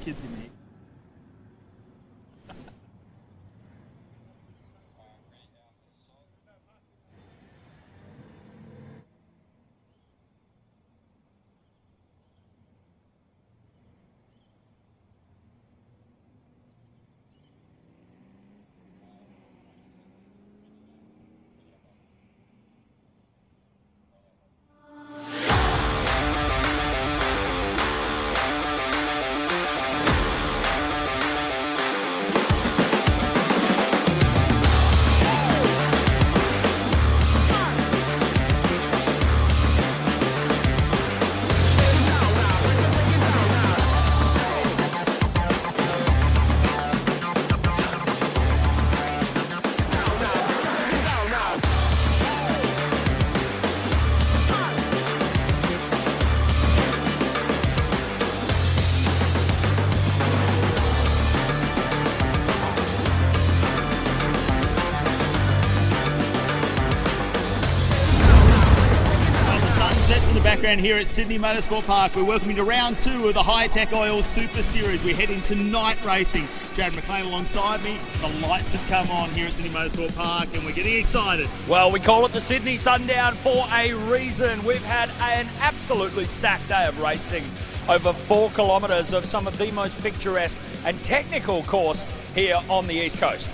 kids give me. Background here at Sydney Motorsport Park. We're welcoming to round 2 of the Hi-Tec Oil Super Series. We're heading to night racing. Jared McLean alongside me. The lights have come on here at Sydney Motorsport Park and we're getting excited. Well, we call it the Sydney Sundown for a reason. We've had an absolutely stacked day of racing. Over 4 kilometres of some of the most picturesque and technical course here on the East Coast.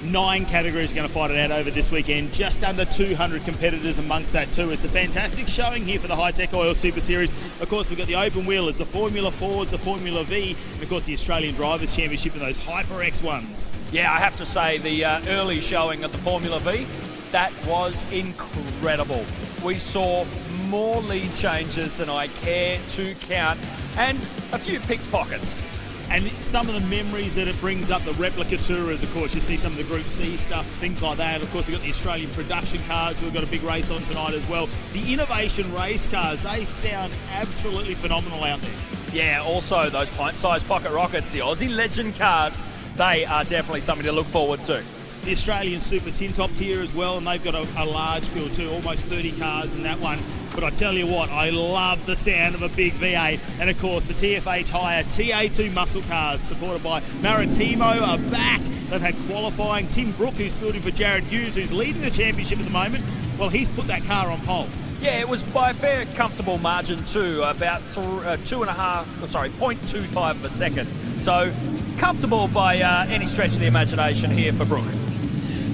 9 categories are going to fight it out over this weekend. Just under 200 competitors amongst that too. It's a fantastic showing here for the Hi-Tec Oil Super Series. Of course, we've got the open wheelers, the Formula Fords, the Formula V, and of course the Australian Drivers' Championship and those HyperX ones. Yeah, I have to say the early showing of the Formula V, that was incredible. We saw more lead changes than I care to count and a few pickpockets. And some of the memories that it brings up, the replica tourers, of course, you see some of the Group C stuff, things like that. Of course, we've got the Australian production cars. We've got a big race on tonight as well. The innovation race cars, they sound absolutely phenomenal out there. Yeah, also those pint-sized pocket rockets, the Aussie Legend cars, they are definitely something to look forward to. The Australian Super Tin Tops here as well, and they've got a large field too, almost 30 cars in that one. But I tell you what, I love the sound of a big V8. And of course, the TFH Hire TA2 muscle cars, supported by Maritimo, are back. They've had qualifying. Tim Brook, who's fielding for Jared Hughes, who's leading the championship at the moment, well, he's put that car on pole. Yeah, it was by a fair, comfortable margin too, about 0.25 of a second. So, comfortable by any stretch of the imagination here for Brook.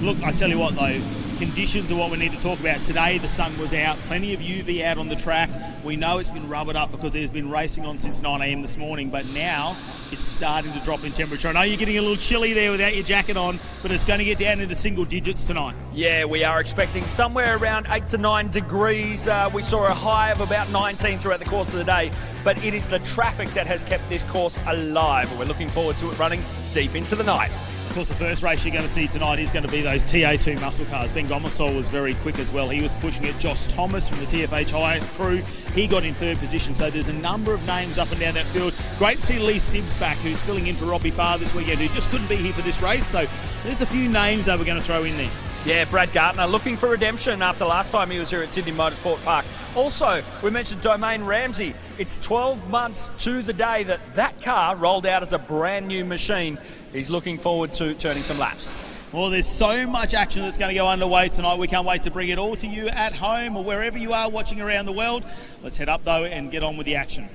Look, I tell you what though, conditions are what we need to talk about. Today the sun was out, plenty of UV out on the track. We know it's been rubbered up because there's been racing on since 9 a.m. this morning, but now it's starting to drop in temperature. I know you're getting a little chilly there without your jacket on, but it's going to get down into single digits tonight. Yeah, we are expecting somewhere around 8 to 9 degrees. We saw a high of about 19 throughout the course of the day, but it is the traffic that has kept this course alive. We're looking forward to it running deep into the night. Of course, the first race you're going to see tonight is going to be those TA2 muscle cars. Ben Gomersall was very quick as well. He was pushing it. Josh Thomas from the TFH Hire crew, he got in 3rd position. So there's a number of names up and down that field. Great to see Lee Stibbs back, who's filling in for Robbie Farr this weekend, who just couldn't be here for this race. So there's a few names that we're going to throw in there. Yeah, Brad Gardner looking for redemption after last time he was here at Sydney Motorsport Park. Also, we mentioned Domain Ramsey. It's 12 months to the day that car rolled out as a brand new machine. He's looking forward to turning some laps. Well, there's so much action that's going to go underway tonight. We can't wait to bring it all to you at home or wherever you are watching around the world. Let's head up, though, and get on with the action.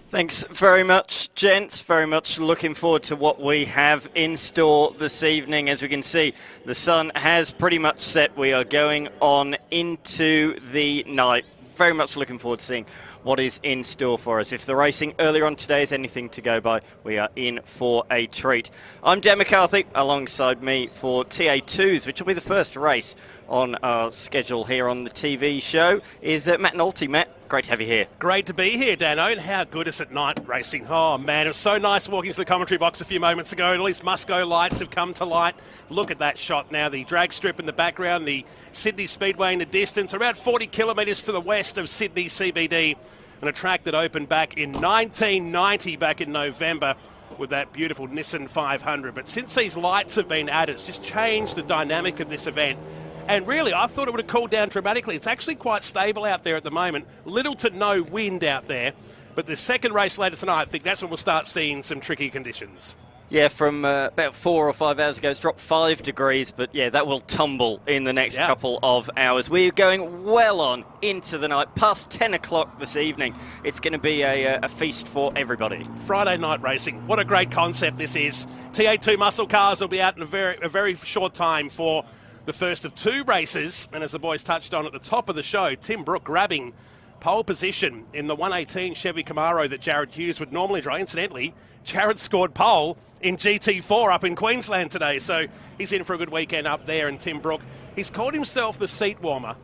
Thanks very much, gents. Very much looking forward to what we have in store this evening. As we can see, the sun has pretty much set. We are going on into the night. Very much looking forward to seeing what is in store for us. If the racing earlier on today is anything to go by, we are in for a treat. I'm Dan McCarthy, alongside me for TA2s, which will be the first race on our schedule here on the TV show, is Matt Nolte. Matt, great to have you here. Great to be here, Dano, and how good is it night racing? Oh, man, it was so nice walking to the commentary box a few moments ago. At least Musco lights have come to light. Look at that shot now, the drag strip in the background, the Sydney Speedway in the distance, around 40 kilometres to the west of Sydney CBD, and a track that opened back in 1990, back in November, with that beautiful Nissan 500. But since these lights have been added, it's just changed the dynamic of this event. And really, I thought it would have cooled down dramatically. It's actually quite stable out there at the moment. Little to no wind out there. But the second race later tonight, I think that's when we'll start seeing some tricky conditions. Yeah, from about 4 or 5 hours ago, it's dropped 5 degrees, but yeah, that will tumble in the next couple of hours. We're going well on into the night, past 10 o'clock this evening. It's going to be a feast for everybody. Friday night racing. What a great concept this is. TA2 muscle cars will be out in a very short time for the first of 2 races. And as the boys touched on at the top of the show, Tim Brook grabbing pole position in the 118 Chevy Camaro that Jared Hughes would normally drive. Incidentally, Jared scored pole in GT4 up in Queensland today, so he's in for a good weekend up there. And Tim Brook, he's called himself the seat warmer.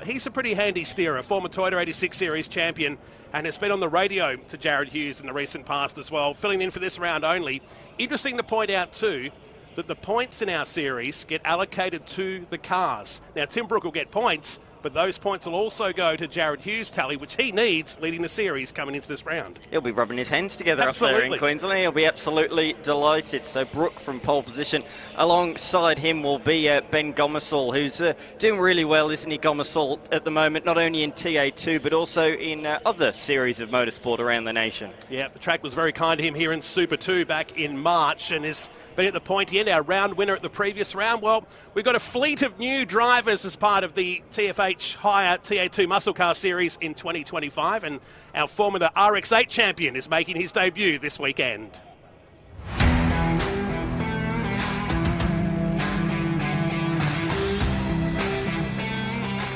He's a pretty handy steerer, former Toyota 86 Series champion, and has been on the radio to Jared Hughes in the recent past as well, filling in for this round only. Interesting to point out too that the points in our series get allocated to the cars. Now, Tim Brook will get points, but those points will also go to Jared Hughes' tally, which he needs leading the series coming into this round. He'll be rubbing his hands together up there in Queensland. He'll be absolutely delighted. So Brook from pole position. Alongside him will be Ben Gomersall, who's doing really well, isn't he, Gomersall, at the moment, not only in TA2, but also in other series of motorsport around the nation. Yeah, the track was very kind to him here in Super 2 back in March, and has been at the pointy end, our round winner at the previous round. Well, we've got a fleet of new drivers as part of the TFH Higher TA2 Muscle Car Series in 2025, and our Formula RX8 champion is making his debut this weekend.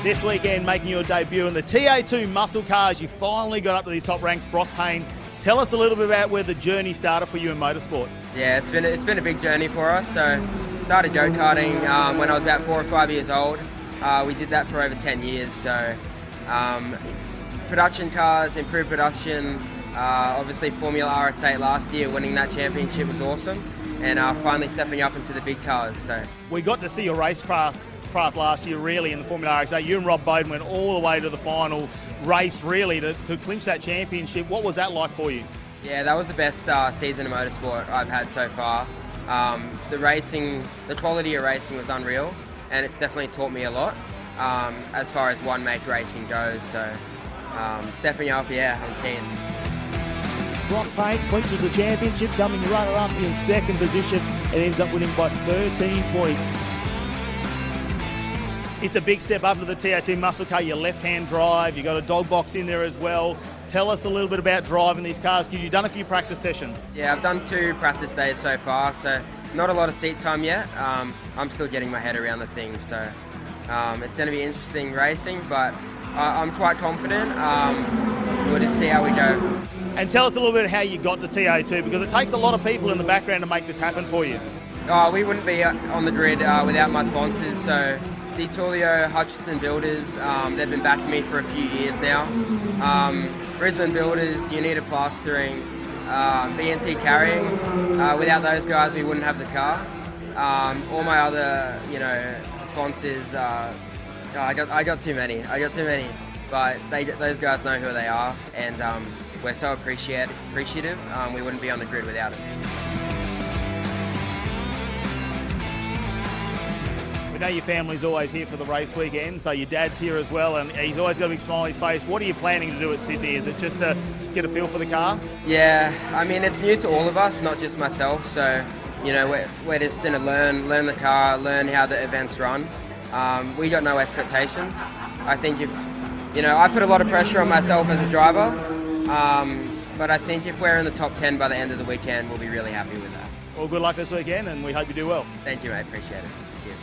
This weekend, making your debut in the TA2 Muscle Cars, you finally got up to these top ranks. Brock Payne, tell us a little bit about where the journey started for you in motorsport. Yeah, it's been a big journey for us. So started go-karting when I was about 4 or 5 years old. We did that for over 10 years, so production cars, improved production, obviously Formula RX8 last year, winning that championship was awesome, and finally stepping up into the big cars. So we got to see your racecraft last year really in the Formula RX8. You and Rob Bowden went all the way to the final race really to clinch that championship. What was that like for you? Yeah, that was the best season of motorsport I've had so far. The quality of racing was unreal, and it's definitely taught me a lot as far as one-make racing goes. So stepping up, yeah, I'm keen. Brock Payne clinches the championship, coming runner-up in second position, and ends up winning by 13 points. It's a big step up to the TA2 muscle car, your left-hand drive, you've got a dog box in there as well. Tell us a little bit about driving these cars, because you've done a few practice sessions. Yeah, I've done 2 practice days so far, so not a lot of seat time yet. I'm still getting my head around the thing, so it's going to be interesting racing, but I'm quite confident. We'll just see how we go. And tell us a little bit how you got to TA2, because it takes a lot of people in the background to make this happen for you. We wouldn't be on the grid without my sponsors, so DeTulio, Hutchison Builders, they've been backing me for a few years now. Brisbane Builders, Unita Plastering, BNT Carrying. Without those guys, we wouldn't have the car. All my other, sponsors. I got too many. But those guys know who they are, and we're so appreciative. We wouldn't be on the grid without it. We know your family's always here for the race weekend, so your dad's here as well, and he's always got a big smile on his face. What are you planning to do at Sydney? Is it just to get a feel for the car? Yeah, I mean, it's new to all of us, not just myself, so, we're just going to learn the car, learn how the events run. We got no expectations. I think I put a lot of pressure on myself as a driver, but I think if we're in the top 10 by the end of the weekend, we'll be really happy with that. Well, good luck this weekend, and we hope you do well. Thank you, mate. Appreciate it. Cheers.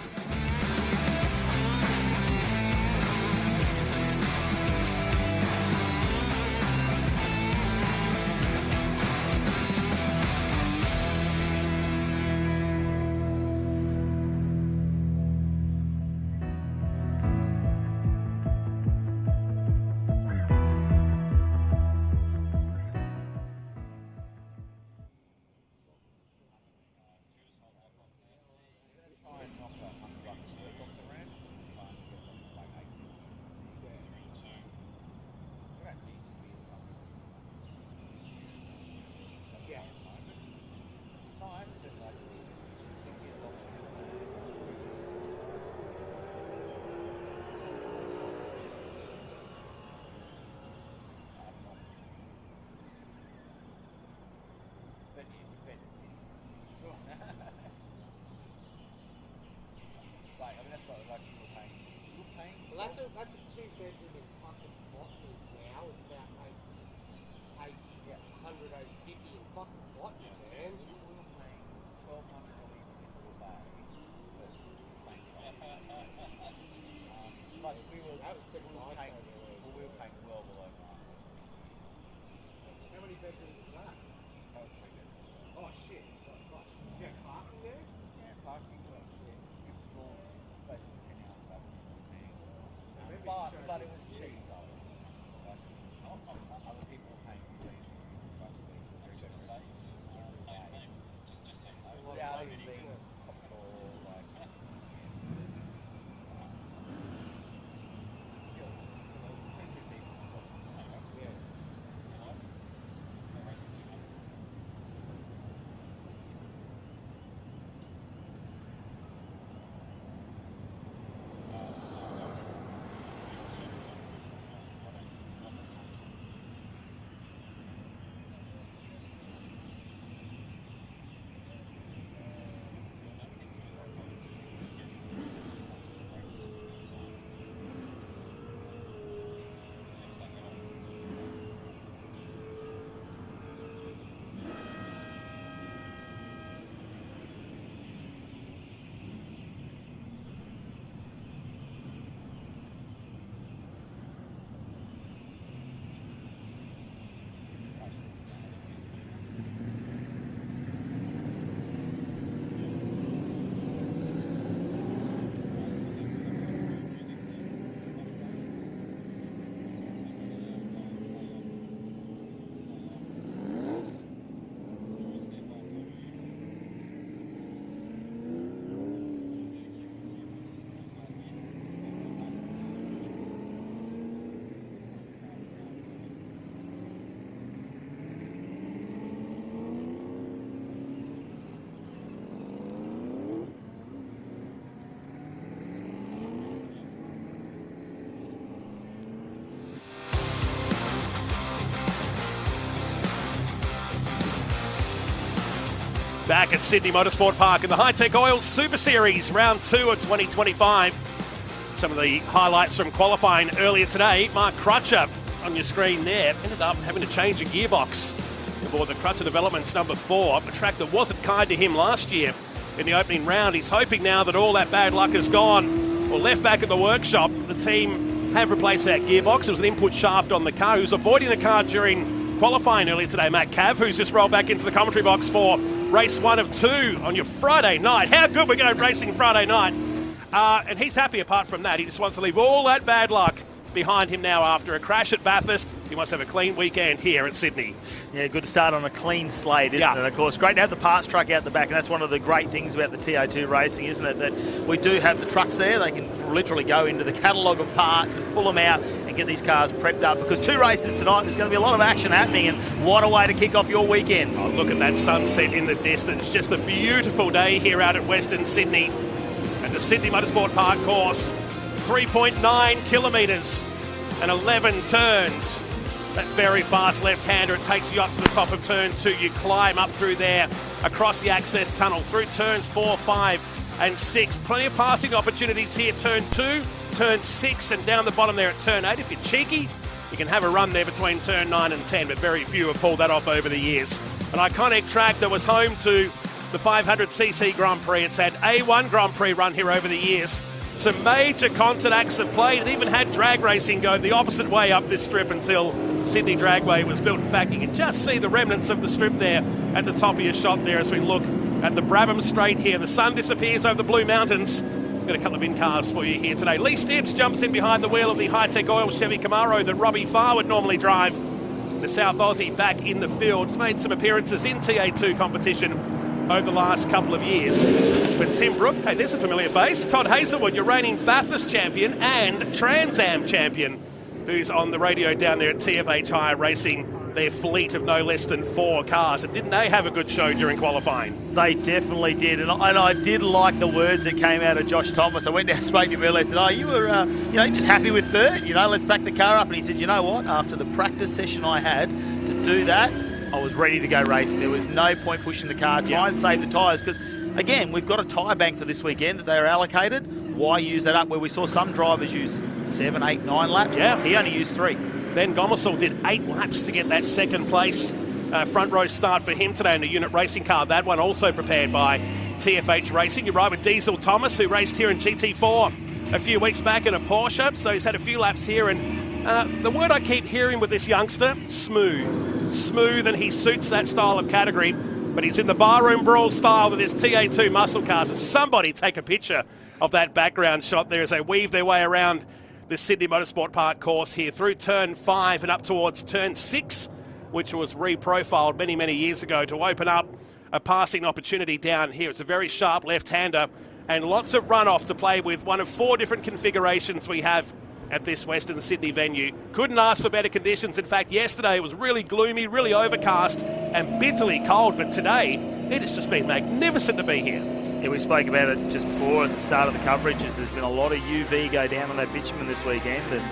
that's a 2-bedroom in fucking Botany now. It's about 850 in fucking Botany, man. We were paying $1,200 for a bay for the same size. But That was pretty nice paying, over there. well, we were paying well below market. How many bedrooms is that? That was 3 bedrooms. Oh shit. Yeah, parking there? Yeah, parking was shit. Beautiful, basically penthouse stuff. But it was cheap though. Like, other people were paying $15, $16 a week for 3 bedrooms. Reality of being for like still, 22 people. Yeah. Back at Sydney Motorsport Park in the Hi-Tec Oil Super Series, round 2 of 2025. Some of the highlights from qualifying earlier today. Mark Crutcher on your screen there ended up having to change a gearbox aboard the Crutcher Developments number 4, a track that wasn't kind to him last year in the opening round. He's hoping now that all that bad luck is gone. Well, left back at the workshop, the team have replaced that gearbox. It was an input shaft on the car. He was avoiding the car during qualifying earlier today. Matt Cav, who's just rolled back into the commentary box for race 1 of 2 on your Friday night. How good we're going racing Friday night. And he's happy apart from that. He just wants to leave all that bad luck behind him now after a crash at Bathurst. He wants to have a clean weekend here at Sydney. Yeah, good to start on a clean slate, isn't it? Of course, great to have the parts truck out the back, and that's one of the great things about the TO2 racing, isn't it? That we do have the trucks there. They can literally go into the catalogue of parts and pull them out and get these cars prepped up, because 2 races tonight, there's going to be a lot of action happening, and what a way to kick off your weekend. Oh, look at that sunset in the distance. Just a beautiful day here out at Western Sydney at the Sydney Motorsport Park course. 3.9 kilometres and 11 turns. That very fast left-hander, it takes you up to the top of turn 2. You climb up through there, across the access tunnel, through turns 4, 5 and 6. Plenty of passing opportunities here. Turn 2, turn 6 and down the bottom there at turn 8. If you're cheeky, you can have a run there between turn 9 and 10, but very few have pulled that off over the years. An iconic track that was home to the 500cc Grand Prix. It's had A1 Grand Prix run here over the years. Some major concert acts have played. It even had drag racing go the opposite way up this strip until Sydney Dragway was built. In fact, you can just see the remnants of the strip there at the top of your shot there as we look at the Brabham Straight here. The sun disappears over the Blue Mountains. We've got a couple of in-cars for you here today. Lee Stibbs jumps in behind the wheel of the Hi-Tec Oil Chevy Camaro that Robbie Farr would normally drive. The South Aussie back in the field. He's made some appearances in TA2 competition over the last couple of years. But Tim Brook, hey, there's a familiar face. Todd Hazelwood, your reigning Bathurst champion and Trans Am champion, who's on the radio down there at TFH Hire racing their fleet of no less than 4 cars. And didn't they have a good show during qualifying? They definitely did. And I did like the words that came out of Josh Thomas. I went down and spoke to him earlier. I said, oh, you were just happy with third. Let's back the car up. And he said, you know what? After the practice session I had to do that, I was ready to go racing. There was no point pushing the car, try and save the tyres, because, again, we've got a tyre bank for this weekend that they are allocated. Why use that up where we saw some drivers use 7, 8, 9 laps? Yeah. He only used 3. Ben Gomersall did 8 laps to get that second place. Front row start for him today in the unit racing car. That one also prepared by TFH Racing. You ride with Diesel Thomas, who raced here in GT4 a few weeks back in a Porsche, so he's had a few laps here. And the word I keep hearing with this youngster, smooth. Smooth, and he suits that style of category. But he's in the barroom brawl style with his TA2 muscle cars. And somebody take a picture of that background shot there as they weave their way around the Sydney Motorsport Park course here through turn 5 and up towards turn 6, which was reprofiled many, many years ago to open up a passing opportunity down here. It's a very sharp left-hander and lots of runoff to play with. One of 4 different configurations we have at this Western Sydney venue. Couldn't ask for better conditions. In fact, yesterday it was really gloomy, really overcast and bitterly cold, but today it has just been magnificent to be here. Yeah, we spoke about it just before at the start of the coverage. There's been a lot of UV go down on that bitumen this weekend, and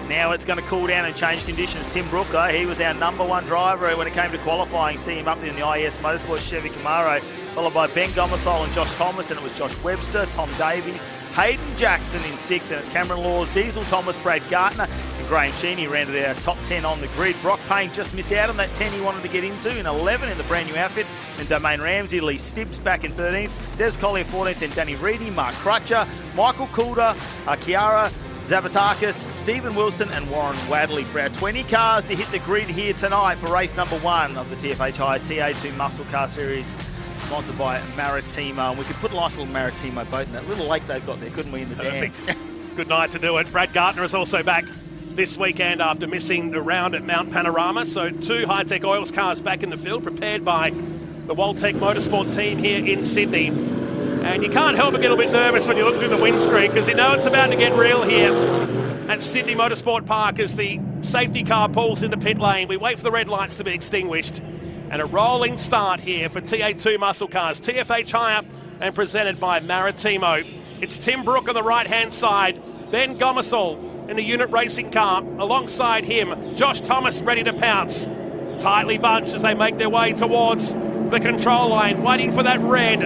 now it's going to cool down and change conditions. Tim Brooker, he was our number 1 driver when it came to qualifying. See him up there in the IES Motorsport Chevy Camaro, followed by Ben Gomersall and Josh Thomas, and it was Josh Webster, Tom Davies, Hayden Jackson in 6th, and it's Cameron Laws, Diesel Thomas, Brad Gartner, and Graham Cheney rounded our top 10 on the grid. Brock Payne just missed out on that 10 he wanted to get into in 11 in the brand new outfit. And Domain Ramsey, Lee Stibbs back in 13th, Des Collier 14th, and Danny Reedy, Mark Crutcher, Michael Coulter, Kiara Zabatakis, Stephen Wilson, and Warren Wadley for our 20 cars to hit the grid here tonight for race number 1 of the TFH Hire TA2 Muscle Car Series, sponsored by Maritima. And we could put a nice little Maritima boat in that little lake they've got there, couldn't we, in the dam? Good night to do it. Brad Gartner is also back this weekend after missing the round at Mount Panorama. So 2 Hi-Tec Oils cars back in the field, prepared by the Waltec Motorsport team here in Sydney. And you can't help but get a little bit nervous when you look through the windscreen, because you know it's about to get real here at Sydney Motorsport Park as the safety car pulls into pit lane. We wait for the red lights to be extinguished. And a rolling start here for TA2 Muscle Cars, TFH Hire, and presented by Maritimo. It's Tim Brook on the right-hand side, Ben Gomersall in the unit racing car. Alongside him, Josh Thomas ready to pounce. Tightly bunched as they make their way towards the control line, waiting for that red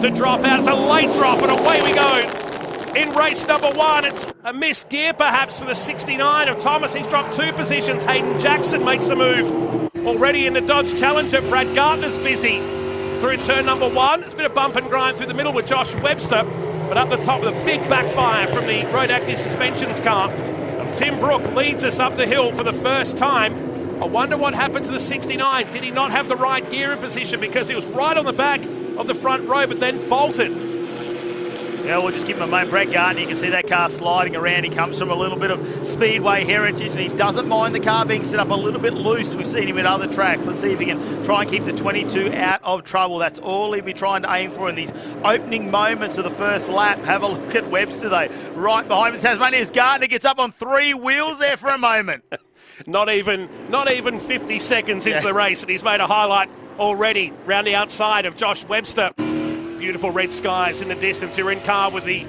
to drop out. It's a late drop, and away we go. In race number 1, it's a missed gear perhaps for the 69 of Thomas. He's dropped 2 positions. Hayden Jackson makes the move. Already in the Dodge Challenger, Brad Gartner's busy through turn number 1. It's been a bump and grind through the middle with Josh Webster, but up the top with a big backfire from the Road Active Suspensions car. Tim Brook leads us up the hill for the first time. I wonder what happened to the 69. Did he not have the right gear in position, because he was right on the back of the front row but then faulted? Yeah, we'll just give him a moment. Brett Gardner, you can see that car sliding around. He comes from a little bit of speedway heritage, and he doesn't mind the car being set up a little bit loose. We've seen him at other tracks. Let's see if he can try and keep the 22 out of trouble. That's all he'll be trying to aim for in these opening moments of the first lap. Have a look at Webster, though. Right behind him, Tasmania's Gardner gets up on 3 wheels there for a moment. Not even 50 seconds into the race, and he's made a highlight already round the outside of Josh Webster. Beautiful red skies in the distance. You're in car with the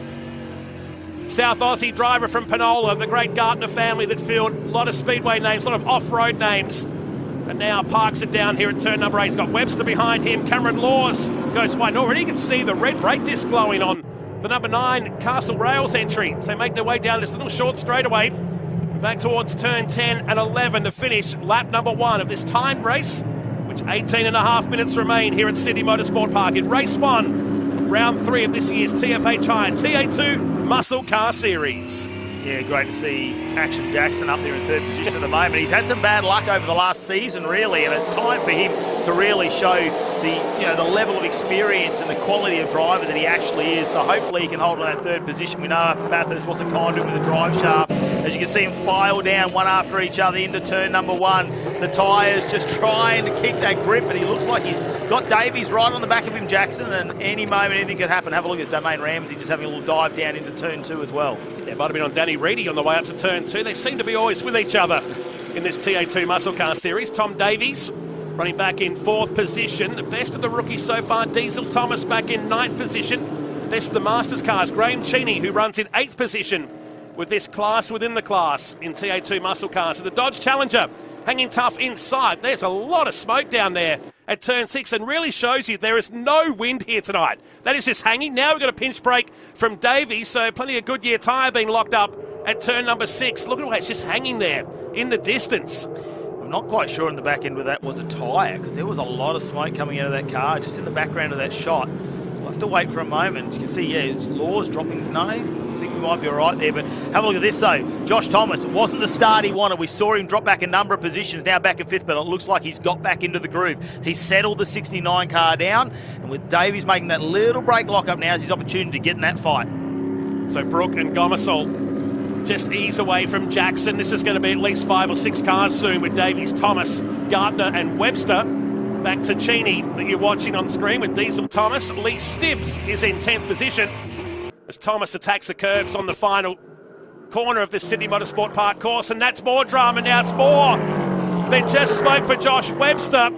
South Aussie driver from Penola, the great Gartner family that field a lot of speedway names, a lot of off-road names. And now parks it down here at turn number 8. He's got Webster behind him. Cameron Laws goes wide. Already you can see the red brake disc glowing on the number 9 Castle Rails entry. So they make their way down this little short straightaway back towards turn 10 and 11 to finish lap number 1 of this timed race, which 18 and a half minutes remain here at Sydney Motorsport Park in race 1 of round 3 of this year's TFH Hire TA2 Muscle Car Series. Yeah, great to see Action Jackson up there in 3rd position at the moment. He's had some bad luck over the last season, really, and it's time for him to really show the level of experience and the quality of driver that he actually is. So hopefully he can hold on that 3rd position. We know Bathurst wasn't kind to him with the drive shaft. As you can see him file down one after each other into turn number 1. The tyres just trying to keep that grip, and he looks like he's got Davies right on the back of him, Jackson, and any moment anything could happen. Have a look at Domain Ramsey just having a little dive down into turn 2 as well. It might have been on Danny Reedy on the way up to turn 2. They seem to be always with each other in this TA2 Muscle Car Series. Tom Davies running back in 4th position. The best of the rookies so far. Diesel Thomas back in 9th position. Best of the Masters cars. Graham Cheney, who runs in 8th position with this class within the class in TA2 Muscle Cars. So the Dodge Challenger hanging tough inside. There's a lot of smoke down there at turn 6 and really shows you there is no wind here tonight. That is just hanging. Now we've got a pinch brake from Davies, so plenty of Goodyear tyre being locked up at turn number 6. Look at the way it's just hanging there in the distance. I'm not quite sure in the back end where that was a tyre, because there was a lot of smoke coming out of that car just in the background of that shot. We'll have to wait for a moment. As you can see, yeah, it's Law's dropping. No, I think we might be all right there, but have a look at this though. Josh Thomas, it wasn't the start he wanted. We saw him drop back a number of positions, now back in 5th, but it looks like he's got back into the groove. He settled the 69 car down, and with Davies making that little brake lock up, now is his opportunity to get in that fight. So Brook and Gomersall just ease away from Jackson. This is going to be at least 5 or 6 cars soon with Davies, Thomas, Gardner and Webster. Back to Cheney that you're watching on screen with Diesel Thomas. Lee Stibbs is in 10th position as Thomas attacks the curbs on the final corner of this Sydney Motorsport Park course, and that's more drama now. It's more than just smoke for Josh Webster,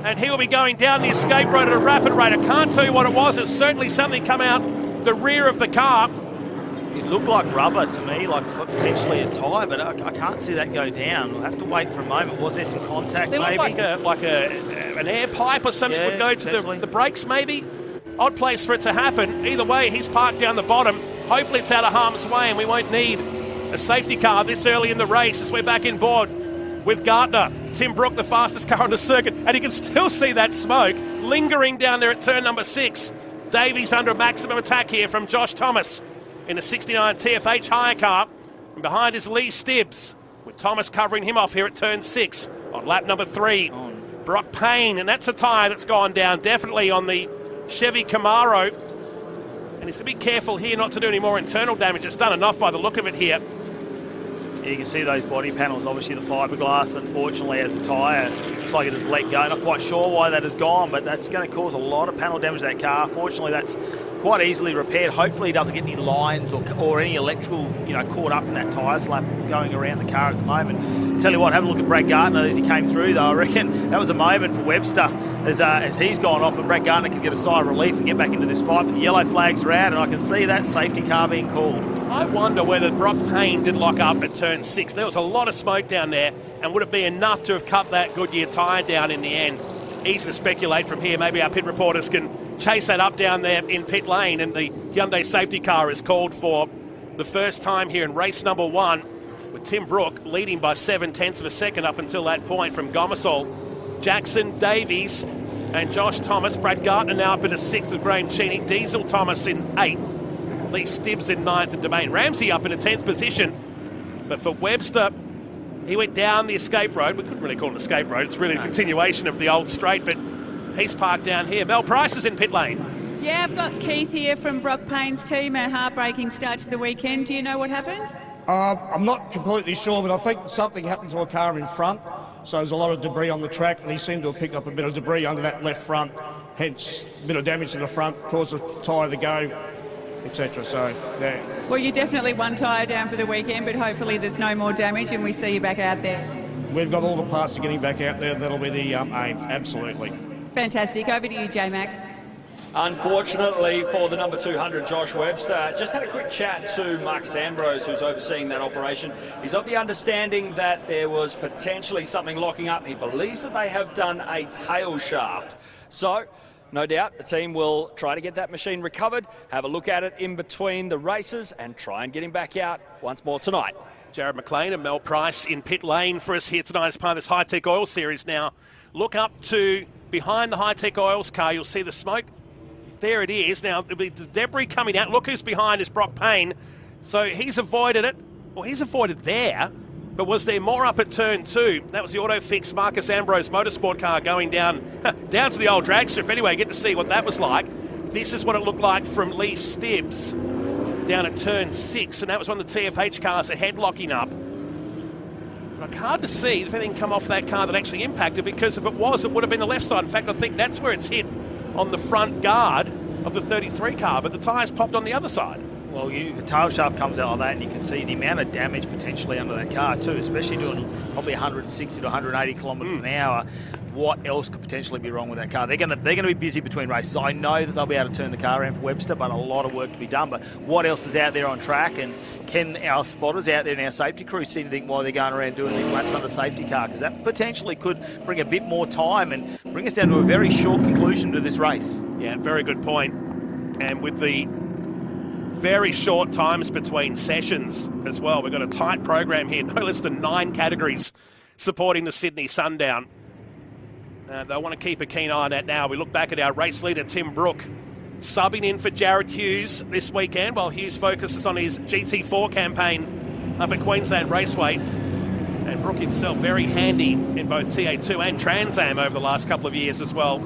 and he will be going down the escape road at a rapid rate. I can't tell you what it was. It's certainly something come out the rear of the car. It looked like rubber to me, like potentially a tyre, but I can't see that go down. We'll have to wait for a moment. Was there some contact It maybe? looked like an air pipe or something would go to the brakes maybe. Odd place for it to happen. Either way, he's parked down the bottom. Hopefully it's out of harm's way and we won't need a safety car this early in the race as we're back in board with Gardner. Tim Brook, the fastest car on the circuit, and you can still see that smoke lingering down there at turn number 6. Davies under maximum attack here from Josh Thomas in a 69 TFH hire car. And behind is Lee Stibbs, with Thomas covering him off here at turn 6 on lap number 3. Brock Payne, and that's a tyre that's gone down definitely on the Chevy Camaro. And he's to be careful here not to do any more internal damage. It's done enough by the look of it here. Yeah, you can see those body panels. Obviously the fiberglass, unfortunately, as the tyre, looks like it has let go. Not quite sure why that has gone, but that's going to cause a lot of panel damage to that car. Fortunately, that's quite easily repaired. Hopefully he doesn't get any lines or any electrical, caught up in that tyre slap going around the car at the moment. Tell you what, have a look at Brad Gardner as he came through though. I reckon that was a moment for Webster as he's gone off, and Brad Gardner can get a sigh of relief and get back into this fight. But the yellow flags are out, and I can see that safety car being called. I wonder whether Brock Payne did lock up at turn 6. There was a lot of smoke down there, and would it be enough to have cut that Goodyear tyre down in the end? Easy to speculate from here. Maybe our pit reporters can chase that up down there in pit lane, and the Hyundai safety car is called for the first time here in race number 1, with Tim Brook leading by 0.7 of a second up until that point from Gomersall. Jackson, Davies and Josh Thomas. Brad Gardner now up into 6th with Graham Cheney. Diesel Thomas in 8th. Lee Stibbs in 9th, and Domain Ramsey up in a 10th position. But for Webster, he went down the escape road. We couldn't really call it an escape road. It's really a continuation of the old straight, but he's parked down here. Mel Price is in pit lane. Yeah, I've got Keith here from Brock Payne's team. A heartbreaking start to the weekend. Do you know what happened? I'm not completely sure, but I think something happened to a car in front. So there's a lot of debris on the track, and he seemed to have picked up a bit of debris under that left front. Hence, a bit of damage to the front, caused the tyre to go, etc. So, yeah. Well, you're definitely one tyre down for the weekend, but hopefully there's no more damage and we see you back out there. We've got all the parts to getting back out there. That'll be the aim, absolutely. Fantastic. Over to you, J-Mac. Unfortunately for the number 200, Josh Webster, just had a quick chat to Marcus Ambrose, who's overseeing that operation. He's of the understanding that there was potentially something locking up. He believes that they have done a tail shaft. So, no doubt, the team will try to get that machine recovered, have a look at it in between the races, and try and get him back out once more tonight. Jared McLean and Mel Price in pit lane for us here tonight as part of this Hi-Tec Oil Series. Now, look up to behind the Hi-Tec Oils car. You'll see the smoke. There it is. Now, there'll be the debris coming out. Look who's behind is Brock Payne. So he's avoided it. Well, he's avoided there. But was there more up at turn 2? That was the Autofix Marcus Ambrose motorsport car going down to the old drag strip. Anyway, get to see what that was like. This is what it looked like from Lee Stibbs down at turn 6. And that was one of the TFH cars ahead locking up. But hard to see if anything come off that car that actually impacted, because if it was, it would have been the left side. In fact, I think that's where it's hit, on the front guard of the 33 car, but the tyres popped on the other side. Well, the tail shaft comes out like that, and you can see the amount of damage potentially under that car too, especially doing probably 160 to 180 kilometres an hour. What else could potentially be wrong with that car? They're going to be busy between races. I know that they'll be able to turn the car around for Webster, but a lot of work to be done. But what else is out there on track? And can our spotters out there and our safety crews see anything while they're going around doing these laps under safety car? Because that potentially could bring a bit more time and bring us down to a very short conclusion to this race. Yeah, very good point. And with the very short times between sessions as well, we've got a tight program here, no less than 9 categories supporting the Sydney Sundown. They want to keep a keen eye on that now. We look back at our race leader, Tim Brook, subbing in for Jared Hughes this weekend while Hughes focuses on his GT4 campaign up at Queensland Raceway. And Brook himself very handy in both TA2 and Trans Am over the last couple of years as well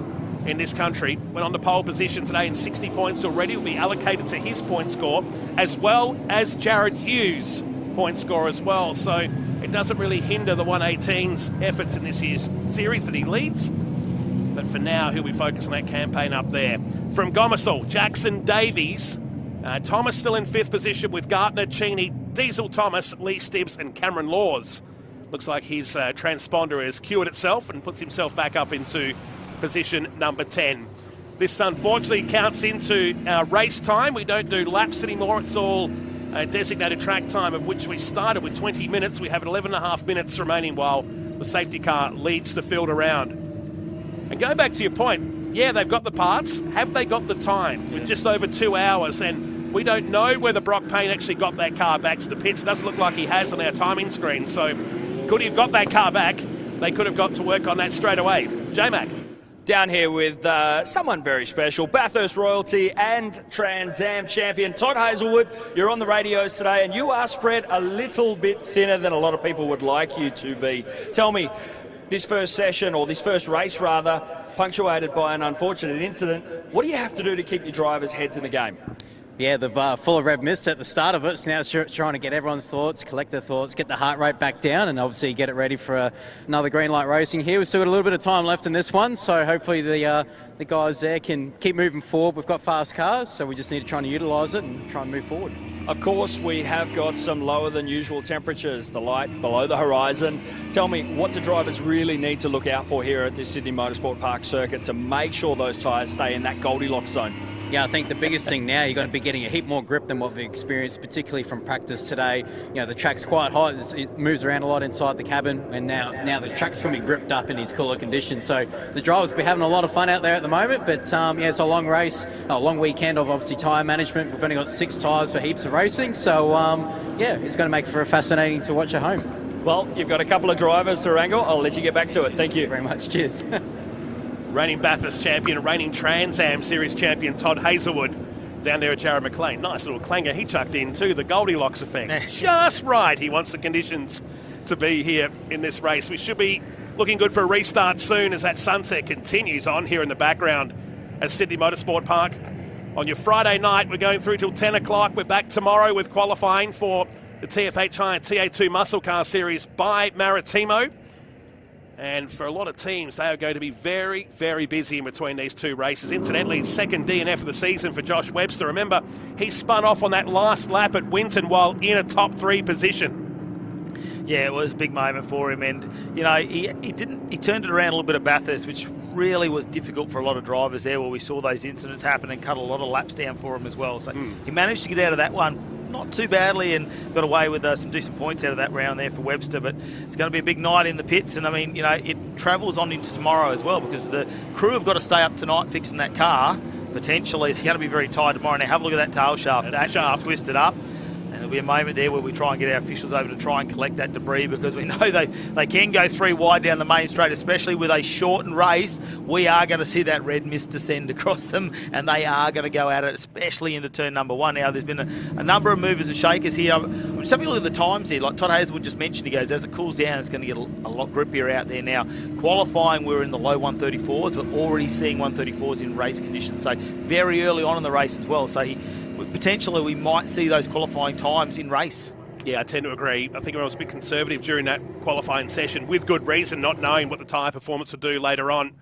in this country. Went on to pole position today in 60 points already. Will be allocated to his point score as well as Jared Hughes' point score as well. So it doesn't really hinder the 118's efforts in this year's series that he leads. But for now, he'll be focused on that campaign up there. From Gomersall, Jackson Davies. Thomas still in 5th position with Gartner, Cheney, Diesel Thomas, Lee Stibbs and Cameron Laws. Looks like his transponder has cured itself and puts himself back up into position number 10. This unfortunately counts into our race time. We don't do laps anymore. It's all designated track time, of which we started with 20 minutes. We have 11.5 minutes remaining while the safety car leads the field around. And going back to your point, yeah, they've got the parts. Have they got the time? With just over 2 hours, and we don't know whether Brock Payne actually got that car back to the pits. It doesn't look like he has on our timing screen. So could he have got that car back? They could have got to work on that straight away. J-Mac. Down here with someone very special, Bathurst royalty and Trans Am champion Todd Hazelwood. You're on the radios today and you are spread a little bit thinner than a lot of people would like you to be. Tell me, this first session, or this first race rather, punctuated by an unfortunate incident, what do you have to do to keep your drivers' heads in the game? Yeah, they've full of red mist at the start of it, so now it's trying to get everyone's thoughts, collect their thoughts, get the heart rate back down, and obviously get it ready for another green light racing here. We've still got a little bit of time left in this one, so hopefully the guys there can keep moving forward. We've got fast cars, so we just need to try and utilise it and try and move forward. Of course, we have got some lower than usual temperatures, the light below the horizon. Tell me, what do drivers really need to look out for here at this Sydney Motorsport Park circuit to make sure those tyres stay in that Goldilocks zone? Yeah, I think the biggest thing now, you're going to be getting a heap more grip than what we've experienced, particularly from practice today. You know, the track's quite hot, it moves around a lot inside the cabin, and now the track's going to be gripped up in these cooler conditions. So the drivers will be having a lot of fun out there at the moment, but yeah, it's a long race, a long weekend of obviously tyre management. We've only got 6 tyres for heaps of racing, so yeah, it's going to make for a fascinating to watch at home. Well, you've got a couple of drivers to wrangle. I'll let you get back to it. Thank you very much. Cheers. Reigning Bathurst champion, reigning Trans Am Series champion Todd Hazelwood down there at Jared McLean. Nice little clanger he chucked in too, the Goldilocks effect. Just right. He wants the conditions to be here in this race. We should be looking good for a restart soon as that sunset continues on here in the background at Sydney Motorsport Park. On your Friday night, we're going through till 10 o'clock. We're back tomorrow with qualifying for the TFH High TA2 Muscle Car Series by Maritimo. And for a lot of teams, they are going to be very, very busy in between these 2 races. Incidentally, second DNF of the season for Josh Webster. Remember, he spun off on that last lap at Winton while in a top 3 position. Yeah, it was a big moment for him, and you know he turned it around a little bit at Bathurst, which really was difficult for a lot of drivers there, where we saw those incidents happen and cut a lot of laps down for him as well. So he managed to get out of that one not too badly and got away with some decent points out of that round there for Webster. But it's going to be a big night in the pits, and I mean, you know, it travels on into tomorrow as well, because the crew have got to stay up tonight fixing that car. Potentially, they're going to be very tired tomorrow. Now have a look at that tail shaft. That shaft twisted up. And there'll be a moment there where we try and get our officials over to try and collect that debris, because we know they can go 3 wide down the main straight, especially with a shortened race. We are going to see that red mist descend across them, and they are going to go at it, especially into turn number 1. Now, there's been a number of movers and shakers here. Just having a look at the times here. Like Todd Hazelwood just mentioned, he goes, as it cools down, it's going to get a lot grippier out there now. Qualifying, we're in the low 134s. We're already seeing 134s in race conditions, so very early on in the race as well. So potentially we might see those qualifying times in race. Yeah, I tend to agree. I think everyone was a bit conservative during that qualifying session, with good reason, not knowing what the tyre performance would do later on.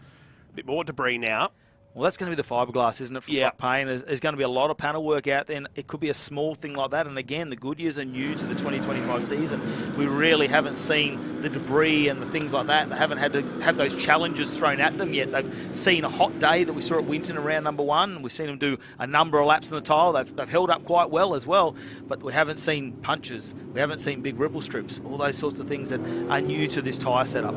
A bit more debris now. Well, that's going to be the fiberglass, isn't it, for Brock Payne? There's going to be a lot of panel work out there, and it could be a small thing like that. And again, the Goodyears are new to the 2025 season. We really haven't seen the debris and the things like that. They haven't had to have those challenges thrown at them yet. They've seen a hot day that we saw at Winton around number 1. We've seen them do a number of laps in the tile. They've held up quite well as well, but we haven't seen punches. We haven't seen big ripple strips, all those sorts of things that are new to this tyre setup.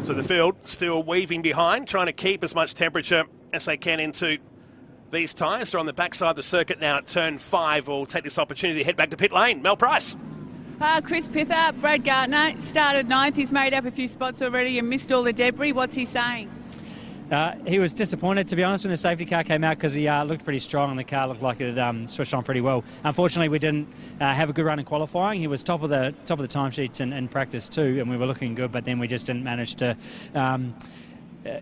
So the field still weaving behind, trying to keep as much temperature as they can into these tyres. They're on the backside of the circuit now at turn 5. We'll take this opportunity to head back to pit lane. Mel Price. Chris Pither, Brad Gardner, started 9th. He's made up a few spots already and missed all the debris. What's he saying? He was disappointed, to be honest, when the safety car came out, because he looked pretty strong and the car looked like it had switched on pretty well. Unfortunately, we didn't have a good run in qualifying. He was top of the timesheets in practice too, and we were looking good, but then we just didn't manage to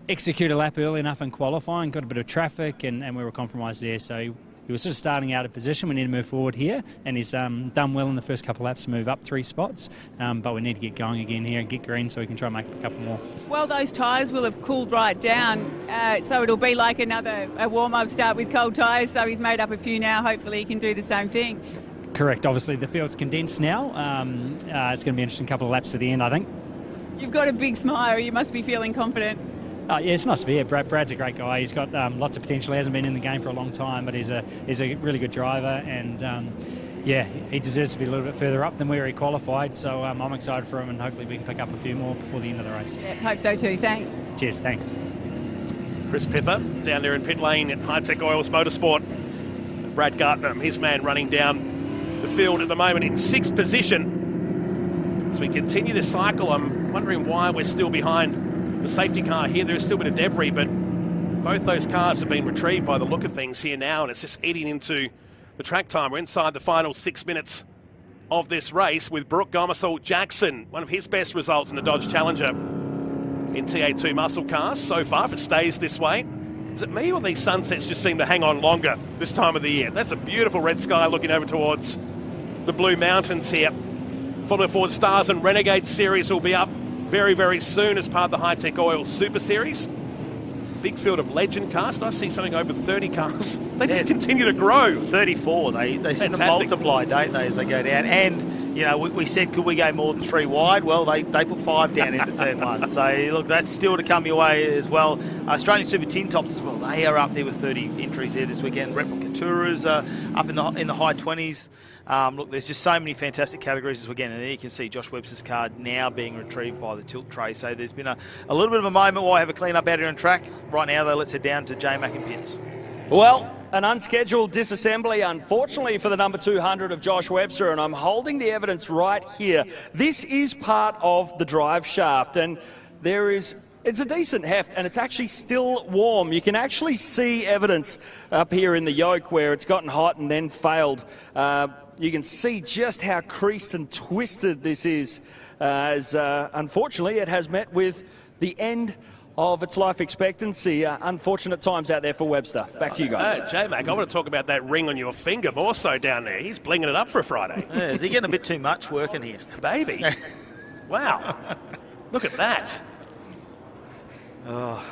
execute a lap early enough in qualifying. Got a bit of traffic, and we were compromised there. So he was just starting out of position. We need to move forward here, and he's done well in the first couple of laps to move up 3 spots. But we need to get going again here and get green so we can try and make a couple more. Well, those tyres will have cooled right down, so it'll be like a warm-up start with cold tyres. So he's made up a few now. Hopefully he can do the same thing. Correct. Obviously the field's condensed now. It's going to be an interesting couple of laps to the end, I think. You've got a big smile. You must be feeling confident. Yeah, it's nice to be here. Brad's a great guy. He's got lots of potential. He hasn't been in the game for a long time, but he's a really good driver, and he deserves to be a little bit further up than where he qualified. So I'm excited for him, and hopefully we can pick up a few more before the end of the race. Yeah, hope so too. Thanks. Cheers. Thanks. Chris Pither down there in pit lane at Hi-Tec Oils Motorsport. Brad Gardner, his man, running down the field at the moment in 6th position. As we continue this cycle, I'm wondering why we're still behind the safety car here. There's still a bit of debris, but both those cars have been retrieved by the look of things here now, and it's just eating into the track time. We're inside the final 6 minutes of this race with Brooke Gomersall-Jackson, one of his best results in the Dodge Challenger in TA2 muscle cars so far, if it stays this way. Is it me, or these sunsets just seem to hang on longer this time of the year? That's a beautiful red sky looking over towards the Blue Mountains here. Formula Ford Stars and Renegade Series will be up very, very soon as part of the Hi-Tec Oil Super Series. Big field of legend cars. I see something over 30 cars. They just continue to grow. 34. They seem to multiply, don't they, as they go down. And, we said, could we go more than 3 wide? Well, they put 5 down into turn 1. So, look, that's still to come your way as well. Australian Super Tin Tops as well. They are up there with 30 entries there this weekend. Replica Tourers up in the high 20s. Look, there's just so many fantastic categories this weekend, and there you can see Josh Webster's car now being retrieved by the tilt tray. So there's been a little bit of a moment while I have a clean up out here on track. Right now, though, let's head down to J-Mac and Pits. Well, an unscheduled disassembly, unfortunately, for the number 200 of Josh Webster, and I'm holding the evidence right here. This is part of the drive shaft, and it's a decent heft, and it's actually still warm. You can actually see evidence up here in the yoke where it's gotten hot and then failed. You can see just how creased and twisted this is, as unfortunately it has met with the end of its life expectancy. Unfortunate times out there for Webster. Back to you guys. J-Mac, I want to talk about that ring on your finger more so down there. He's blinging it up for a Friday. Yeah, is he getting a bit too much working here? Baby. Wow. Look at that. Oh.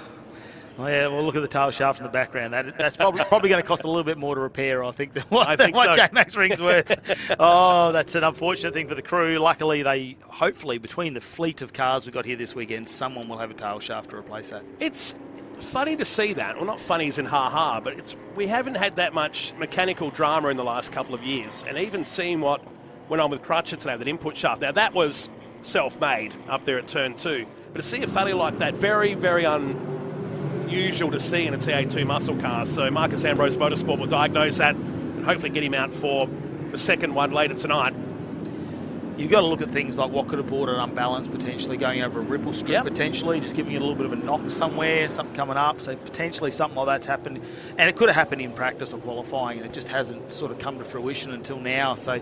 Yeah, well, look at the tail shaft in the background. That's probably going to cost a little bit more to repair, I think, than what J-Mac's ring's worth. Oh, that's an unfortunate thing for the crew. Luckily, hopefully, between the fleet of cars we've got here this weekend, someone will have a tail shaft to replace that. It's funny to see that. Well, not funny as in ha-ha, but we haven't had that much mechanical drama in the last couple of years. And even seeing what went on with Crutcher today, that input shaft. Now, that was self-made up there at turn 2. But to see a failure like that, very, very unusual to see in a TA2 muscle car. So Marcus Ambrose Motorsport will diagnose that and hopefully get him out for the second one later tonight. You've got to look at things like what could have brought it unbalanced, potentially going over a ripple strip, potentially just giving it a little bit of a knock somewhere, something coming up. So potentially something like that's happened. And it could have happened in practice or qualifying, and it just hasn't sort of come to fruition until now. So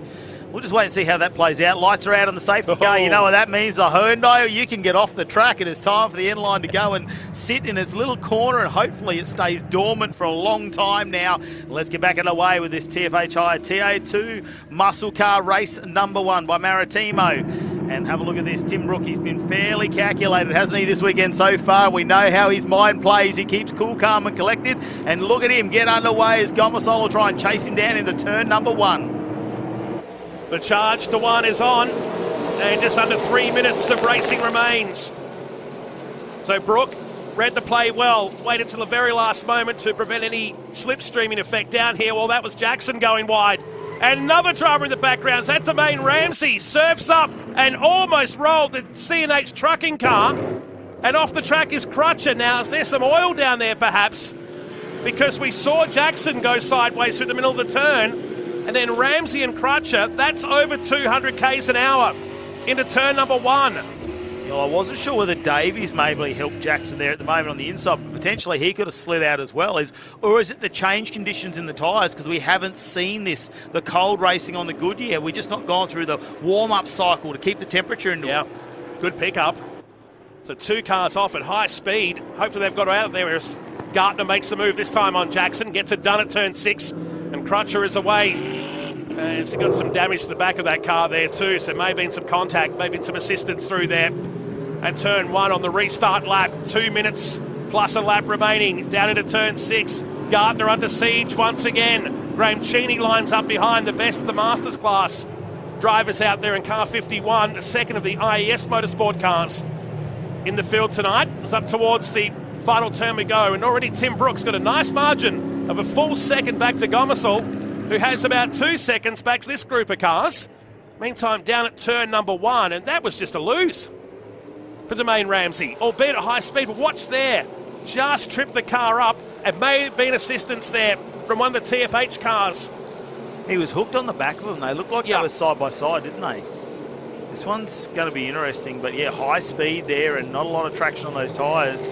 we'll just wait and see how that plays out. Lights are out on the safety car. You know what that means. The Hyundai, you can get off the track. It is time for the end line to go and sit in its little corner, and hopefully it stays dormant for a long time now. Let's get back underway with this TFH Hire TA2 muscle car race number 1 by Maritimo. And have a look at this. Tim Brook, he's been fairly calculated, hasn't he, this weekend so far? We know how his mind plays. He keeps cool, calm and collected. And look at him get underway as Gomersall will try and chase him down into turn number 1. The charge to 1 is on. And just under 3 minutes of racing remains. So Brook read the play well. Waited till the very last moment to prevent any slipstreaming effect down here. Well, that was Jackson going wide. And another driver in the background, that's Domain Ramsey, surfs up and almost rolled the C&H trucking car. And off the track is Crutcher. Now, is there some oil down there, perhaps? Because we saw Jackson go sideways through the middle of the turn, and then Ramsey and Crutcher, that's over 200 k's an hour into turn number 1. I wasn't sure whether Davies maybe helped Jackson there at the moment on the inside, but potentially he could have slid out as well. Or is it the change conditions in the tyres? Because we haven't seen this, the cold racing on the Goodyear. We've just not gone through the warm-up cycle to keep the temperature into it. Good pickup. So 2 cars off at high speed. Hopefully they've got out of there, whereas Gartner makes the move this time on Jackson, gets it done at turn 6, and Crutcher is away. And he's got some damage to the back of that car there too, so may have been some contact, may have been some assistance through there. And turn 1 on the restart lap, 2 minutes plus a lap remaining, down into turn 6. Gartner under siege once again. Graham Cheney lines up behind the best of the Masters class drivers out there in car 51, the second of the IES Motorsport cars in the field tonight. It's up towards the final turn we go, and already Tim Brooks got a nice margin of a full second back to Gomersall, who has about 2 seconds back to this group of cars. Meantime, down at turn number 1, and that was just a lose for Domain Ramsey, albeit at high speed. But watch there, just tripped the car up, and may have been assistance there from one of the TFH cars. He was hooked on the back of them. They looked like they were side by side, didn't they? This one's going to be interesting, but yeah, high speed there and not a lot of traction on those tyres.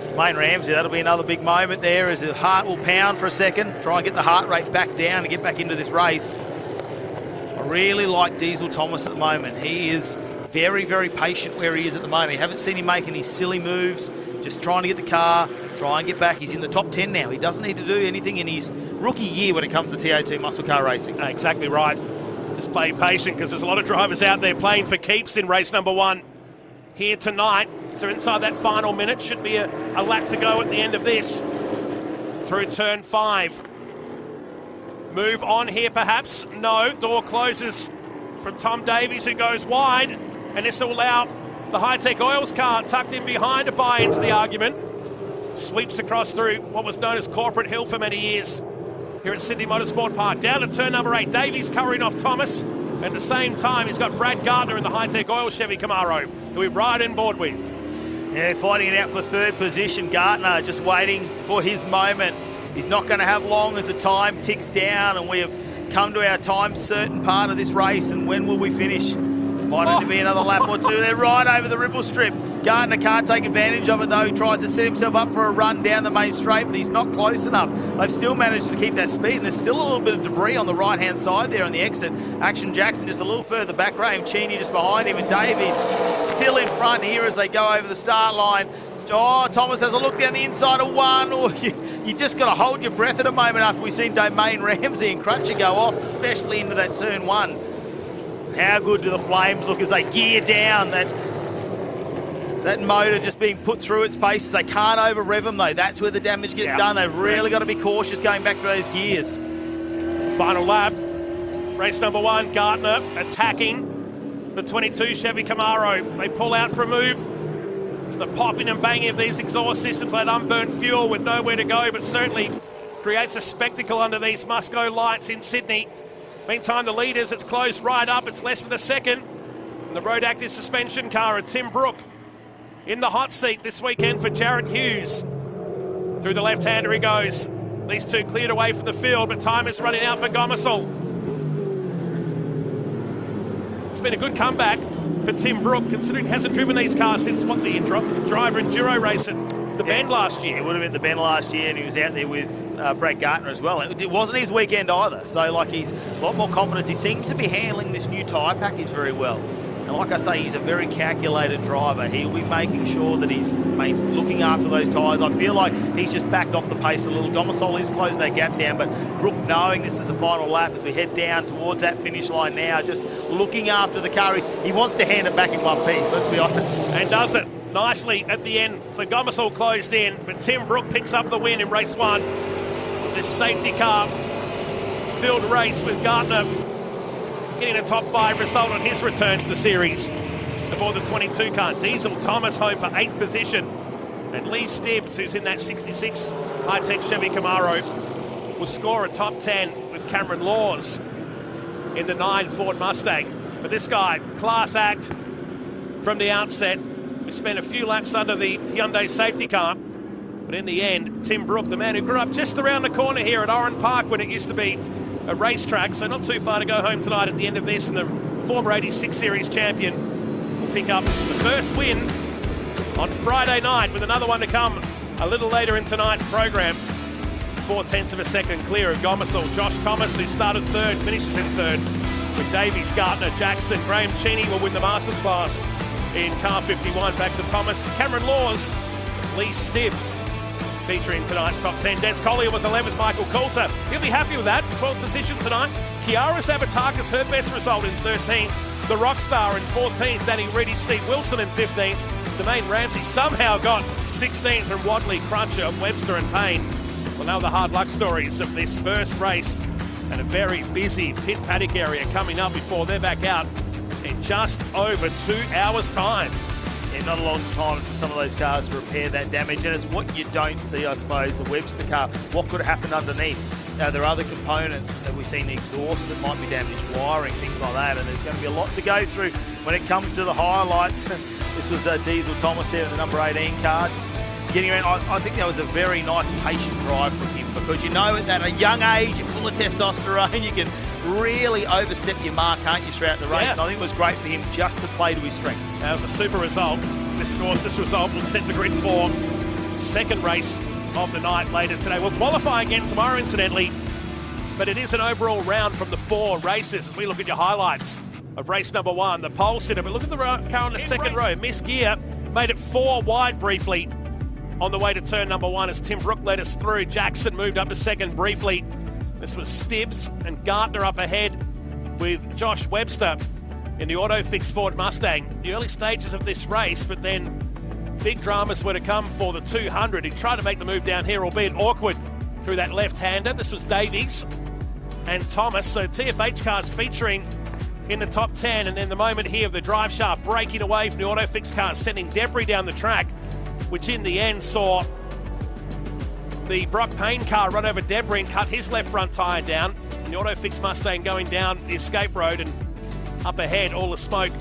Domain Ramsey, that'll be another big moment there as the heart will pound for a second, try and get the heart rate back down and get back into this race. I really like Diesel Thomas at the moment. He is very, very patient where he is at the moment. You haven't seen him make any silly moves, just trying to get the car, try and get back. He's in the top 10 now. He doesn't need to do anything in his rookie year when it comes to TAT muscle car racing. Exactly right. Just play patient, because there's a lot of drivers out there playing for keeps in race number 1 here tonight. So inside that final minute, should be a lap to go at the end of this. Through turn 5. Move on here perhaps. No, door closes from Tom Davies, who goes wide. And this will allow the Hi-Tec Oils car tucked in behind to buy into the argument. Sweeps across through what was known as Corporate Hill for many years here at Sydney Motorsport Park. Down to turn number 8, Davies covering off Thomas. At the same time, he's got Brad Gardner in the Hi-Tec Oil Chevy Camaro, who we ride in board with. Yeah, fighting it out for third position. Gardner just waiting for his moment. He's not going to have long as the time ticks down, and we have come to our time certain part of this race. And when will we finish? Might need to be another lap or two. They're right over the ripple strip. Gardner can't take advantage of it though. He tries to set himself up for a run down the main straight, but he's not close enough. They've still managed to keep that speed, and there's still a little bit of debris on the right-hand side there on the exit. Action Jackson just a little further back. Graham Cheney just behind him, and Davies still in front here as they go over the start line. Oh, Thomas has a look down the inside of 1. Oh, you just got to hold your breath at a moment after we've seen Domain Ramsey and Crutcher go off, especially into that turn 1. How good do the Flames look as they gear down? That motor just being put through its paces. They can't over-rev them, though. That's where the damage gets done. They've really got to be cautious going back to those gears. Final lap. Race number 1, Gardner attacking the 22 Chevy Camaro. They pull out for a move. The popping and banging of these exhaust systems, that unburnt fuel with nowhere to go, but certainly creates a spectacle under these Musco lights in Sydney. Meantime, the leaders, it's closed right up. It's less than a second. And the Road Active suspension car and Tim Brook in the hot seat this weekend for Jarrett Hughes. Through the left-hander he goes. These two cleared away from the field, but time is running out for Gomersall. It's been a good comeback for Tim Brook, considering he hasn't driven these cars since, the driver enduro race at the Bend last year. It would have been the Bend last year, and he was out there with Brad Gardner as well. It wasn't his weekend either, so he's a lot more confidence. He seems to be handling this new tyre package very well. And like I say, he's a very calculated driver. He'll be making sure that he's looking after those tyres. I feel like he's just backed off the pace a little. Gomersall is closing that gap down, but Brook, knowing this is the final lap as we head down towards that finish line now, just looking after the car. He wants to hand it back in one piece, let's be honest. And does it nicely at the end. So Gomersall closed in, but Tim Brook picks up the win in race 1. This safety car filled race with Gardner getting a top 5 result on his return to the series aboard the 22 car. Diesel Thomas home for 8th position, and Lee Stibbs, who's in that 66 Hi-Tec Chevy Camaro, will score a top 10 with Cameron Laws in the 9 Ford Mustang. But this guy, class act from the outset, We spent a few laps under the Hyundai safety car. But in the end, Tim Brook, the man who grew up just around the corner here at Oran Park when it used to be a racetrack, so not too far to go home tonight at the end of this, and the former 86 Series champion will pick up the first win on Friday night, with another one to come a little later in tonight's program. 0.4 of a second clear of Gomersall. Josh Thomas, who started third, finishes in third, with Davies, Gardner, Jackson. Graham Cheney will win the Masters class in car 51. Back to Thomas. Cameron Laws, Lee Stibbs featuring tonight's top 10. Des Collier was 11th, Michael Coulter. He'll be happy with that. 12th position tonight. Kiara Sabatakis, her best result in 13th. The Rockstar in 14th. Danny Reedy, Steve Wilson in 15th. Domain Ramsey somehow got 16th from Wadley, Crutcher, Webster and Payne. We'll know the hard luck stories of this first race, and a very busy pit paddock area coming up before they're back out in just over 2 hours' time. Yeah, not a long time for some of those cars to repair that damage, and it's what you don't see, I suppose, the Webster car. What could have happened underneath? There are other components that we've seen, the exhaust that might be damaged, wiring, things like that, and there's going to be a lot to go through when it comes to the highlights. This was Diesel Thomas here in the number 18 car, just getting around. I think that was a very nice patient drive from him, because you know at a young age, you're full of testosterone, you can really overstep your mark, can't you, throughout the race? Yeah. And I think it was great for him just to play to his strengths. That was a super result. This result will set the grid for the second race of the night later today. We'll qualify again tomorrow, incidentally, but it is an overall round from the 4 races as we look at your highlights of race number 1, the pole sitter. But look at the car on the second row. Missed gear, made it 4 wide briefly on the way to turn number 1 as Tim Brook led us through. Jackson moved up to second briefly. This was Stibbs and Gartner up ahead with Josh Webster in the Autofix Ford Mustang. The early stages of this race, but then big dramas were to come for the 200. He tried to make the move down here, albeit awkward, through that left-hander. This was Davies and Thomas. So TFH cars featuring in the top 10. And then the moment here of the drive shaft breaking away from the Autofix cars, sending debris down the track, which in the end saw the Brock Payne car run over debris and cut his left front tyre down. And the Autofix Mustang going down the escape road, and up ahead, all the smoke.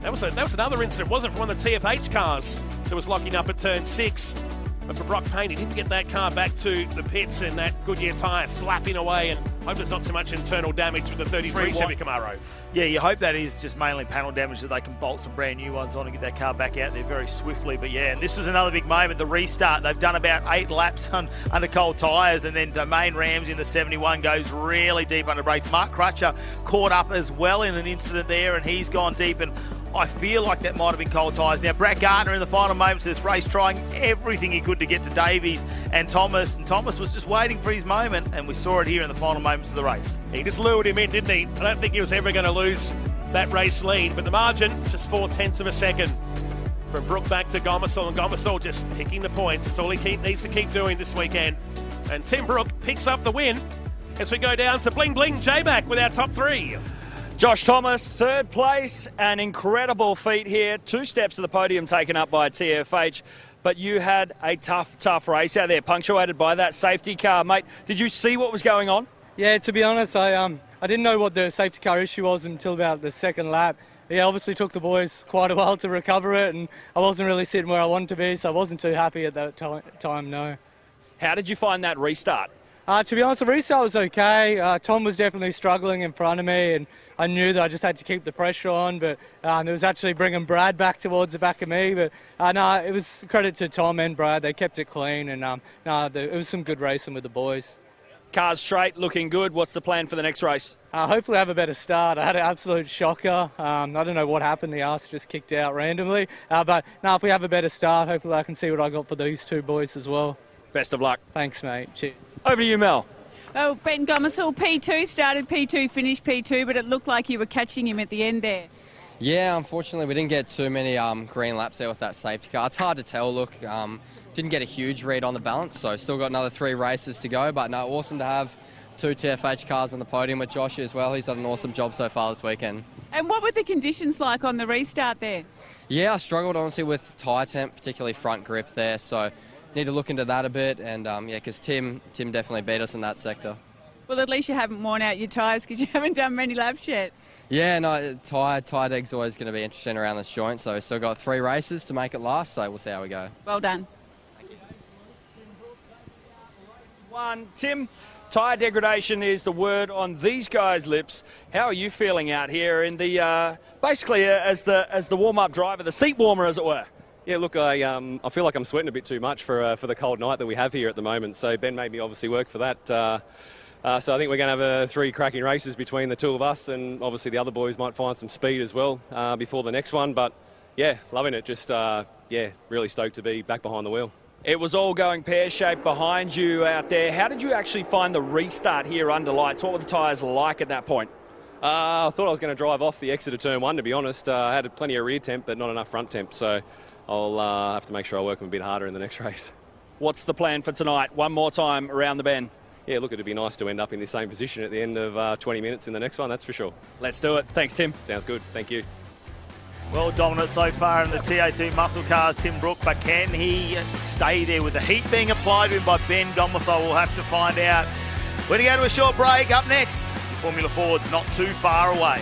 That was another incident, wasn't it, from one of the TFH cars that was locking up at turn 6. But for Brock Payne, he didn't get that car back to the pits, and that Goodyear tyre flapping away, and hope there's not too much internal damage with the 33 Chevy Camaro. Yeah, you hope that is just mainly panel damage, that they can bolt some brand new ones on and get that car back out there very swiftly. But yeah, and this was another big moment, the restart. They've done about 8 laps under cold tyres, and then Domain Ramsey in the 71 goes really deep under brakes. Mark Crutcher caught up as well in an incident there, and he's gone deep, and I feel like that might have been cold tyres. Now, Brad Gardner in the final moments of this race trying everything he could to get to Davies and Thomas was just waiting for his moment, and we saw it here in the final moments of the race. He just lured him in, didn't he? I don't think he was ever going to lose that race lead, but the margin, just 0.4 of a second from Brook back to Gomersall, and Gomersall just picking the points. It's all he needs to keep doing this weekend. And Tim Brook picks up the win as we go down to Bling Bling J-Mac with our top 3. Josh Thomas, third place, an incredible feat here. 2 steps to the podium taken up by TFH, but you had a tough race out there, punctuated by that safety car. Mate, did you see what was going on? Yeah, to be honest, I didn't know what the safety car issue was until about the second lap. Yeah, obviously took the boys quite a while to recover it, and I wasn't really sitting where I wanted to be, so I wasn't too happy at that time, no. How did you find that restart? To be honest, the restart was okay. Tom was definitely struggling in front of me, and I knew that I just had to keep the pressure on, but it was actually bringing Brad back towards the back of me. But no, it was credit to Tom and Brad. They kept it clean, and it was some good racing with the boys. Cars straight, looking good. What's the plan for the next race? Hopefully have a better start. I had an absolute shocker. I don't know what happened. The arse just kicked out randomly. But no, if we have a better start, hopefully I can see what I got for these 2 boys as well. Best of luck. Thanks, mate. Cheers. Over to you, Mel. Well, Ben Gomersall, P2, started P2, finished P2, but it looked like you were catching him at the end there. Yeah, unfortunately we didn't get too many green laps there with that safety car. It's hard to tell, look. Didn't get a huge read on the balance, so still got another 3 races to go. But no, awesome to have 2 TFH cars on the podium with Josh as well. He's done an awesome job so far this weekend. And what were the conditions like on the restart there? Yeah, I struggled honestly with tyre temp, particularly front grip there, so need to look into that a bit. And yeah, because Tim definitely beat us in that sector. Well, at least you haven't worn out your tyres because you haven't done many laps yet. Yeah, no, tyre deg's always going to be interesting around this joint, so we've still got 3 races to make it last, so we'll see how we go. Well done. Tim, tyre degradation is the word on these guys' lips. How are you feeling out here in the basically as the warm-up driver, the seat warmer, as it were? Yeah, look, I feel like I'm sweating a bit too much for the cold night that we have here at the moment. So Ben made me obviously work for that. So I think we're going to have 3 cracking races between the 2 of us, and obviously the other boys might find some speed as well before the next one. But yeah, loving it. Just really stoked to be back behind the wheel. It was all going pear-shaped behind you out there. How did you actually find the restart here under lights? What were the tyres like at that point? I thought I was going to drive off the exit of turn 1, to be honest. I had plenty of rear temp, but not enough front temp. So I'll have to make sure I work them a bit harder in the next race. What's the plan for tonight? One more time around the bend. Yeah, look, it'd be nice to end up in the same position at the end of 20 minutes in the next one, that's for sure. Let's do it. Thanks, Tim. Sounds good. Thank you. Well dominant so far in the TA2 muscle cars, Tim Brook, but can he stay there with the heat being applied to him by Ben Domicile? We'll have to find out. We're going to go to a short break. Up next, Formula Ford's not too far away.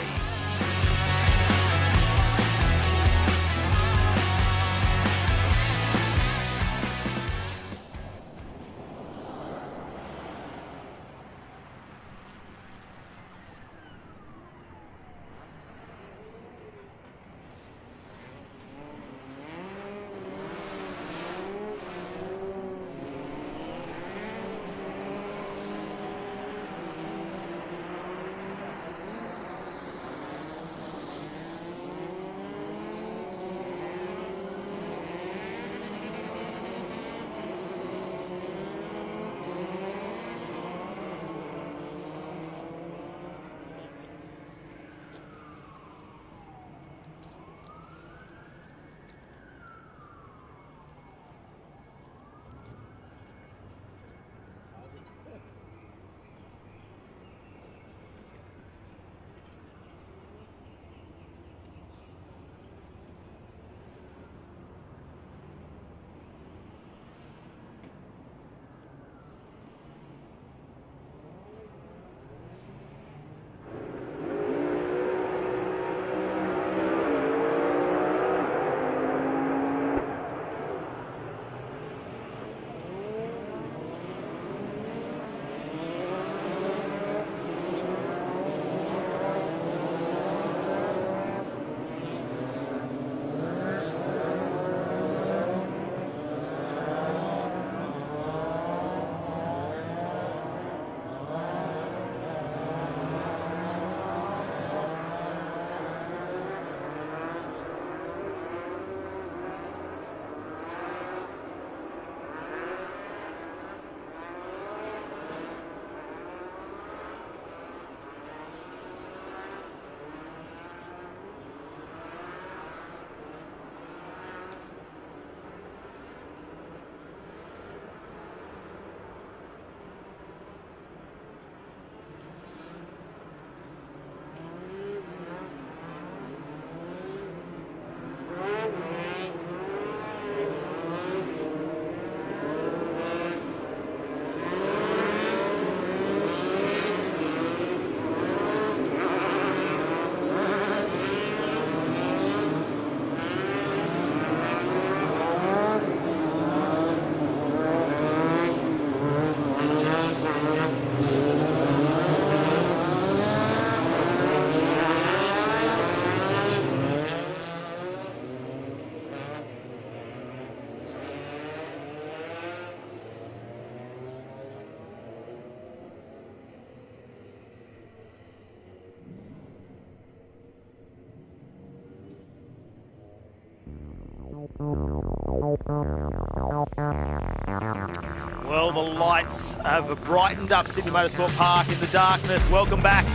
Well, the lights have brightened up Sydney Motorsport Park in the darkness. Welcome back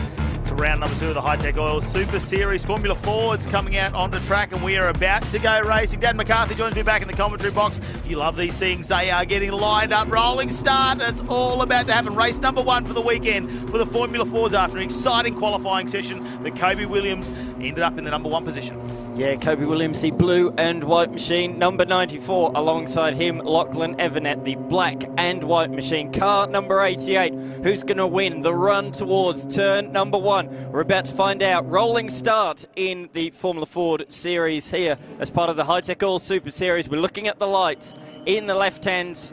to round number 2 of the Hi-Tec Oil Super Series. Formula Ford's coming out onto track and we are about to go racing. Dan McCarthy joins me back in the commentary box. You love these things. They are getting lined up. Rolling start. It's all about to happen. Race number 1 for the weekend for the Formula Fords after an exciting qualifying session. The Kobe Williams ended up in the number 1 position. Yeah, Kobe Williams, the blue and white machine. Number 94 alongside him, Lachlan Evernet, the black and white machine. Car number 88, who's going to win the run towards turn number 1? We're about to find out. Rolling start in the Formula Ford Series here as part of the Hi-Tec All Super Series. We're looking at the lights in the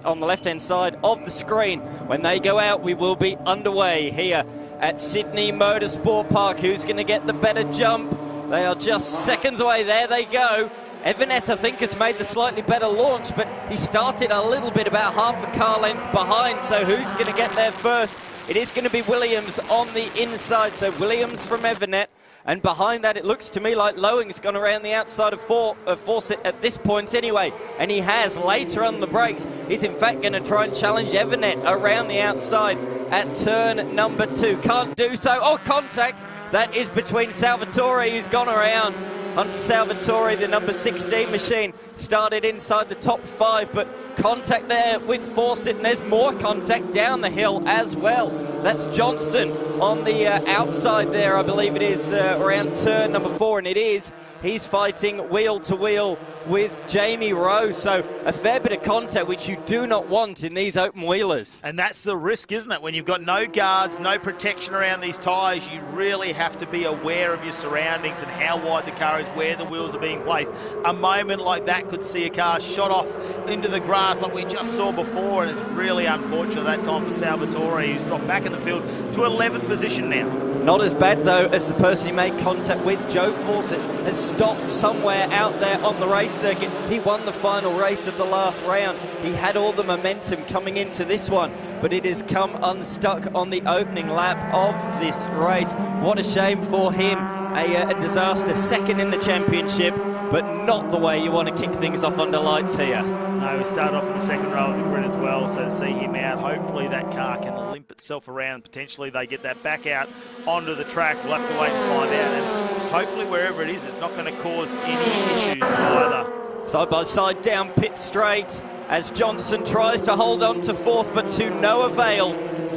on the left-hand side of the screen. When they go out, we will be underway here at Sydney Motorsport Park. Who's going to get the better jump? They are just seconds away. There they go. Evernet, I think, has made the slightly better launch, but he started a little bit, about half a car length behind. So who's going to get there first? It is going to be Williams on the inside. So Williams from Evernet. And behind that, it looks to me like Lowing's gone around the outside of Fawcett at this point anyway. And he has later on the brakes. He's in fact going to try and challenge Evernet around the outside at turn number 2. Can't do so. Oh, contact. That is between Salvatore, who's gone around. Hunter Salvatore, the number 16 machine, started inside the top 5, but contact there with Fawcett, and there's more contact down the hill as well. That's Johnson on the outside there, I believe it is, around turn number 4, and it is. He's fighting wheel to wheel with Jamie Rowe, so a fair bit of contact, which you do not want in these open wheelers. And that's the risk, isn't it? When you've got no guards, no protection around these tyres, you really have to be aware of your surroundings and how wide the car is, where the wheels are being placed. A moment like that could see a car shot off into the grass like we just saw before, and it's really unfortunate that time for Salvatore, who's dropped back in the field to 11th position now. Not as bad, though, as the person he made contact with. Joe Fawcett has stopped somewhere out there on the race circuit. He won the final race of the last round. He had all the momentum coming into this one, but it has come unstuck on the opening lap of this race. What a shame for him. A disaster. Second in the championship, but not the way you want to kick things off under lights here. No, we started off in the second row of the grid as well, so to see him out, hopefully that car can limp itself around. Potentially they get that back out onto the track. We'll have to wait and find out. And just hopefully wherever it is, it's not going to cause any issues either. Side by side down pit straight as Johnson tries to hold on to 4th, but to no avail.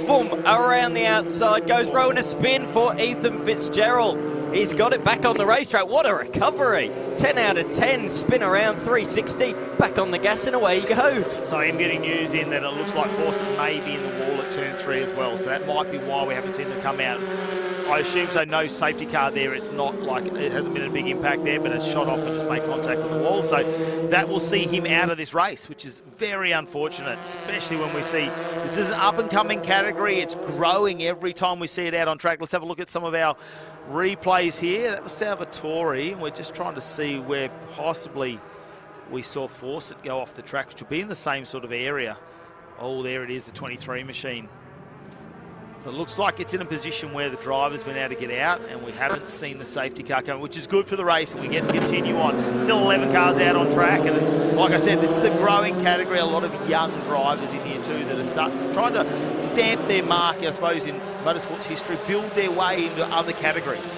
Boom, around the outside goes Rowe, and a spin for Ethan Fitzgerald. He's got it back on the racetrack. What a recovery. 10 out of 10, spin around 360, back on the gas, and away he goes. So I'm getting news in that it looks like Fawcett may be in the wall at turn 3 as well, so that might be why we haven't seen them come out. I assume so, no safety car there. It's not like, it hasn't been a big impact there, but it's shot off and it's made contact with the wall. So that will see him out of this race, which is very unfortunate, especially when we see this is an up-and-coming category. It's growing every time we see it out on track. Let's have a look at some of our replays here. That was Salvatore, and we're just trying to see where possibly we saw Fawcett go off the track, which will be in the same sort of area. Oh, there it is, the 23 machine. So it looks like it's in a position where the driver's been able to get out, and we haven't seen the safety car come, which is good for the race, and we get to continue on. Still 11 cars out on track, and like I said, this is a growing category. A lot of young drivers in here too that are trying to stamp their mark, I suppose, in motorsports history, build their way into other categories.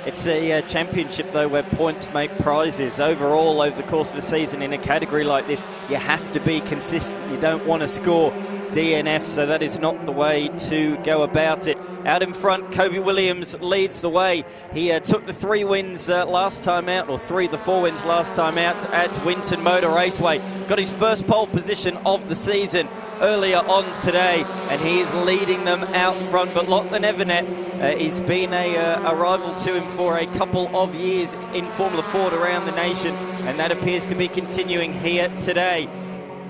It's a championship, though, where points make prizes. Overall, over the course of the season, in a category like this, you have to be consistent. You don't want to score DNF, so that is not the way to go about it. Out in front, Kobe Williams leads the way. He took the 3 wins last time out, or 3 of the 4 wins last time out at Winton Motor Raceway. Got his first pole position of the season earlier on today, and he is leading them out front. But Lachlan Evernet, he's been a rival to him for a couple of years in Formula Ford around the nation, and that appears to be continuing here today.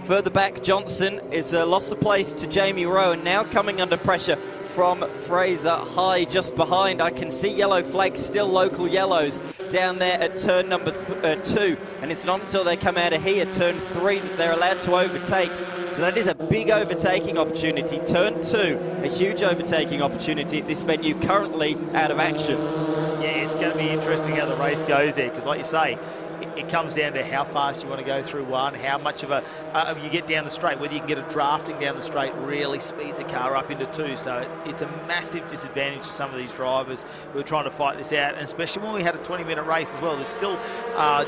Further back, Johnson is lost the place to Jamie Rowe, and now coming under pressure from Fraser High just behind. I can see yellow flags, still local yellows, down there at turn number 2, and it's not until they come out of here, turn 3, that they're allowed to overtake. So that is a big overtaking opportunity. Turn 2, a huge overtaking opportunity at this venue, currently out of action. Yeah, it's going to be interesting how the race goes there, because like you say, it comes down to how fast you want to go through one, how much of a you get down the straight, whether you can get a drafting down the straight, really speed the car up into 2. So it's a massive disadvantage to some of these drivers who are trying to fight this out, and especially when we had a 20-minute race as well. There's still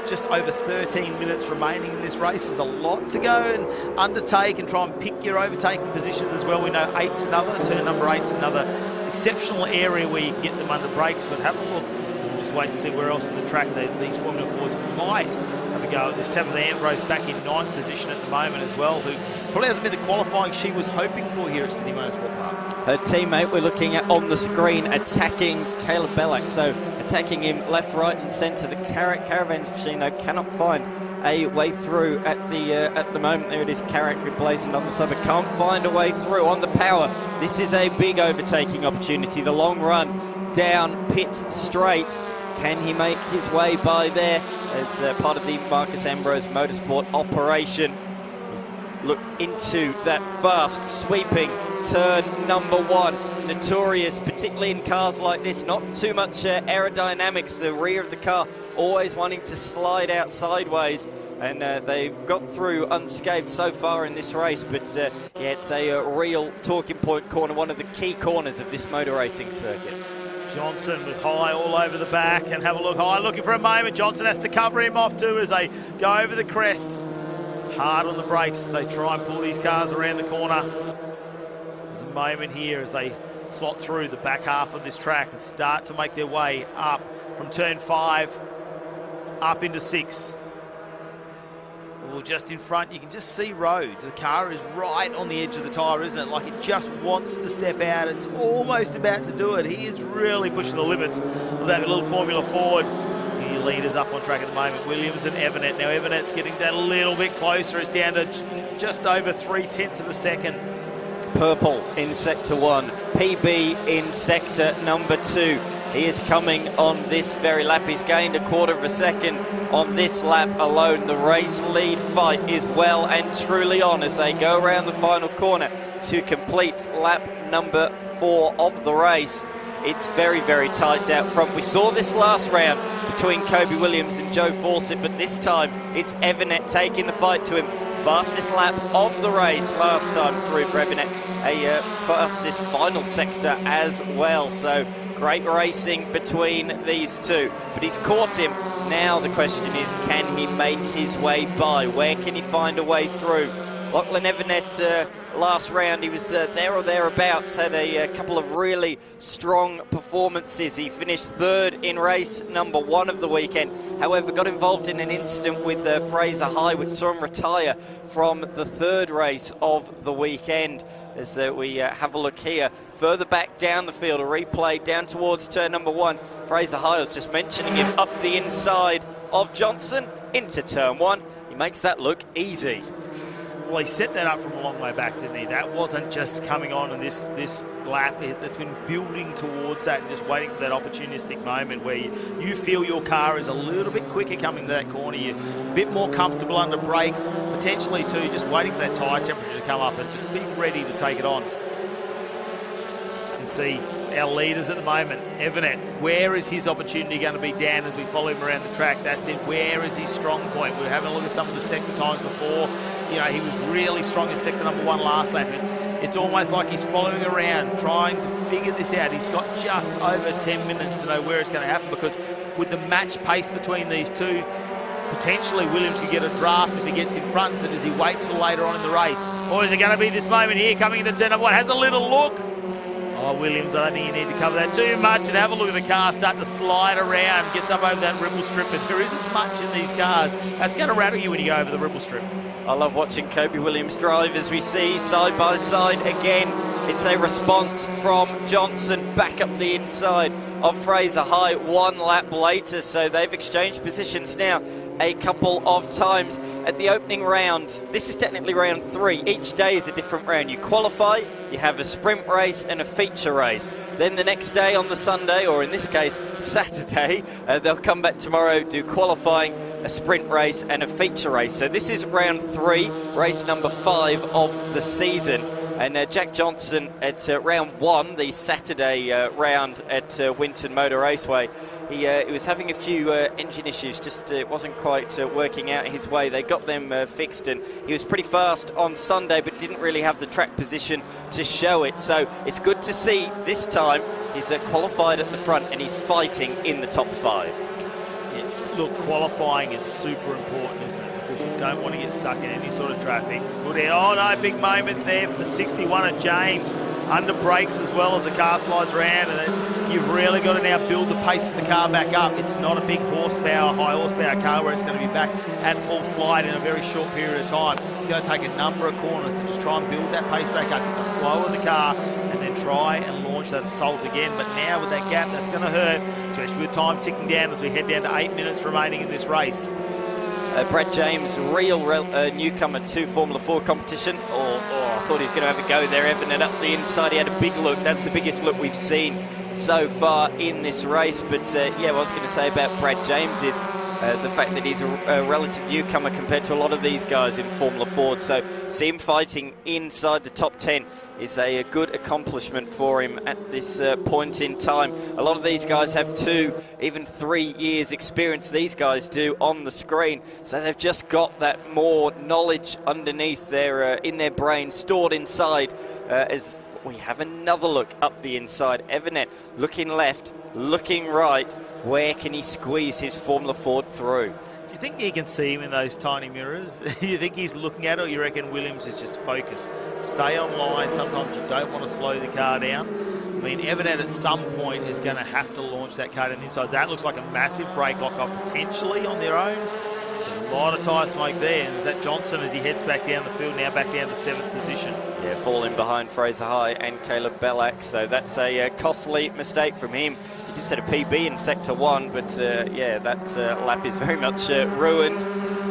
just over 13 minutes remaining in this race. There's a lot to go and undertake and try and pick your overtaking positions as well. We know 8's another, turn number 8's another exceptional area where you can get them under brakes, but have a look. just wait and see where else in the track these Formula Fords might have a go at this. Tabitha Ambrose back in 9th position at the moment as well, who probably hasn't been the qualifying she was hoping for here at Sydney Motorsport Park. Her teammate we're looking at on the screen attacking Caleb Bellack, so attacking him left, right and centre. The Caravans machine though cannot find a way through at the moment. There it is, Carrick replacing on the side, but can't find a way through on the power. This is a big overtaking opportunity. The long run down pit straight. Can he make his way by there as part of the Marcus Ambrose Motorsport operation? Look into that fast sweeping turn number 1. Notorious, particularly in cars like this, not too much aerodynamics. The rear of the car always wanting to slide out sideways, and they've got through unscathed so far in this race. But yeah, it's a real talking point corner, one of the key corners of this motor racing circuit. Johnson with High all over the back, and have a look. High looking for a moment. Johnson has to cover him off too as they go over the crest. Hard on the brakes. They try and pull these cars around the corner. There's a moment here as they slot through the back half of this track and start to make their way up from turn 5 up into 6. Well, just in front, you can just see road. The car is right on the edge of the tyre, isn't it? Like it just wants to step out. It's almost about to do it. He is really pushing the limits of that little Formula Ford. The leaders up on track at the moment, Williams and Evernet. Now Evernet's getting that a little bit closer. It's down to just over 0.3 of a second. Purple in sector 1, PB in sector number 2. He is coming on this very lap. He's gained 1/4 of a second on this lap alone. The race lead fight is well and truly on as they go around the final corner to complete lap number 4 of the race. It's very, very tight out front. We saw this last round between Kobe Williams and Joe Fawcett, but this time it's Evernet taking the fight to him. Fastest lap of the race last time through for Evernet. A fastest final sector as well. So great racing between these two. But he's caught him. Now the question is, can he make his way by? Where can he find a way through? Lachlan Evernet last round, he was there or thereabouts, had a couple of really strong performances. He finished 3rd in race number 1 of the weekend. However, got involved in an incident with Fraser High, which saw him retire from the 3rd race of the weekend. As we have a look here, further back down the field, a replay down towards turn number 1. Fraser High, I was just mentioning him, up the inside of Johnson into turn 1. He makes that look easy. Well, he set that up from a long way back, didn't he? That wasn't just coming on in this lap. It's been building towards that and just waiting for that opportunistic moment where you feel your car is a little bit quicker coming to that corner. You're a bit more comfortable under brakes, potentially too, just waiting for that tyre temperature to come up and just being ready to take it on. You can see our leaders at the moment. Evernet, where is his opportunity going to be, Dan, as we follow him around the track? That's it. Where is his strong point? We're having a look at some of the sector times before. You know, he was really strong in sector number 1 last lap. It's almost like he's following around, trying to figure this out. He's got just over 10 minutes to know where it's going to happen, because with the match pace between these two, potentially Williams could get a draft if he gets in front. So does he wait till later on in the race? Or is it going to be this moment here coming into turn number 1? Has a little look. Oh, Williams, I don't think you need to cover that too much. And have a look at the car start to slide around. Gets up over that ripple strip, but there isn't much in these cars. That's going to rattle you when you go over the ripple strip. I love watching Kobe Williams drive as we see side by side again. It's a response from Johnson back up the inside of Fraser High 1 lap later. So they've exchanged positions now a couple of times at the opening round. This is technically round 3. Each day is a different round. You qualify, you have a sprint race and a feature race. Then the next day on the Sunday, or in this case Saturday, they'll come back tomorrow, do qualifying, a sprint race and a feature race. So this is round 3, race number 5 of the season. And Jack Johnson at round 1, the Saturday round at Winton Motor Raceway, he was having a few engine issues, just it wasn't quite working out his way. They got them fixed, and he was pretty fast on Sunday, but didn't really have the track position to show it. So it's good to see this time he's qualified at the front and he's fighting in the top 5. Yeah, look, qualifying is super important, isn't it? Because you don't want to get stuck in any sort of traffic. Good. Oh no, big moment there for the 61 of James. under brakes as well as the car slides around, and then you've really got to now build the pace of the car back up. It's not a big horsepower, high horsepower car where it's going to be back at full flight in a very short period of time. It's going to take a number of corners to just try and build that pace back up, get the flow of the car, and then try and launch that assault again. But now with that gap, that's going to hurt, especially with time ticking down as we head down to 8 minutes remaining in this race. Brad James, real newcomer to Formula 4 competition. I thought he was going to have a go there, Evan, up the inside. He had a big look. That's the biggest look we've seen so far in this race. But yeah, what I was going to say about Brad James is the fact that he's a relative newcomer compared to a lot of these guys in Formula 4. So see him fighting inside the top 10 is a good accomplishment for him at this point in time. A lot of these guys have 2, even 3 years experience, these guys do, on the screen. So they've just got that more knowledge underneath their, in their brain, stored inside. As we have another look up the inside. Evanet looking left, looking right. Where can he squeeze his Formula Ford through? Do you think you can see him in those tiny mirrors? You think he's looking at it, or you reckon Williams is just focused? Stay on line. Sometimes you don't want to slow the car down. I mean, Evanet at some point is going to have to launch that car down the inside. That looks like a massive brake lock-up potentially on their own. There's a lot of tyre smoke there. And is that Johnson as he heads back down the field, now back down to 7th position? Yeah, falling behind Fraser High and Caleb Bellac. So that's a costly mistake from him. He just set a PB in Sector 1, but yeah, that lap is very much ruined.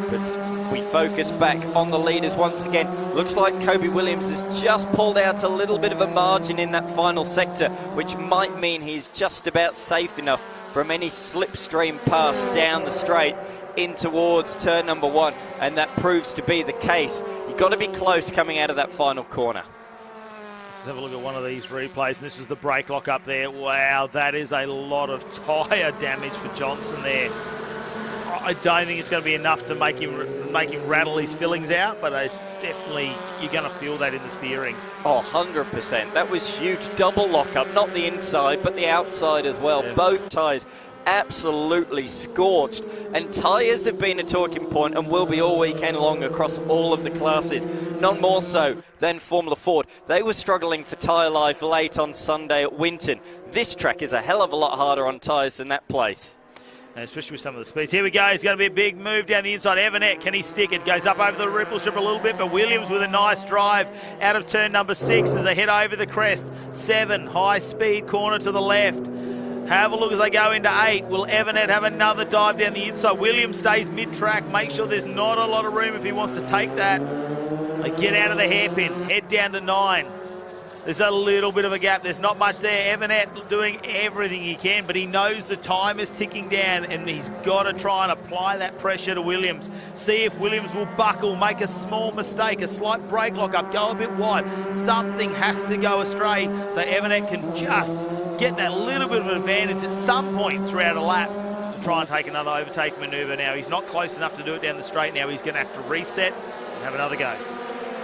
But we focus back on the leaders once again. Looks like Kobe Williams has just pulled out a little bit of a margin in that final sector, which might mean he's just about safe enough from any slipstream pass down the straight in towards turn number 1, and that proves to be the case. You've got to be close coming out of that final corner. Let's have a look at one of these replays, and this is the brake lock up there. Wow, that is a lot of tyre damage for Johnson there. I don't think it's going to be enough to make him rattle his fillings out, but it's definitely, you're going to feel that in the steering. Oh, 100%. That was huge. Double lock-up, not the inside, but the outside as well. Yeah. Both tyres absolutely scorched, and tyres have been a talking point and will be all weekend long across all of the classes, none more so than Formula Ford. They were struggling for tyre life late on Sunday at Winton. This track is a hell of a lot harder on tyres than that place. And especially with some of the speeds. Here we go. It's going to be a big move down the inside. Evanet, can he stick it? Goes up over the ripple strip a little bit, but Williams with a nice drive out of turn number 6 as they head over the crest. 7, high speed corner to the left. Have a look as they go into 8. Will Evanet have another dive down the inside? Williams stays mid-track. Make sure there's not a lot of room if he wants to take that. They get out of the hairpin. Head down to 9. There's a little bit of a gap. There's not much there. Evanet doing everything he can, but he knows the time is ticking down, and he's got to try and apply that pressure to Williams. See if Williams will buckle, make a small mistake, a slight brake lock-up, go a bit wide. Something has to go astray so Evanet can just get that little bit of an advantage at some point throughout a lap to try and take another overtake manoeuvre. Now, he's not close enough to do it down the straight. Now he's going to have to reset and have another go.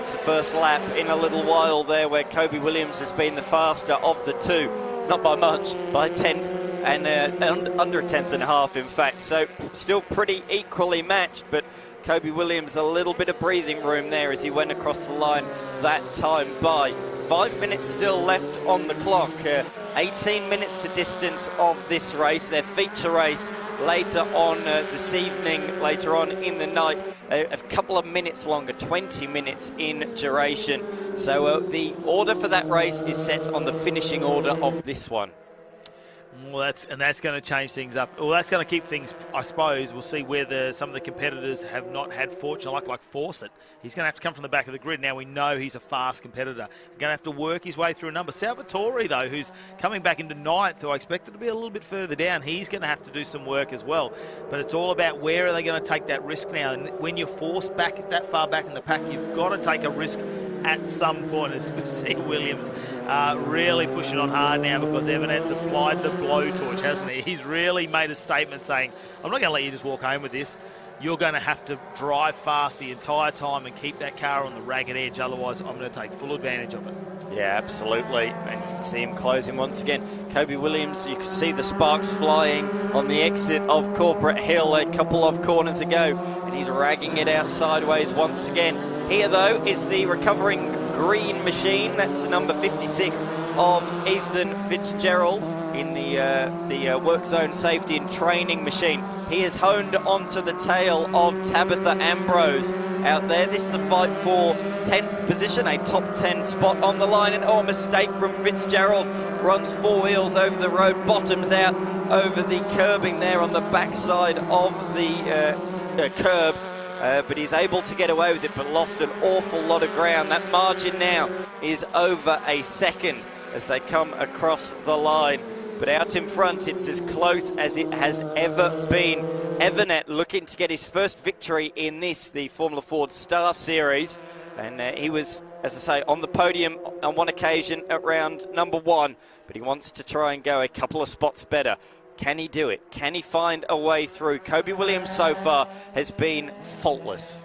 It's the first lap in a little while there where Kobe Williams has been the faster of the two. Not by much, by a tenth, and under a tenth and a half, in fact. So still pretty equally matched, but Kobe Williams a little bit of breathing room there as he went across the line that time by. 5 minutes still left on the clock. 18 minutes the distance of this race, their feature race later on this evening, later on in the night, a couple of minutes longer, 20 minutes in duration. So the order for that race is set on the finishing order of this one. Well, that's going to change things up. Well, that's going to keep things, I suppose. We'll see where some of the competitors have not had fortune, like Fawcett. He's going to have to come from the back of the grid. Now we know he's a fast competitor. He's going to have to work his way through a number. Salvatore, though, who's coming back into 9th, who I expected to be a little bit further down, he's going to have to do some work as well. But it's all about where are they going to take that risk now. And when you're forced back that far back in the pack, you've got to take a risk at some point. As we see Williams really pushing on hard now because Evanet's applied the blowtorch, hasn't he? He's really made a statement saying, I'm not going to let you just walk home with this. You're going to have to drive fast the entire time and keep that car on the ragged edge. Otherwise, I'm going to take full advantage of it. Yeah, absolutely. And you can see him closing once again. Kobe Williams, you can see the sparks flying on the exit of Corporate Hill a couple of corners ago. And he's ragging it out sideways once again. Here, though, is the recovering green machine. That's the number 56 of Ethan Fitzgerald in the work zone safety and training machine. He has honed onto the tail of Tabitha Ambrose out there. This is the fight for 10th position, a top 10 spot on the line. And a mistake from Fitzgerald. Runs 4 wheels over the road, bottoms out over the curbing there on the backside of the curb. But he's able to get away with it, but lost an awful lot of ground. That margin now is over a second as they come across the line. But out in front, it's as close as it has ever been. Evernet looking to get his first victory in this, the Formula Ford Star Series. And he was, as I say, on the podium on one occasion at round number 1. But he wants to try and go a couple of spots better. Can he do it? Can he find a way through? Kobe Williams so far has been faultless.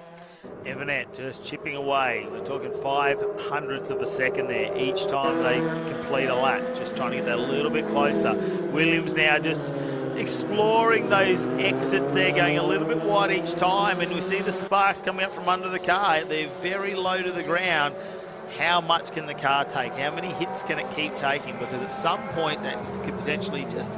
Evernet just chipping away. We're talking 5/100ths of a second there each time they complete a lap. Just trying to get that a little bit closer. Williams now just exploring those exits there, going a little bit wide each time. And we see the sparks coming up from under the car. They're very low to the ground. How much can the car take? How many hits can it keep taking? Because at some point that could potentially just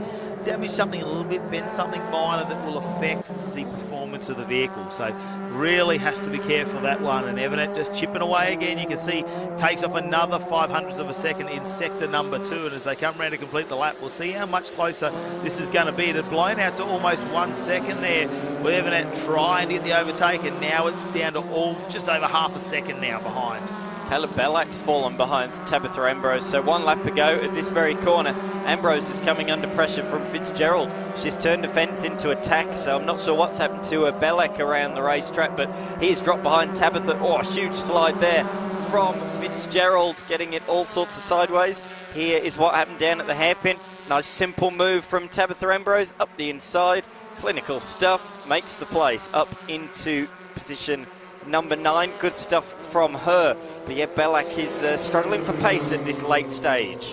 damage something a little bit, bend something minor that will affect the performance of the vehicle. So really has to be careful of that one. And Evernet just chipping away again. You can see takes off another 5/100ths of a second in sector number 2. And as they come around to complete the lap, we'll see how much closer this is going to be. It's blown out to almost 1 second there with Evernet trying to get the overtake. And now it's down to just over half a second now behind. Caleb Bellac's fallen behind Tabitha Ambrose, so 1 lap ago at this very corner. Ambrose is coming under pressure from Fitzgerald. She's turned the fence into attack, so I'm not sure what's happened to Bellac around the racetrack, but he's dropped behind Tabitha. Oh, a huge slide there from Fitzgerald, getting it all sorts of sideways. Here is what happened down at the hairpin. Nice simple move from Tabitha Ambrose up the inside. Clinical stuff, makes the place up into position number 9. Good stuff from her. But yeah, Bellac is struggling for pace at this late stage.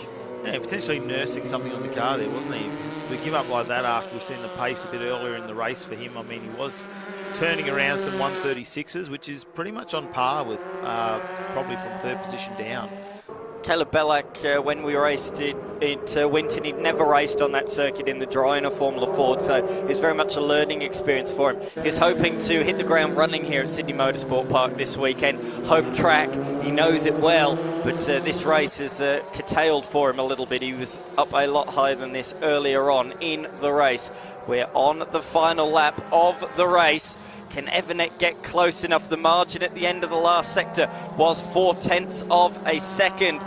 Yeah, potentially nursing something on the car there, wasn't he? To give up like that after we've seen the pace a bit earlier in the race for him. I mean, he was turning around some 136s, which is pretty much on par with probably from 3rd position down. Caleb Bellac, when we raced it Winton, he'd never raced on that circuit in the dry in a Formula Ford, so it's very much a learning experience for him. He's hoping to hit the ground running here at Sydney Motorsport Park this weekend. Home track, he knows it well, but this race is curtailed for him a little bit. He was up a lot higher than this earlier on in the race. We're on the final lap of the race. Can Evernet get close enough? The margin at the end of the last sector was 0.4 of a second.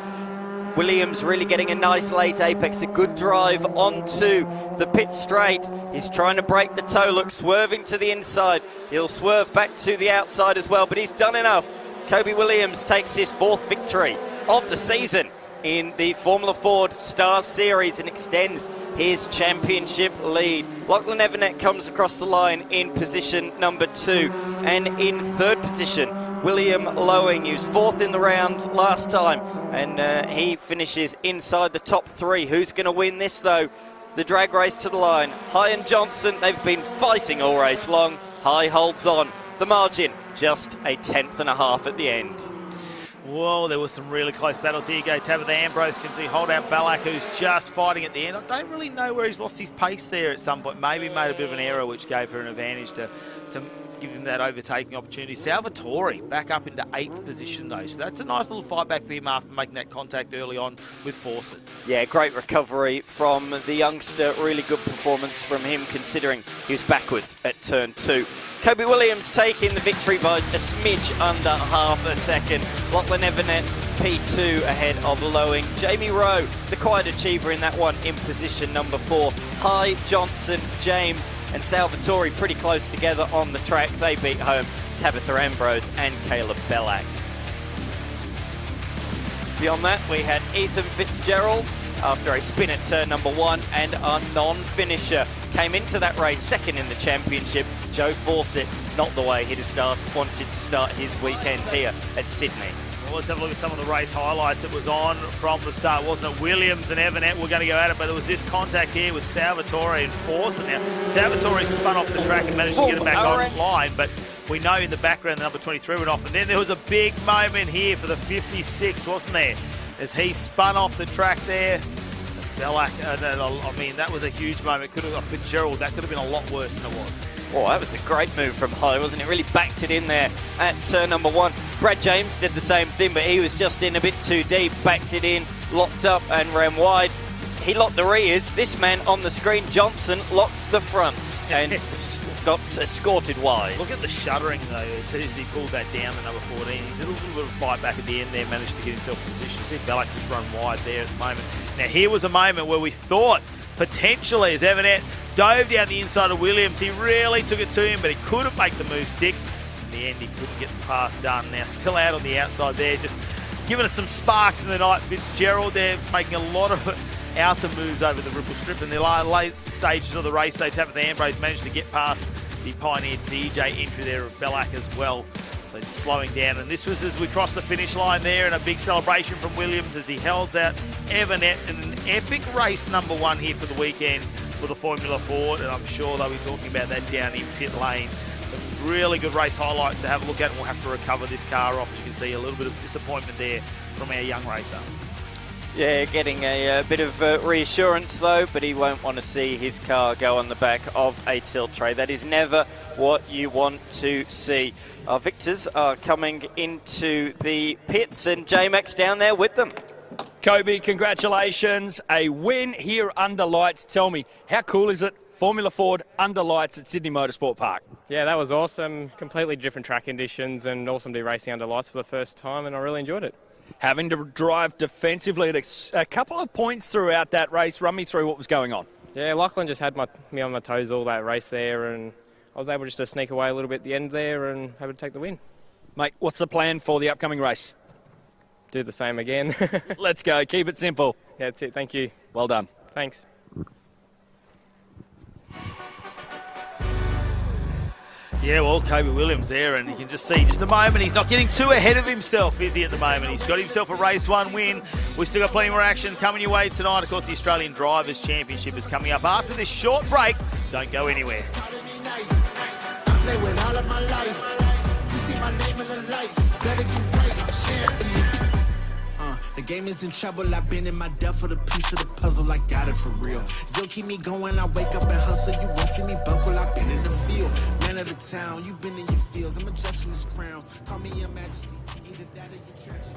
Williams really getting a nice late apex, a good drive onto the pit straight. He's trying to break the toe, look, swerving to the inside. He'll swerve back to the outside as well, but he's done enough. Kobe Williams takes his 4th victory of the season in the Formula Ford Star Series and extends his championship lead. Lachlan Evernet comes across the line in position number 2. And in 3rd position, William Lowing, who's 4th in the round last time. And he finishes inside the top 3. Who's going to win this, though? The drag race to the line. High and Johnson, they've been fighting all race long. High holds on. The margin, just a 1/10.5 at the end. Whoa, there was some really close battles. Here you go, Tabitha Ambrose can see hold out Bellac, who's just fighting at the end. I don't really know where he's lost his pace there at some point. Maybe made a bit of an error, which gave her an advantage to give him that overtaking opportunity. Salvatore back up into 8th position, though. So that's a nice little fight back for him after making that contact early on with Fawcett. Yeah, great recovery from the youngster. Really good performance from him, considering he was backwards at turn 2. Kobe Williams taking the victory by a smidge under half a second. Lachlan Evernet, P2 ahead of Lowing. Jamie Rowe, the quiet achiever in that one, in position number 4. High, Johnson, James and Salvatore pretty close together on the track. They beat home Tabitha Ambrose and Caleb Bellac. Beyond that, we had Ethan Fitzgerald after a spin at turn number 1 and a non-finisher. Came into that race 2nd in the championship. Joe Fawcett, not the way he'd have wanted to start his weekend here at Sydney. Well, let's have a look at some of the race highlights. It was on from the start, wasn't it? Williams and Evernet were going to go at it, but it was this contact here with Salvatore and Fawcett. Now, Salvatore spun off the track and managed to get it back online, but We know in the background the number 23 went off, and then there was a big moment here for the 56, wasn't there? As he spun off the track there. Bellac, I mean, that was a huge moment. Could have Fitzgerald. That could have been a lot worse than it was. Oh, that was a great move from Holly, wasn't it? Really backed it in there at turn number 1. Brad James did the same thing, but he was just in a bit too deep, backed it in, locked up and ran wide. He locked the rears. This man on the screen, Johnson, locked the fronts and got escorted wide. Look at the shuddering, though, as he pulled that down to number 14. He did a little bit of a fight back at the end there, managed to get himself in position. You see Bellac just run wide there at the moment. Now, here was a moment where we thought, potentially, as Evanet dove down the inside of Williams. He really took it to him, but he couldn't make the move stick. In the end, he couldn't get the pass done. Now, still out on the outside there, just giving us some sparks in the night. Fitzgerald there making a lot of outer moves over the Ripple Strip. In the late stages of the race, they tap at the handbrake, managed to get past the Pioneer DJ entry there of Bellac as well. So just slowing down. And this was as we crossed the finish line there, and a big celebration from Williams as he held out Evanet in an epic race number 1 here for the weekend for the Formula Ford. And I'm sure they'll be talking about that down in pit lane. Some really good race highlights to have a look at, and we'll have to recover this car off. As you can see, a little bit of disappointment there from our young racer. Yeah, getting a bit of reassurance though, but he won't want to see his car go on the back of a tilt tray. That is never what you want to see. Our victors are coming into the pits, and J-Max down there with them. Kobe, congratulations. A win here under lights. Tell me, how cool is it? Formula Ford under lights at Sydney Motorsport Park. Yeah, that was awesome. Completely different track conditions, and awesome to be racing under lights for the first time, and I really enjoyed it. Having to drive defensively at a couple of points throughout that race. Run me through what was going on. Yeah, Lachlan just had me on my toes all that race there, and I was able just to sneak away a little bit at the end there and able to take the win. Mate, what's the plan for the upcoming race? Do the same again. Let's go. Keep it simple. Yeah, that's it. Thank you. Well done. Thanks. Yeah, well, Kobe Williams there, and you can just see just a moment. He's not getting too ahead of himself, is he, at the moment? He's got himself a race 1 win. We've still got plenty more action coming your way tonight. Of course, the Australian Drivers' Championship is coming up after this short break. Don't go anywhere. Play with all of my life. You see my name in the lights. Better get right, champion. The game is in trouble. I've been in my depth for the piece of the puzzle. I got it for real. Still keep me going. I wake up and hustle. You won't see me buckle. I've been in the field. Man of the town. You've been in your fields. I'm adjusting this crown. Call me your majesty. Either that or your tragedy.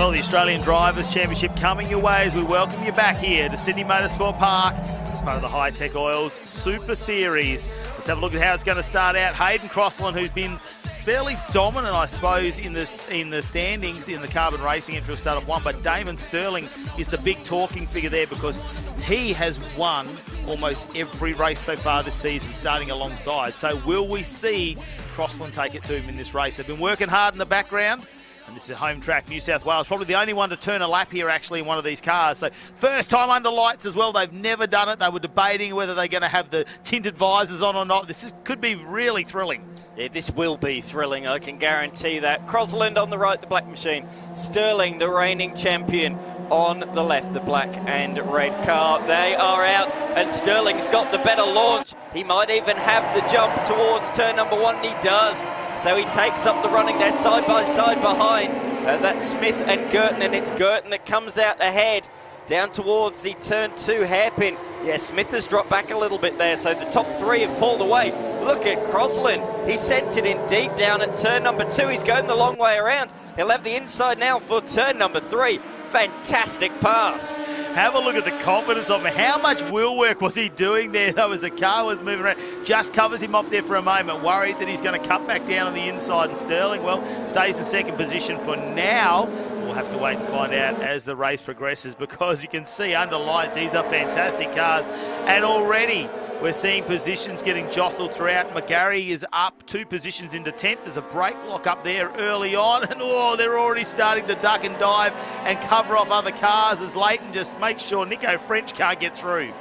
Well, the Australian Drivers' Championship coming your way as we welcome you back here to Sydney Motorsport Park as part of the Hi-Tec Oils Super Series. Let's have a look at how it's going to start out. Hayden Crossland, who's been fairly dominant, I suppose, in the standings in the carbon racing entry, will start off one, but Damon Sterling is the big talking figure there because he has won almost every race so far this season, starting alongside. So will we see Crossland take it to him in this race? They've been working hard in the background. And this is home track, New South Wales. Probably the only one to turn a lap here, actually, in one of these cars. So first time under lights as well. They've never done it. They were debating whether they're going to have the tinted visors on or not. Could be really thrilling. Yeah, this will be thrilling, I can guarantee that. Crossland on the right, the black machine. Sterling, the reigning champion, on the left, the black and red car. They are out, and Sterling's got the better launch. He might even have the jump towards turn number one, and he does. So he takes up the running there side by side behind. That's Smith and Girton, and it's Girton that comes out ahead down towards the turn two hairpin. Yeah, Smith has dropped back a little bit there, so the top three have pulled away. Look at Crossland. He sent it in deep down at turn number two. He's going the long way around. He'll have the inside now for turn number three. Fantastic pass. Have a look at the confidence of him. How much wheel work was he doing there, though, as the car was moving around? Just covers him off there for a moment, worried that he's going to cut back down on the inside. And Sterling, well, stays in second position for now. We'll have to wait and find out as the race progresses, because you can see under lights, these are fantastic cars. And already we're seeing positions getting jostled throughout. McGarry is up 2 positions into 10th. There's a brake block up there early on. And they're already starting to duck and dive and cover off other cars as Leighton just makes sure Nico French can't get through.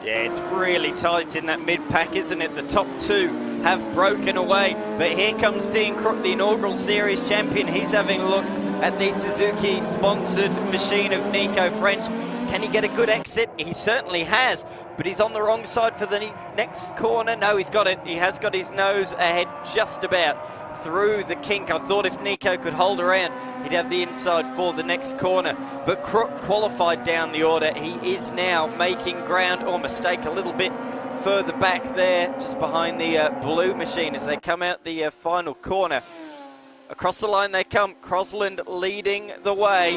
Yeah, it's really tight in that mid-pack, isn't it? The top two have broken away. But here comes Dean Crook, the inaugural series champion. He's having a look at the Suzuki-sponsored machine of Nico French. Can he get a good exit? He certainly has, but he's on the wrong side for the next corner. No, he's got it. He has got his nose ahead just about through the kink. I thought if Nico could hold around, he'd have the inside for the next corner. But Crook qualified down the order. He is now making ground, or mistake a little bit further back there, just behind the blue machine as they come out the final corner. Across the line they come, Crossland leading the way.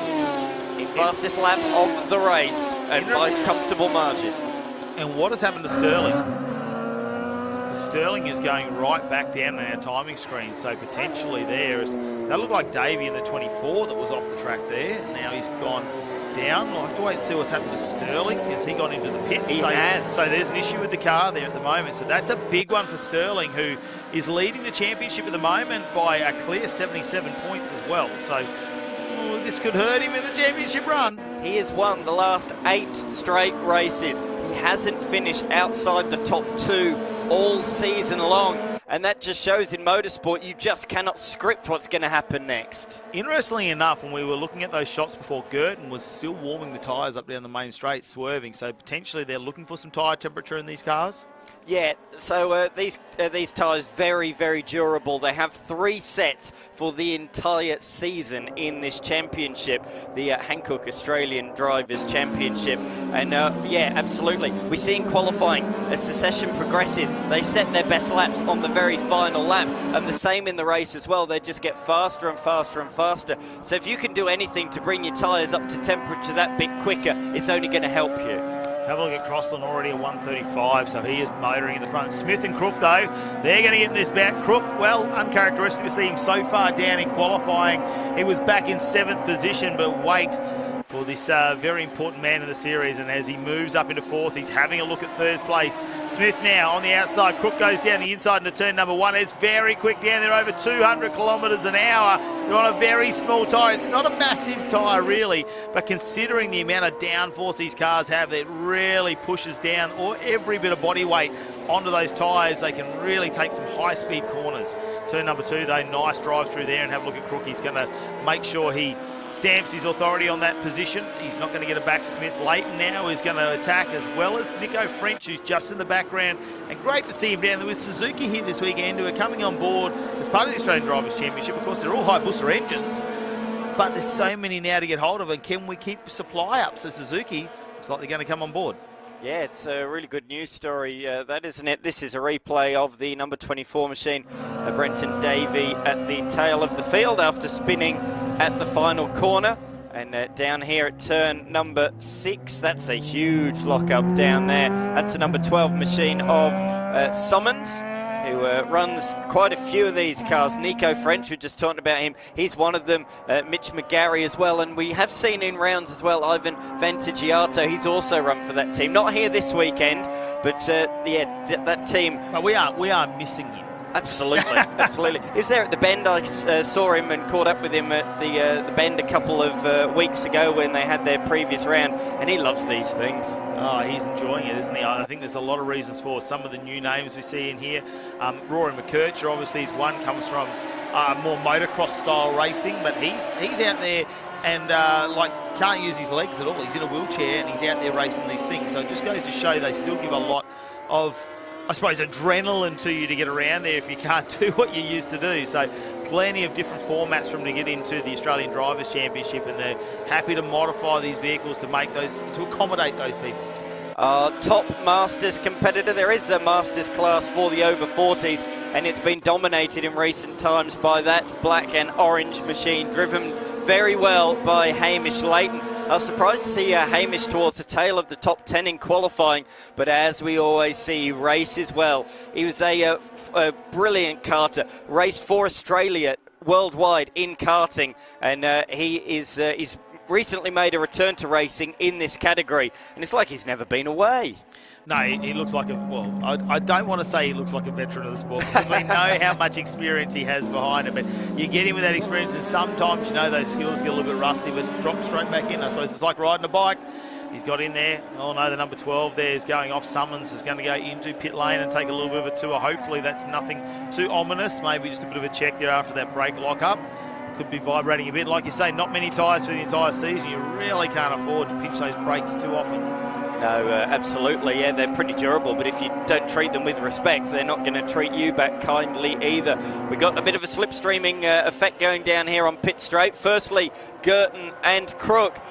Fastest lap of the race, and by comfortable margin. And what has happened to Sterling? Sterling is going right back down on our timing screen, so potentially that looked like Davey in the 24 that was off the track there, and now he's gone down. We'll have to wait and see what's happened to Sterling. Has he gone into the pit? He has. So there's an issue with the car there at the moment. So that's a big one for Sterling, who is leading the championship at the moment by a clear 77 points as well. So this could hurt him in the championship run. He has won the last 8 straight races. He hasn't finished outside the top 2 all season long. And that just shows in motorsport, you just cannot script what's going to happen next. Interestingly enough, when we were looking at those shots before, Girton was still warming the tyres up down the main straight, swerving. So potentially they're looking for some tyre temperature in these cars. Yeah, so these tyres very, very durable. They have 3 sets for the entire season in this championship, the Hankook Australian Drivers' Championship. And yeah, absolutely. We see in qualifying, as the session progresses, they set their best laps on the very final lap. And the same in the race as well. They just get faster and faster and faster. So if you can do anything to bring your tyres up to temperature that bit quicker, it's only going to help you. Have a look at Crossland, already at 135, so he is motoring in the front. Smith and Crook, though, they're going to get in this back. Crook, well, uncharacteristic to see him so far down in qualifying. He was back in 7th position, but wait for this very important man in the series, and as he moves up into 4th, he's having a look at 3rd place. Smith now on the outside. Crook goes down the inside into turn number 1. It's very quick down there, over 200 kilometres an hour. They're on a very small tyre. It's not a massive tyre, really, but considering the amount of downforce these cars have, it really pushes down every bit of body weight onto those tyres. They can really take some high-speed corners. Turn number 2, though, nice drive through there, and have a look at Crook. He's going to make sure he stamps his authority on that position. He's not going to get it back. Smith Leighton now is going to attack, as well as Nico French, who's just in the background. And great to see him down there with Suzuki here this weekend, who are coming on board as part of the Australian Drivers' Championship. Of course, they're all Hayabusa engines, but there's so many now to get hold of, and can we keep supply up? So Suzuki looks like they're going to come on board. Yeah, it's a really good news story, that, isn't it? This is a replay of the number 24 machine, Brenton Davey, at the tail of the field after spinning at the final corner. And down here at turn number 6, that's a huge lock-up down there. That's the number 12 machine of Summons, who runs quite a few of these cars. Nico French, we just talked about him, he's one of them. Mitch McGarry as well, and we have seen in rounds as well Ivan Vantigiato, he's also run for that team. Not here this weekend, but yeah, that team. But we are missing him. Absolutely, absolutely. He was there at the Bend. I saw him and caught up with him at the Bend a couple of weeks ago when they had their previous round, and he loves these things. Oh, he's enjoying it, isn't he? I think there's a lot of reasons for some of the new names we see in here. Rory McKercher, obviously, is one, comes from more motocross style racing, but he's out there and can't use his legs at all. He's in a wheelchair and he's out there racing these things. So it just goes to show they still give a lot of, I suppose, adrenaline to you to get around there if you can't do what you used to do. So plenty of different formats for them to get into the Australian Drivers' Championship, and they're happy to modify these vehicles to make those, to accommodate those people. Top Masters competitor. There is a Masters class for the over 40s, and it's been dominated in recent times by that black and orange machine, driven very well by Hamish Leighton. I was surprised to see Hamish towards the tail of the top 10 in qualifying, but as we always see, he races well. He was a brilliant karter, raced for Australia worldwide in karting, and he's recently made a return to racing in this category, and it's like he's never been away. No, he looks like I don't want to say he looks like a veteran of the sport, because we know how much experience he has behind him, but you get him with that experience, and sometimes, you know, those skills get a little bit rusty, but drop straight back in. I suppose it's like riding a bike. He's got in there. Oh no, the number 12 there is going off. Summons is going to go into pit lane and take a little bit of a tour. Hopefully that's nothing too ominous. Maybe just a bit of a check there after that brake lock-up. Could be vibrating a bit. Like you say, not many tyres for the entire season. You really can't afford to pinch those brakes too often. No, absolutely, yeah, they're pretty durable, but if you don't treat them with respect, they're not going to treat you back kindly either. We got a bit of a slipstreaming effect going down here on pit straight. Firstly, Girton and Crook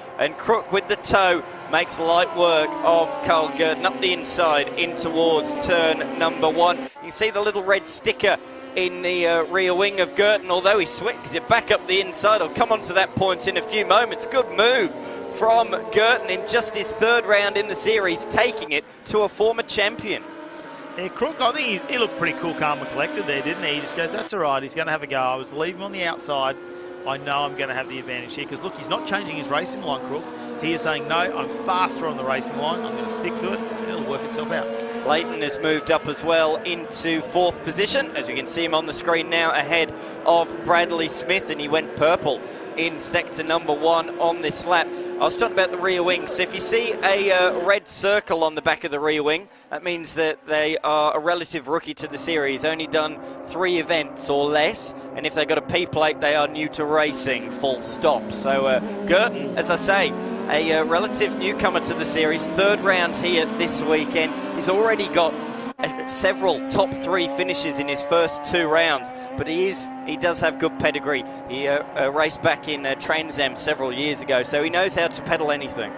with the toe makes light work of Carl Girton up the inside in towards turn number 1. You can see the little red sticker in the rear wing of Girton, although he swings it back up the inside. I'll come on to that point in a few moments. Good move from Girton in just his 3rd round in the series, taking it to a former champion. Yeah, Crook, I think he looked pretty cool, calm and collected there, didn't he? He just goes, that's all right, he's going to have a go. I was leaving on the outside. I know I'm going to have the advantage here, because look, he's not changing his racing line, Crook. He is saying, no, I'm faster on the racing line. I'm going to stick to it, and it'll work itself out. Leighton has moved up as well into 4th position, as you can see him on the screen now, ahead of Bradley Smith, and he went purple in sector number 1 on this lap. I was talking about the rear wing, so if you see a red circle on the back of the rear wing, that means that they are a relative rookie to the series, only done 3 events or less, and if they've got a P plate, they are new to racing, full stop. So Girton, as I say, a relative newcomer to the series, 3rd round here this weekend. He's already got several top 3 finishes in his first 2 rounds, but he does have good pedigree. He raced back in Trans Am several years ago, so he knows how to pedal anything.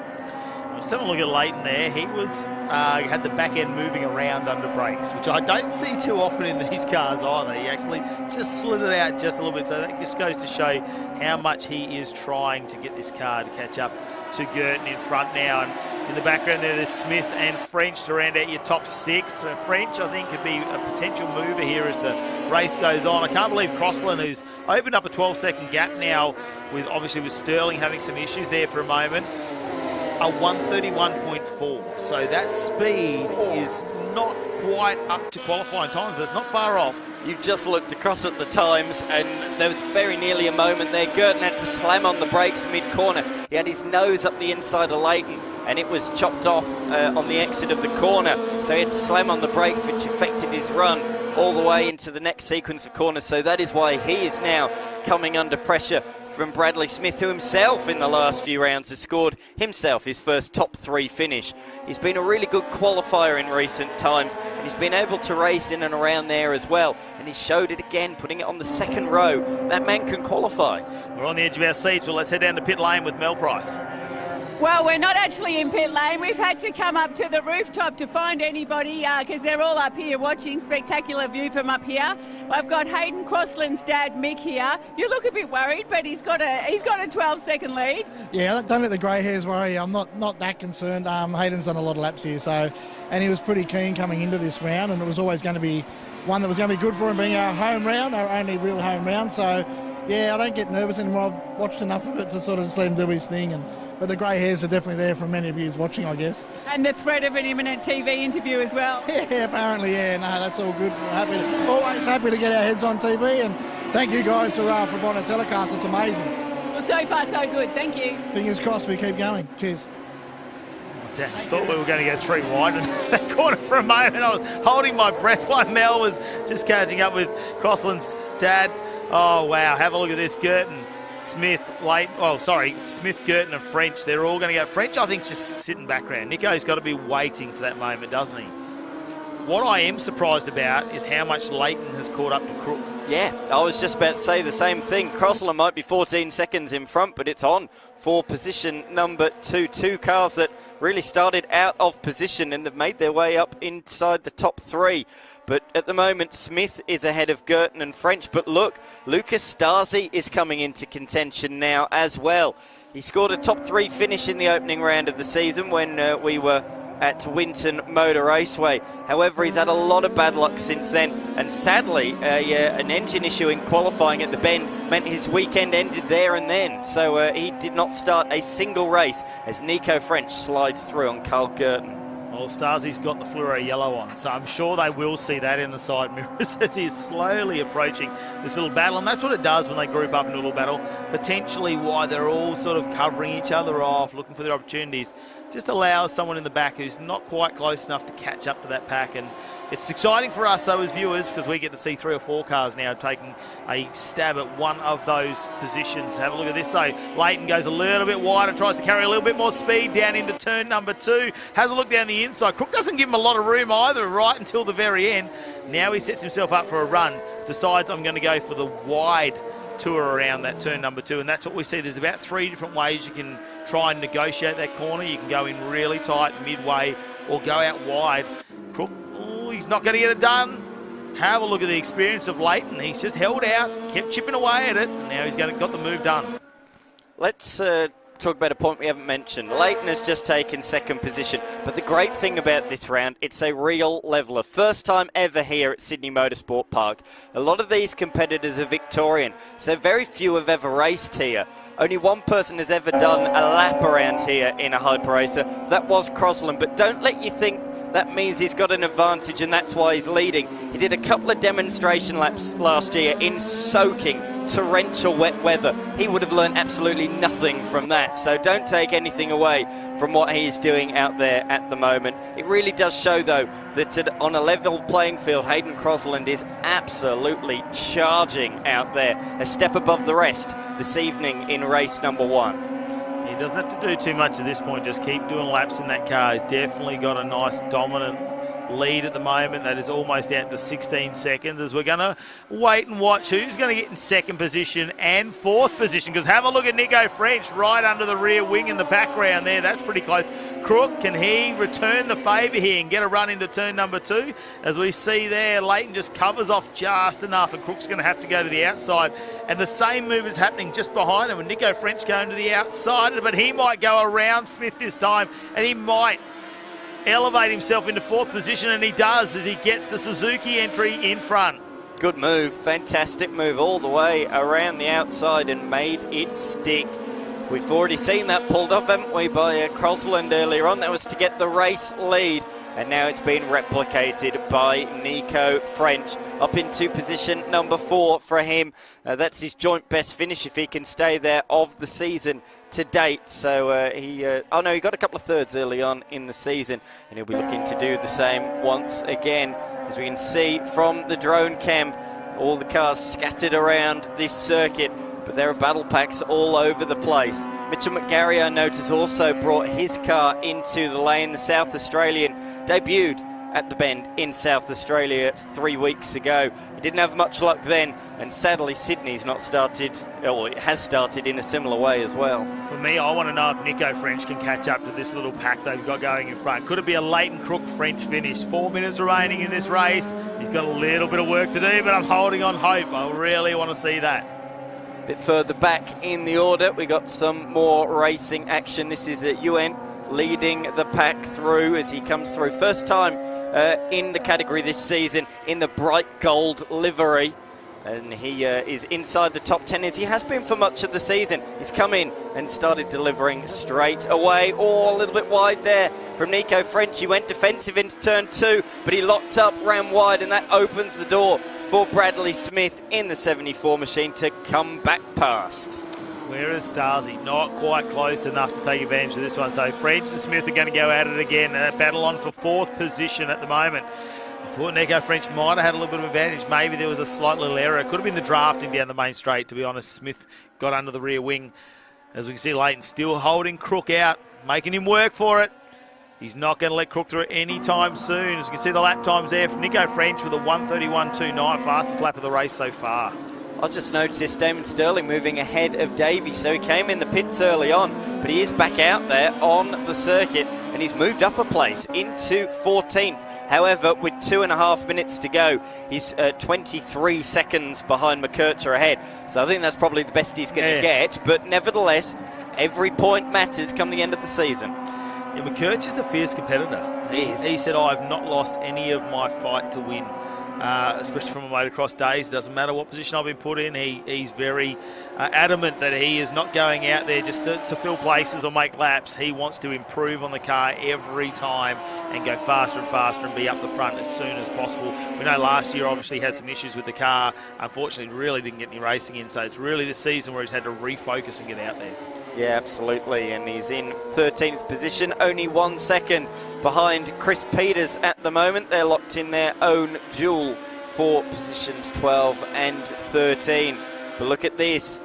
Just have a look at Leighton there. He was had the back end moving around under brakes, which I don't see too often in these cars either. He actually just slid it out just a little bit, so that just goes to show how much he is trying to get this car to catch up to Girton in front now. And in the background there's Smith and French to round out your top 6. So French, I think, could be a potential mover here as the race goes on. I can't believe Crossland, who's opened up a 12-second gap now, with Sterling having some issues there for a moment, a 131.4. So that speed is not quite up to qualifying times, but it's not far off. You just looked across at the times, and there was very nearly a moment there. Girton had to slam on the brakes mid-corner. He had his nose up the inside of Leighton, and it was chopped off on the exit of the corner. So he had to slam on the brakes, which affected his run all the way into the next sequence of corners. So that is why he is now coming under pressure from Bradley Smith, who himself in the last few rounds has scored himself his first top 3 finish. He's been a really good qualifier in recent times, and he's been able to race in and around there as well, and he showed it again, putting it on the 2nd row. That man can qualify. We're on the edge of our seats, but let's head down to pit lane with Mel Price. Well, we're not actually in pit lane. We've had to come up to the rooftop to find anybody because they're all up here watching. Spectacular view from up here. I've got Hayden Crossland's dad, Mick, here. You look a bit worried, but he's got a 12-second lead. Yeah, don't let the grey hairs worry you. I'm not that concerned. Hayden's done a lot of laps here, and he was pretty keen coming into this round, and it was always going to be one that was going to be good for him being our home round, our only real home round. So, yeah, I don't get nervous anymore. I've watched enough of it to sort of just let him do his thing. But the grey hairs are definitely there for many of you watching, I guess. And the threat of an imminent TV interview as well. Yeah, apparently, yeah. No, that's all good. We're always happy to get our heads on TV, and thank you guys for providing a telecast. It's amazing. Well, so far so good. Thank you. Fingers crossed we keep going. Cheers. I thought we were going to go 3 wide in that corner for a moment. I was holding my breath while Mel was just catching up with Crossland's dad. Oh, wow. Have a look at this. Girton, Smith, Smith, Girton and French. They're all going to go. French, I think, just sitting background. Nico's got to be waiting for that moment, doesn't he? What I am surprised about is how much Leighton has caught up to Crook. Yeah, I was just about to say the same thing. Crossland might be 14 seconds in front, but it's on for position number 2. 2 cars that really started out of position and have made their way up inside the top 3. But at the moment, Smith is ahead of Girton and French. But look, Lucas Stasi is coming into contention now as well. He scored a top 3 finish in the opening round of the season when we were at Winton Motor Raceway. However, he's had a lot of bad luck since then, and sadly an engine issue in qualifying at the Bend meant his weekend ended there and then, so he did not start a single race as Nico French slides through on Carl Girton. Well, Stasi's got the fluoro yellow on, so I'm sure they will see that in the side mirrors as he's slowly approaching this little battle, and that's what it does when they group up in a little battle. Potentially why they're all sort of covering each other off, looking for their opportunities. Just allows someone in the back who's not quite close enough to catch up to that pack. And it's exciting for us, though, as viewers, because we get to see 3 or 4 cars now taking a stab at one of those positions. Have a look at this, though. Leighton goes a little bit wider, tries to carry a little bit more speed down into turn number 2. Has a look down the inside. Crook doesn't give him a lot of room either, right until the very end. Now he sets himself up for a run. Decides I'm going to go for the wide tour around that turn number 2, and that's what we see. There's about 3 different ways you can try and negotiate that corner. You can go in really tight midway or go out wide. Crook, he's not going to get it done. Have a look at the experience of Leighton. He's just held out, kept chipping away at it, and now he's got the move done. Let's talk about a point we haven't mentioned. Leighton has just taken 2nd position, but the great thing about this round, it's a real leveller. First time ever here at Sydney Motorsport Park. A lot of these competitors are Victorian, so very few have ever raced here. Only one person has ever done a lap around here in a hyper racer. That was Crossland, but don't let you think that means he's got an advantage and that's why he's leading. He did a couple of demonstration laps last year in soaking, torrential wet weather. He would have learned absolutely nothing from that. So don't take anything away from what he's doing out there at the moment. It really does show, though, that on a level playing field, Hayden Crossland is absolutely charging out there, a step above the rest this evening in race number 1. He doesn't have to do too much at this point. Just keep doing laps in that car. He's definitely got a nice dominant lead at the moment. That is almost out to 16 seconds as we're going to wait and watch who's going to get in 2nd position and 4th position, because have a look at Nico French right under the rear wing in the background there. That's pretty close. Crook, can he return the favour here and get a run into turn number 2? As we see there, Leighton just covers off just enough, and Crook's going to have to go to the outside. And the same move is happening just behind him, and Nico French going to the outside, but he might go around Smith this time, and he might elevate himself into 4th position, and he does as he gets the Suzuki entry in front. Good move, fantastic move all the way around the outside and made it stick. We've already seen that pulled off, haven't we, by Crossland earlier on. That was to get the race lead, and now it's been replicated by Nico French. Up into position number 4 for him. That's his joint best finish if he can stay there of the season to date. So he got a couple of thirds early on in the season, and he'll be looking to do the same once again. As we can see from the drone cam, all the cars scattered around this circuit, but there are battle packs all over the place. Mitchell McGarry, I notice, also brought his car into the lane. The South Australian debuted at the Bend in South Australia 3 weeks ago. He didn't have much luck then, and sadly Sydney's not started, or it has started in a similar way as well. For me, I want to know if Nico French can catch up to this little pack they've got going in front. Could it be a Leighton Crook French finish? 4 minutes remaining in this race. He's got a little bit of work to do, but I'm holding on hope. I really want to see that. A bit further back in the order, we got some more racing action. This is UN leading the pack through as he comes through. First time in the category this season in the bright gold livery. And he is inside the top 10 as he has been for much of the season. He's come in and started delivering straight away. Oh, a little bit wide there from Nico French. He went defensive into turn 2, but he locked up, ran wide, and that opens the door for Bradley Smith in the 74 machine to come back past. Where is Starzy? Not quite close enough to take advantage of this one. So French and Smith are going to go at it again. Battle on for 4th position at the moment. I thought Nico French might have had a little bit of advantage. Maybe there was a slight little error. It could have been the drafting down the main straight, to be honest. Smith got under the rear wing. As we can see, Leighton still holding Crook out, making him work for it. He's not going to let Crook through any time soon. As you can see, the lap times there for Nico French with a 1:31.29, fastest lap of the race so far. I just noticed Damon Sterling moving ahead of Davey, so he came in the pits early on, but he is back out there on the circuit, and he's moved up a place into 14th. However, with 2.5 minutes to go, he's 23 seconds behind McKercher ahead. So I think that's probably the best he's going to get. But nevertheless, every point matters come the end of the season. Yeah, McKercher's a fierce competitor. He said, I've not lost any of my fight to win. Especially from a motocross days. Doesn't matter what position I've been put in. He's very adamant that he is not going out there just to fill places or make laps. He wants to improve on the car every time and go faster and faster and be up the front as soon as possible. We know last year obviously had some issues with the car. Unfortunately, really didn't get any racing in. So it's really this season where he's had to refocus and get out there. Yeah, absolutely, and he's in 13th position, only 1 second behind Chris Peters at the moment. They're locked in their own duel for positions 12 and 13. But look at this.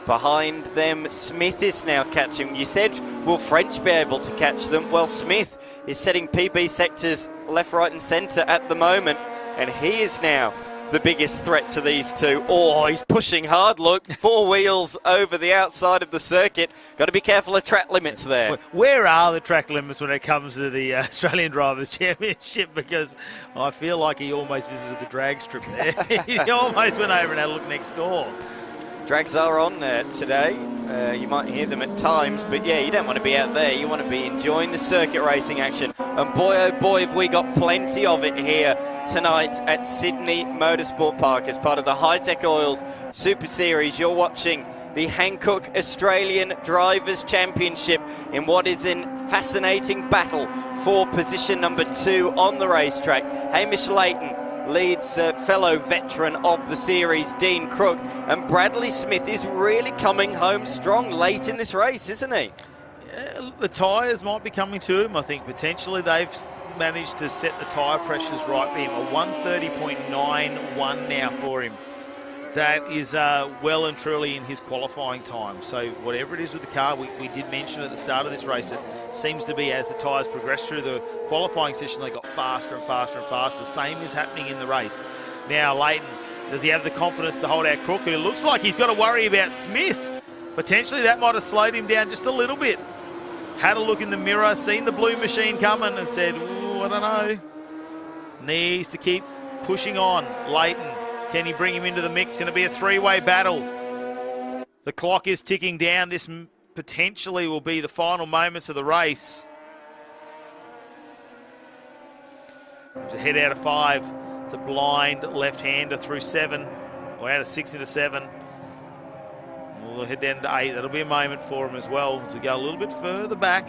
Behind them, Smith is now catching. You said, will French be able to catch them? Well, Smith is setting PB sectors left, right and centre at the moment, and he is now the biggest threat to these two. Oh, he's pushing hard, look. 4 wheels over the outside of the circuit. Got to be careful of track limits there. Where are the track limits when it comes to the Australian Drivers' Championship? Because I feel like he almost visited the drag strip there. He almost went over and had a look next door. Drags are on today. You might hear them at times, but yeah, you don't want to be out there. You want to be enjoying the circuit racing action. And boy, oh boy, have we got plenty of it here tonight at Sydney Motorsport Park as part of the Hi-Tec Oils Super Series. You're watching the Hankook Australian Drivers' Championship in what is a fascinating battle for position number 2 on the racetrack. Hamish Leighton leads fellow veteran of the series, Dean Crook, and Bradley Smith is really coming home strong late in this race, isn't he? Yeah, the tyres might be coming to him. I think potentially they've managed to set the tyre pressures right for him. A 1:30.91 now for him. That is well and truly in his qualifying time. So whatever it is with the car, we did mention at the start of this race, it seems to be as the tyres progress through the qualifying session, they got faster and faster and faster. The same is happening in the race. Now Leighton, does he have the confidence to hold out Crook? It looks like he's got to worry about Smith. Potentially that might have slowed him down just a little bit. Had a look in the mirror, seen the blue machine coming and said, ooh, I don't know. Needs to keep pushing on. Leighton, can he bring him into the mix? Going to be a 3-way battle. The clock is ticking down. This potentially will be the final moments of the race. There's a head out of 5. It's a blind left-hander through 7. Or out of 6 into 7. We'll head down to 8. That'll be a moment for him as well as we go a little bit further back.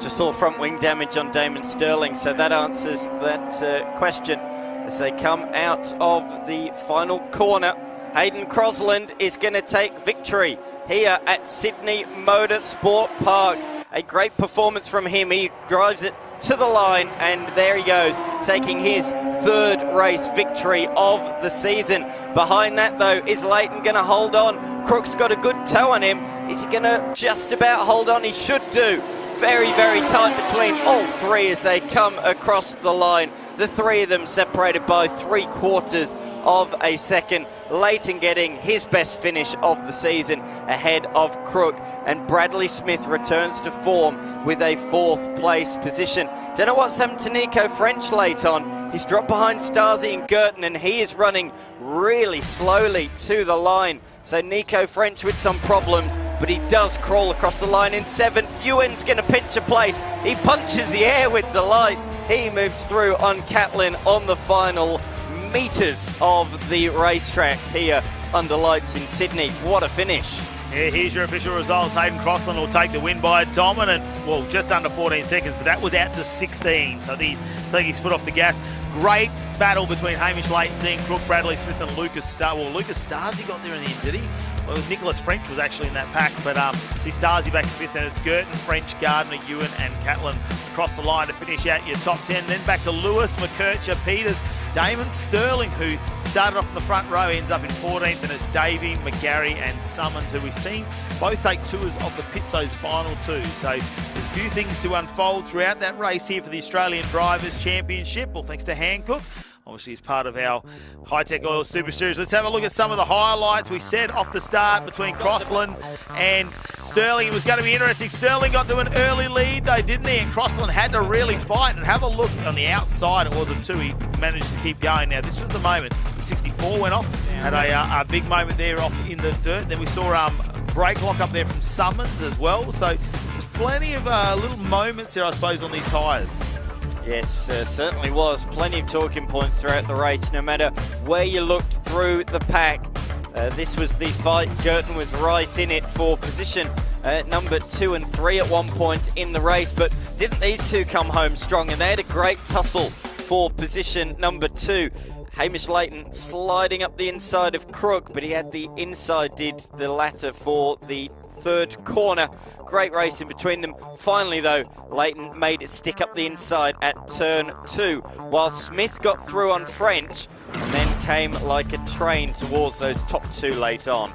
Just saw front wing damage on Damon Sterling, so that answers that question. As they come out of the final corner, Hayden Crosland is going to take victory here at Sydney Motorsport Park. A great performance from him. He drives it to the line, and there he goes, taking his 3rd race victory of the season. Behind that, though, is Leighton going to hold on? Crook's got a good toe on him. Is he going to just about hold on? He should do. Very, very tight between all three as they come across the line. The three of them separated by 3/4 of a second. Leighton getting his best finish of the season ahead of Crook, and Bradley Smith returns to form with a 4th place position. Don't know what's happened to Nico French late on. He's dropped behind Stasi and Girton, and he is running really slowly to the line. So Nico French with some problems, but he does crawl across the line in 7th. Ewan's going to pinch a place. He punches the air with delight. He moves through on Catlin on the final metres of the racetrack here under lights in Sydney. What a finish. Yeah, here's your official results. Hayden Crossland will take the win by a dominant, well, just under 14 seconds, but that was out to 16. So he's taking his foot off the gas. Great battle between Hamish Leighton, Dean Crook, Bradley Smith and Lucas Star. Well, Lucas Stasi got there in the end, did he? Well, Nicholas French was actually in that pack, but see Stasi back to 5th, and it's Girton, French, Gardner, Ewan and Catlin across the line to finish out your top 10. Then back to Lewis, McKercher, Peters, Damon Sterling, who started off in the front row, ends up in 14th, and it's Davey, McGarry and Summons, who we've seen both take tours of the Pitsos final 2. So there's a few things to unfold throughout that race here for the Australian Drivers' Championship. Well, thanks to Hancock. Obviously, as part of our Hi-Tec Oil Super Series. Let's have a look at some of the highlights. We said off the start between Crossland and Sterling it was going to be interesting. Sterling got to an early lead, though, didn't he? And Crossland had to really fight. And have a look on the outside. It was a 2. He managed to keep going. Now, this was the moment. The 64 went off. Had a big moment there off in the dirt. Then we saw brake lock up there from Summons as well. So there's plenty of little moments there, I suppose, on these tyres. Yes, certainly was. Plenty of talking points throughout the race, no matter where you looked through the pack. This was the fight. Girton was right in it for position number 2 and 3 at one point in the race, but didn't these two come home strong? And they had a great tussle for position number 2. Hamish Leighton sliding up the inside of Crook, but he had the inside, did the latter for the 3rd corner. Great race in between them. Finally, though, Leighton made it stick up the inside at turn 2, while Smith got through on French and then came like a train towards those top 2 late on.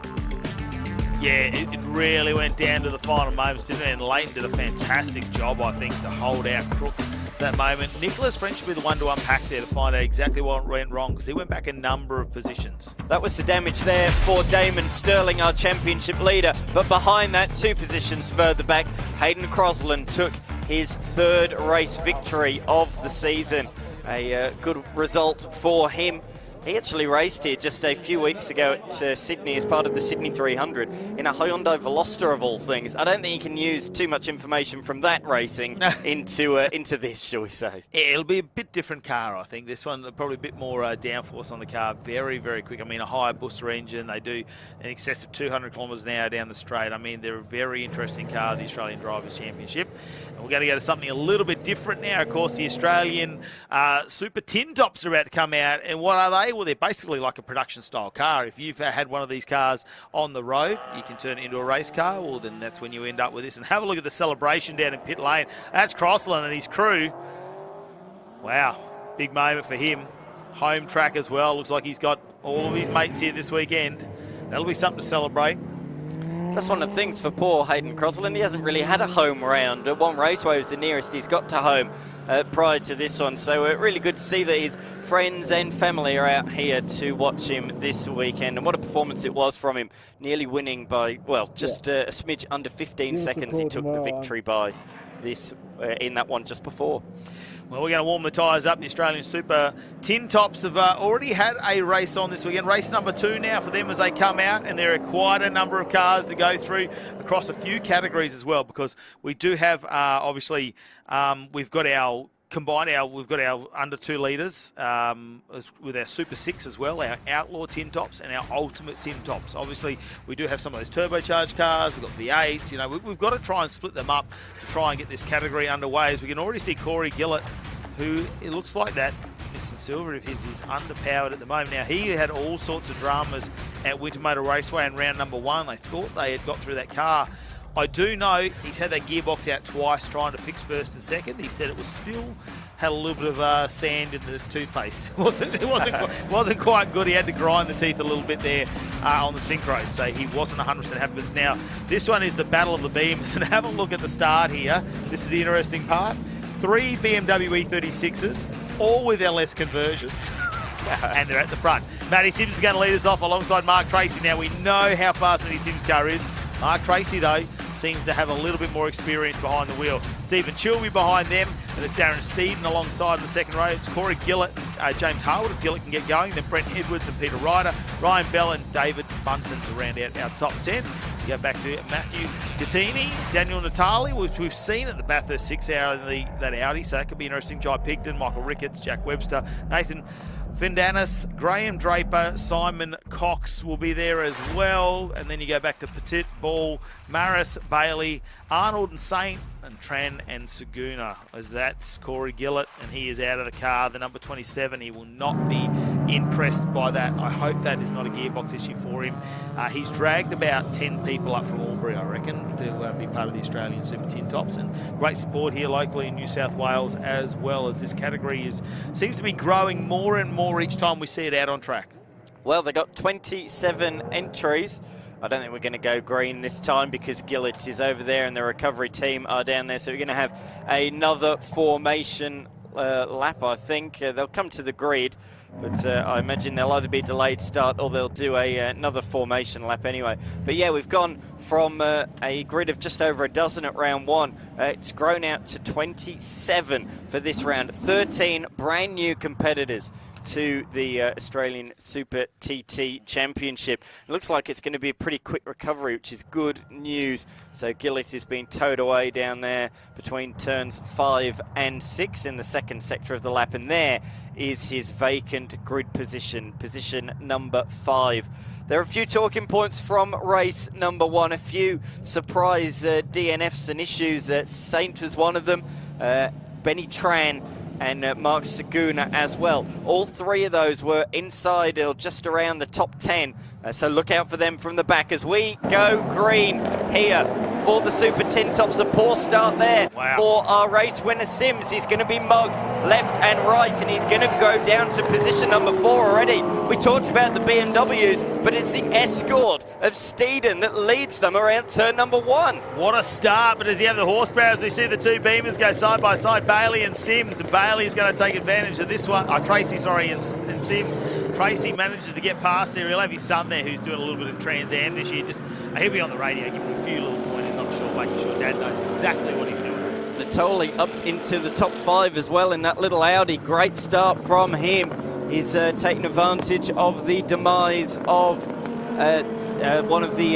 Yeah, it really went down to the final moments, didn't it? And Leighton did a fantastic job, I think, to hold out Crook that moment. Nicholas French will be the one to unpack there to find out exactly what went wrong, because he went back a number of positions. That was the damage there for Damon Sterling, our championship leader. But behind that, 2 positions further back, Hayden Crossland took his 3rd race victory of the season. A good result for him. He actually raced here just a few weeks ago at Sydney as part of the Sydney 300 in a Hyundai Veloster of all things. I don't think you can use too much information from that racing into this, shall we say. Yeah, it'll be a bit different car, I think. This one, probably a bit more downforce on the car. Very, very quick. I mean, a higher booster engine. They do in excess of 200 kilometres an hour down the straight. I mean, they're a very interesting car, the Australian Drivers' Championship. And we're going to go to something a little bit different now. Of course, the Australian Super Tin Tops are about to come out. And what are they? Well, they're basically like a production-style car. If you've had one of these cars on the road, you can turn it into a race car. Well, then that's when you end up with this. And have a look at the celebration down in pit lane. That's Crossland and his crew. Wow, big moment for him. Home track as well. Looks like he's got all of his mates here this weekend. That'll be something to celebrate. That's one of the things for poor Hayden Crossland. He hasn't really had a home round. One Raceway was the nearest he's got to home prior to this one. So really good to see that his friends and family are out here to watch him this weekend. And what a performance it was from him. Nearly winning by, well, just a smidge under 15 seconds. He took the victory by this in that one just before. Well, we're going to warm the tyres up. The Australian Super Tin Tops have already had a race on this weekend. Race number 2 now for them as they come out, and there are quite a number of cars to go through across a few categories as well, because we do have, obviously, we've got our we've got our under 2 litres with our Super 6 as well, our Outlaw Tin Tops and our Ultimate Tin Tops. Obviously, we do have some of those turbocharged cars. We've got V8s. You know, we've got to try and split them up to try and get this category underway. As we can already see Corey Gillett, who it looks like that Nissan Silver of his is underpowered at the moment. Now, he had all sorts of dramas at Winter Motor Raceway in round number 1. They thought they had got through that car. I do know he's had that gearbox out twice trying to fix first and second. He said it was still had a little bit of sand in the toothpaste. It wasn't quite good. He had to grind the teeth a little bit there on the synchro, so he wasn't 100% happy with this. Now, this one is the Battle of the Beams, and have a look at the start here. This is the interesting part. 3 BMW E36s, all with LS conversions. And they're at the front. Matty Sims is going to lead us off alongside Mark Tracy. Now, we know how fast Matty Sims' car is. Mark Tracy, though, seems to have a little bit more experience behind the wheel. Stephen Chilby behind them, and there's Darren Steeden alongside the second row. It's Corey Gillett and James Harwood if Gillett can get going. Then Brent Edwards and Peter Ryder, Ryan Bell and David Bunton to round out our top 10. We go back to Matthew Gattini, Daniel Natali, which we've seen at the Bathurst 6 hour in that Audi, so that could be interesting. Jai Pigden, Michael Ricketts, Jack Webster, Nathan Findanis, Graham Draper, Simon Cox will be there as well. And then you go back to Petit, Ball, Maris, Bailey, Arnold and Saint, and Tran and Saguna, as that's Corey Gillett, and he is out of the car. The number 27, he will not be impressed by that. I hope that is not a gearbox issue for him. He's dragged about 10 people up from Albury, I reckon, to be part of the Australian Super Tin Tops, and great support here locally in New South Wales, as well as this category seems to be growing more and more each time we see it out on track. Well, they got 27 entries. I don't think we're going to go green this time because Gillett is over there and the recovery team are down there. So we're going to have another formation lap, I think. They'll come to the grid, but I imagine they'll either be delayed start or they'll do another formation lap anyway. But yeah, we've gone from a grid of just over a dozen at round one. It's grown out to 27 for this round. 13 brand new competitors to the Australian Super TT Championship. It looks like it's going to be a pretty quick recovery, which is good news. So Gillett is being towed away down there between turns 5 and 6 in the second sector of the lap, and there is his vacant grid position number 5. There are a few talking points from race number 1, a few surprise DNFs and issues. Saint was one of them, Benny Tran and Mark Saguna as well. All 3 of those were inside or just around the top 10. So look out for them from the back as we go green here for the Super Tin Tops. A poor start there for our race winner Sims. He's going to be mugged left and right, and he's going to go down to position number 4 already. We talked about the BMWs, but it's the Escort of Steeden that leads them around turn number 1. What a start, but does he have the horsepower as we see the 2 Beamers go side by side, Bailey and Sims, and Bailey's going to take advantage of this one. Tracy, and Sims. Tracy manages to get past there. He'll have his son there who's doing a little bit of Trans Am this year. He'll be on the radio giving him a few little pointers, I'm sure, making sure Dad knows exactly what he's doing. Natoli up into the top 5 as well in that little Audi. Great start from him. He's taking advantage of the demise of one of the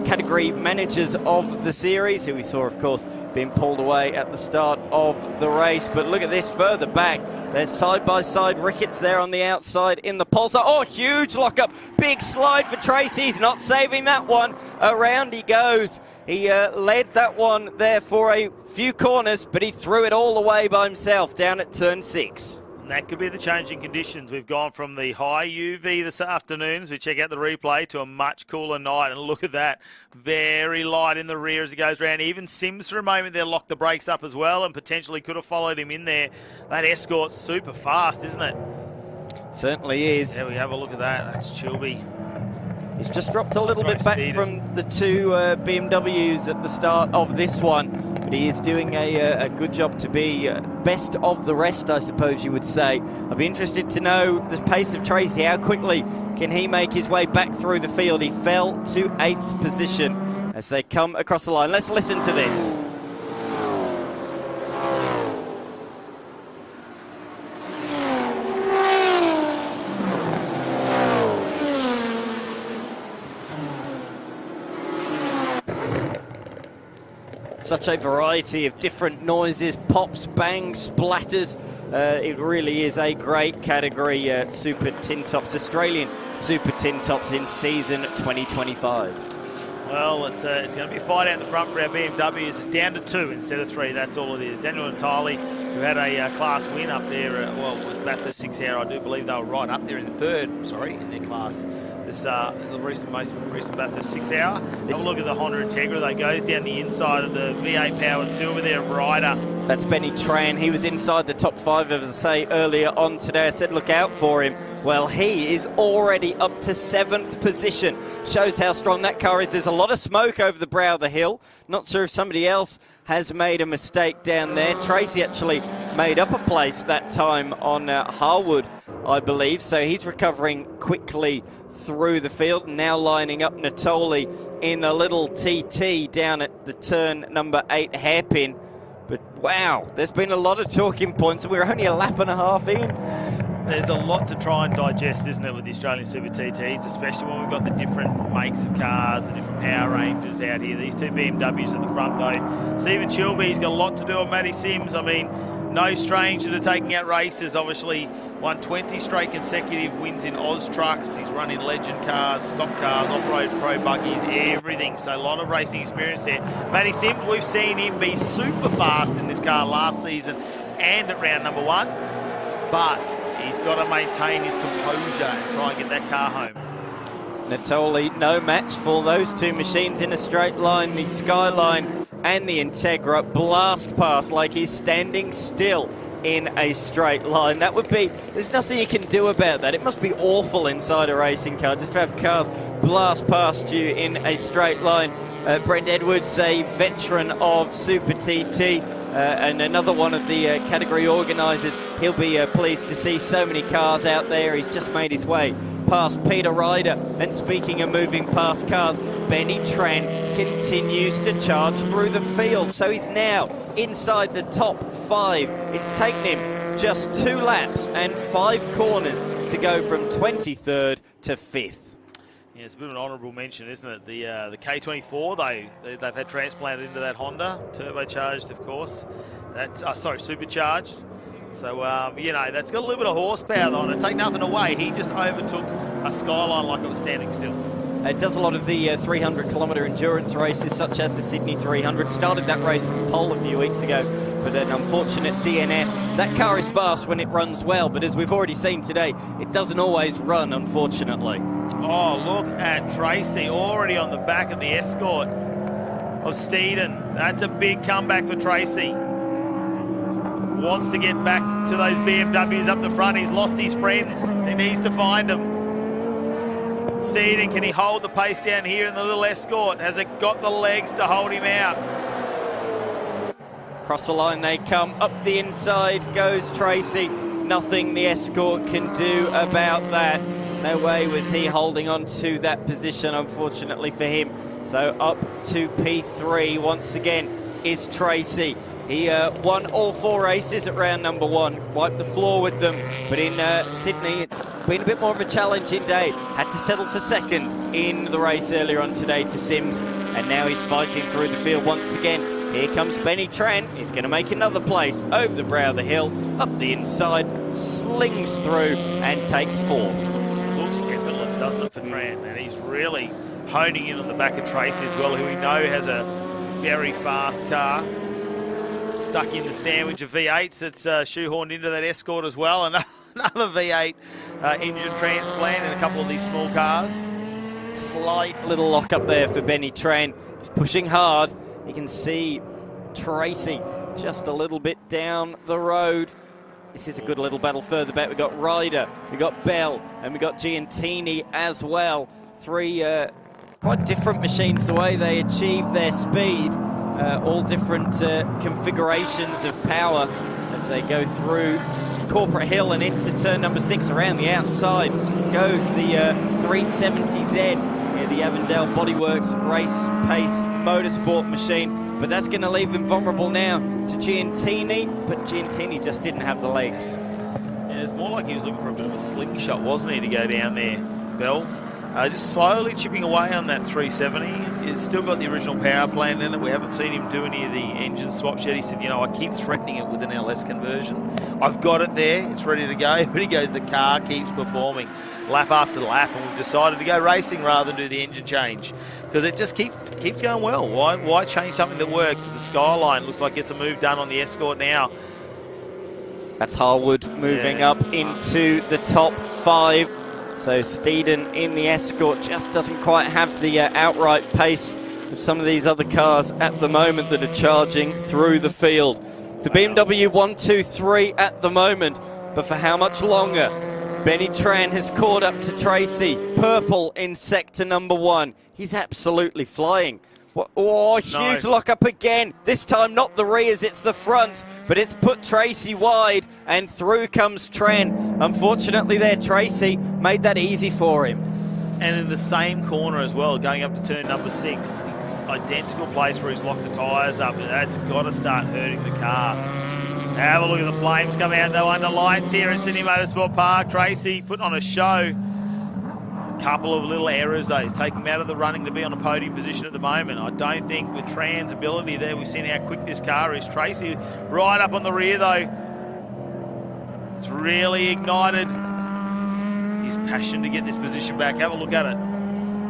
category managers of the series, who we saw, of course, being pulled away at the start of the race. But look at this further back. There's side-by-side Ricketts there on the outside in the Pulsar. Oh, huge lock-up. Big slide for Tracy. He's not saving that one. Around he goes. He led that one there for a few corners, but he threw it all the way by himself down at turn 6. And that could be the changing conditions. We've gone from the high UV this afternoon as we check out the replay to a much cooler night. And look at that. Very light in the rear as he goes around. Even Sims for a moment there locked the brakes up as well and potentially could have followed him in there. That Escort's super fast, isn't it? Certainly is. There we have a look at that. That's Chilby. He's just dropped a little bit back from the 2 BMWs at the start of this one, but he is doing a good job to be best of the rest, I suppose you would say. I'd be interested to know the pace of Tracy. How quickly can he make his way back through the field? He fell to 8th position as they come across the line. Let's listen to this. Such a variety of different noises, pops, bangs, splatters. It really is a great category, Super Tin Tops, Australian Super Tin Tops in season 2025. Well, it's going to be a fight out the front for our BMWs. It's down to 2 instead of 3. That's all it is. Daniel Natali, who had a class win up there, with Bathurst 6 hour, I do believe they were right up there in the 3rd, in their class. This the most recent Bathurst 6 hour. Have a look at the Honda Integra. They goes down the inside of the V8 powered silver there, Ryder. That's Benny Tran. He was inside the top 5, as I say, earlier on today. I said look out for him. Well, he is already up to 7th position. Shows how strong that car is. There's a lot of smoke over the brow of the hill. Not sure if somebody else has made a mistake down there. Tracy actually made up a place that time on Harwood, I believe. So he's recovering quickly through the field, now lining up Natoli in a little TT down at the turn number 8 hairpin. But wow, there's been a lot of talking points, and we're only a lap and a half in. There's a lot to try and digest, isn't it, with the Australian Super TTs, especially when we've got the different makes of cars, the different power ranges out here. These two BMWs at the front, though. Stephen Chilby's got a lot to do on Matty Sims. I mean, no stranger to taking out races. Obviously, won 20 straight consecutive wins in Oz trucks. He's running legend cars, stock cars, off-road pro buggies, everything. So a lot of racing experience there. Matty Sims, we've seen him be super fast in this car last season and at round number 1. But he's got to maintain his composure and try and get that car home. Natoli, no match for those two machines in a straight line. The Skyline and the Integra blast past like he's standing still in a straight line. That would be, there's nothing you can do about that. It must be awful inside a racing car just to have cars blast past you in a straight line. Brent Edwards, a veteran of Super TT, and another one of the category organisers. He'll be pleased to see so many cars out there. He's just made his way past Peter Ryder. And speaking of moving past cars, Benny Tran continues to charge through the field. So he's now inside the top 5. It's taken him just 2 laps and 5 corners to go from 23rd to 5th. Yeah, it's a bit of an honourable mention, isn't it? The K24, they've had transplanted into that Honda, turbocharged, of course. That's supercharged. So, you know, that's got a little bit of horsepower on it. Take nothing away. He just overtook a Skyline like it was standing still. It does a lot of the 300-kilometre endurance races, such as the Sydney 300. Started that race from pole a few weeks ago, but an unfortunate DNF. That car is fast when it runs well, but as we've already seen today, it doesn't always run, unfortunately. Oh, look at Tracy already on the back of the Escort of Steeden. That's a big comeback for Tracy. Wants to get back to those BMWs up the front. He's lost his friends. He needs to find them. Steeden, can he hold the pace down here in the little Escort? Has it got the legs to hold him out? Across the line they come. Up the inside goes Tracy. Nothing the Escort can do about that. No way was he holding on to that position, unfortunately for him. So up to P3 once again is Tracy. He won all 4 races at round number 1, wiped the floor with them. But in Sydney, it's been a bit more of a challenging day. Had to settle for 2nd in the race earlier on today to Sims. And now he's fighting through the field once again. Here comes Benny Tran. He's going to make another place over the brow of the hill. Up the inside, slings through and takes 4th. Looks effortless, doesn't it, for Tran? And he's really honing in on the back of Tracy as well, who we know has a very fast car. Stuck in the sandwich of V8s that's shoehorned into that Escort as well. And another V8 engine transplant in a couple of these small cars. Slight little lock up there for Benny Tran. He's pushing hard. You can see Tracy just a little bit down the road. This is a good little battle further back. We've got Ryder, we've got Bell, and we've got Giantini as well. 3 quite different machines, the way they achieve their speed. All different configurations of power as they go through Corporate Hill and into turn number 6. Around the outside goes the 370Z, the Avondale Bodyworks race pace motorsport machine. But that's going to leave him vulnerable now to Giantini, but Giantini just didn't have the legs. Yeah, it's more like he was looking for a bit of a slingshot, wasn't he, to go down there, Bell? Just slowly chipping away on that 370. It's still got the original power plant in it. We haven't seen him do any of the engine swaps yet. He said, you know, I keep threatening it with an LS conversion. I've got it there. It's ready to go. But he goes, the car keeps performing lap after lap. And we've decided to go racing rather than do the engine change. Because it just keeps going well. Why change something that works? The Skyline looks like it's a move done on the Escort now. That's Harwood moving up into the top 5. So Steeden in the Escort just doesn't quite have the outright pace of some of these other cars at the moment that are charging through the field. It's a BMW 1-2-3 at the moment, but for how much longer? Benny Tran has caught up to Tracy. Purple in sector number 1. He's absolutely flying. Oh, huge lock up again. This time not the rears, it's the fronts, but it's put Tracy wide, and through comes Tran. Unfortunately there, Tracy made that easy for him. And in the same corner as well, going up to turn number 6. It's identical place where he's locked the tyres up, and that's got to start hurting the car. Have a look at the flames come out though under lights here at Sydney Motorsport Park. Tracy putting on a show. A couple of little errors though. He's taking him out of the running to be on a podium position at the moment. I don't think with Tran's ability there, we've seen how quick this car is. Tracy right up on the rear though. It's really ignited his passion to get this position back. Have a look at it.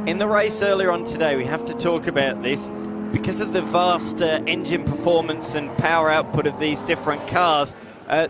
In the race earlier on today, we have to talk about this. Because of the vast engine performance and power output of these different cars,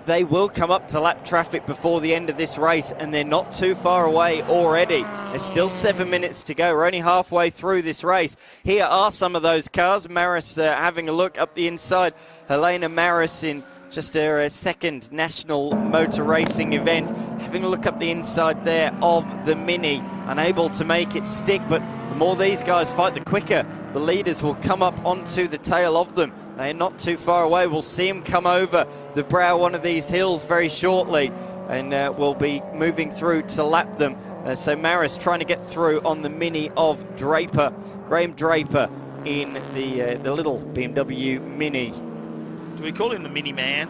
they will come up to lap traffic before the end of this race, and they're not too far away already. There's still 7 minutes to go. We're only halfway through this race. Here are some of those cars. Maris having a look up the inside. Helena Maris in just her second national motor racing event. Having a look up the inside there of the Mini. Unable to make it stick, but the more these guys fight, the quicker the leaders will come up onto the tail of them. They are not too far away. We'll see them come over the brow one of these hills very shortly, and we'll be moving through to lap them. So Maris trying to get through on the Mini of Draper. Graham Draper in the little BMW Mini. Do we call him the Mini Man?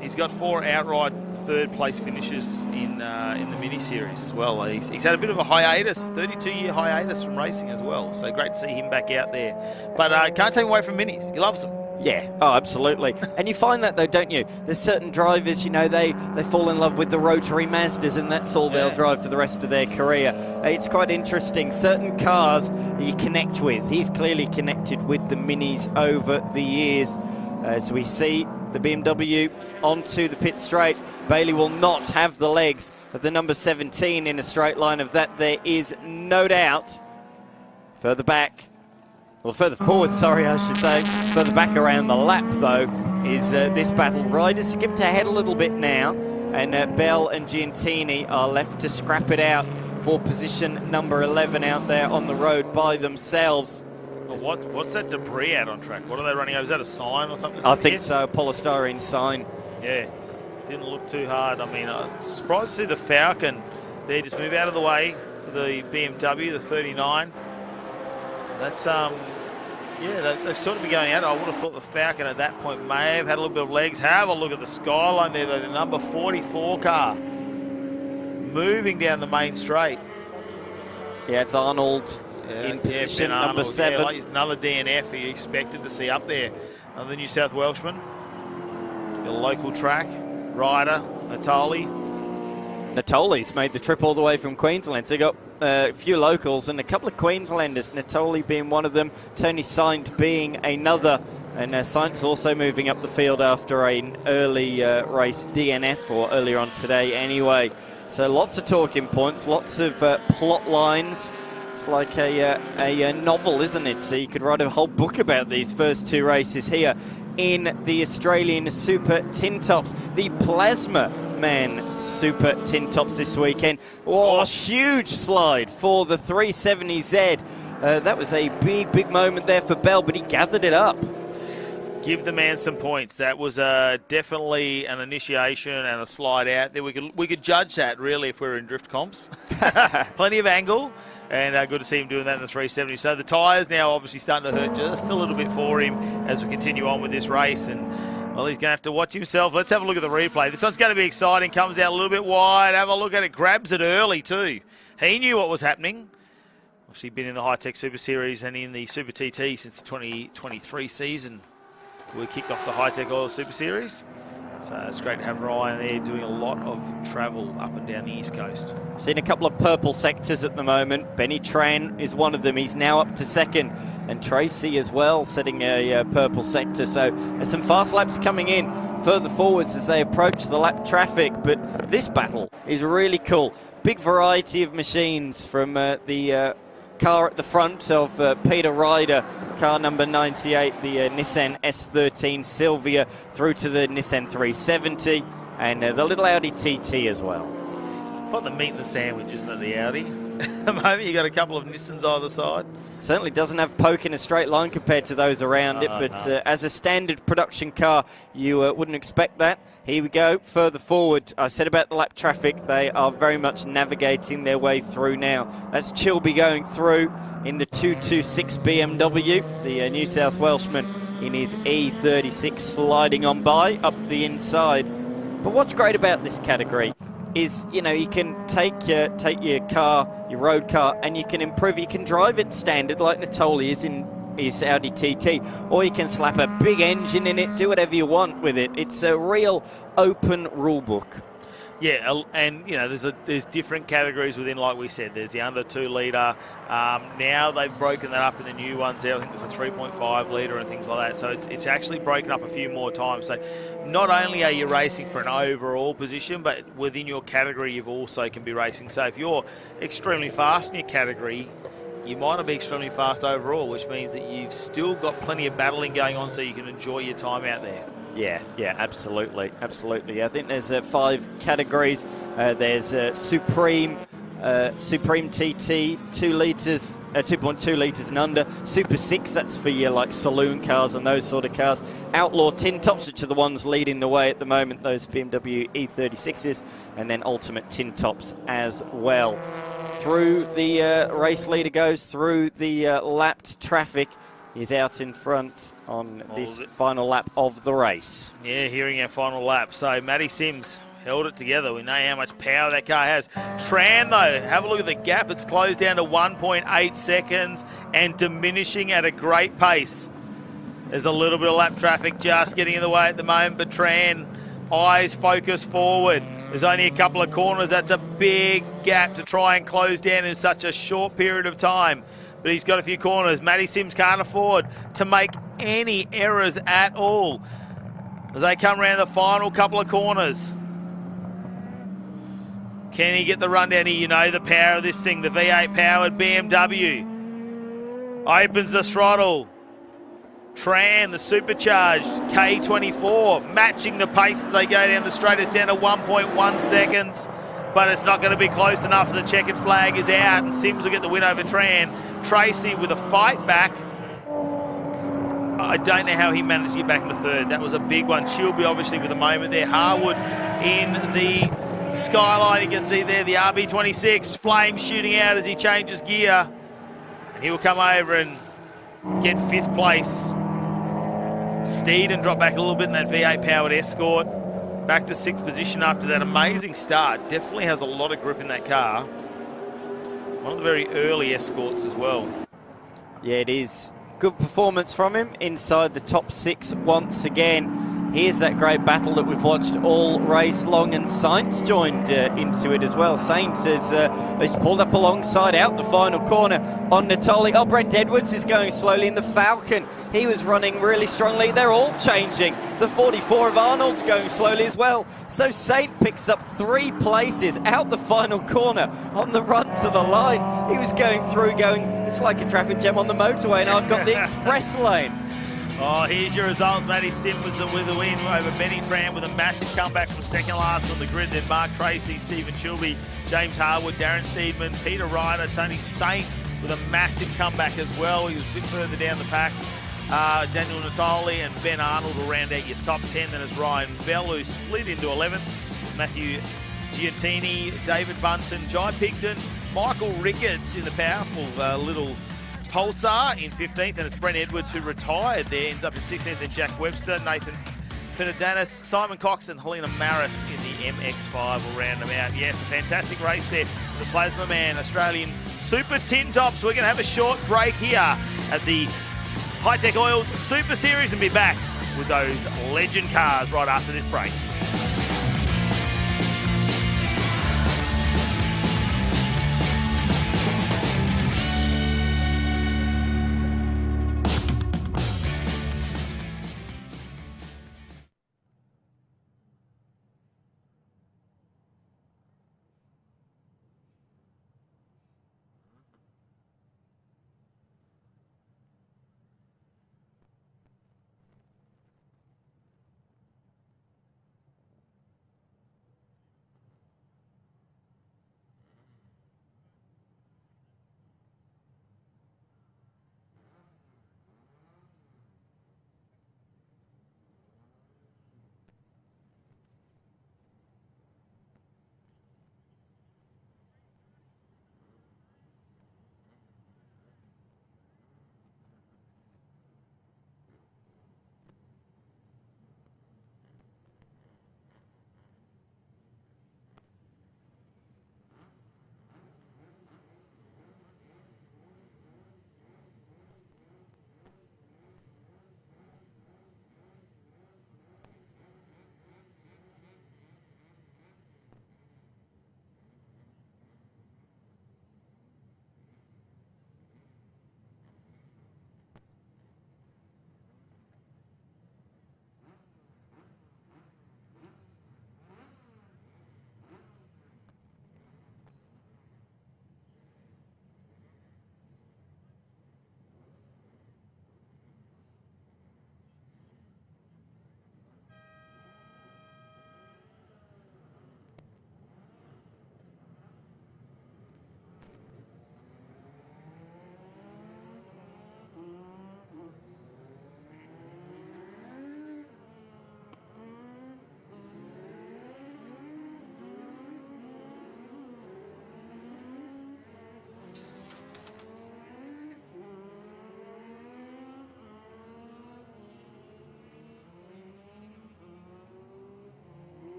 He's got 4 outright third place finishes in the Mini Series as well. He's had a bit of a hiatus, 32-year hiatus from racing as well. So great to see him back out there. But can't take him away from Minis. He loves them. Yeah, oh, absolutely. And you find that though, don't you? There's certain drivers, you know, they fall in love with the rotary Mazdas, and that's all they'll drive for the rest of their career. It's quite interesting. Certain cars you connect with. He's clearly connected with the Minis over the years. As we see the BMW onto the pit straight, Bailey will not have the legs of the number 17 in a straight line. Of that there is no doubt. Further back, or further forward, sorry, I should say. Further back around the lap, though, is this battle. Riders skipped ahead a little bit now, and Bell and Giantini are left to scrap it out for position number 11 out there on the road by themselves. Well, what's that debris out on track? What are they running over? Is that a sign or something? I think so, a polystyrene sign. Yeah, didn't look too hard. I mean, I'm surprised to see the Falcon there just move out of the way for the BMW, the 39. That's, they've sort of been going out. I would have thought the Falcon at that point may have had a little bit of legs. Have a look at the skyline there, though, the number 44 car moving down the main straight. Yeah, it's Arnold. In position number 7. Like another DNF you expected to see up there. Another New South Welshman. Your local track. Rider, Natali. Natoli's made the trip all the way from Queensland. So they got a few locals and a couple of Queenslanders. Natoli being one of them. Tony Saint being another. And Saint's also moving up the field after an early race DNF, or earlier on today anyway. So lots of talking points, lots of plot lines. It's like a novel, isn't it? So you could write a whole book about these first 2 races here in the Australian Super Tin Tops. The Plasma Man Super Tin Tops this weekend. Oh, huge slide for the 370Z. That was a big moment there for Bell, but he gathered it up. Give the man some points. That was definitely an initiation and a slide out there. We could judge that really if we were in drift comps. Plenty of angle. And good to see him doing that in the 370. So the tyres now obviously starting to hurt just a little bit for him as we continue on with this race. And, well, he's going to have to watch himself. Let's have a look at the replay. This one's going to be exciting. Comes out a little bit wide. Have a look at it. Grabs it early too. He knew what was happening. Obviously been in the Hi-Tec Super Series and in the Super TT since the 2023 season. We kicked off the Hi-Tec Oil Super Series. So it's great to have Ryan there doing a lot of travel up and down the East Coast. Seen a couple of purple sectors at the moment. Benny Tran is one of them. He's now up to second. And Tracy as well, setting a purple sector. So there's some fast laps coming in further forwards as they approach the lap traffic. But this battle is really cool. Big variety of machines from the car at the front of Peter Ryder, car number 98, the Nissan S13 Silvia, through to the Nissan 370 and the little Audi TT as well. It's like the meat and the sandwich, isn't it, the Audi? At the moment, you've got a couple of Nissans either side. Certainly doesn't have poke in a straight line compared to those around it, but as a standard production car, you wouldn't expect that. Here we go, further forward. I said about the lap traffic, they are very much navigating their way through now. That's Chilby going through in the 226 BMW, the New South Welshman in his E36 sliding on by up the inside. But what's great about this category is, you know, you can take your car, your road car, and you can improve. You can drive it standard like Natoli is in his Audi TT, or you can slap a big engine in it, do whatever you want with it. It's a real open rule book. Yeah, and you know, there's different categories within, like we said. There's the under 2 litre. Now they've broken that up in the new ones there. I think there's a 3.5 litre and things like that. So it's actually broken up a few more times. So not only are you racing for an overall position, but within your category you also can be racing. So if you're extremely fast in your category, you might not be extremely fast overall, which means that you've still got plenty of battling going on so you can enjoy your time out there. Yeah, absolutely. I think there's 5 categories. There's Supreme TT, 2 litres, 2.2 litres and under. Super 6, that's for your like saloon cars and those sort of cars. Outlaw tin tops, which are the ones leading the way at the moment, those BMW E36s, and then Ultimate tin tops as well. Through the race leader goes through the lapped traffic. He's out in front on this final lap of the race. Yeah, hearing our final lap. So Matty Sims held it together. We know how much power that car has. Tran, though, have a look at the gap. It's closed down to 1.8 seconds and diminishing at a great pace. There's a little bit of lap traffic just getting in the way at the moment, but Tran, eyes focused forward. There's only a couple of corners. That's a big gap to try and close down in such a short period of time. But he's got a few corners. Matty Sims can't afford to make any errors at all as they come around the final couple of corners. Can he get the rundown here? You know the power of this thing, the V8 powered BMW. Opens the throttle. Tran, the supercharged K24, matching the pace as they go down the straight. It's down to 1.1 seconds. But it's not going to be close enough as the checkered flag is out, and Sims will get the win over Tran. Tracy with a fight back. I don't know how he managed to get back into third. That was a big one. Chilby obviously with a moment there. Harwood in the skyline. You can see there the RB26 flame shooting out as he changes gear. And he will come over and get 5th place. Steed and drop back a little bit in that V8 powered Escort. Back to 6th position after that amazing start. Definitely has a lot of grip in that car. One of the very early Escorts as well. Yeah, it is. Good performance from him inside the top 6 once again. Here's that great battle that we've watched all race long, and Sainz joined into it as well. Sainz has pulled up alongside out the final corner on Natoli. Oh, Brent Edwards is going slowly in the Falcon. He was running really strongly. They're all changing. The 44 of Arnold's going slowly as well. So Saint picks up 3 places out the final corner on the run to the line. He was going through, it's like a traffic jam on the motorway, and I've got the express lane. Oh, here's your results. Matty Sim was with the win over Benny Tran with a massive comeback from second last on the grid. Then Mark Tracy, Stephen Chilby, James Harwood, Darren Steedman, Peter Ryder, Tony Saint with a massive comeback as well. He was a bit further down the pack. Daniel Natoli and Ben Arnold will round out your top 10. Then it's Ryan Bell, who slid into 11th. Matthew Giattini, David Bunton, Jai Pigden, Michael Ricketts in the powerful little Pulsar in 15th, and it's Brent Edwards who retired there, ends up in 16th, and Jack Webster, Nathan Penadanis, Simon Cox and Helena Maris in the MX-5 will round them out. Yes, a fantastic race there for the Plasma Man, Australian Super Tin Tops. We're going to have a short break here at the Hi-Tec Oils Super Series and be back with those legend cars right after this break.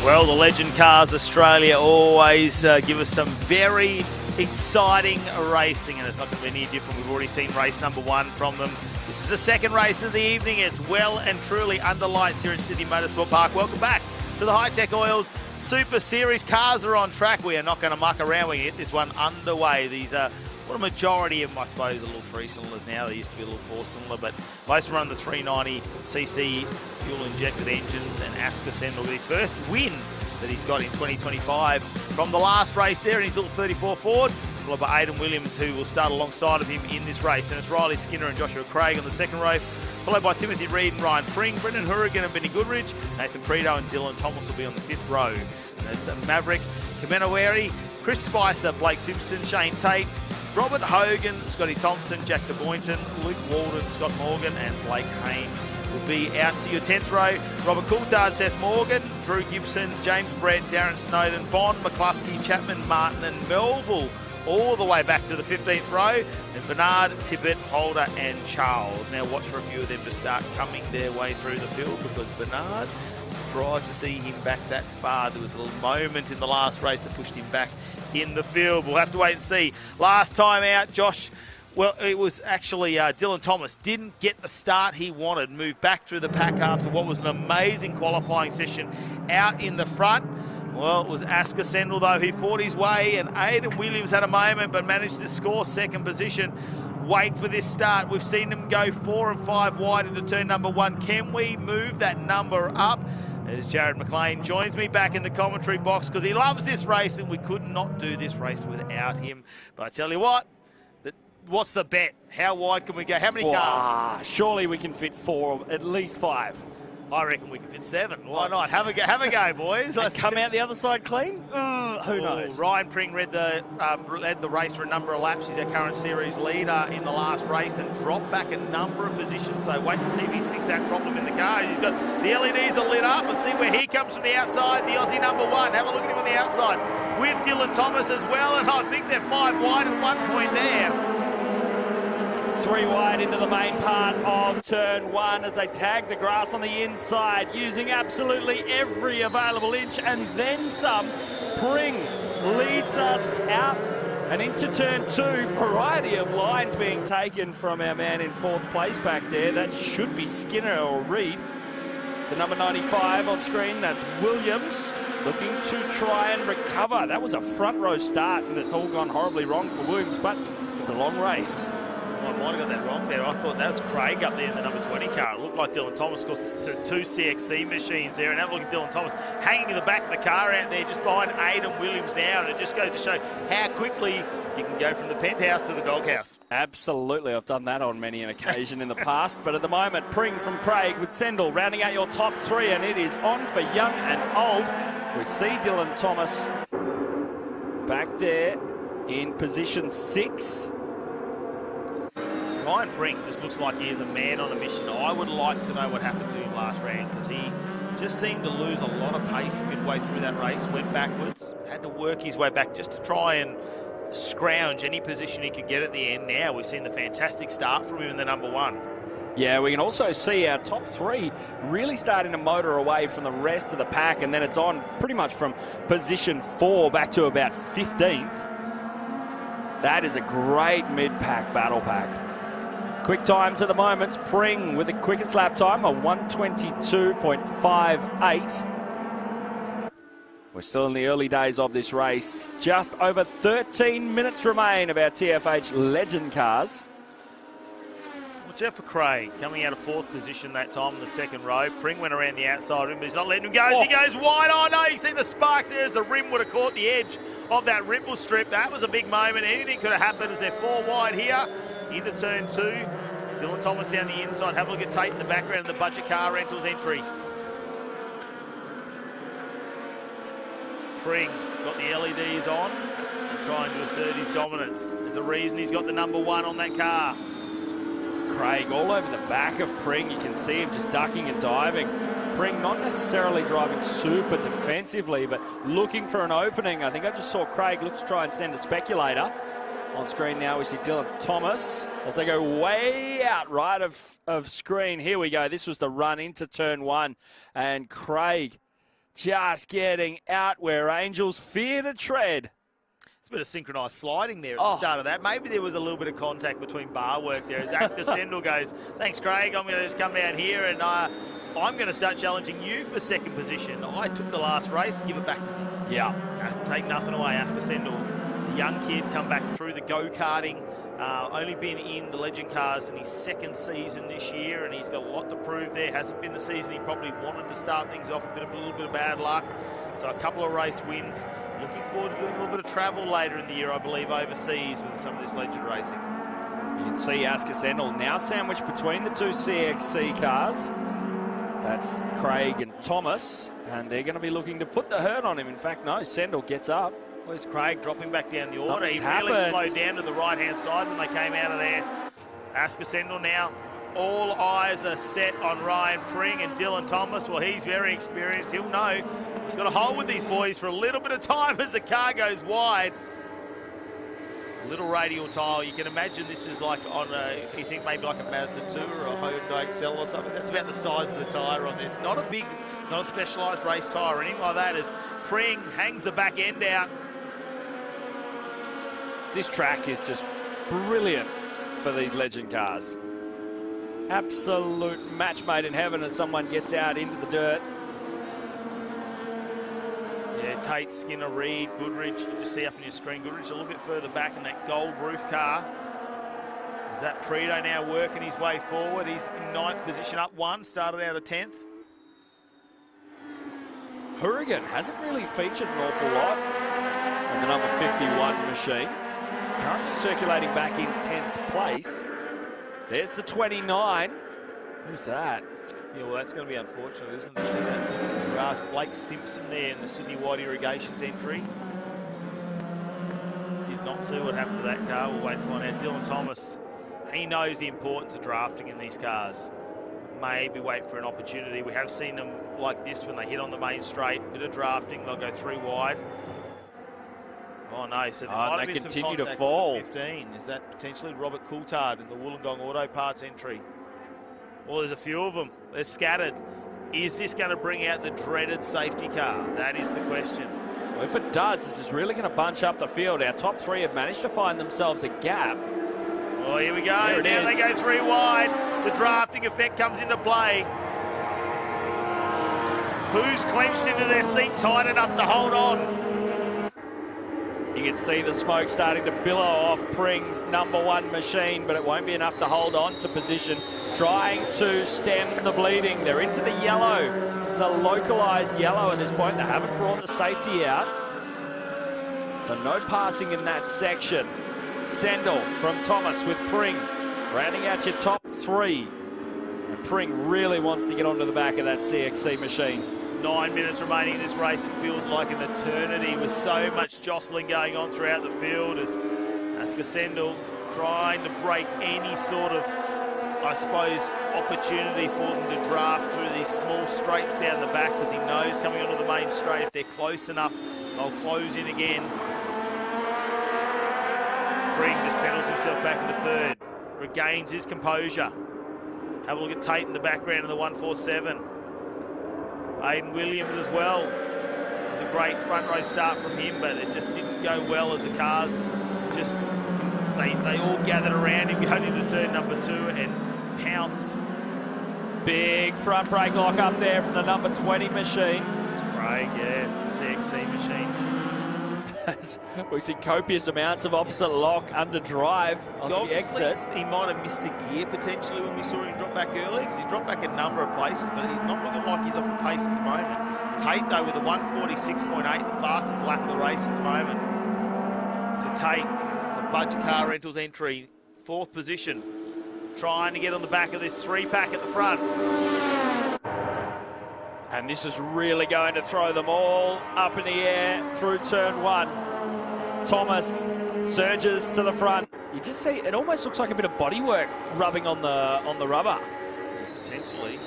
Well, the Legend Cars Australia always give us some very exciting racing, and it's not going to be any different. We've already seen race number 1 from them. This is the second race of the evening. It's well and truly under lights here at Sydney Motorsport Park. Welcome back to the Hi-Tec Oils Super Series. Cars are on track. We are not going to muck around. We get this one underway. These are, what a majority of them, I suppose, are little 3-cylinders now. They used to be a little 4-cylinder, but most run the 390cc fuel-injected engines, and Asker Sendel with his first win that he's got in 2025 from the last race there in his little 34 Ford, followed by Aidan Williams, who will start alongside of him in this race. And it's Riley Skinner and Joshua Craig on the second row, followed by Timothy Reid and Ryan Pring, Brendan Hourigan and Benny Goodrich, Nathan Preto and Dylan Thomas will be on the 5th row. And it's Maverick, Kamenawari, Chris Spicer, Blake Simpson, Shane Tate, Robert Hogan, Scotty Thompson, Jack De Boynton, Luke Walden, Scott Morgan and Blake Hayne will be out to your 10th row. Robert Coulthard, Seth Morgan, Drew Gibson, James Brett, Darren Snowden, Bond, McCluskey, Chapman, Martin and Melville all the way back to the 15th row. And Bernard, Tippett, Holder and Charles. Now watch for a few of them to start coming their way through the field, because Bernard, surprised to see him back that far. There was a little moment in the last race that pushed him back in the field. We'll have to wait and see. Last time out, Josh, well, it was actually Dylan Thomas didn't get the start he wanted, moved back through the pack after what was an amazing qualifying session out in the front. Well, it was Asker Sendel, though. He fought his way, and Aidan Williams had a moment but managed to score second position. Wait for this start. We've seen him go 4 and 5 wide into turn number 1. Can we move that number up? As Jared McLean joins me back in the commentary box, because he loves this race, and we could not do this race without him. But I tell you what, what's the bet? How wide can we go? How many cars? Surely we can fit 4, at least 5. I reckon we can fit 7. Why not? Have a go, boys. And come out the other side clean? Who knows? Ryan Pring led the race for a number of laps. He's our current series leader in the last race and dropped back a number of positions. So wait and see if he's fixed that problem in the car. He's got the LEDs are lit up, and see where he comes from the outside. The Aussie number 1. Have a look at him on the outside with Dylan Thomas as well. And I think they're 5 wide at one point there. 3 wide into the main part of turn 1 as they tag the grass on the inside, using absolutely every available inch and then some. Pring leads us out and into turn 2. Variety of lines being taken from our man in 4th place back there. That should be Skinner or Reid. The number 95 on screen, that's Williams, looking to try and recover. That was a front row start, and it's all gone horribly wrong for Williams, but it's a long race. I might have got that wrong there. I thought that was Craig up there in the number 20 car. It looked like Dylan Thomas. Of course, there's 2 CXC machines there. And have a look at Dylan Thomas hanging in the back of the car out there just behind Aidan Williams now. And it just goes to show how quickly you can go from the penthouse to the doghouse. Absolutely. I've done that on many an occasion in the past. But at the moment, Pring from Craig with Sendel rounding out your top 3. And it is on for young and old. We see Dylan Thomas back there in position 6. Ryan Pring just looks like he is a man on a mission. I would like to know what happened to him last round, because he just seemed to lose a lot of pace midway through that race, went backwards, had to work his way back just to try and scrounge any position he could get at the end. Now we've seen the fantastic start from him in the number 1. Yeah, we can also see our top 3 really starting to motor away from the rest of the pack, and then it's on pretty much from position 4 back to about 15th. That is a great mid-pack battle pack. Quick times at the moment, Pring with the quickest lap time, a 1:22.58. We're still in the early days of this race. Just over 13 minutes remain of our TFH Legend cars. Watch out for Craig, coming out of 4th position that time in the 2nd row. Pring went around the outside of him, but he's not letting him go. He goes wide. Oh no, you see the sparks there as the rim would have caught the edge of that ripple strip. That was a big moment. Anything could have happened as they're 4 wide here. Into turn 2. Dylan Thomas down the inside. Have a look at Tate in the background of the budget car rentals entry. Pring got the LEDs on and trying to assert his dominance. There's a reason he's got the number 1 on that car. Craig all over the back of Pring. You can see him just ducking and diving. Pring not necessarily driving super defensively, but looking for an opening. I think I just saw Craig look to try and send a speculator. On screen now we see Dylan Thomas as they go way out right of screen. Here we go. This was the run into turn 1, and Craig just getting out where Angels fear to tread. It's a bit of synchronised sliding there at the start of that. Maybe there was a little bit of contact between bar work there as Asker Stendal goes, thanks, Craig. I'm going to just come down here and I'm going to start challenging you for second position. I took the last race, give it back to me. Yeah. Take nothing away. Asker Stendal, the young kid, come back through the go-karting. Only been in the Legend cars in his second season this year, and he's got a lot to prove there. Hasn't been the season he probably wanted to start things off. A little bit of bad luck. So a couple of race wins. Looking forward to doing a little bit of travel later in the year, I believe, overseas with some of this Legend racing. You can see Asker Stendal now sandwiched between the two CXC cars. That's Craig and Thomas, and they're going to be looking to put the hurt on him. In fact, no, Stendal gets up. Where's Craig dropping back down the order? Something's He really happened. slowed down to the right-hand side when they came out of there. Asker Stendal now. All eyes are set on Ryan Pring and Dylan Thomas. Well, he's very experienced. He'll know. He's got to hold with these boys for a little bit of time as the car goes wide. Little radial tile. You can imagine this is like on a, you think maybe like a Mazda 2 or a Hyundai Excel or something. That's about the size of the tyre on this. Not a big, it's not a specialised race tyre or anything like that. As Pring hangs the back end out. This track is just brilliant for these Legend cars. Absolute match made in heaven as someone gets out into the dirt. Yeah, Tate, Skinner, Reed, Goodrich. You just see up on your screen, Goodrich a little bit further back in that gold roof car. Is that Prito now working his way forward? He's in 9th position, up 1, started out of 10th. Hourigan hasn't really featured an awful lot in the number 51 machine. Currently circulating back in 10th place. There's the 29. Who's that? Yeah, well, that's going to be unfortunate, isn't it? See that sitting in the grass. Blake Simpson there in the Sydney White Irrigations entry. Did not see what happened to that car. We'll wait and find out. Dylan Thomas, he knows the importance of drafting in these cars. Maybe wait for an opportunity. We have seen them like this when they hit on the main straight. Bit of drafting, they'll go 3 wide. Oh no, so there might have been continue some to contact fall. with the 15. Is that potentially Robert Coulthard in the Wollongong Auto Parts entry? Well, there's a few of them. They're scattered. Is this going to bring out the dreaded safety car? That is the question. Well, if it does, this is really going to bunch up the field. Our top 3 have managed to find themselves a gap. Oh, here we go. There it Now is. they go 3 wide. The drafting effect comes into play. Who's clenched into their seat tight enough to hold on? You can see the smoke starting to billow off Pring's number 1 machine, but it won't be enough to hold on to position. Trying to stem the bleeding. They're into the yellow. This is a localised yellow at this point. They haven't brought the safety out. So no passing in that section. Stendal from Thomas with Pring. Rounding out your top 3. And Pring really wants to get onto the back of that CXC machine. 9 minutes remaining in this race. It feels like an eternity with so much jostling going on throughout the field as Asker Stendal trying to break any sort of, I suppose, opportunity for them to draft through these small straights down the back, because he knows coming onto the main straight, if they're close enough, they'll close in again. Pring just settles himself back into 3rd, regains his composure. Have a look at Tate in the background of the 147. Aidan Williams as well. It was a great front row start from him, but it just didn't go well as the cars just, they all gathered around him going into turn number 2 and pounced. Big front brake lock up there from the number 20 machine. It's Craig, yeah, CXC machine. We see copious amounts of opposite lock under drive on the exit. He might have missed a gear potentially when we saw him drop back early, because he dropped back a number of places, but he's not looking like he's off the pace at the moment. Tate, though, with a 146.8, the fastest lap of the race at the moment. So Tate, the Budget Car Rentals entry, 4th position, trying to get on the back of this 3-pack at the front. And this is really going to throw them all up in the air through turn 1. Thomas surges to the front. You just see, it almost looks like a bit of bodywork rubbing on the rubber. Potentially.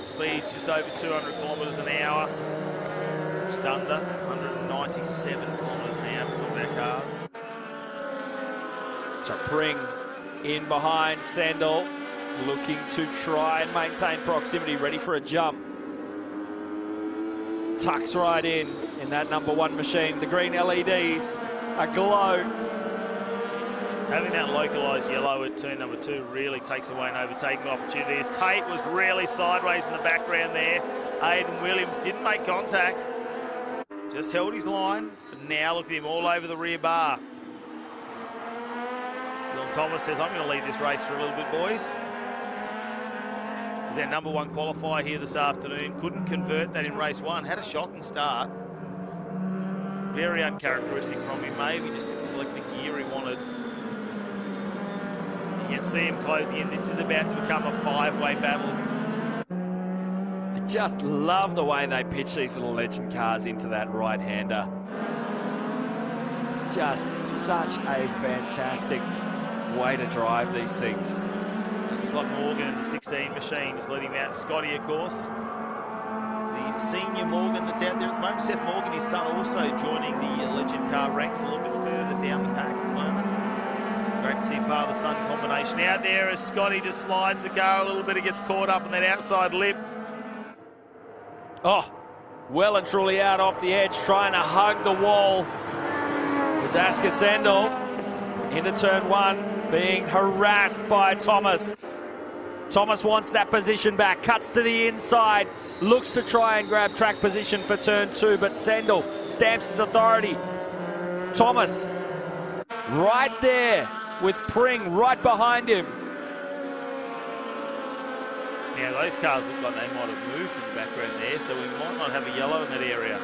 Speed's just over 200 kilometres an hour. Just under 197 kilometres an hour for some of our cars. So Pring in behind Stendal, looking to try and maintain proximity, ready for a jump. tucks right in that number 1 machine. The green LEDs aglow. Having that localised yellow at turn number 2 really takes away an overtaking opportunity. As Tate was really sideways in the background there. Aidan Williams didn't make contact. Just held his line. But now look at him all over the rear bar. Dylan Thomas says, I'm going to lead this race for a little bit, boys. He's our number 1 qualifier here this afternoon. Couldn't convert that in race 1. Had a shocking start. Very uncharacteristic from him. Maybe just didn't select the gear he wanted. You can see him closing in. This is about to become a 5-way battle. I just love the way they pitch these little legend cars into that right-hander. It's just such a fantastic way to drive these things. Looks like Morgan in the 16 machine is leading out. Scotty, of course. The senior Morgan that's out there at the moment. Seth Morgan, his son, also joining the legend car ranks a little bit further down the pack at the moment. Great to see father-son combination out there as Scotty just slides the car a little bit. It gets caught up in that outside lip. Oh, well and truly out off the edge, trying to hug the wall. Is Asker Sendel into turn 1, being harassed by Thomas. Thomas wants that position back, cuts to the inside, looks to try and grab track position for turn 2, but Sendel stamps his authority. Thomas right there with Pring right behind him. Now those cars look like they might have moved in the background there, so we might not have a yellow in that area.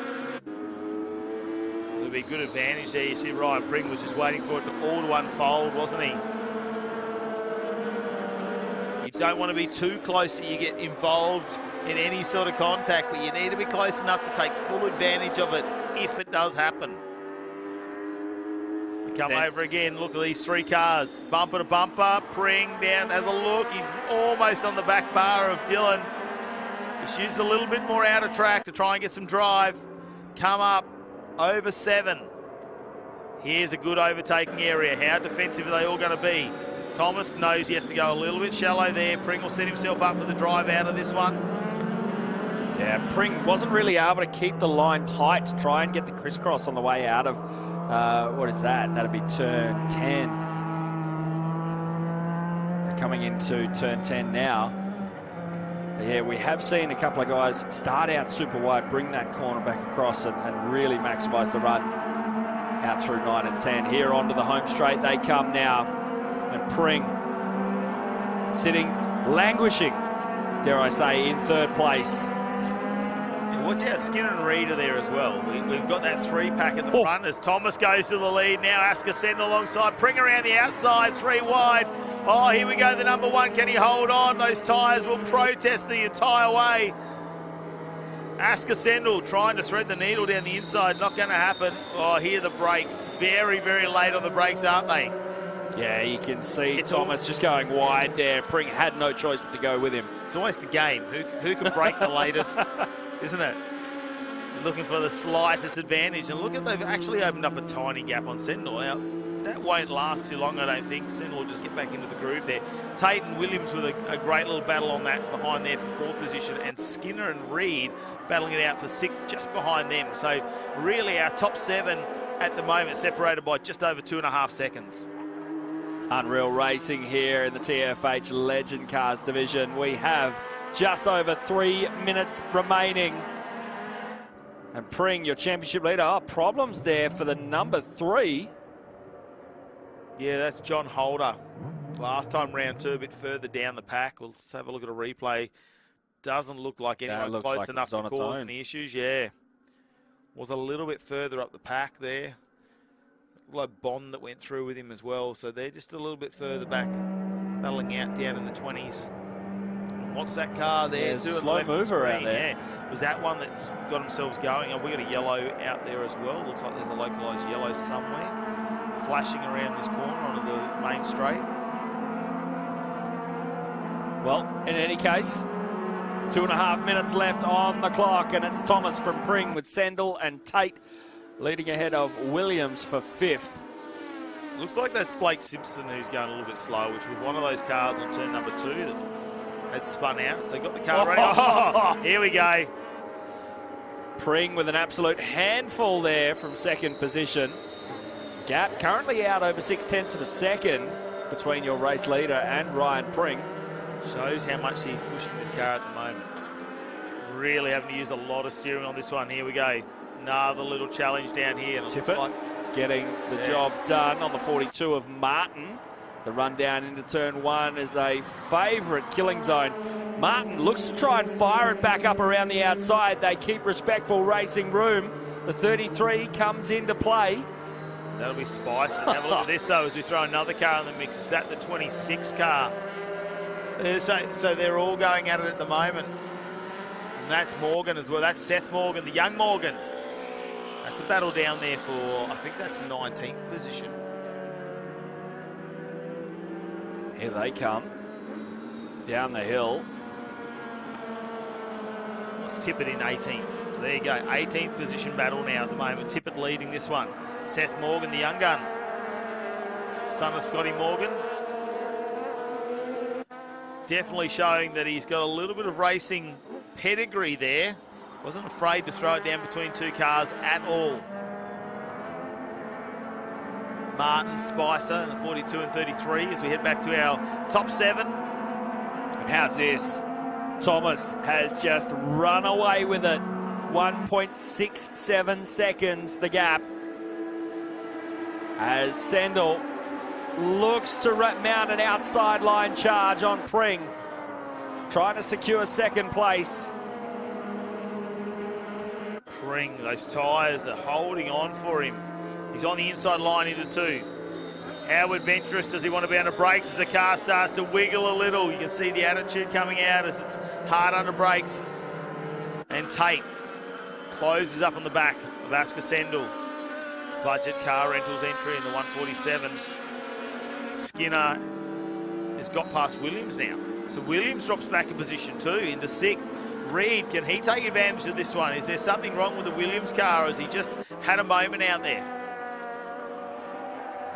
It'll be a good advantage there. You see Ryan Pring was just waiting for it all to unfold, wasn't he? You don't want to be too close that you get involved in any sort of contact, but you need to be close enough to take full advantage of it if it does happen. We come over again, look at these 3 cars. Bumper to bumper, Pring down, has a look. He's almost on the back bar of Dylan. Just use a little bit more out of track to try and get some drive. Come up over 7. Here's a good overtaking area. How defensive are they all going to be? Thomas knows he has to go a little bit shallow there. Pring will set himself up for the drive out of this one. Yeah, Pring wasn't really able to keep the line tight to try and get the crisscross on the way out of, what is that? That'd be turn 10. They're coming into turn 10 now. But yeah, we have seen a couple of guys start out super wide, bring that corner back across and really maximise the run out through 9 and 10. Here onto the home straight they come now. And Pring sitting, languishing, dare I say, in 3rd place. Yeah, watch out, Skinner and Reed are there as well. We've got that 3-pack at the front as Thomas goes to the lead. Now Asker Sendel alongside, Pring around the outside, 3 wide. Oh, here we go, the number 1. Can he hold on? Those tyres will protest the entire way. Asker Sendel trying to thread the needle down the inside, not going to happen. Oh, here the brakes. Very, very late on the brakes, aren't they? Yeah, you can see Thomas just going wide there. Pring had no choice but to go with him. It's always the game. Who can break the latest, isn't it? Looking for the slightest advantage. And look at, they've actually opened up a tiny gap on Sendel. Now, that won't last too long, I don't think. Sendel will just get back into the groove there. Tate and Williams with a great little battle on that behind there for 4th position. And Skinner and Reed battling it out for 6th just behind them. So really our top 7 at the moment separated by just over 2.5 seconds. Unreal racing here in the TFH Legend Cars division. We have just over 3 minutes remaining. And Pring, your championship leader. Oh, problems there for the number 3. Yeah, that's John Holder. Last time round 2, a bit further down the pack. We'll just have a look at a replay. Doesn't look like anyone close enough to cause any issues. Yeah. Was a little bit further up the pack there. Low Bond that went through with him as well, so they're just a little bit further back, battling out down in the 20s. And what's that car there? There's a slow mover out there. Yeah. Was that one that's got themselves going? Oh, we got a yellow out there as well. Looks like there's a localised yellow somewhere, flashing around this corner onto the main straight. Well, in any case, 2.5 minutes left on the clock, and it's Thomas from Pring with Sendel and Tate leading ahead of Williams for 5th. Looks like that's Blake Simpson who's going a little bit slow, which was one of those cars on turn number 2 that had spun out. So got the car ready. Oh, here we go. Pring with an absolute handful there from second position. Gap currently out over 0.6 of a second between your race leader and Ryan Pring. Shows how much he's pushing this car at the moment. Really having to use a lot of steering on this one. Here we go. Another little challenge down here. Tippett getting the job done on the 42 of Martin. The run down into turn 1 is a favourite killing zone. Martin looks to try and fire it back up around the outside. They keep respectful racing room. The 33 comes into play. That'll be spicy. Have a look at this, though, as we throw another car in the mix. Is that the 26 car? So they're all going at it the moment. And that's Morgan as well. That's Seth Morgan, the young Morgan. That's a battle down there for, I think that's 19th position. Here they come. Down the hill. Let's Tippett in 18th. So there you go. 18th position battle now at the moment. Tippett leading this one. Seth Morgan, the young gun. Son of Scotty Morgan. Definitely showing that he's got a little bit of racing pedigree there. Wasn't afraid to throw it down between two cars at all. Martin, Spicer, and the 42 and 33 as we head back to our top 7. And how's this? Thomas has just run away with it. 1.67 seconds the gap. As Sendel looks to mount an outside line charge on Pring. Trying to secure second place. Pring, those tyres are holding on for him. He's on the inside line into 2. How adventurous does he want to be under brakes as the car starts to wiggle a little? You can see the attitude coming out as it's hard under brakes. And Tate closes up on the back of Asker Sendel. Budget car rentals entry in the 147. Skinner has got past Williams now. So Williams drops back a position too into 6th. Reed, can he take advantage of this one? Is there something wrong with the Williams car, or has he just had a moment out there?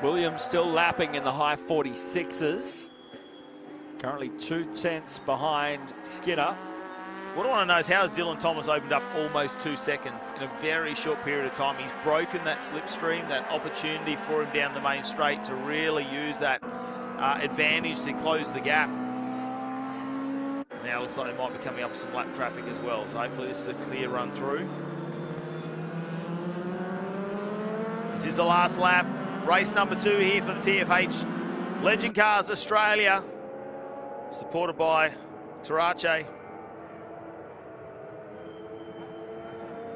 Williams still lapping in the high 46s. Currently 2/10 behind Skinner. What I want to know is how has Dylan Thomas opened up almost 2 seconds in a very short period of time? He's broken that slipstream, that opportunity for him down the main straight to really use that advantage to close the gap. Now it looks like they might be coming up with some lap traffic as well, so hopefully this is a clear run through. This is the last lap. Race number 2 here for the TFH Legend Cars Australia, supported by Tarache.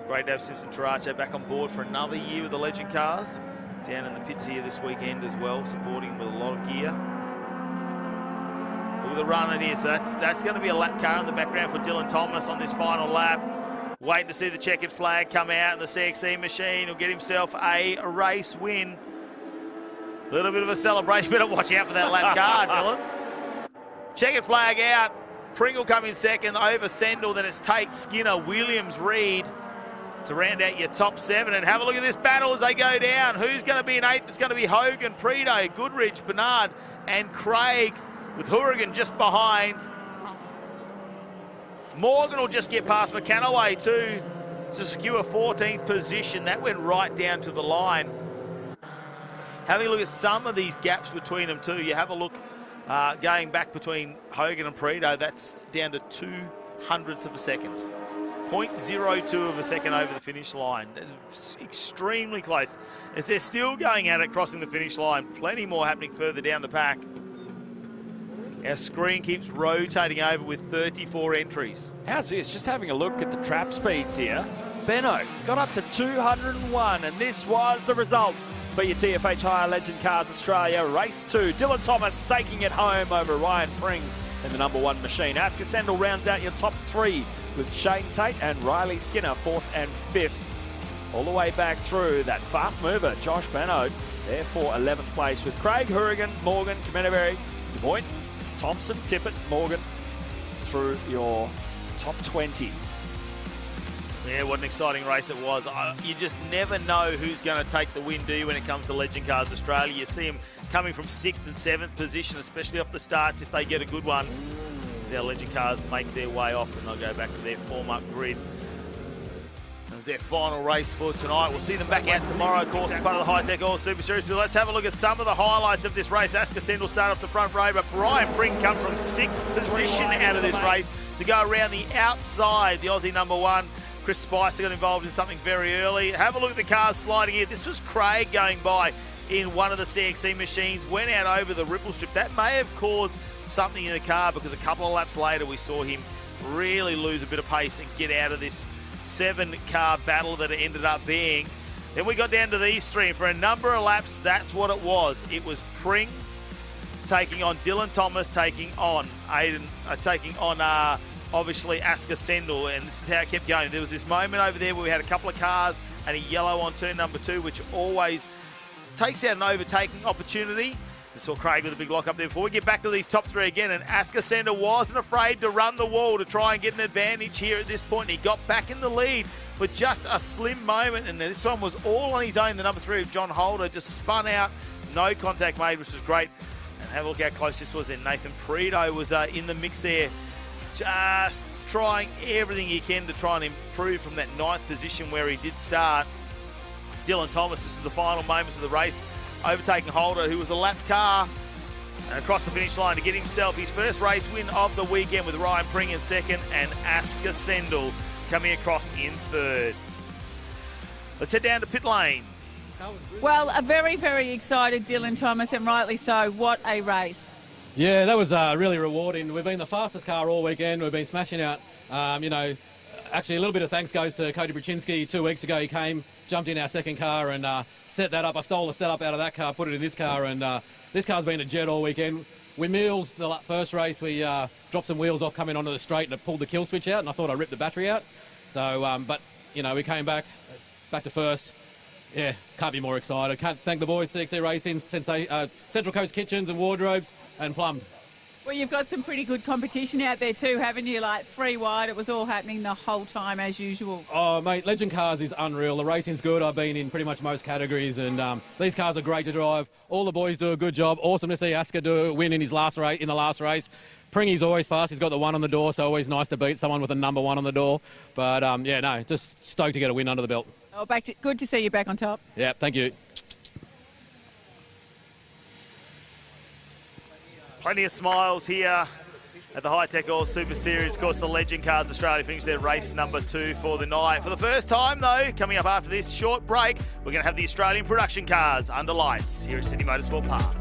Great to have Simpson Tarache back on board for another year with the Legend Cars. Down in the pits here this weekend as well, supporting him with a lot of gear. Look at the run it is. So that's going to be a lap car in the background for Dylan Thomas on this final lap. Waiting to see the checkered flag come out, and the CXC machine will get himself a race win. A little bit of a celebration. Better watch out for that lap car, Dylan. Checkered flag out. Pringle come in second over Sendel. Then it's Tate, Skinner, Williams, Reed to round out your top 7. And have a look at this battle as they go down. Who's going to be in 8th? It's going to be Hogan, Preto, Goodrich, Bernard, and Craig, with Hourigan just behind. Morgan will just get past McCanaway too to secure 14th position. That went right down to the line. Having a look at some of these gaps between them too. You have a look going back between Hogan and Preto. That's down to 0.02 of a second. 0.02 of a second over the finish line. That's extremely close. As they're still going at it, crossing the finish line. Plenty more happening further down the pack. Our screen keeps rotating over with 34 entries. How's this? Just having a look at the trap speeds here. Benno got up to 201, and this was the result for your TFH Hire Legend Cars Australia Race 2. Dylan Thomas taking it home over Ryan Pring in the number 1 machine. Asker Sendel rounds out your top 3 with Shane Tate and Riley Skinner 4th and 5th. All the way back through that fast mover, Josh Benno, there for 11th place with Craig, Hourigan, Morgan, Kameneberry, Du Moines, Thompson, Tippett, Morgan through your top 20. Yeah, what an exciting race it was. You just never know who's going to take the win, do you, when it comes to Legend Cars Australia. You see them coming from 6th and 7th position, especially off the starts if they get a good one. As our Legend Cars make their way off and they'll go back to their form-up grid. As their final race for tonight. We'll see them back out tomorrow, of course, as part of the Hi-Tec All Super Series. But let's have a look at some of the highlights of this race. Asker Sendel started off the front row, but Brian Pring come from 6th position out of this race to go around the outside. The Aussie number 1, Chris Spicer, got involved in something very early. Have a look at the cars sliding here. This was Craig going by in one of the CXC machines, went out over the ripple strip. That may have caused something in the car, because a couple of laps later we saw him really lose a bit of pace and get out of this 7-car battle that it ended up being. Then we got down to these three, and for a number of laps, that's what it was. It was Pring taking on Dylan Thomas, taking on obviously Asker Sendel, and this is how it kept going. There was this moment over there where we had a couple of cars and a yellow on turn number 2, which always takes out an overtaking opportunity. We saw Craig with a big lock up there. Before we get back to these top 3 again, and Asker Sendel wasn't afraid to run the wall to try and get an advantage here at this point. He got back in the lead for just a slim moment, and this one was all on his own. The number 3 of John Holder just spun out, no contact made, which was great. And have a look how close this was then. Nathan Prieto was in the mix there, just trying everything he can to try and improve from that 9th position where he did start. Dylan Thomas, this is the final moments of the race, overtaking Holder, who was a lapped car, and across the finish line to get himself his first race win of the weekend, with Ryan Pring in 2nd and Asker Sendel coming across in 3rd. Let's head down to pit lane. Well, a very, very excited Dylan Thomas, and rightly so. What a race. Yeah, that was really rewarding. We've been the fastest car all weekend. We've been smashing out. Actually, a little bit of thanks goes to Cody Brzezinski. 2 weeks ago, he came, jumped in our 2nd car and set that up. I stole the setup out of that car, put it in this car, and this car's been a jet all weekend. Wheels, the first race, we dropped some wheels off coming onto the straight, and it pulled the kill switch out, and I thought I ripped the battery out. So, but, we came back to first. Yeah, can't be more excited. Can't thank the boys, CXC Racing, Central Coast Kitchens and Wardrobes, and Plum. Well, you've got some pretty good competition out there too, haven't you? Like 3 wide, it was all happening the whole time as usual. Oh, mate, Legend Cars is unreal. The racing's good. I've been in pretty much most categories, and these cars are great to drive. All the boys do a good job. Awesome to see Asker win in the last race. Pringy's always fast. He's got the 1 on the door, so always nice to beat someone with a number 1 on the door. But, just stoked to get a win under the belt. Oh, good to see you back on top. Yeah, thank you. Plenty of smiles here at the Hi-Tec All Super Series. Of course, the Legend Cars Australia finished their race number 2 for the night. For the first time, though, coming up after this short break, we're going to have the Australian production cars under lights here at Sydney Motorsport Park.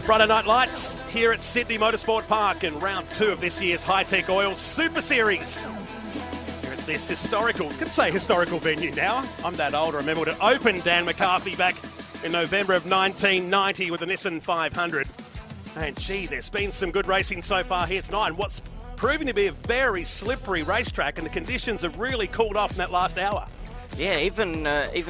Friday Night Lights here at Sydney Motorsport Park in round 2 of this year's Hi-Tec Oil Super Series. Here at this historical venue now. I'm that old. I remember when it opened, Dan McCarthy, back in November of 1990 with the Nissan 500. And gee, there's been some good racing so far here tonight. And what's proving to be a very slippery racetrack, and the conditions have really cooled off in that last hour. Yeah, even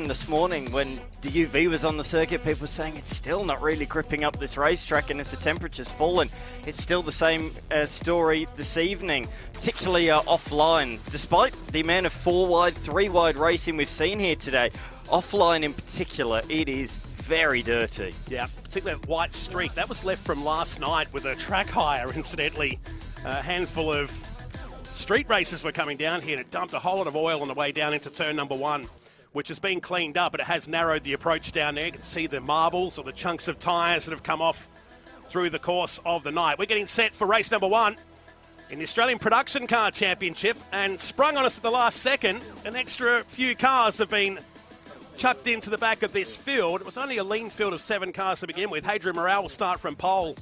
this morning when the UV was on the circuit, people were saying it's still not really gripping up this racetrack, and as the temperature's fallen, it's still the same story this evening, particularly offline. Despite the amount of 4-wide, 3-wide racing we've seen here today, offline in particular, it is very dirty. Yeah, particularly that white streak. That was left from last night with a track hire, incidentally. A handful of street racers were coming down here and it dumped a whole lot of oil on the way down into turn number 1, which has been cleaned up, but it has narrowed the approach down there. You can see the marbles or the chunks of tyres that have come off through the course of the night. We're getting set for race number 1 in the Australian Production Car Championship, and sprung on us at the last second. An extra few cars have been chucked into the back of this field. It was only a lean field of 7 cars to begin with. Hadrian Morale will start from pole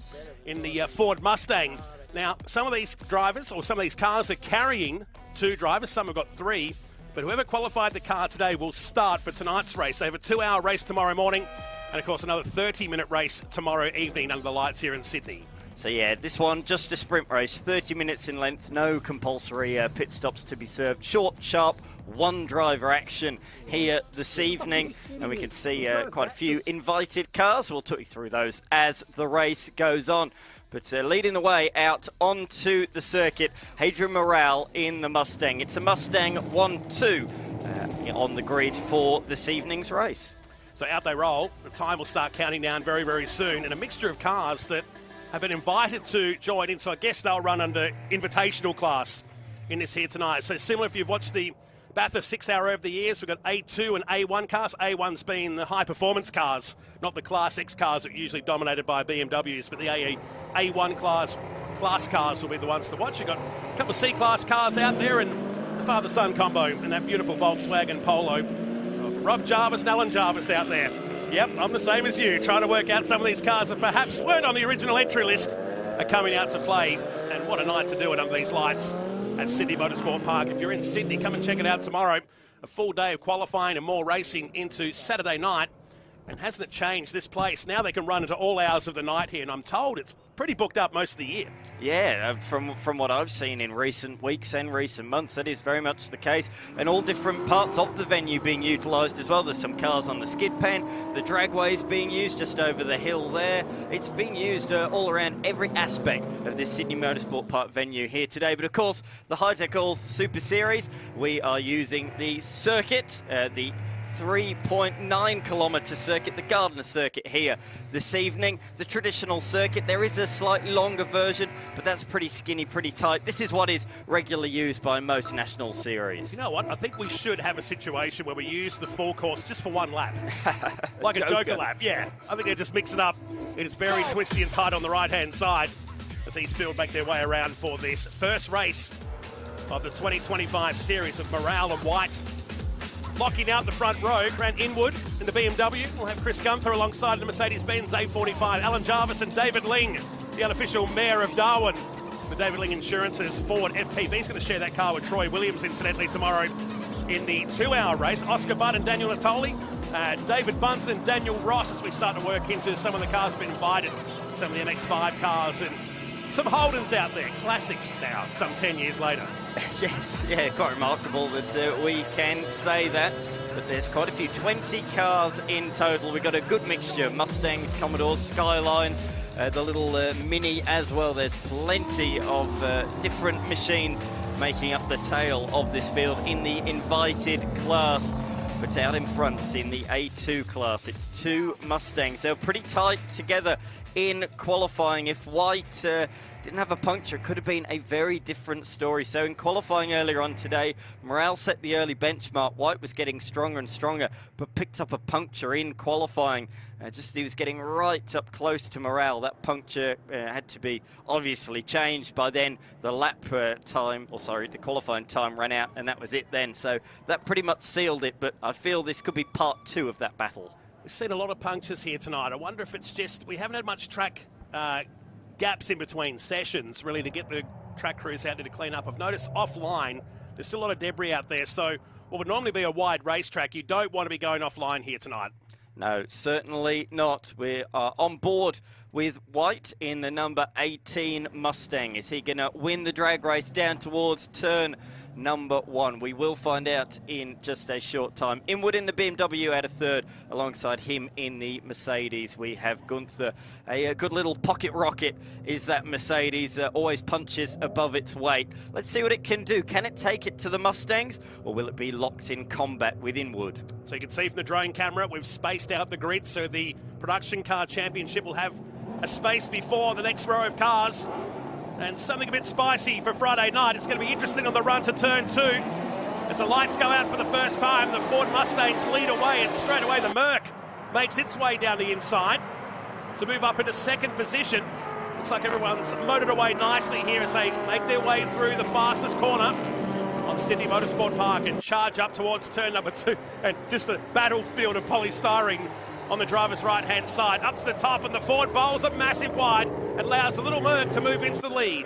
in the Ford Mustang. Now, some of these drivers, or some of these cars, are carrying 2 drivers. Some have got 3. But whoever qualified the car today will start for tonight's race. They have a 2-hour race tomorrow morning. And, of course, another 30-minute race tomorrow evening under the lights here in Sydney. So, yeah, this one, just a sprint race, 30 minutes in length, no compulsory pit stops to be served. Short, sharp, one-driver action here this evening. And we can see quite a few invited cars. We'll talk you through those as the race goes on. But leading the way out onto the circuit, Hadrian Morale in the Mustang. It's a Mustang 1-2 on the grid for this evening's race. So out they roll. The time will start counting down very, very soon. And a mixture of cars that have been invited to join in. So I guess they'll run under invitational class in this here tonight. So similar if you've watched the Bathurst 6-hour over the years, we've got A2 and A1 cars. A1's been the high-performance cars, not the Class X cars that are usually dominated by BMWs, but the A1 class cars will be the ones to watch. You've got a couple of C-class cars out there and the father-son combo and that beautiful Volkswagen Polo. Rob Jarvis and Alan Jarvis out there. Yep, I'm the same as you, trying to work out some of these cars that perhaps weren't on the original entry list are coming out to play. And what a night to do it under these lights at Sydney Motorsport Park. If you're in Sydney, come and check it out tomorrow. A full day of qualifying and more racing into Saturday night. And hasn't it changed this place? Now they can run into all hours of the night here, and I'm told it's pretty booked up most of the year. Yeah, from what I've seen in recent weeks and recent months, that is very much the case. And all different parts of the venue being utilised as well. There's some cars on the skid pan, the dragway's being used just over the hill there. It's being used all around every aspect of this Sydney Motorsport Park venue here today. But of course, the Hi-Tec Oils Super Series, we are using the circuit, the 3.9 kilometre circuit, the Gardner circuit here this evening. The traditional circuit, there is a slightly longer version, but that's pretty skinny, pretty tight. This is what is regularly used by most national series. You know what? I think we should have a situation where we use the full course just for one lap. Like a Joker lap, yeah. I think they just mix it up. It is very twisty and tight on the right-hand side as these field make their way around for this first race of the 2025 series of Morale and White. Locking out the front row, Grant Inwood in the BMW. We'll have Chris Gunther alongside the Mercedes-Benz A45. Alan Jarvis and David Ling, the unofficial Mayor of Darwin. The David Ling Insurance's Ford FPV is going to share that car with Troy Williams, incidentally, tomorrow in the 2-hour race. Oscar Budd and Daniel Natoli, David Bunsen and Daniel Ross as we start to work into some of the cars that have been invited. Some of the MX-5 cars and some Holdens out there, classics now, some 10 years later. Yes, yeah, quite remarkable that we can say that. But there's quite a few, 20 cars in total. We've got a good mixture, Mustangs, Commodores, Skylines, the little Mini as well. There's plenty of different machines making up the tail of this field in the invited class. But out in front in the A2 class, it's 2 Mustangs. They're pretty tight together in qualifying. If White didn't have a puncture, it could have been a very different story. So in qualifying earlier on today, Morale set the early benchmark. White was getting stronger and stronger, but picked up a puncture in qualifying. He was getting right up close to Morale. That puncture had to be obviously changed by then. The the qualifying time ran out, and that was it then. So that pretty much sealed it, but I feel this could be part 2 of that battle. We've seen a lot of punctures here tonight. I wonder if it's just we haven't had much track gaps in between sessions, really, to get the track crews out there to clean up. I've noticed offline, there's still a lot of debris out there. So what would normally be a wide racetrack, you don't want to be going offline here tonight. No, certainly not. We are on board with White in the number 18 Mustang. Is he going to win the drag race down towards turn number 1? We will find out in just a short time. Inwood in the BMW at a third. Alongside him in the Mercedes, we have Gunther. A good little pocket rocket is that Mercedes. Always punches above its weight. Let's see what it can do. Can it take it to the Mustangs, or will it be locked in combat with Inwood? So you can see from the drone camera, we've spaced out the grid, so the production car championship will have a space before the next row of cars. And something a bit spicy for Friday night. It's going to be interesting on the run to turn 2. As the lights go out for the first time, the Ford Mustangs lead away, and straight away the Merc makes its way down the inside to move up into second position. Looks like everyone's motored away nicely here as they make their way through the fastest corner on Sydney Motorsport Park and charge up towards turn number 2. And just a battlefield of polystyrene on the driver's right-hand side. Up to the top, and the Ford bowls a massive wide and allows the little Merc to move into the lead.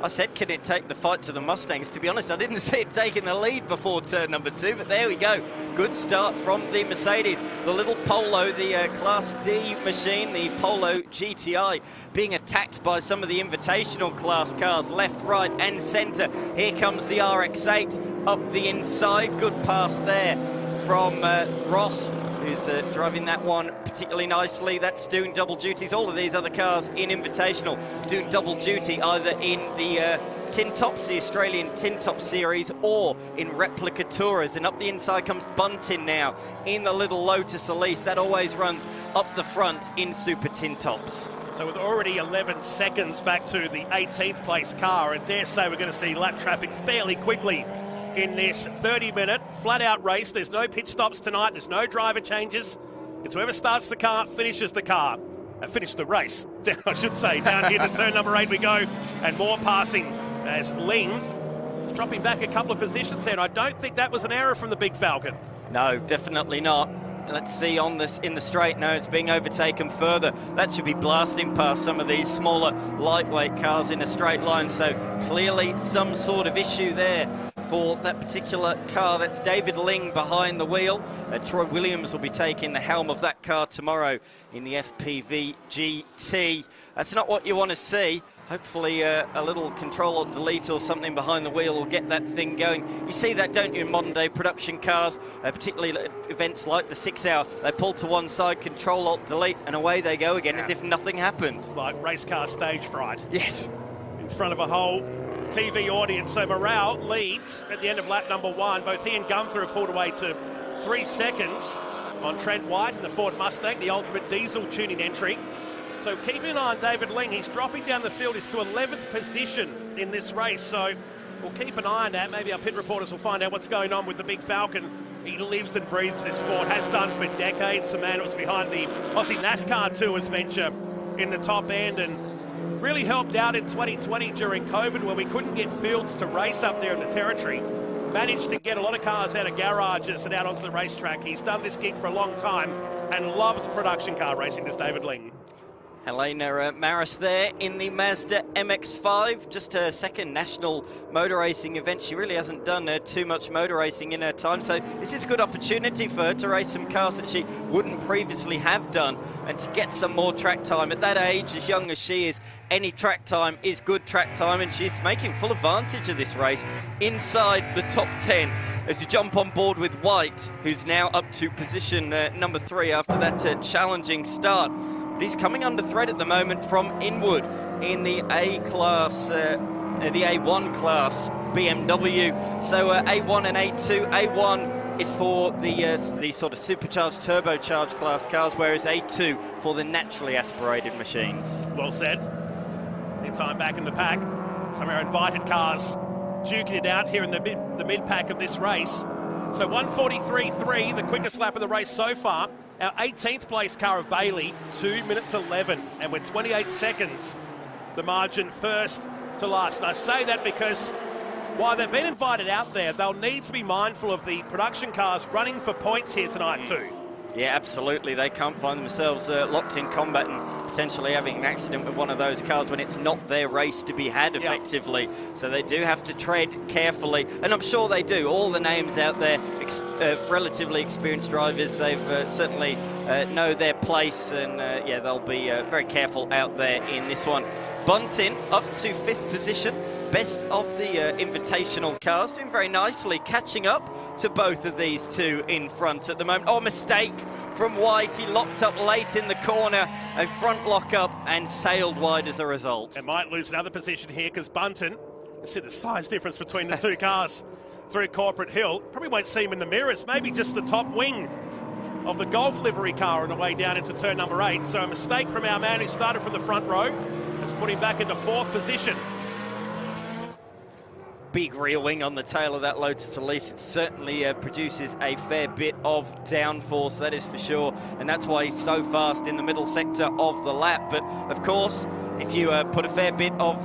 I said, can it take the fight to the Mustangs? To be honest, I didn't see it taking the lead before turn number 2, but there we go. Good start from the Mercedes. The little Polo, the Class D machine, the Polo GTI, being attacked by some of the Invitational class cars, left, right and centre. Here comes the RX-8 up the inside. Good pass there from Ross, who's driving that one particularly nicely. That's doing double duties. All of these other cars in Invitational doing double duty, either in the Tin Tops, the Australian Tin Top Series, or in Replica Tourers. And up the inside comes Buntin now in the little Lotus Elise. That always runs up the front in Super Tin Tops. So with already 11 seconds back to the 18th place car, and dare say we're going to see lap traffic fairly quickly in this 30-minute flat-out race. There's no pit stops tonight. There's no driver changes. It's whoever starts the car, finishes the car. Finish the race, I should say. Down here to turn number 8 we go. And more passing as Ling is dropping back a couple of positions there. And I don't think that was an error from the Big Falcon. No, definitely not. Let's see on this in the straight. No, it's being overtaken further. That should be blasting past some of these smaller lightweight cars in a straight line. So clearly some sort of issue there for that particular car. That's David Ling behind the wheel. Troy Williams will be taking the helm of that car tomorrow in the FPV GT. That's not what you want to see. Hopefully a little control or delete or something behind the wheel will get that thing going. You see that, don't you, in modern day production cars, particularly events like the 6 Hour. They pull to one side, control alt delete, and away they go again, as if nothing happened. Like race car stage fright. Yes. In front of a whole TV audience. So Morale leads at the end of lap number 1. Both he and Gunther have pulled away to 3 seconds on Trent White and the Ford Mustang, the ultimate diesel tuning entry. So keeping an eye on David Ling. He's dropping down the field. He's to 11th position in this race. So we'll keep an eye on that. Maybe our pit reporters will find out what's going on with the Big Falcon. He lives and breathes this sport, has done for decades. The man was behind the Aussie NASCAR Tours venture in the top end and really helped out in 2020 during COVID, where we couldn't get fields to race up there in the territory. Managed to get a lot of cars out of garages and out onto the racetrack. He's done this gig for a long time and loves production car racing, does David Ling. Helena Maris there in the Mazda MX-5, just her second national motor racing event. She really hasn't done too much motor racing in her time, so this is a good opportunity for her to race some cars that she wouldn't previously have done and to get some more track time. At that age, as young as she is, any track time is good track time, and she's making full advantage of this race inside the top 10 as you jump on board with White, who's now up to position number 3 after that challenging start. He's coming under threat at the moment from Inwood in the A-class, the A1 class BMW. So A1 and A2. A1 is for the sort of supercharged, turbocharged class cars, whereas A2 for the naturally aspirated machines. Well said. Their time back in the pack. Some of our invited cars duking it out here in the mid-pack of this race. So 1:43.3, the quickest lap of the race so far. Our 18th place car of Bailey, 2 minutes 11, and we're 28 seconds. The margin first to last. And I say that because while they've been invited out there, they'll need to be mindful of the production cars running for points here tonight too. Yeah, absolutely. They can't find themselves locked in combat and potentially having an accident with one of those cars when it's not their race to be had effectively. So they do have to tread carefully, and I'm sure they do. All the names out there, relatively experienced drivers, they've certainly know their place, and yeah, they'll be very careful out there in this one. Bunting up to 5th position. Best of the invitational cars, doing very nicely, catching up to both of these two in front at the moment. Oh, mistake from White. He locked up late in the corner, a front lock up, and sailed wide as a result. It might lose another position here because Bunting, you see the size difference between the two cars through Corporate Hill. Probably won't see him in the mirrors, maybe just the top wing of the Golf livery car on the way down into turn number 8. So a mistake from our man who started from the front row has put him back into 4th position. Big rear wing on the tail of that Lotus Elise. It certainly produces a fair bit of downforce, that is for sure, and that's why he's so fast in the middle sector of the lap. But of course, if you put a fair bit of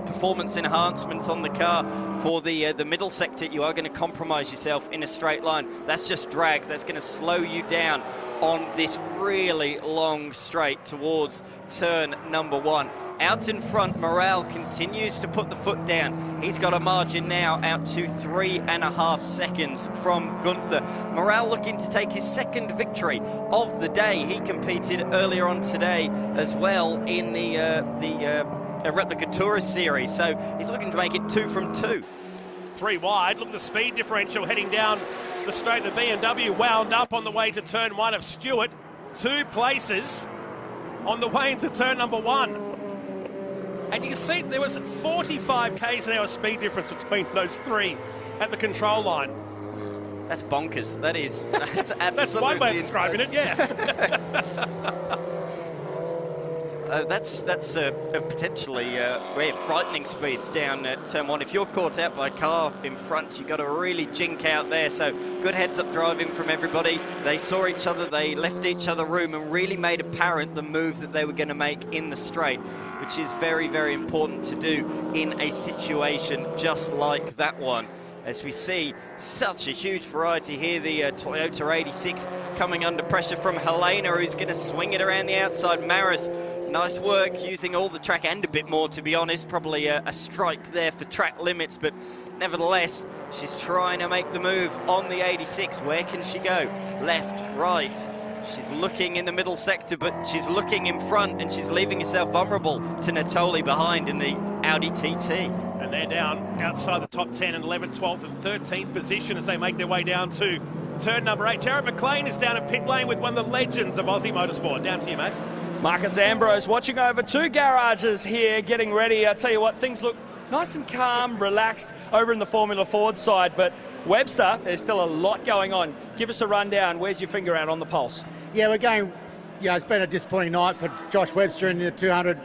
performance enhancements on the car for the middle sector, you are going to compromise yourself in a straight line. That's just drag. That's going to slow you down on this really long straight towards turn number 1. Out in front, Morale continues to put the foot down. He's got a margin now out to 3.5 seconds from Gunther. Morale looking to take his 2nd victory of the day. He competed earlier on today as well in the Replica Tourist Series, so he's looking to make it 2 from 2. 3 wide. Look at the speed differential heading down the straight. The BMW wound up on the way to turn 1 of Stewart. 2 places on the way into turn number 1. And you can see there was 45 k's an hour speed difference between those 3 at the control line. That's bonkers. That's absolutely... That's one way of describing it, yeah. That's a potentially frightening speeds down at turn 1. If you're caught out by a car in front, you've got to really jink out there. So good heads-up driving from everybody. They saw each other, they left each other room and really made apparent the move that they were going to make in the straight, which is very, very important to do in a situation just like that one. As we see such a huge variety here, the Toyota 86 coming under pressure from Helena, who's going to swing it around the outside. Maris, nice work using all the track and a bit more, to be honest. Probably a strike there for track limits, but nevertheless, she's trying to make the move on the 86. Where can she go? Left, right. She's looking in the middle sector, but she's looking in front, and she's leaving herself vulnerable to Natoli behind in the Audi TT. And they're down outside the top 10 and 11th, 12th and 13th position as they make their way down to turn number 8. Jared McLean is down at pit lane with one of the legends of Aussie motorsport. Down to you, mate. Marcus Ambrose watching over 2 garages here, getting ready. I tell you what, things look nice and calm, relaxed over in the Formula Ford side, but Webster, there's still a lot going on. Give us a rundown. Where's your finger out on the pulse? Yeah, we're going, it's been a disappointing night for Josh Webster in the 200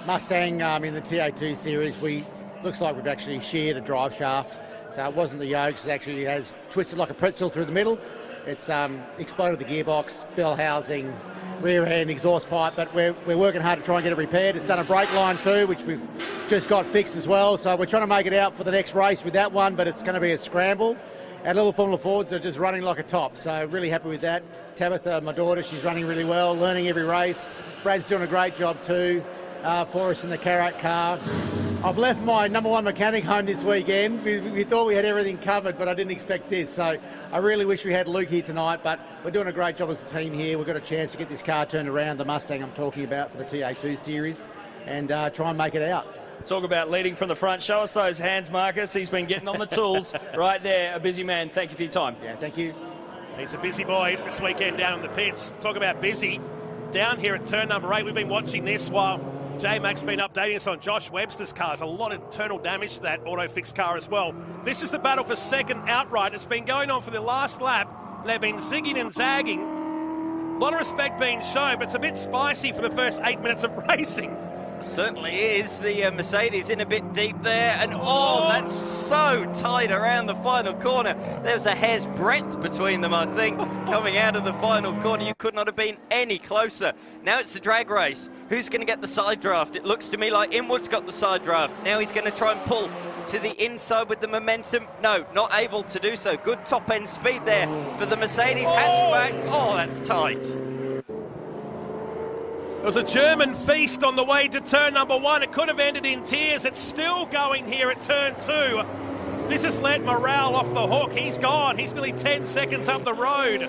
Mustang in the TA2 series. Looks like we've actually sheared a drive shaft. So it wasn't the yokes, it actually has twisted like a pretzel through the middle. It's exploded the gearbox, bell housing, rear end exhaust pipe, but we're working hard to try and get it repaired. It's done a brake line too, which we've just got fixed as well. So we're trying to make it out for the next race with that one, but it's going to be a scramble. Our little Formula Fords are just running like a top, so really happy with that. Tabitha, my daughter, she's running really well, learning every race. Brad's doing a great job too for us in the Karat car. I've left my number 1 mechanic home this weekend. We thought we had everything covered, but I didn't expect this. So I really wish we had Luke here tonight, but we're doing a great job as a team here. We've got a chance to get this car turned around, the Mustang I'm talking about for the TA2 series, and try and make it out. Talk about leading from the front. Show us those hands, Marcus. He's been getting on the tools right there. A busy man. Thank you for your time. Yeah, thank you. He's a busy boy this weekend down in the pits. Talk about busy. Down here at turn number 8, we've been watching this while J-Mac's been updating us on Josh Webster's cars. A lot of internal damage to that auto-fix car as well. This is the battle for second outright. It's been going on for the last lap. They've been zigging and zagging. A lot of respect being shown, but it's a bit spicy for the first 8 minutes of racing. Certainly is. The Mercedes in a bit deep there, and that's so tight around the final corner. There's a hair's breadth between them, I think, coming out of the final corner. You could not have been any closer. Now it's a drag race. Who's going to get the side draft? It looks to me like Inwood's got the side draft. Now he's going to try and pull to the inside with the momentum. No, not able to do so. Good top-end speed there for the Mercedes hatchback. Oh, that's tight. It was a German feast on the way to turn number 1. It could have ended in tears. It's still going here at turn 2. This has let Morale off the hook. He's gone. He's nearly 10 seconds up the road.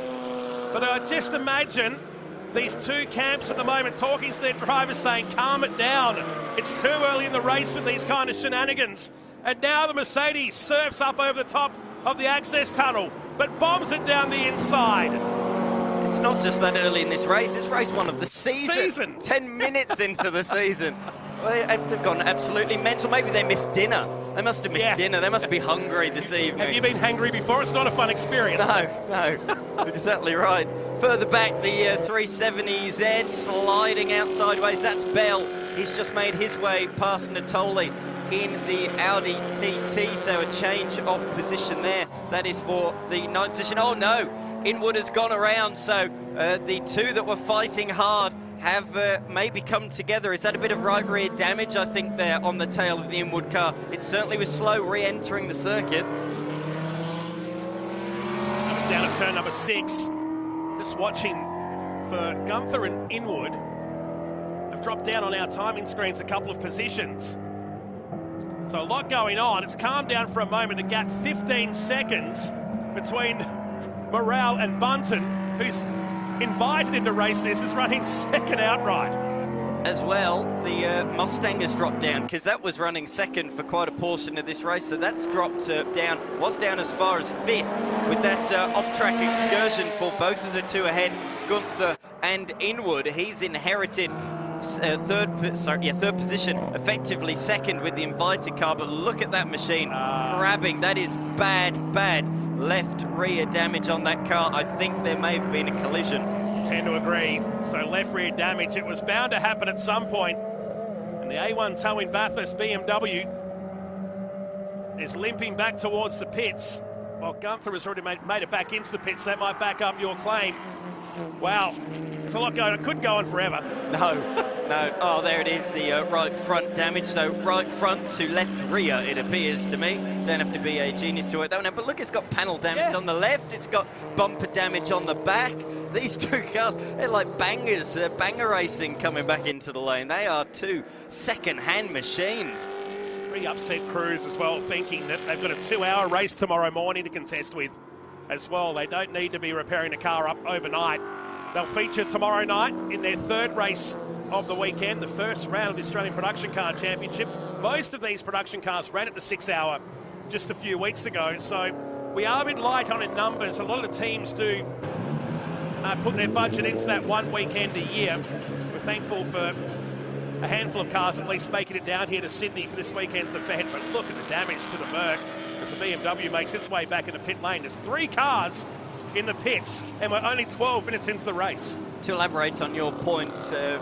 But just imagine these two camps at the moment talking to their drivers saying, calm it down. It's too early in the race with these kind of shenanigans. And now the Mercedes surfs up over the top of the access tunnel, but bombs it down the inside. It's not just that early in this race, it's race 1 of the season. 10 minutes into the season. Well, they've gone absolutely mental. Maybe they missed dinner. They must have missed dinner. They must be hungry this evening. Have you been hungry before? It's not a fun experience. No. Exactly right. Further back, the 370Z sliding out sideways. That's Bell. He's just made his way past Natoli in the Audi TT, so a change of position there. That is for the 9th position. Oh no, Inwood has gone around, so the two that were fighting hard have maybe come together. Is that a bit of right rear damage, I think, there on the tail of the Inwood car? It certainly was slow re-entering the circuit. Comes down at turn number 6. Just watching for Gunther and Inwood. Have dropped down on our timing screens a couple of positions. So a lot going on. It's calmed down for a moment. A gap 15 seconds between Morale and Bunton, who's invited into race this, is running second outright. As well, the Mustang has dropped down because that was running second for quite a portion of this race, so that's dropped down, was down as far as 5th with that off-track excursion for both of the two ahead, Gunther and Inwood. He's inherited third position, effectively second with the invited car, but look at that machine grabbing. That is bad left rear damage on that car. I think there may have been a collision. Tend to agree. So left rear damage, it was bound to happen at some point. And the A1 towing Bathurst BMW is limping back towards the pits. While Gunther has already made it back into the pits. That might back up your claim. Wow, there's a lot going on. It couldn't go on forever. No. Oh, there it is, the right front damage. So right front to left rear, it appears to me. Don't have to be a genius to work that one out. But look, it's got panel damage on the left. It's got bumper damage on the back. These two cars, they're like bangers. Banger racing coming back into the lane. They are two second-hand machines. Pretty upset crews as well, thinking that they've got a 2-hour race tomorrow morning to contest with as well. They don't need to be repairing the car up overnight. They'll feature tomorrow night in their 3rd race of the weekend, the first round of the Australian Production Car Championship. Most of these production cars ran at the 6-hour just a few weeks ago, so we are a bit light on in numbers. A lot of the teams do put their budget into that one weekend a year. We're thankful for a handful of cars at least making it down here to Sydney for this weekend's event, but look at the damage to the Merc as the BMW makes its way back into pit lane. There's 3 cars in the pits, and we're only 12 minutes into the race. To elaborate on your point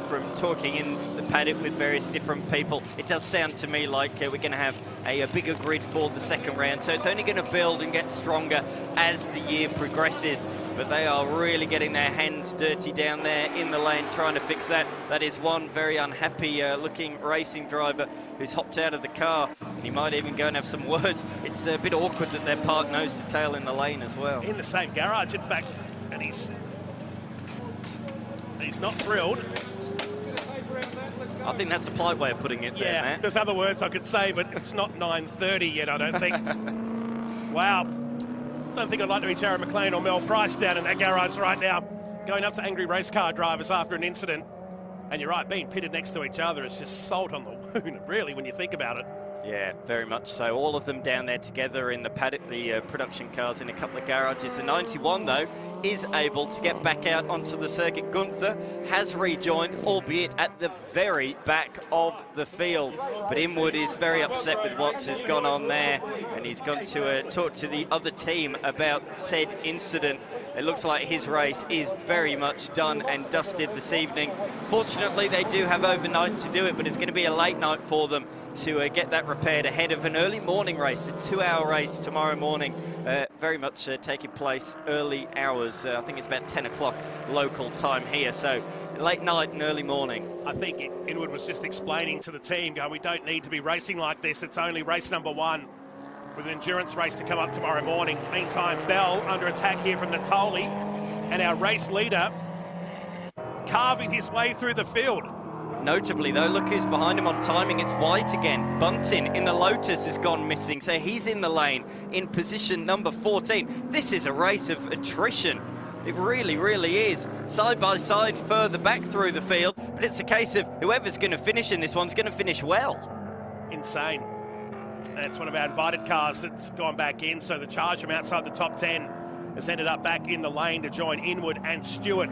from talking in the paddock with various different people, it does sound to me like we're going to have a bigger grid for the second round, so it's only going to build and get stronger as the year progresses. But they are really getting their hands dirty down there in the lane trying to fix that. That is one very unhappy looking racing driver who's hopped out of the car, and he might even go and have some words. It's a bit awkward that they're parked nose to tail in the lane as well. In the same garage, in fact, and he's not thrilled. I think that's a polite way of putting it there, Matt. There's other words I could say, but it's not 9:30 yet, I don't think. Wow. I don't think I'd like to be Jared McLean or Mel Price down in that garage right now, going up to angry race car drivers after an incident. And you're right, being pitted next to each other is just salt on the wound, really, when you think about it. Yeah, very much so. All of them down there together in the paddock, the production cars in a couple of garages. The 91, though, is able to get back out onto the circuit. Gunther has rejoined, albeit at the very back of the field. But Inwood is very upset with what has gone on there, and he's gone to talk to the other team about said incident. It looks like his race is very much done and dusted this evening. Fortunately, they do have overnight to do it, but it's going to be a late night for them to get that repaired ahead of an early morning race, a 2-hour race tomorrow morning, very much taking place early hours. I think it's about 10 o'clock local time here, so late night and early morning. I think Inwood was just explaining to the team, going, we don't need to be racing like this. It's only race number 1 with an endurance race to come up tomorrow morning. Meantime, Bell under attack here from Natoli, and our race leader carving his way through the field. Notably, though, look who's behind him on timing. It's White again. Bunting in the Lotus has gone missing, so he's in the lane in position number 14. This is a race of attrition. It really, really is. Side by side, further back through the field, but it's a case of whoever's going to finish in this one's going to finish well. Insane. And it's one of our invited cars that's gone back in, so the charge from outside the top 10 has ended up back in the lane to join Inwood and Stewart,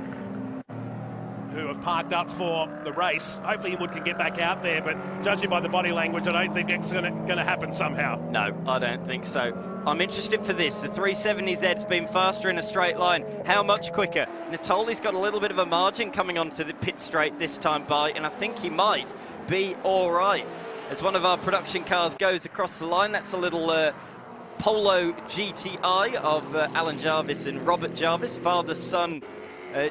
who have parked up for the race. Hopefully Inwood can get back out there, but judging by the body language, I don't think it's going to happen somehow. No, I don't think so. I'm interested for this. The 370Z's been faster in a straight line. How much quicker? Natoli's got a little bit of a margin coming onto the pit straight this time by, and I think he might be all right. As one of our production cars goes across the line, that's a little Polo GTI of Alan Jarvis and Robert Jarvis, father-son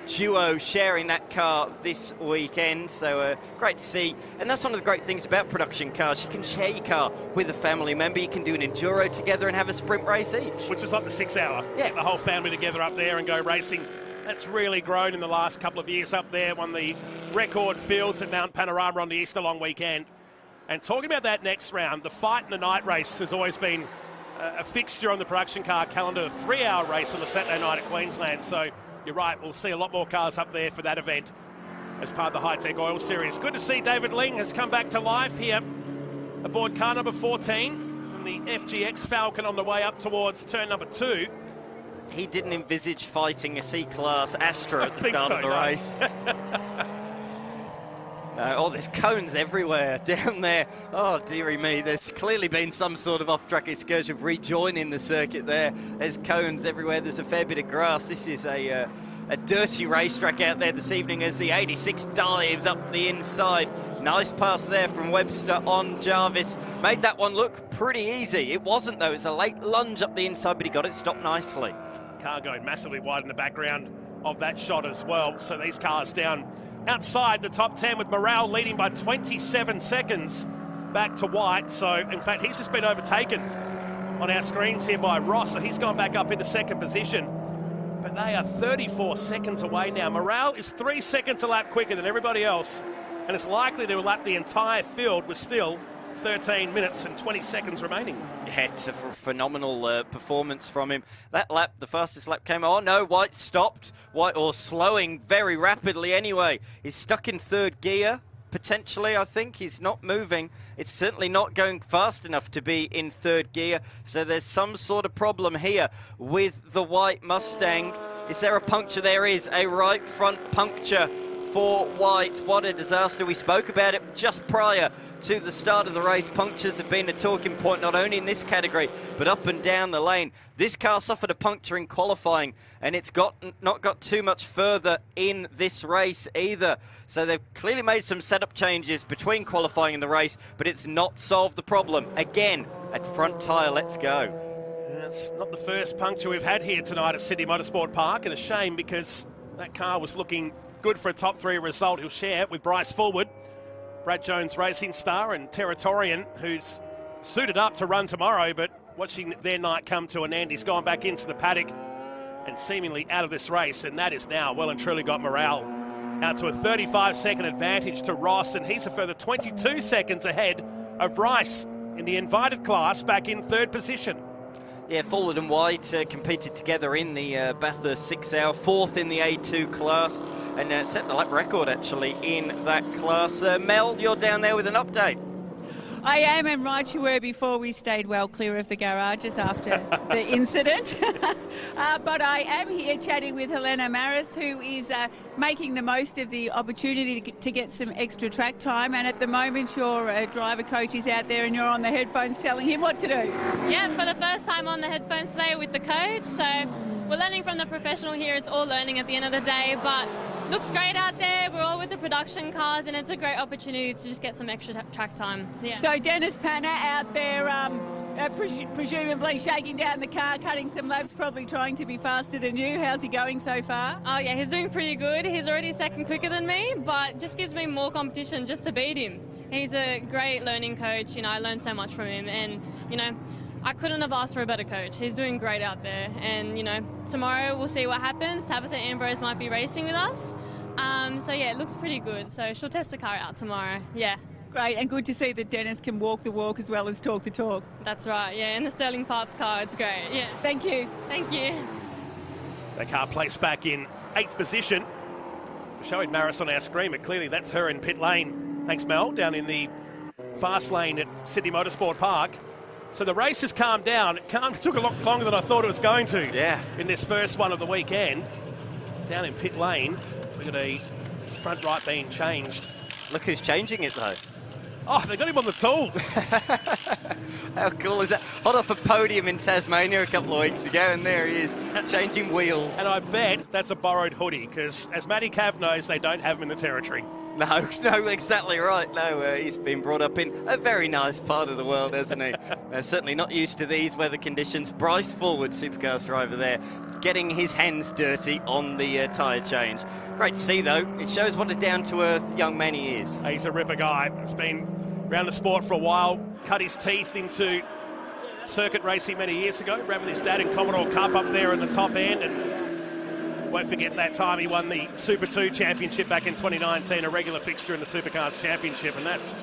duo sharing that car this weekend, so great to see. And that's one of the great things about production cars. You can share your car with a family member. You can do an enduro together and have a sprint race each, which is like the 6 hour. Yeah, the whole family together up there and go racing. That's really grown in the last couple of years up there. Won the record fields at Mount Panorama on the Easter long weekend. And talking about that next round, the fight and the night race has always been a fixture on the production car calendar. A 3-hour race on the Saturday night at Queensland. So you're right, we'll see a lot more cars up there for that event as part of the Hi-Tec Oil Series. Good to see David Ling has come back to life here aboard car number 14 and the FGX Falcon on the way up towards turn number 2. He didn't envisage fighting a C-Class Astra at the start of the race. Oh, there's cones everywhere down there. Oh, dearie me. There's clearly been some sort of off-track excursion of rejoining the circuit there. There's cones everywhere. There's a fair bit of grass. This is a dirty racetrack out there this evening as the 86 dives up the inside. Nice pass there from Webster on Jarvis. Made that one look pretty easy. It wasn't, though. It's a late lunge up the inside, but he got it stopped nicely. Car going massively wide in the background of that shot as well. So these cars down outside the top 10 with Morale leading by 27 seconds back to White. So, in fact, he's just been overtaken on our screens here by Ross. So he's gone back up into second position. But they are 34 seconds away now. Morale is 3 seconds a lap quicker than everybody else. And it's likely to lap the entire field with still 13 minutes and 20 seconds remaining. Yeah, it's a phenomenal performance from him. That lap, the fastest lap came. Oh no, White stopped. White, or slowing very rapidly anyway. He's stuck in third gear, potentially, I think. He's not moving. It's certainly not going fast enough to be in third gear. So there's some sort of problem here with the White Mustang. Is there a puncture? There is a right front puncture for White. What a disaster. We spoke about it just prior to the start of the race. Punctures have been a talking point not only in this category but up and down the lane. This car suffered a puncture in qualifying and it's not got too much further in this race either. So they've clearly made some setup changes between qualifying and the race, but it's not solved the problem. Again, at front tyre, let's go. It's not the first puncture we've had here tonight at Sydney Motorsport Park, and a shame because that car was looking good for a top 3 result. He'll share with Bryce Fullwood, Brad Jones Racing Star, and Territorian, who's suited up to run tomorrow, but watching their night come to an end, he's gone back into the paddock and seemingly out of this race, and that is now well and truly got Morale out to a 35-second advantage to Ross, and he's a further 22 seconds ahead of Rice in the invited class, back in third position. Yeah, Fullwood and White competed together in the Bathurst 6 Hour, fourth in the A2 class, and set the lap record actually in that class. Mel, you're down there with an update. I am, and right you were before we stayed well clear of the garages after the incident. But I am here chatting with Helena Maris, who is making the most of the opportunity to get some extra track time. And at the moment, your driver coach is out there and you're on the headphones telling him what to do. Yeah, for the first time on the headphones today with the coach. So we're learning from the professional here. It's all learning at the end of the day, but looks great out there. We're all with the production cars, and it's a great opportunity to just get some extra track time. Yeah. So Dennis Panner out there presumably shaking down the car, cutting some laps, probably trying to be faster than you. How's he going so far? Oh yeah, he's doing pretty good. He's already second quicker than me, but just gives me more competition just to beat him. He's a great learning coach. You know, I learned so much from him, and you know, I couldn't have asked for a better coach. He's doing great out there, and you know, tomorrow we'll see what happens. Tabitha Ambrose might be racing with us, so yeah, it looks pretty good. So she'll test the car out tomorrow. Yeah. Great, and good to see that Dennis can walk the walk as well as talk the talk. That's right, yeah, in the Sterling Parts car, it's great, yeah. Thank you. Thank you. The car placed back in 8th position. Showing Maris on our screen, but clearly that's her in pit lane. Thanks, Mel, down in the fast lane at Sydney Motorsport Park. So the race has calmed down. It took a lot longer than I thought it was going to. Yeah. In this first one of the weekend. Down in pit lane, we've got a front right being changed. Look who's changing it, though. Oh, they got him on the tools. How cool is that? Hot off a podium in Tasmania a couple of weeks ago, and there he is, changing wheels. And I bet that's a borrowed hoodie, because as Matty Cav knows, they don't have him in the territory. No, exactly right. No, he's been brought up in a very nice part of the world, hasn't he? Certainly not used to these weather conditions. Bryce Forward, Supercars driver there, getting his hands dirty on the tyre change. Great to see, though. It shows what a down-to-earth young man he is. He's a ripper guy. He's been around the sport for a while, cut his teeth into circuit racing many years ago, ran with his dad in Commodore Cup up there in the top end, and won't forget that time he won the Super 2 Championship back in 2019, a regular fixture in the Supercars Championship, and that's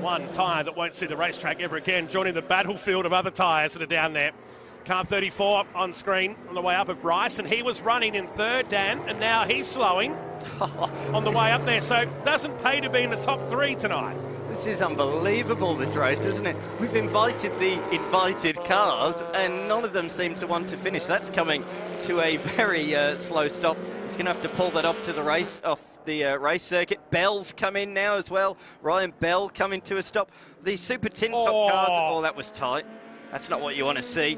one tyre that won't see the racetrack ever again, joining the battlefield of other tyres that are down there. Car 34 on screen on the way up of Bryce, and he was running in third, Dan, and now he's slowing on the way up there, so it doesn't pay to be in the top 3 tonight. This is unbelievable, this race, isn't it? We've invited the invited cars, and none of them seem to want to finish. That's coming to a very slow stop. He's going to have to pull that off the race circuit. Bell's come in now as well. Ryan Bell coming to a stop. The Super Tin Top cars, oh, that was tight. That's not what you want to see.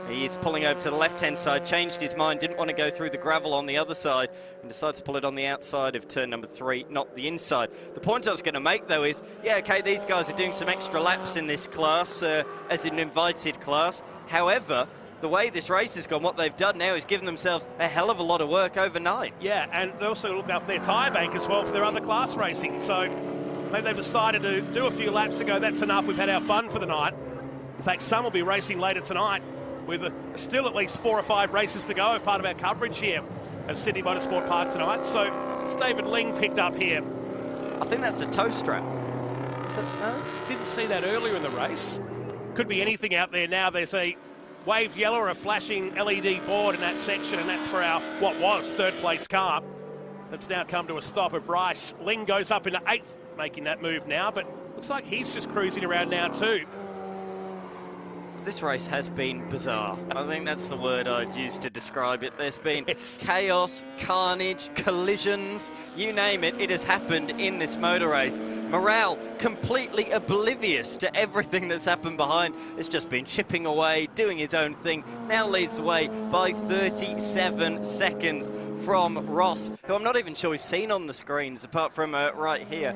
He is pulling over to the left-hand side, changed his mind, didn't want to go through the gravel on the other side, and decides to pull it on the outside of turn number 3, not the inside. The point I was going to make, though, is, yeah, okay, these guys are doing some extra laps in this class, as an invited class. However, the way this race has gone, what they've done now is given themselves a hell of a lot of work overnight. Yeah, and they also look after their tyre bank as well for their other class racing. So maybe they've decided to do a few laps ago. That's enough. We've had our fun for the night. In fact, some will be racing later tonight, with still at least 4 or 5 races to go, part of our coverage here at Sydney Motorsport Park tonight. So it's David Ling picked up here. I think that's a toe strap. No? Didn't see that earlier in the race. Could be anything out there now. There's a waved yellow or a flashing LED board in that section, and that's for our, what was, 3rd place car. That's now come to a stop of Rice. Ling goes up into 8th, making that move now, but looks like he's just cruising around now too. This race has been bizarre. I think that's the word I'd use to describe it. There's been chaos, carnage, collisions, you name it. It has happened in this motor race. Morale, completely oblivious to everything that's happened behind, has just been chipping away, doing his own thing. Now leads the way by 37 seconds from Ross, who I'm not even sure we've seen on the screens, apart from right here,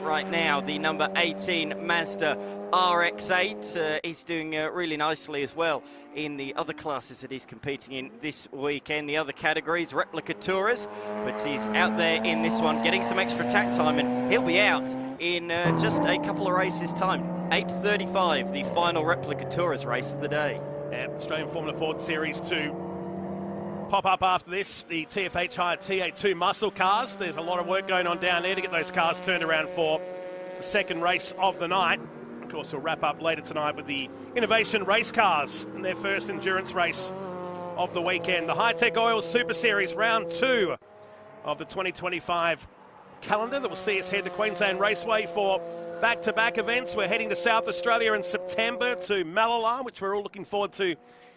right now, the number 18 Mazda RX-8. He's doing really nicely as well in the other classes that he's competing in this weekend, the other categories, replica tourers, but he's out there in this one getting some extra tack time, and he'll be out in just a couple of races time. 8:35, the final replica tourers race of the day. And Australian Formula Ford Series 2 pop up after this, the TFH Hire TA2 muscle cars. There's a lot of work going on down there to get those cars turned around for the second race of the night. Of course, we'll wrap up later tonight with the Innovation Race Cars and their first endurance race of the weekend. The Hi-Tec Oil Super Series Round 2 of the 2025 calendar that will see us head to Queensland Raceway for back-to-back events. We're heading to South Australia in September to Malala, which we're all looking forward to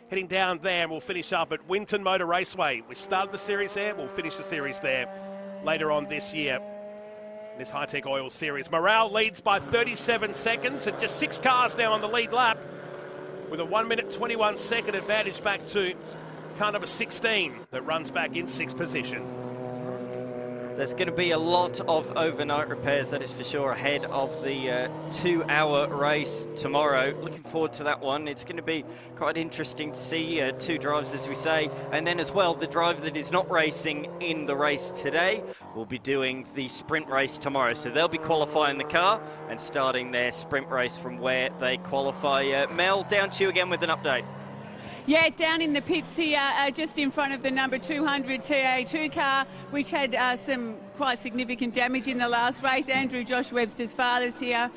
heading down there, and we'll finish up at Winton Motor Raceway. We started the series there, we'll finish the series there later on this year. This Hi-Tec Oil Series. Morale leads by 37 seconds, and just 6 cars now on the lead lap, with a 1 minute 21 second advantage back to car number 16 that runs back in 6th position. There's going to be a lot of overnight repairs, that is for sure, ahead of the 2-hour race tomorrow. Looking forward to that one. It's going to be quite interesting to see two drivers, as we say, and then as well, the driver that is not racing in the race today will be doing the sprint race tomorrow. So they'll be qualifying the car and starting their sprint race from where they qualify. Mel, down to you again with an update. Yeah, down in the pits here, just in front of the number 200 TA2 car, which had some quite significant damage in the last race. Andrew, Josh Webster's father's here.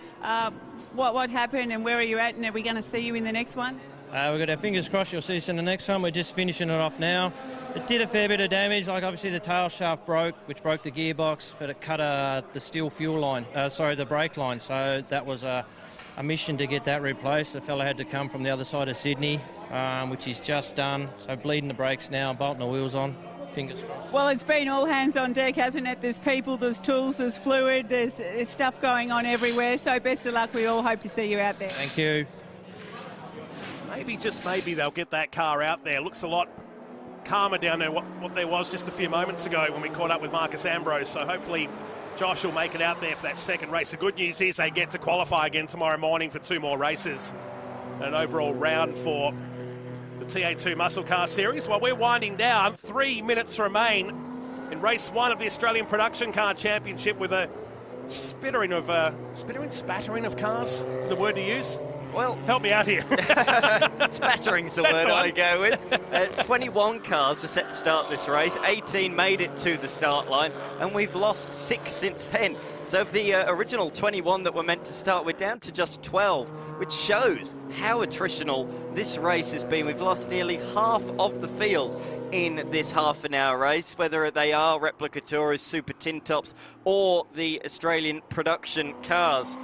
What happened and where are you at, and are we going to see you in the next one? We've got our fingers crossed you'll see us in the next one. We're just finishing it off now. It did a fair bit of damage, like obviously the tail shaft broke, which broke the gearbox, but it cut the steel fuel line, the brake line. So that was a mission to get that replaced. The fella had to come from the other side of Sydney, which he's just done. So bleeding the brakes now, bolting the wheels on. Fingers crossed. Well, it's been all hands on deck, hasn't it? There's people, there's tools, there's fluid, there's stuff going on everywhere. So best of luck. We all hope to see you out there. Thank you. Maybe, just maybe, they'll get that car out there. Looks a lot calmer down there what there was just a few moments ago when we caught up with Marcus Ambrose. So hopefully Josh will make it out there for that second race. The good news is they get to qualify again tomorrow morning for 2 more races. An overall round for the TA2 Muscle Car Series. While we're winding down, 3 minutes remain in race 1 of the Australian Production Car Championship with a spattering of cars, the word to use. Well, help me out here. Spattering's the word I go with. 21 cars were set to start this race. 18 made it to the start line, and we've lost 6 since then. So of the original 21 that were meant to start, we're down to just 12, which shows how attritional this race has been. We've lost nearly half of the field in this half-an-hour race, whether they are replica tourers, super tin tops, or the Australian production cars.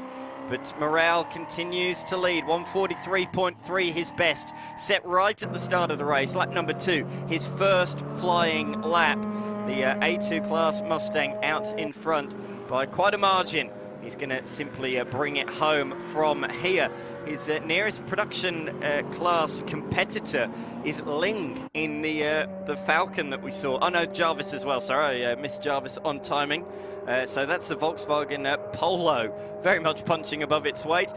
But morale continues to lead. 143.3, his best, set right at the start of the race. Lap number 2, his first flying lap. The A2 class Mustang out in front by quite a margin. He's going to simply bring it home from here. His nearest production class competitor is Ling in the Falcon that we saw. Oh no, Jarvis as well, sorry, missed Jarvis on timing. So that's the Volkswagen Polo, very much punching above its weight.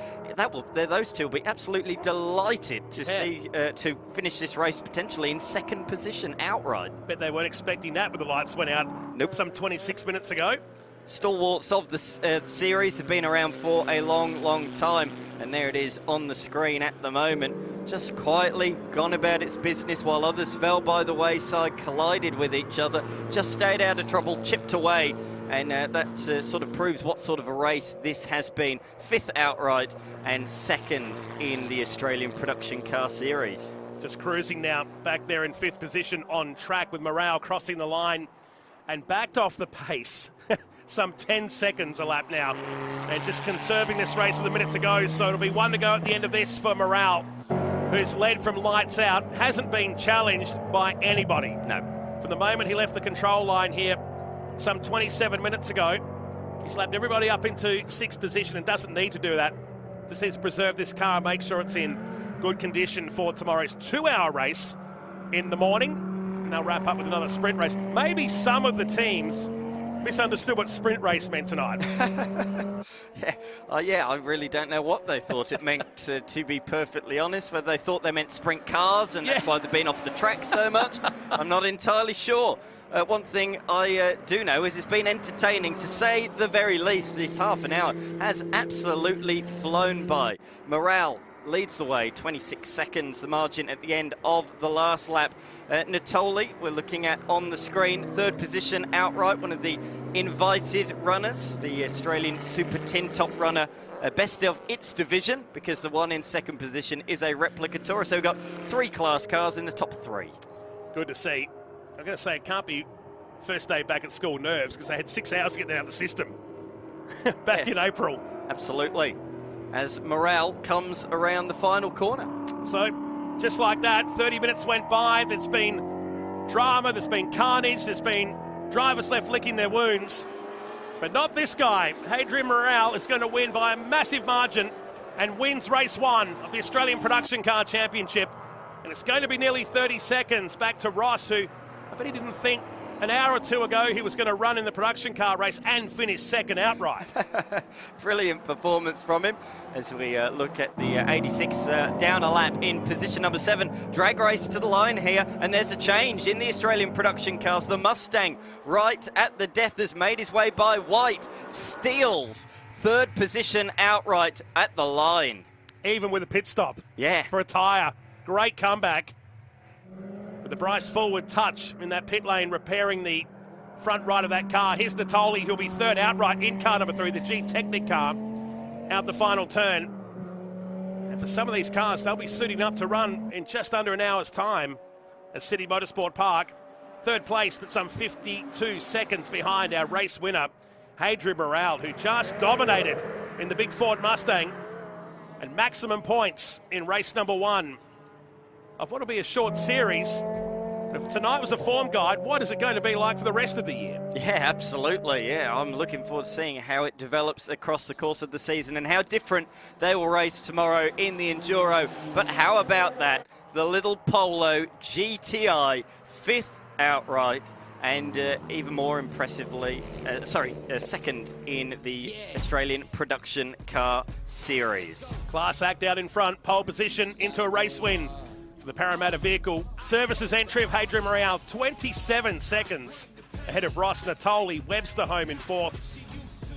Those two will be absolutely delighted to see to finish this race potentially in second position outright. Bet they weren't expecting that when the lights went out some 26 minutes ago. Stalwarts of the series have been around for a long time, and there it is on the screen at the moment. Just quietly gone about its business while others fell by the wayside, collided with each other, just stayed out of trouble, chipped away, and that sort of proves what sort of a race this has been. 5th outright and 2nd in the Australian Production Car Series. Just cruising now back there in 5th position on track with Morale crossing the line and backed off the pace. Some 10 seconds a lap now. And just conserving this race with a minute to go, so it'll be 1 to go at the end of this for Morale, who's led from lights out, hasn't been challenged by anybody. No. From the moment he left the control line here some 27 minutes ago, he slapped everybody up into 6th position and doesn't need to do that. Just needs to preserve this car, make sure it's in good condition for tomorrow's 2-hour race in the morning. And they'll wrap up with another sprint race. Maybe some of the teams misunderstood what sprint race meant tonight. Yeah, I really don't know what they thought it meant, to be perfectly honest. Whether they thought they meant sprint cars and that's why they've been off the track so much, I'm not entirely sure. One thing I do know is it's been entertaining, to say the very least. This half an hour has absolutely flown by. Morale leads the way, 26 seconds, the margin at the end of the last lap. Natoli, we're looking at on the screen, 3rd position outright, one of the invited runners, the Australian Super Tin Top runner, best of its division, because the one in 2nd position is a replica tourer. So we've got 3 class cars in the top 3. Good to see. I'm going to say it can't be first day back at school nerves, because they had 6 hours to get that out of the system back in April. Absolutely. As Morale comes around the final corner. So, just like that, 30 minutes went by. There's been drama, there's been carnage, there's been drivers left licking their wounds. But not this guy. Hadrian Morale is going to win by a massive margin and wins race 1 of the Australian Production Car Championship. And it's going to be nearly 30 seconds back to Ross, who I bet he didn't think an hour or two ago he was going to run in the production car race and finish second outright. Brilliant performance from him as we look at the 86 down a lap in position number 7. Drag race to the line here, and there's a change in the Australian production cars. The Mustang right at the death has made his way by White. Steals third position outright at the line. Even with a pit stop. Yeah. For a tyre. Great comeback. With the Bryce forward touch in that pit lane, repairing the front right of that car. Here's Natoli, who'll be third outright in car number 3, the G-Technic car, out the final turn. And for some of these cars, they'll be suiting up to run in just under an hour's time at City Motorsport Park. Third place, but some 52 seconds behind our race winner, Hadrian Morale, who just dominated in the big Ford Mustang and maximum points in race number 1 of what will be a short series. If tonight was a form guide, what is it going to be like for the rest of the year? Yeah, absolutely. Yeah, I'm looking forward to seeing how it develops across the course of the season and how different they will race tomorrow in the Enduro. But how about that? The little Polo GTI, 5th outright, and even more impressively, second in the Australian Production Car Series. Class act out in front, pole position into a race win. The Parramatta vehicle. Services entry of Hadrian Morale, 27 seconds ahead of Ross Natoli. Webster home in 4th.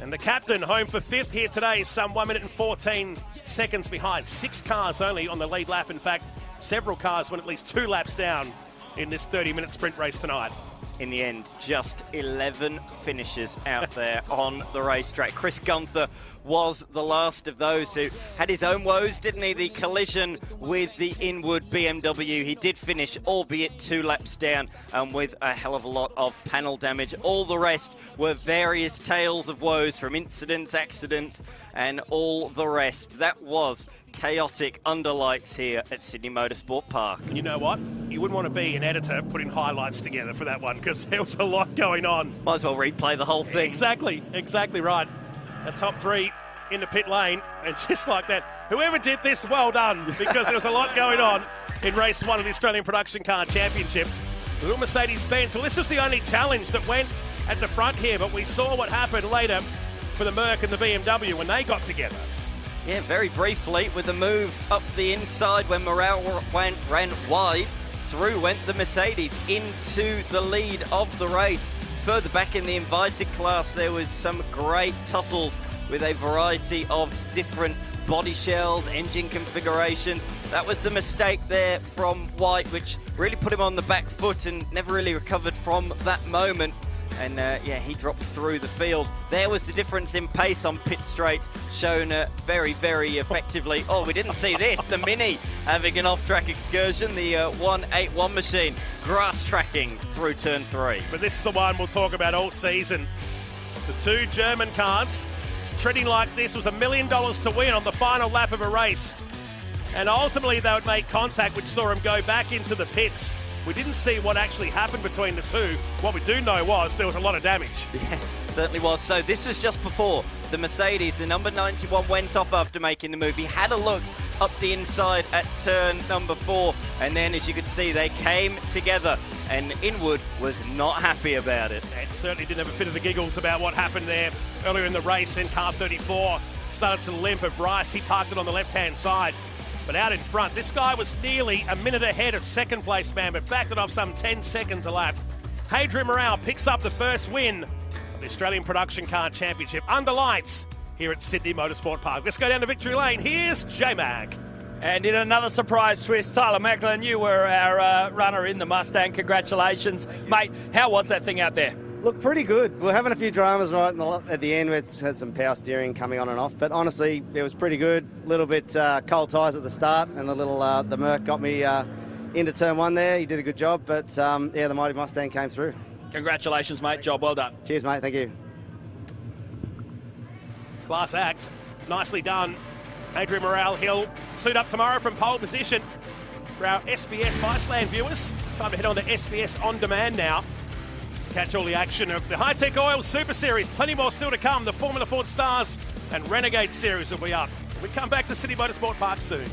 And the captain home for 5th here today, some 1 minute and 14 seconds behind. 6 cars only on the lead lap. In fact, several cars went at least 2 laps down in this 30-minute sprint race tonight. In the end, just 11 finishes out there on the racetrack. Chris Gunther was the last of those who had his own woes, didn't he? The collision with the Inwood BMW. He did finish, albeit 2 laps down, with a hell of a lot of panel damage. All the rest were various tales of woes from incidents, accidents, and all the rest. That was chaotic under lights here at Sydney Motorsport Park. You know what? You wouldn't want to be an editor putting highlights together for that one because there was a lot going on. Might as well replay the whole thing. Exactly right. The top 3 in the pit lane, and just like that, whoever did this, well done, because there was a lot going on in race 1 of the Australian Production Car Championship. The little Mercedes-Benz, well, this was the only challenge that went at the front here, but we saw what happened later for the Merc and the BMW when they got together. Yeah, very briefly, with a move up the inside when Morale ran wide, through went the Mercedes into the lead of the race. Further back in the invited class, there was some great tussles with a variety of different body shells, engine configurations. That was the mistake there from White, which really put him on the back foot and never really recovered from that moment. And he dropped through the field. There was the difference in pace on pit straight, shown very, very effectively. Oh, we didn't see this. The Mini having an off-track excursion. The 181 machine grass tracking through turn 3. But this is the one we'll talk about all season. The 2 German cars treading like this was $1 million to win on the final lap of a race. And ultimately they would make contact, which saw him go back into the pits. We didn't see what actually happened between the 2. What we do know was there was a lot of damage. Yes, certainly was. So this was just before the Mercedes. The number 91 went off after making the move. He had a look up the inside at turn number 4. And then, as you could see, they came together. And Inwood was not happy about it. It certainly didn't have a fit of the giggles about what happened there earlier in the race. In car 34 started to limp of Bryce. He parked it on the left-hand side. But out in front, this guy was nearly a minute ahead of second place man, but backed it off some 10 seconds a lap. Hadrian Morale picks up the first win of the Australian Production Car Championship under lights here at Sydney Motorsport Park. Let's go down to Victory Lane. Here's J-Mag. And in another surprise twist, Tyler Macklin, you were our runner in the Mustang. Congratulations. Mate, how was that thing out there? Look, pretty good. We're having a few dramas right at the end. We had some power steering coming on and off, but honestly, it was pretty good. A little bit cold tyres at the start, and the Merc got me into turn 1 there. He did a good job, but the mighty Mustang came through. Congratulations, mate. Job well done. Cheers, mate. Thank you. Class act. Nicely done. Adrian Morale, he'll suit up tomorrow from pole position. For our SBS Iceland viewers, time to head on to SBS On Demand now. Catch all the action of the Hi-Tec Oil Super Series. Plenty more still to come. The Formula Ford Stars and Renegade Series will be up. We come back to Sydney Motorsport Park soon.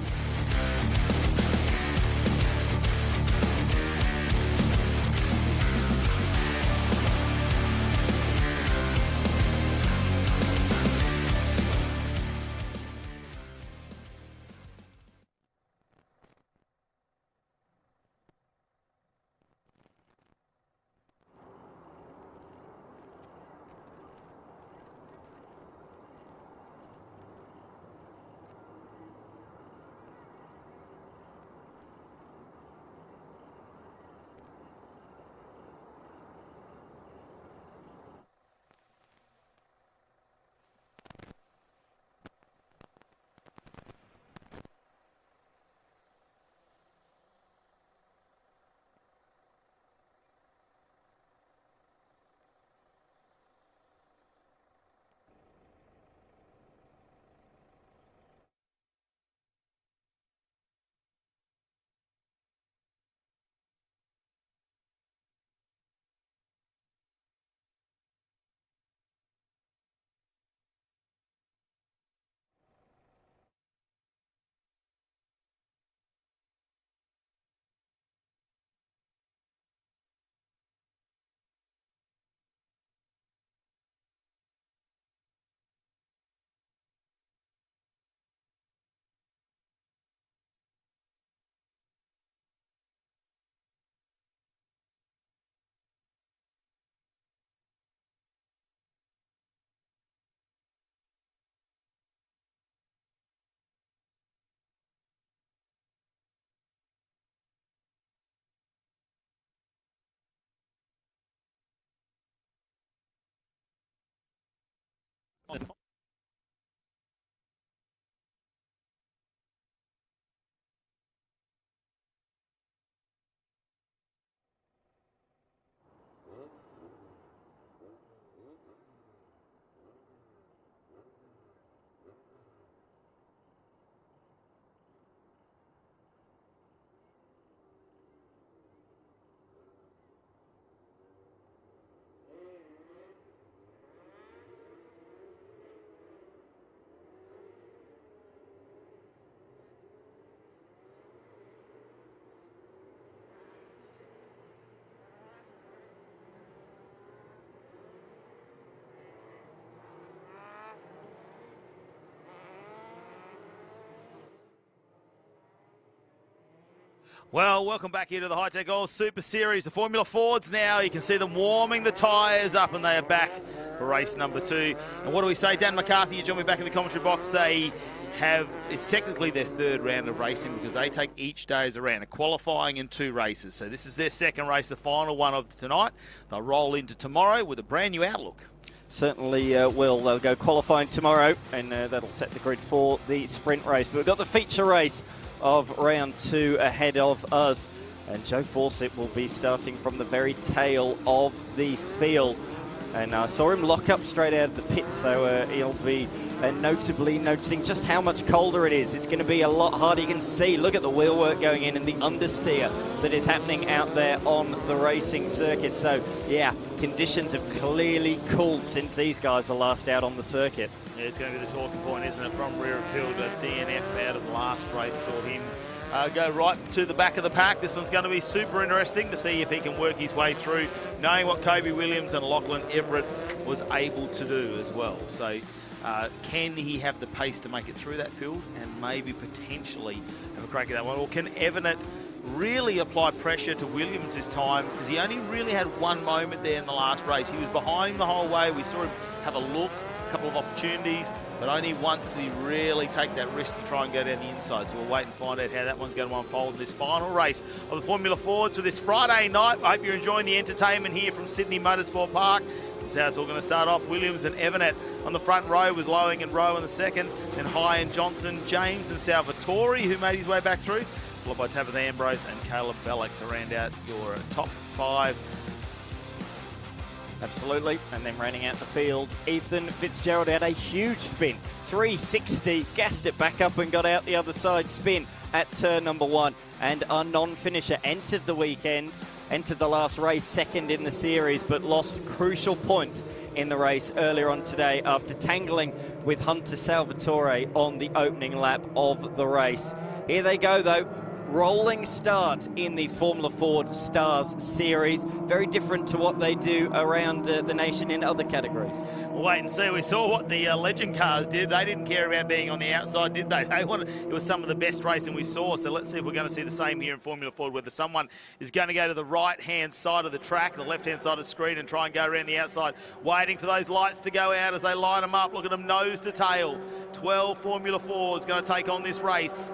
Well, welcome back here to the Hi-Tec All Super Series. The Formula Fords now, you can see them warming the tyres up, and they are back for race number 2. And what do we say? Dan McCarthy, you join me back in the commentary box. They have, it's technically their 3rd round of racing because they take each day as a round, a qualifying in 2 races. So this is their 2nd race, the final one of tonight. They'll roll into tomorrow with a brand new outlook. Certainly will. They'll go qualifying tomorrow, and that'll set the grid for the sprint race. But we've got the feature race of round 2 ahead of us, and Joe Fawcett will be starting from the very tail of the field, and I saw him lock up straight out of the pit, so he'll be notably noticing just how much colder it is. It's going to be a lot harder. You can see, look at the wheel work going in and the understeer that is happening out there on the racing circuit. So yeah, conditions have clearly cooled since these guys were last out on the circuit. Yeah, it's going to be the talking point, isn't it? From rear of field, DNF out of the last race saw him go right to the back of the pack. This one's going to be super interesting to see if he can work his way through, knowing what Kobe Williams and Lachlan Everett was able to do as well. So can he have the pace to make it through that field and maybe potentially have a crack at that one? Or can Everett really apply pressure to Williams this time, because he only really had one moment there in the last race. He was behind him the whole way. We saw him have a look, a couple of opportunities, but only once did he really take that risk to try and go down the inside. So we'll wait and find out how that one's going to unfold in this final race of the Formula Fords for this Friday night. I hope you're enjoying the entertainment here from Sydney Motorsport Park. This is how it's all going to start off. Williams and Everett on the front row, with Lowing and Rowe in the second, then High and Johnson, James and Salvatore, who made his way back through, followed by Tabitha Ambrose and Caleb Bellick to round out your top 5. Absolutely, and then running out the field, Ethan Fitzgerald had a huge spin, 360, gassed it back up and got out the other side spin at turn number 1. And our non-finisher entered the weekend, entered the last race second in the series, but lost crucial points in the race earlier on today after tangling with Hunter Salvatore on the opening lap of the race. Here they go though. Rolling start in the Formula Ford Stars series. Very different to what they do around the nation in other categories. We'll wait and see. We saw what the legend cars did. They didn't care about being on the outside, did they? It was some of the best racing we saw. So let's see if we're going to see the same here in Formula Ford, whether someone is going to go to the right-hand side of the track, the left-hand side of the screen, and try and go around the outside, waiting for those lights to go out as they line them up. Look at them nose to tail. 12 Formula Fords going to take on this race.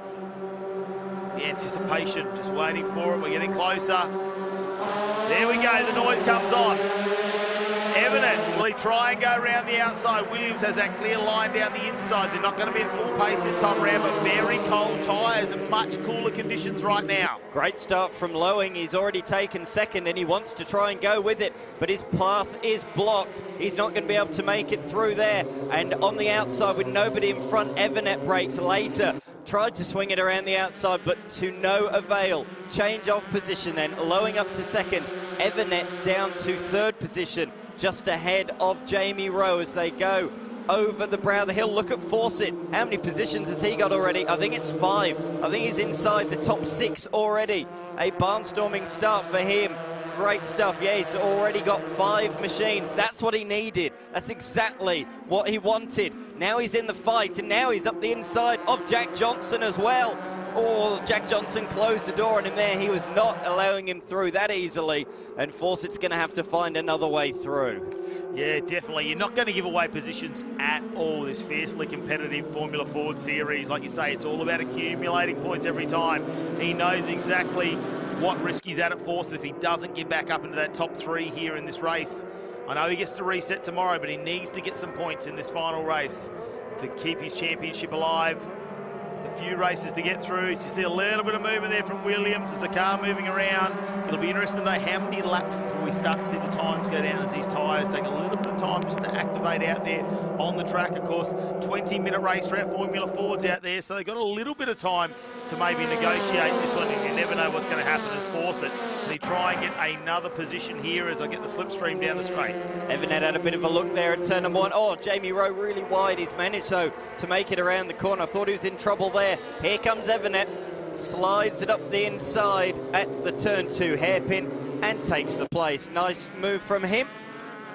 The anticipation, just waiting for it. We're getting closer. There we go, the noise comes on. Everett, will he try and go around the outside? Williams has that clear line down the inside. They're not going to be at full pace this time around, but very cold tyres and much cooler conditions right now. Great start from Lowing. He's already taken second and he wants to try and go with it, but his path is blocked. He's not going to be able to make it through there. And on the outside with nobody in front, Everett breaks later. Tried to swing it around the outside, but to no avail. Change of position then. Lowing up to second. Everett down to third position, just ahead of Jamie Rowe as they go over the brow of the hill. Look at Fawcett. How many positions has he got already? I think it's 5. I think he's inside the top 6 already. A barnstorming start for him. Great stuff. Yeah, he's already got 5 machines. That's what he needed. That's exactly what he wanted. Now he's in the fight, and now he's up the inside of Jack Johnson as well. Oh, Jack Johnson closed the door on him there. He was not allowing him through that easily, and Fawcett's going to have to find another way through. Yeah, definitely. You're not going to give away positions at all, this fiercely competitive Formula Ford series. Like you say, it's all about accumulating points every time. He knows exactly what risk he's at Fawcett if he doesn't get back up into that top 3 here in this race. I know he gets to reset tomorrow, but he needs to get some points in this final race to keep his championship alive. There's a few races to get through. You see a little bit of movement there from Williams as the car moving around. It'll be interesting to know how many laps before we start to see the times go down as these tyres take a little bit of time just to activate out there on the track. Of course, 20-minute race for our Formula Fords out there, so they've got a little bit of time to maybe negotiate this one. You never know what's going to happen as Fawcett. Can he try and get another position here as I get the slipstream down the straight? Evanet had a bit of a look there at turn number 1. Oh, Jamie Rowe really wide. He's managed, though, to make it around the corner. I thought he was in trouble there. Here comes Evanet. Slides it up the inside at the turn 2 hairpin and takes the place. Nice move from him.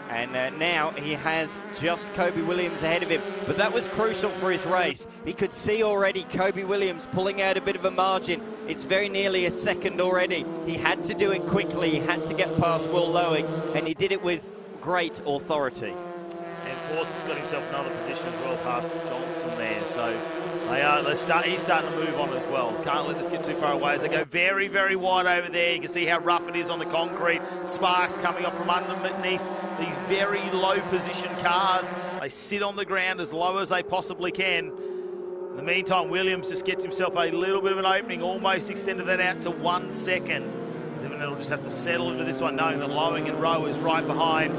And now he has just Kobe Williams ahead of him. But that was crucial for his race. He could see already Kobe Williams pulling out a bit of a margin. It's very nearly a second already. He had to do it quickly. He had to get past Will Lowick, and he did it with great authority. And Fawcett's got himself another position as well past Johnson there. So he's starting to move on as well. Can't let this get too far away as they go very, very wide over there. You can see how rough it is on the concrete. Sparks coming off from underneath these very low position cars. They sit on the ground as low as they possibly can. In the meantime, Williams just gets himself a little bit of an opening, almost extended that out to 1 second. Then it'll just have to settle into this one, knowing that Lowick and Rowe is right behind.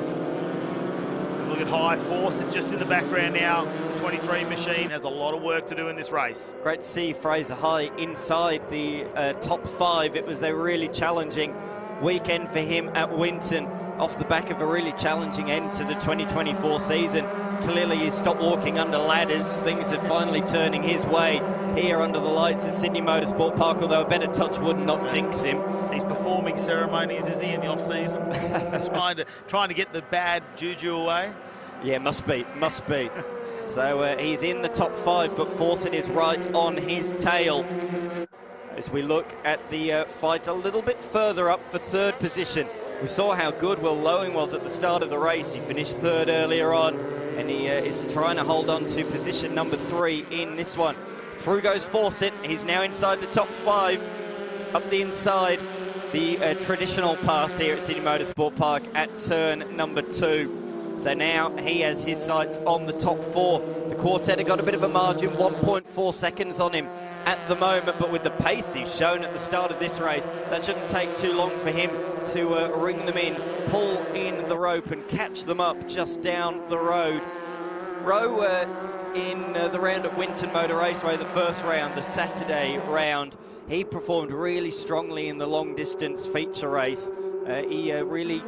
Look at High Fawcett just in the background now. The 23 machine has a lot of work to do in this race. Great to see Fraser High inside the top 5. It was a really challenging weekend for him at Winton, off the back of a really challenging end to the 2024 season. Clearly he's stopped walking under ladders. Things are finally turning his way here under the lights at Sydney Motorsport Park, although a better touch would not jinx him. He's performing ceremonies, is he, in the off-season? trying to get the bad juju away? Yeah, must be. So he's in the top 5, but Fawcett is right on his tail. As we look at the fight a little bit further up for 3rd position. We saw how good Will Lowick was at the start of the race. He finished 3rd earlier on, and he is trying to hold on to position number 3 in this one. Through goes Fawcett. He's now inside the top 5. Up the inside, the traditional pass here at Sydney Motorsport Park at turn number 2. So now he has his sights on the top 4. The quartet have got a bit of a margin, 1.4 seconds on him at the moment, but with the pace he's shown at the start of this race, that shouldn't take too long for him to ring them in, pull in the rope and catch them up just down the road. Rowe in the round at Winton Motor Raceway, the first round, the Saturday round, he performed really strongly in the long distance feature race. He really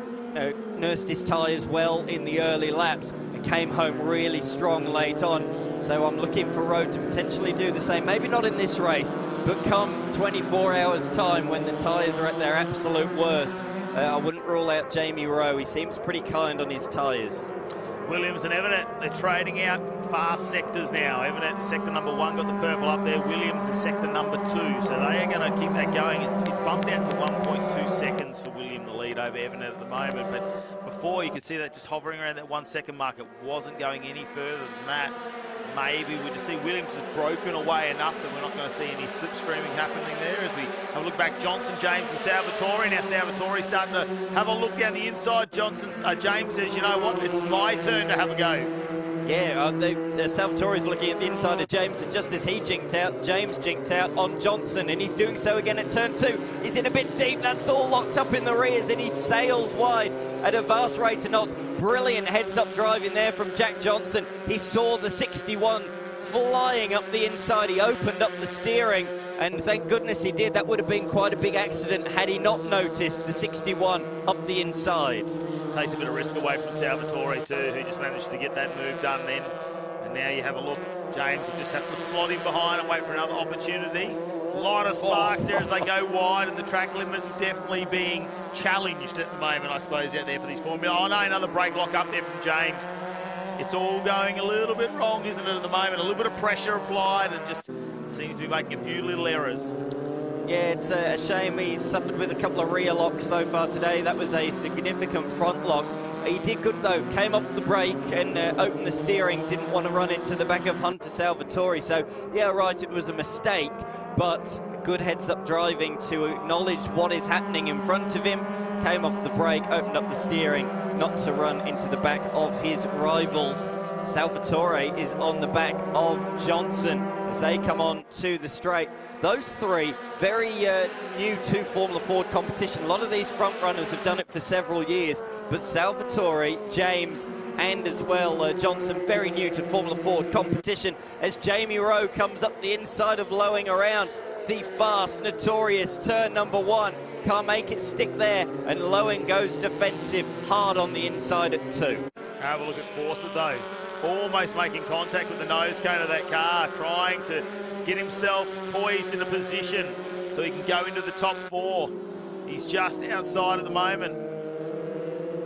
nursed his tyres well in the early laps and came home really strong late on. So I'm looking for Rowe to potentially do the same. Maybe not in this race, but come 24 hours time when the tyres are at their absolute worst. I wouldn't rule out Jamie Rowe. He seems pretty kind on his tyres. Williams and Evanet, they're trading out fast sectors now. Evanet, sector number 1, got the purple up there. Williams is sector number 2. So they are going to keep that going. It's bumped out to 1.2 seconds for William to lead over Evanet at the moment. But before, you could see that just hovering around that 1 second mark. It wasn't going any further than that. Maybe we just see Williams has broken away enough that we're not going to see any slipstreaming happening there. As we have a look back, Johnson, James and Salvatore. Now Salvatore's starting to have a look down the inside. James says, you know what, it's my turn to have a go. Yeah, Salvatore's looking at the inside of James, and just as he jinked out, James jinked out on Johnson, and he's doing so again at turn 2. He's in a bit deep, that's all locked up in the rears, and he sails wide at a vast rate of knots. Brilliant heads-up driving there from Jack Johnson. He saw the 61 flying up the inside. He opened up the steering, and thank goodness he did. That would have been quite a big accident had he not noticed the 61 up the inside. Takes a bit of risk away from Salvatore too, who just managed to get that move done then. And now you have a look, James will just have to slot in behind and wait for another opportunity. A lot of sparks there as they go wide, and the track limit's definitely being challenged at the moment, I suppose, out there for these Formula. Oh no, another brake lock up there from James. It's all going a little bit wrong, isn't it, at the moment? A little bit of pressure applied and just seems to be making a few little errors. Yeah, it's a shame he's suffered with a couple of rear locks so far today. That was a significant front lock. He did good though, came off the brake and opened the steering, didn't want to run into the back of Hunter Salvatore. So, yeah, right, it was a mistake, but good heads-up driving to acknowledge what is happening in front of him came off the brake, opened up the steering, not to run into the back of his rivals. Salvatore is on the back of Johnson as they come on to the straight. Those three, very new to Formula Ford competition. A lot of these front runners have done it for several years, but Salvatore, James, and as well Johnson, very new to Formula Ford competition, as Jamie Rowe comes up the inside of Lowing around the fast, notorious turn number 1. Can't make it stick there, and Lowing goes defensive, hard on the inside at 2. Have a look at Fawcett though. Almost making contact with the nose cone of that car, trying to get himself poised in a position so he can go into the top 4. He's just outside at the moment.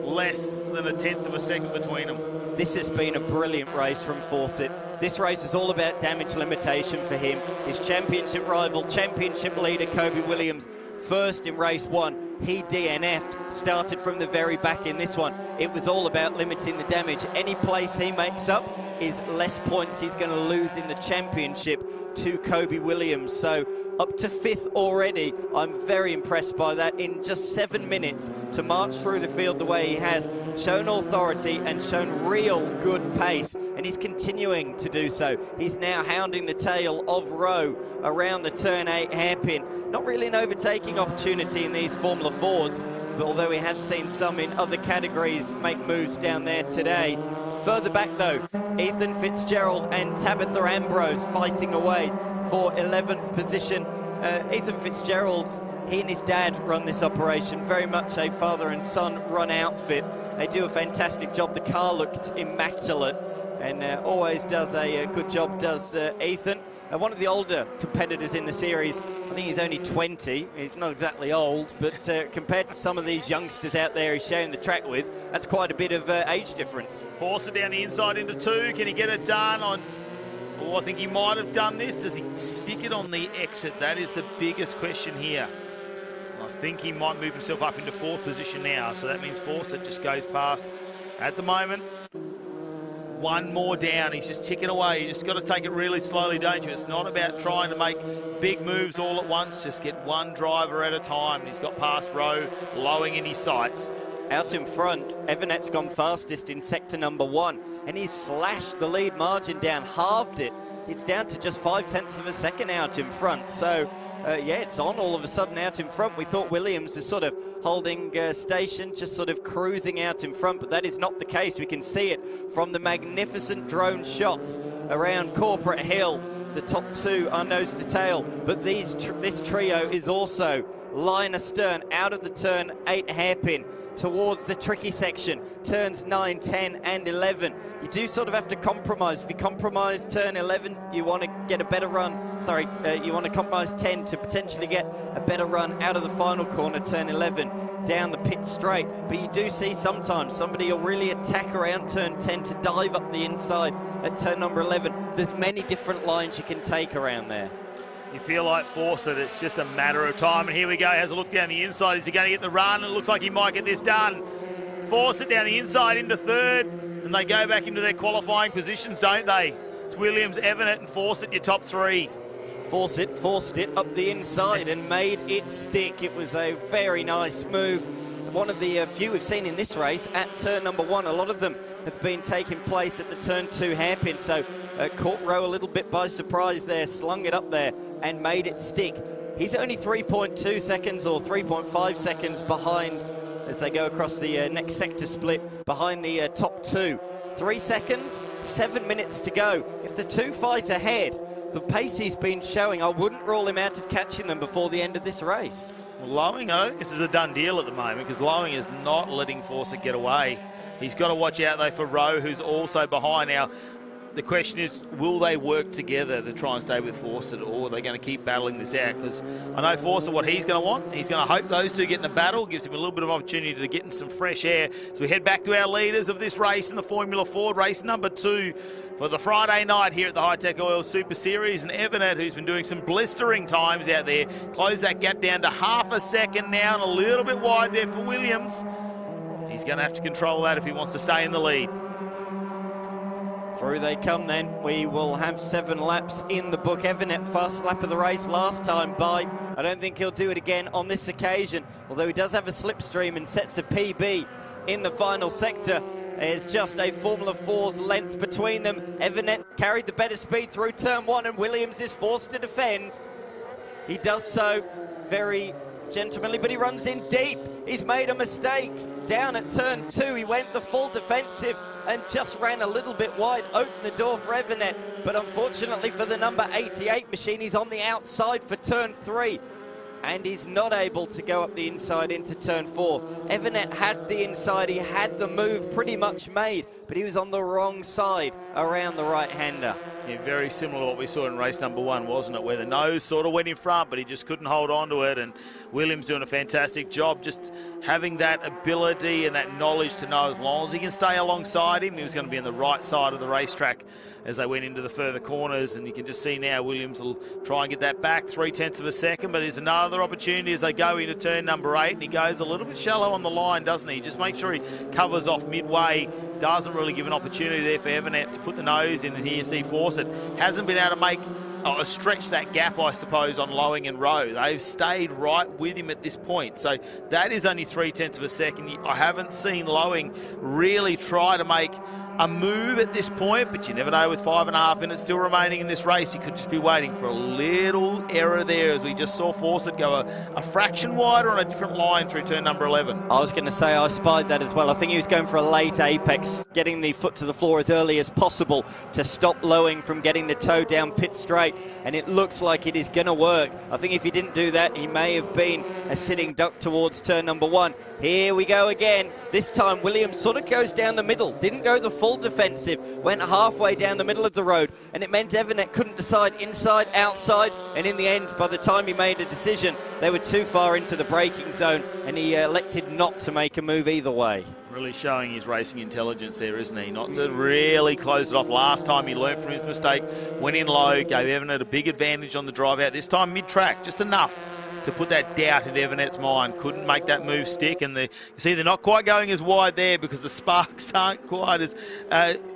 Less than a tenth of a second between them. This has been a brilliant race from Fawcett. This race is all about damage limitation for him. His championship rival, championship leader, Kobe Williams, first in race 1. He DNF'd, started from the very back in this one. It was all about limiting the damage. Any place he makes up is less points he's going to lose in the championship to Kobe Williams. So up to 5th already. I'm very impressed by that. In just 7 minutes to march through the field the way he has, shown authority and shown real good pace, and he's continuing to do so. He's now hounding the tail of Rowe around the turn 8 hairpin. Not really an overtaking opportunity in these Formula Fords, but although we have seen some in other categories make moves down there today. Further back though, Ethan Fitzgerald and Tabitha Ambrose fighting away for 11th position. Ethan Fitzgerald, he and his dad run this operation, very much a father and son run outfit. They do a fantastic job. The car looked immaculate, and always does a good job, does Ethan. One of the older competitors in the series, I think he's only 20. He's not exactly old, but compared to some of these youngsters out there he's sharing the track with, that's quite a bit of age difference. Forcer down the inside into 2. Can he get it done on... Oh, I think he might have done this. Does he stick it on the exit? That is the biggest question here. I think he might move himself up into 4th position now, so that means Fawcett just goes past at the moment. 1 more down. He's just ticking away. You just got to take it really slowly, don't you? It's not about trying to make big moves all at once. Just get one driver at a time. And he's got past Rowe, Lowing in his sights. Out in front, Evernet's gone fastest in sector number 1, and he's slashed the lead margin down, halved it. It's down to just 0.5 of a second out in front. So, yeah, it's on all of a sudden out in front. We thought Williams was sort of holding station, just sort of cruising out in front, but that is not the case. We can see it from the magnificent drone shots around Corporate Hill. The top 2 are nose to tail, but this trio is also line astern out of the turn 8 hairpin towards the tricky section, turns 9, 10 and 11. You do sort of have to compromise. If you compromise turn 11, you want to get a better run. Sorry, you want to compromise 10 to potentially get a better run out of the final corner, turn 11, down the pit straight. But you do see sometimes somebody will really attack around turn 10 to dive up the inside at turn number 11. There's many different lines you can take around there. You feel like Fawcett, it's just a matter of time. And here we go, has a look down the inside. Is he going to get the run? It looks like he might get this done. Fawcett down the inside into 3rd, and they go back into their qualifying positions, don't they? It's Williams, Evernet and Fawcett, your top 3. Fawcett forced it up the inside and made it stick. It was a very nice move. One of the few we've seen in this race at turn number 1. A lot of them have been taking place at the turn 2 hairpin, so caught Rowe a little bit by surprise there, slung it up there and made it stick. He's only 3.2 seconds or 3.5 seconds behind as they go across the next sector split, behind the top 2. 3 seconds, 7 minutes to go. If the 2 fight ahead, the pace he's been showing, I wouldn't rule him out of catching them before the end of this race. Lowing, I don't think this is a done deal at the moment, because Lowing is not letting Fawcett get away. He's got to watch out, though, for Rowe, who's also behind. Now, the question is, will they work together to try and stay with Fawcett, or are they going to keep battling this out? Because I know Fawcett, what he's going to want, he's going to hope those two get in a battle, gives him a little bit of opportunity to get in some fresh air. So we head back to our leaders of this race in the Formula Ford, race number 2 for the Friday night here at the Hi-Tec Oil Super Series. And Evernet, who's been doing some blistering times out there, closed that gap down to half a second now, and a little bit wide there for Williams. He's going to have to control that if he wants to stay in the lead. Through they come then. We will have 7 laps in the book. Evernet, fast lap of the race last time by. I don't think he'll do it again on this occasion, although he does have a slipstream and sets a PB in the final sector. There's just a Formula 4's length between them. Evernet carried the better speed through turn 1, and Williams is forced to defend. He does so very gentlemanly, but he runs in deep. He's made a mistake. Down at turn 2, he went the full defensive and just ran a little bit wide, opened the door for Evernet, but unfortunately for the number 88 machine, he's on the outside for turn 3, and he's not able to go up the inside into turn 4. Evernet had the inside, he had the move pretty much made, but he was on the wrong side around the right-hander. Yeah, very similar to what we saw in race number 1, wasn't it? Where the nose sort of went in front, but he just couldn't hold on to it. And Williams doing a fantastic job, just having that ability and that knowledge to know as long as he can stay alongside him, he was going to be on the right side of the racetrack as they went into the further corners. And you can just see now Williams will try and get that back 0.3 of a second, but there's another opportunity as they go into turn number 8, and he goes a little bit shallow on the line, doesn't he? Just make sure he covers off midway. Doesn't really give an opportunity there for Evernet to put the nose in, and here you see Fawcett hasn't been able to make stretch that gap, I suppose, on Lowing and Rowe. They've stayed right with him at this point, so that is only 0.3 of a second. I haven't seen Lowing really try to make a move at this point, but you never know with 5.5 minutes still remaining in this race. You could just be waiting for a little error there, as we just saw Fawcett go a fraction wider on a different line through turn number 11. I was going to say I spied that as well. I think he was going for a late apex, getting the foot to the floor as early as possible to stop Lowing from getting the toe down pit straight, and it looks like it is going to work. I think if he didn't do that, he may have been a sitting duck towards turn number 1. Here we go again. This time Williams sort of goes down the middle, didn't go the full defensive, went halfway down the middle of the road, and it meant Evernet couldn't decide inside, outside, and in the end, by the time he made a decision, they were too far into the braking zone, and he elected not to make a move either way. Really showing his racing intelligence there, isn't he? Not to really close it off. Last time he learnt from his mistake, went in low, gave Evernet a big advantage on the drive out. This time mid-track, just enough to put that doubt in Evernet's mind. Couldn't make that move stick, and you see they're not quite going as wide there because the sparks aren't quite as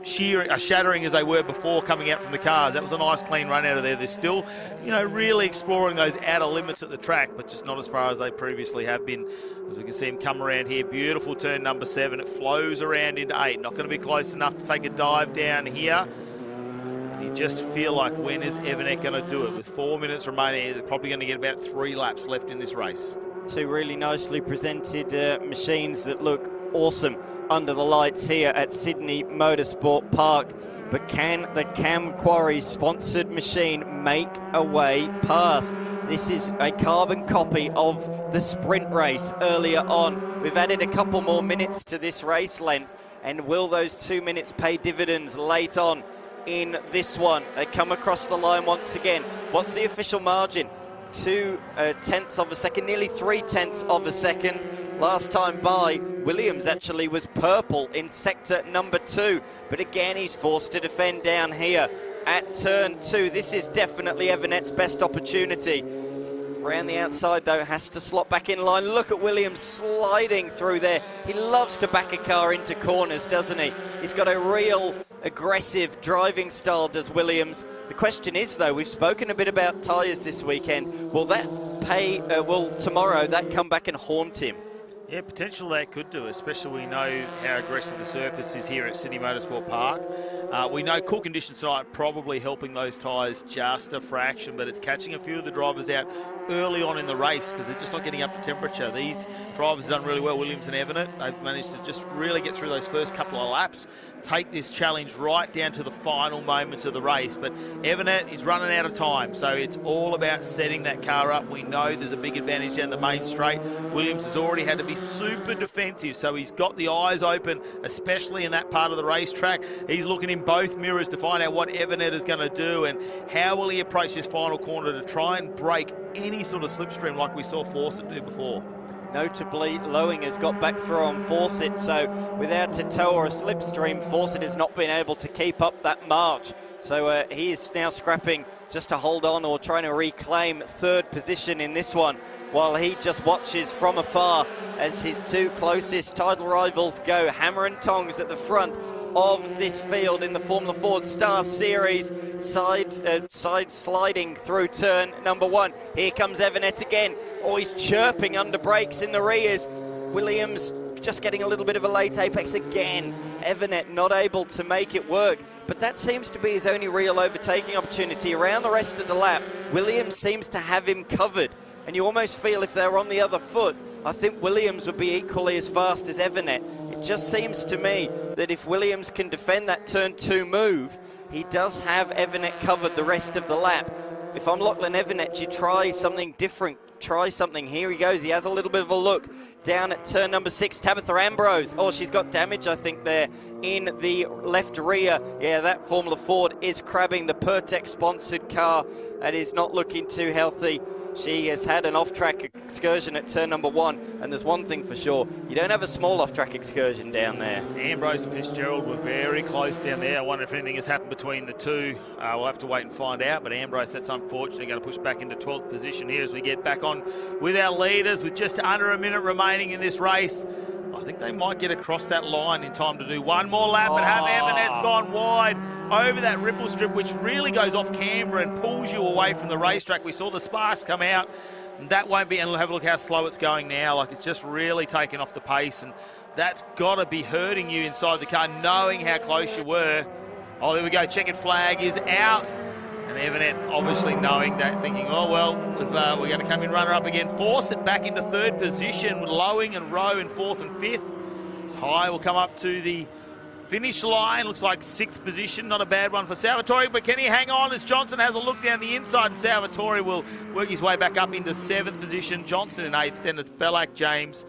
shattering as they were before coming out from the cars. That was a nice clean run out of there. They're still, really exploring those outer limits at the track, but just not as far as they previously have been. As we can see him come around here, beautiful turn number 7. It flows around into 8. Not going to be close enough to take a dive down here. You just feel like, when is Evernet going to do it? With 4 minutes remaining, they're probably going to get about 3 laps left in this race. 2 really nicely presented machines that look awesome under the lights here at Sydney Motorsport Park. But can the Cam Quarry sponsored machine make a way past? This is a carbon copy of the sprint race earlier on. We've added a couple more minutes to this race length, and will those 2 minutes pay dividends late on in this one? They come across the line once again. What's the official margin? 2/10 of a second, nearly 3/10 of a second. Last time by, Williams actually was purple in sector number 2, but again he's forced to defend down here at turn 2. This is definitely Evernet's best opportunity. Around the outside though, has to slot back in line. Look at Williams sliding through there. He loves to back a car into corners, doesn't he? He's got a real aggressive driving style, does Williams. The question is though, we've spoken a bit about tyres this weekend. Will that will tomorrow that come back and haunt him? Yeah, potential that could do, especially we know how aggressive the surface is here at Sydney Motorsport Park. We know cool conditions tonight are probably helping those tyres just a fraction, but it's catching a few of the drivers out early on in the race because they're just not getting up to temperature. These drivers have done really well, Williams and Evernet. They've managed to just really get through those first couple of laps, take this challenge right down to the final moments of the race. But Evernet is running out of time, so it's all about setting that car up. We know there's a big advantage down the main straight. Williams has already had to be super defensive, so he's got the eyes open, especially in that part of the racetrack. He's looking in both mirrors to find out what Evernet is going to do and how will he approach this final corner to try and break any sort of slipstream like we saw Fawcett do before. Notably, Lowing has got back through on Fawcett, so without a tow or a slipstream, Fawcett has not been able to keep up that march. So he is now scrapping just to hold on or trying to reclaim 3rd position in this one, while he just watches from afar as his 2 closest title rivals go hammer and tongs at the front of this field in the Formula Ford Star Series. Side sliding through turn number 1. Here comes Evanet again. Oh, he's chirping under brakes in the rears. Williams just getting a little bit of a late apex again. Evanet not able to make it work, but that seems to be his only real overtaking opportunity. Around the rest of the lap, Williams seems to have him covered, and you almost feel if they're on the other foot, I think Williams would be equally as fast as Evanet. It just seems to me that if Williams can defend that turn 2 move, he does have Evanet covered the rest of the lap. If I'm Lachlan Evanet, you try something different. Try something. Here he goes. He has a little bit of a look down at turn number 6. Tabitha Ambrose. Oh, she's got damage, I think, there in the left rear. Yeah, that Formula Ford is crabbing the Pertec-sponsored car. That is not looking too healthy. She has had an off-track excursion at turn number 1, and there's one thing for sure, you don't have a small off-track excursion down there. Ambrose and Fitzgerald were very close down there. I wonder if anything has happened between the two. We'll have to wait and find out, but Ambrose, that's unfortunately going to push back into 12th position here as we get back on with our leaders with just under a minute remaining in this race. I think they might get across that line in time to do one more lap, but have Evanet's gone wide over that ripple strip, which really goes off camber and pulls you away from the racetrack. We saw the sparks come out, and that won't be, and have a look how slow it's going now. Like, it's just really taken off the pace, and that's got to be hurting you inside the car, knowing how close you were. Oh, there we go, checkered flag is out. And Evanet obviously knowing that, thinking, oh, well, we're going to come in runner-up again. Force it back into 3rd position with Lowing and Rowe in 4th and 5th. It's High will come up to the finish line. Looks like 6th position, not a bad one for Salvatore, but can he hang on as Johnson has a look down the inside, and Salvatore will work his way back up into 7th position. Johnson in 8th, then it's Bellac, James.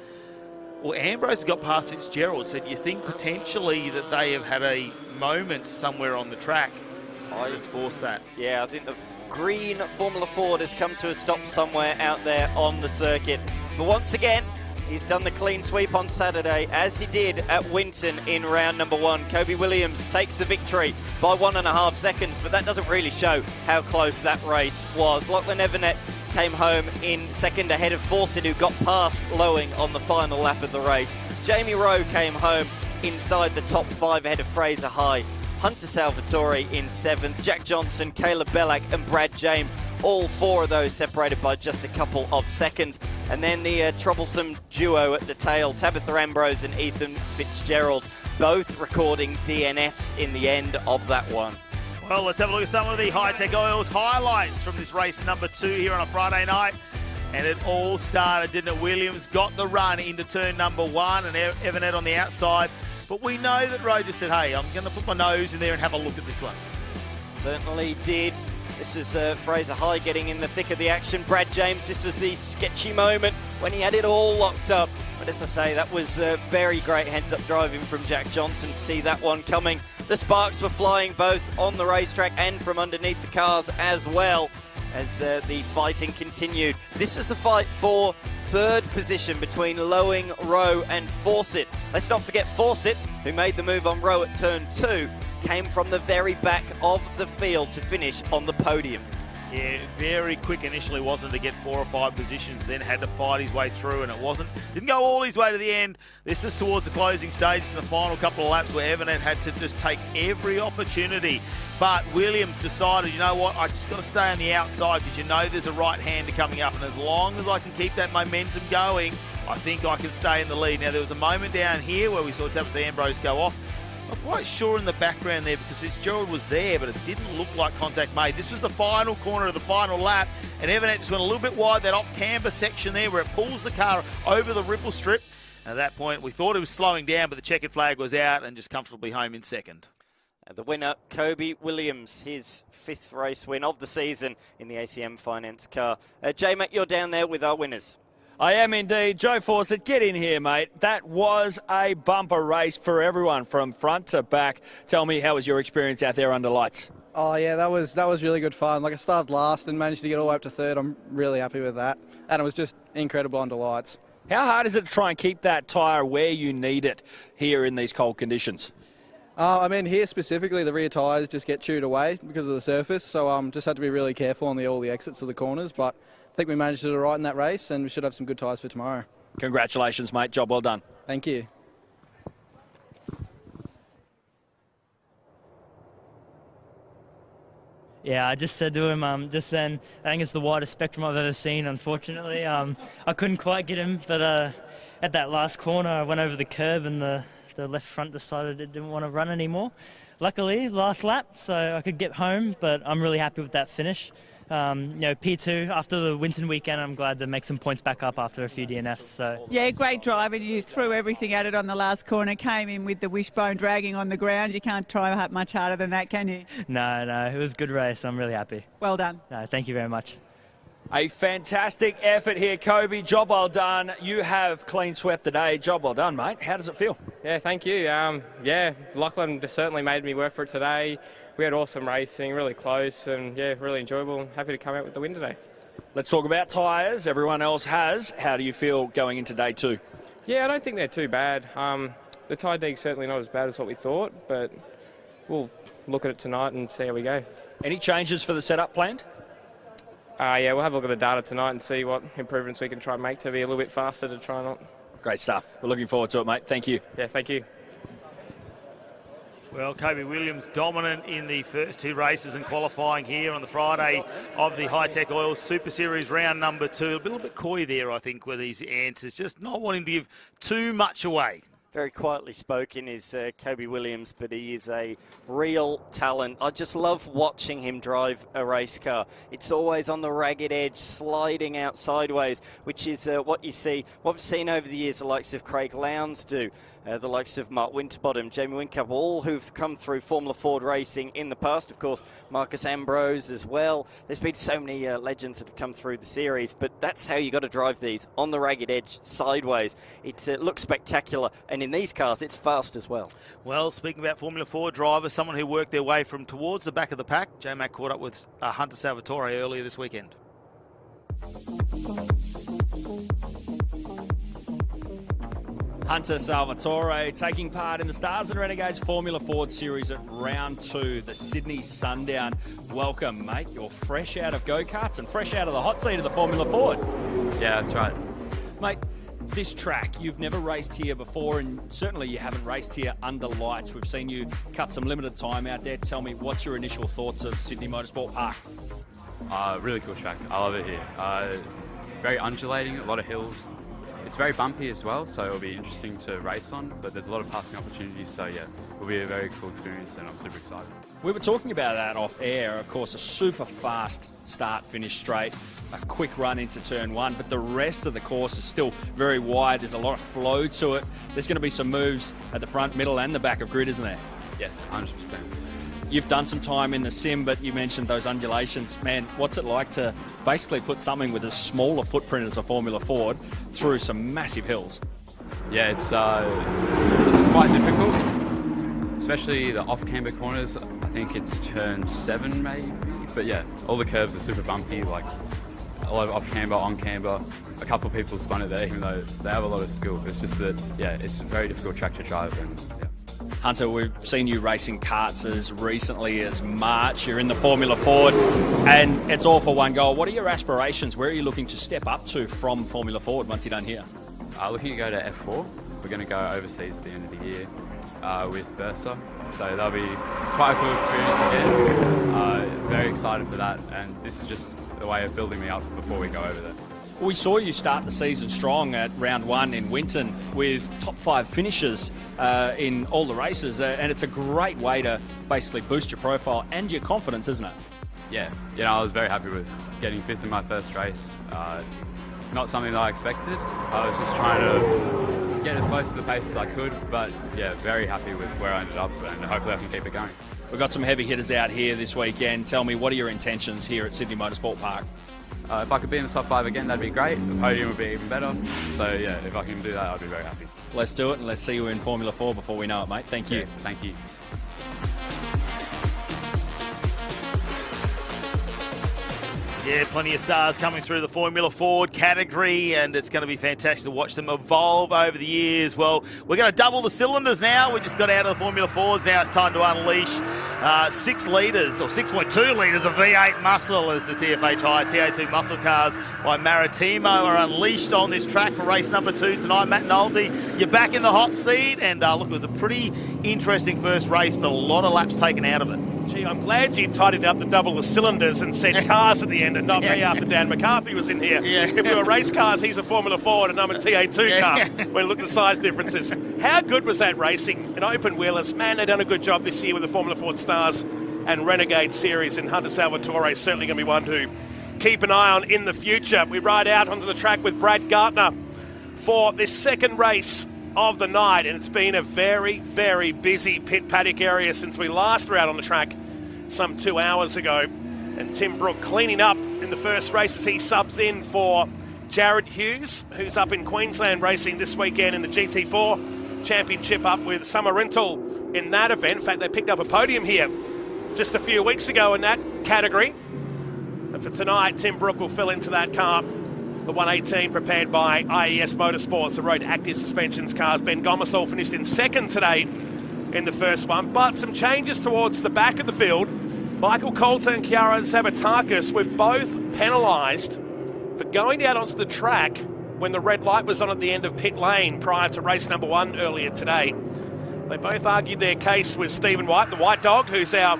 Well, Ambrose got past Fitzgerald, so do you think potentially that they have had a moment somewhere on the track? I just force that. Yeah, I think the green Formula Ford has come to a stop somewhere out there on the circuit. But once again, he's done the clean sweep on Saturday, as he did at Winton in round number 1. Kobe Williams takes the victory by 1.5 seconds, but that doesn't really show how close that race was. Lachlan Evanet came home in 2nd ahead of Fawcett, who got past Lowing on the final lap of the race. Jamie Rowe came home inside the top 5 ahead of Fraser High. Hunter Salvatore in 7th, Jack Johnson, Caleb Bellac and Brad James, all 4 of those separated by just a couple of seconds. And then the troublesome duo at the tail, Tabitha Ambrose and Ethan Fitzgerald, both recording DNFs in the end of that one. Well, let's have a look at some of the Hi-Tec Oils highlights from this race number 2 here on a Friday night. And it all started, didn't it? Williams got the run into turn number 1 and Evanet on the outside. But we know that Rowe just said, hey, I'm going to put my nose in there and have a look at this one. Certainly did. This was Fraser High getting in the thick of the action. Brad James, this was the sketchy moment when he had it all locked up. But as I say, that was very great heads-up driving from Jack Johnson to see that one coming. The sparks were flying both on the racetrack and from underneath the cars as well as the fighting continued. This was the fight for 3rd position between Lowing, Rowe and Fawcett. Let's not forget Fawcett, who made the move on Rowe at turn 2, came from the very back of the field to finish on the podium. Yeah, very quick initially, wasn't to get 4 or 5 positions, then had to fight his way through, and it didn't go all his way to the end. This is towards the closing stages in the final couple of laps where Evanet had to just take every opportunity. But Williams decided, you know what, I just got to stay on the outside because you know there's a right-hander coming up, and as long as I can keep that momentum going, I think I can stay in the lead. Now, there was a moment down here where we saw Tabitha Ambrose go off. Not quite sure in the background there because Fitzgerald was there, but it didn't look like contact made. This was the final corner of the final lap, and Evanet just went a little bit wide, that off-camber section there where it pulls the car over the ripple strip. And at that point, we thought it was slowing down, but the checkered flag was out and just comfortably home in 2nd. The winner, Kobe Williams, his 5th race win of the season in the ACM Finance car. J-Mac, you're down there with our winners. I am indeed. Joe Fawcett, get in here, mate. That was a bumper race for everyone from front to back. Tell me, how was your experience out there under lights? Oh, yeah, that was really good fun. Like, I started last and managed to get all the way up to 3rd. I'm really happy with that. And it was just incredible under lights. How hard is it to try and keep that tyre where you need it here in these cold conditions? I mean, here specifically, the rear tyres just get chewed away because of the surface. So just had to be really careful on all the exits of the corners. But I think we managed to do it right in that race, and we should have some good tyres for tomorrow. Congratulations, mate. Job well done. Thank you. Yeah, I just said to him just then, I think it's the widest spectrum I've ever seen, unfortunately. I couldn't quite get him, but at that last corner, I went over the curb and the left front decided it didn't want to run anymore. Luckily, last lap, so I could get home, but I'm really happy with that finish. P2, after the Winton weekend, I'm glad to make some points back up after a few DNFs. So. Yeah, great drive, and you threw everything at it on the last corner, came in with the wishbone dragging on the ground. You can't try much harder than that, can you? No, it was a good race. I'm really happy. Well done. No, thank you very much. A fantastic effort here, Kobe. Job well done. You have clean swept the day. Job well done, mate. How does it feel? Yeah, thank you. Lachlan certainly made me work for it today. We had awesome racing, really close, and really enjoyable. Happy to come out with the win today. Let's talk about tyres. Everyone else has. How do you feel going into day 2? Yeah, I don't think they're too bad. The tyre dig's certainly not as bad as what we thought, but we'll look at it tonight and see how we go. Any changes for the setup planned? We'll have a look at the data tonight and see what improvements we can try and make to be a little bit faster to try not. Great stuff. We're looking forward to it, mate. Thank you. Yeah, thank you. Well, Kobe Williams dominant in the first 2 races and qualifying here on the Friday of the Hi-Tec Oil Super Series round number 2. A little bit coy there, I think, with these answers, just not wanting to give too much away. Very quietly spoken is Kobe Williams, but he is a real talent. I just love watching him drive a race car. It's always on the ragged edge, sliding out sideways, which is what you see, what we've seen over the years, the likes of Craig Lowndes do, the likes of Mark Winterbottom, Jamie Whincup, all who've come through Formula Ford racing in the past. Of course, Marcus Ambrose as well. There's been so many legends that have come through the series, but that's how you got to drive these, on the ragged edge, sideways. It looks spectacular, and in these cars, it's fast as well. Well, speaking about Formula 4 drivers, someone who worked their way from towards the back of the pack, J-Mac caught up with Hunter Salvatore earlier this weekend. Hunter Salvatore taking part in the Stars and Renegades Formula Ford Series at round 2, the Sydney Sundown. Welcome, mate. You're fresh out of go-karts and fresh out of the hot seat of the Formula Ford. Yeah, that's right. Mate, this track, you've never raced here before, and certainly you haven't raced here under lights. We've seen you cut some limited time out there. Tell me, what's your initial thoughts of Sydney Motorsport Park? Really cool track. I love it here. Very undulating, a lot of hills. It's very bumpy as well, so it'll be interesting to race on, but there's a lot of passing opportunities, so yeah, it'll be a very cool experience, and I'm super excited. We were talking about that off air. Of course, a super fast start, finish straight, a quick run into turn 1, but the rest of the course is still very wide. There's a lot of flow to it. There's going to be some moves at the front, middle, and the back of grid, isn't there? Yes, 100%. You've done some time in the sim, but you mentioned those undulations. Man, what's it like to basically put something with a smaller footprint as a Formula Ford through some massive hills? Yeah, it's quite difficult, especially the off-camber corners. I think it's turn 7 maybe, but yeah, all the curves are super bumpy, like a lot of off-camber, on-camber. A couple of people spun it there, even though they have a lot of skill. It's just that, yeah, it's a very difficult track to drive. And yeah. Hunter, we've seen you racing karts as recently as March. You're in the Formula Ford, and it's all for one goal. What are your aspirations? Where are you looking to step up to from Formula Ford once you're done here? Looking to go to F4. We're going to go overseas at the end of the year with Bursa, so that'll be quite a cool experience again. Very excited for that, and this is just a way of building me up before we go over there. We saw you start the season strong at round 1 in Winton with top 5 finishes in all the races, and it's a great way to basically boost your profile and your confidence, isn't it? Yeah, I was very happy with getting 5th in my first race. Not something that I expected. I was just trying to get as close to the pace as I could, but yeah, very happy with where I ended up, and hopefully I can keep it going. We've got some heavy hitters out here this weekend. Tell me, what are your intentions here at Sydney Motorsport Park? If I could be in the top 5 again, that'd be great. The podium would be even better. So yeah, if I can do that, I'd be very happy. Let's do it, and let's see you in Formula 4 before we know it, mate. Thank you. Yeah, thank you. Yeah, plenty of stars coming through the Formula Ford category, and it's going to be fantastic to watch them evolve over the years. Well, we're going to double the cylinders now. We just got out of the Formula Fords. Now it's time to unleash 6 litres, or 6.2 litres of V8 muscle as the TFH High TA2 muscle cars by Maritimo are unleashed on this track for race number 2 tonight. Matt Nolte, you're back in the hot seat, and look, it was a pretty interesting first race, but a lot of laps taken out of it. Gee, I'm glad you tidied up the double the cylinders and said cars at the end and not me after Dan McCarthy was in here. Yeah. If we were race cars, he's a Formula Ford and I'm a TA2 car when you look at the size differences. How good was that racing? An open wheelers. Man, they've done a good job this year with the Formula Ford Stars and Renegade Series, and Hunter Salvatore is certainly going to be one to keep an eye on in the future. We ride out onto the track with Brad Gartner for this second race of the night, and it's been a very, very busy pit paddock area since we last were out on the track some 2 hours ago. And Tim Brook cleaning up in the first race as he subs in for Jared Hughes, who's up in Queensland racing this weekend in the GT4 Championship up with Summer Rental in that event. In fact, they picked up a podium here just a few weeks ago in that category. And for tonight, Tim Brook will fill into that car, the 118 prepared by IES Motorsports, the Road Active Suspensions cars. Ben Gomersall finished in second today in the first one, but some changes towards the back of the field. Michael Coulter and Chiara Zavatakis were both penalised for going out onto the track when the red light was on at the end of pit lane prior to race number 1 earlier today. They both argued their case with Stephen White, the White Dog, who's our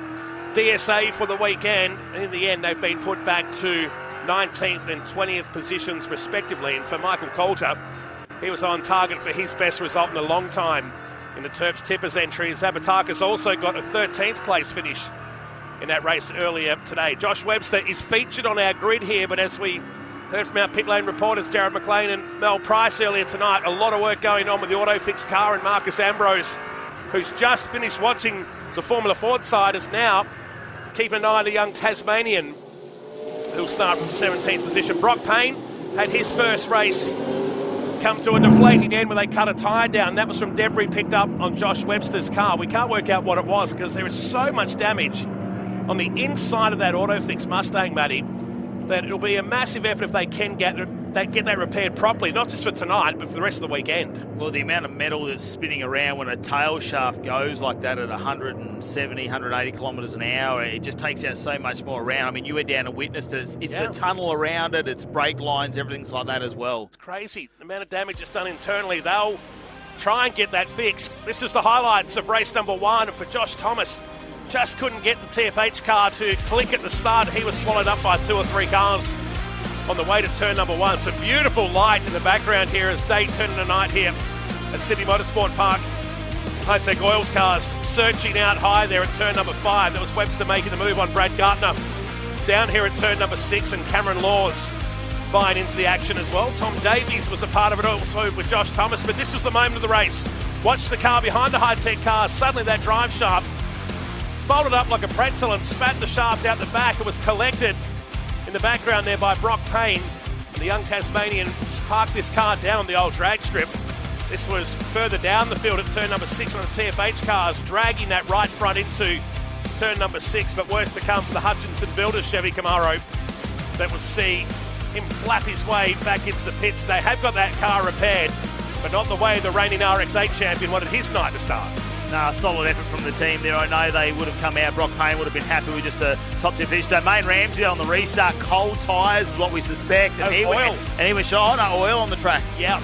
DSA for the weekend, and in the end they've been put back to 19th and 20th positions respectively. And for Michael Coulter, he was on target for his best result in a long time in the Turks Tippers entry. Zabatakis also got a 13th place finish in that race earlier today. Josh Webster is featured on our grid here, but as we heard from our pit lane reporters Jared McLean and Mel Price earlier tonight, a lot of work going on with the Autofix car, and Marcus Ambrose, who's just finished watching the Formula Ford side, is now keeping an eye on the young Tasmanian who'll start from 17th position. Brock Payne had his first race come to a deflating end when they cut a tyre down. That was from debris picked up on Josh Webster's car. We can't work out what it was because there is so much damage on the inside of that Autofix Mustang, Matty, that it'll be a massive effort if they can get that repaired properly, not just for tonight, but for the rest of the weekend. Well, the amount of metal that's spinning around when a tail shaft goes like that at 170, 180 kilometres an hour, it just takes out so much more around. I mean, you were down and witnessed it. It's the tunnel around it, it's brake lines, everything's like that as well. It's crazy, the amount of damage that's done internally. They'll try and get that fixed. This is the highlights of race number 1, and for Josh Thomas, just couldn't get the TFH car to click at the start. He was swallowed up by 2 or 3 cars on the way to turn number 1. It's a beautiful light in the background here as day turn into night here at Sydney Motorsport Park. Hi-Tec Oils cars searching out high there at turn number 5. That was Webster making the move on Brad Gartner. Down here at turn number 6, and Cameron Laws buying into the action as well. Tom Davies was a part of it also with Josh Thomas, but this was the moment of the race. Watch the car behind the Hi-Tec car. Suddenly that drive shaft folded up like a pretzel and spat the shaft out the back. It was collected in the background there by Brock Payne. The young Tasmanian parked this car down on the old drag strip. This was further down the field at turn number 6 on the TFH cars, dragging that right front into turn number 6, but worse to come for the Hutchinson Builders Chevy Camaro that would see him flap his way back into the pits. They have got that car repaired, but not the way the reigning RX-8 champion wanted his night to start. Nah, solid effort from the team there. I know they would have come out. Brock Payne would have been happy with just a top-tier finish. Domain Ramsey on the restart. Cold tyres is what we suspect. And he was shot. No oil on the track. Yeah.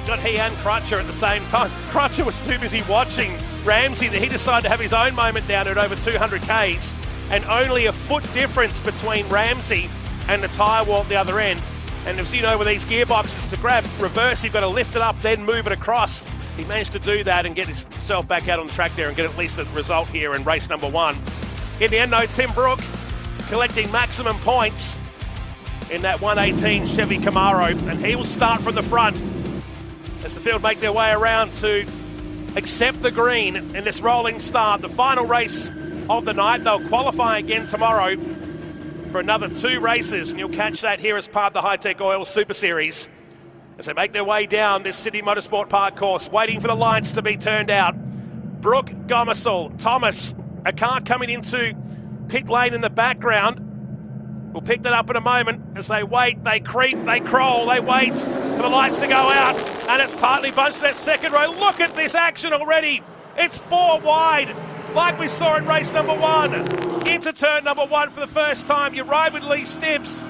Got he and Crutcher at the same time. Crutcher was too busy watching Ramsey that he decided to have his own moment down at over 200 Ks, and only a foot difference between Ramsey and the tyre wall at the other end. And as you know, with these gearboxes, to grab reverse, you've got to lift it up, then move it across. He managed to do that and get himself back out on the track there and get at least a result here in race number 1. In the end, though, Tim Brook collecting maximum points in that 118 Chevy Camaro, and he will start from the front as the field make their way around to accept the green in this rolling start. The final race of the night. They'll qualify again tomorrow for another 2 races, and you'll catch that here as part of the Hi-Tec Oil Super Series as they make their way down this Sydney Motorsport Park course, waiting for the lights to be turned out. Brook, Gomersall, Thomas, a car coming into pit lane in the background. We'll pick that up in a moment as they wait, they creep, they crawl, they wait for the lights to go out, and it's tightly bunched in that second row. Look at this action already. It's 4 wide, like we saw in race number 1. Into turn number 1 for the first time. You ride with Lee Stibbs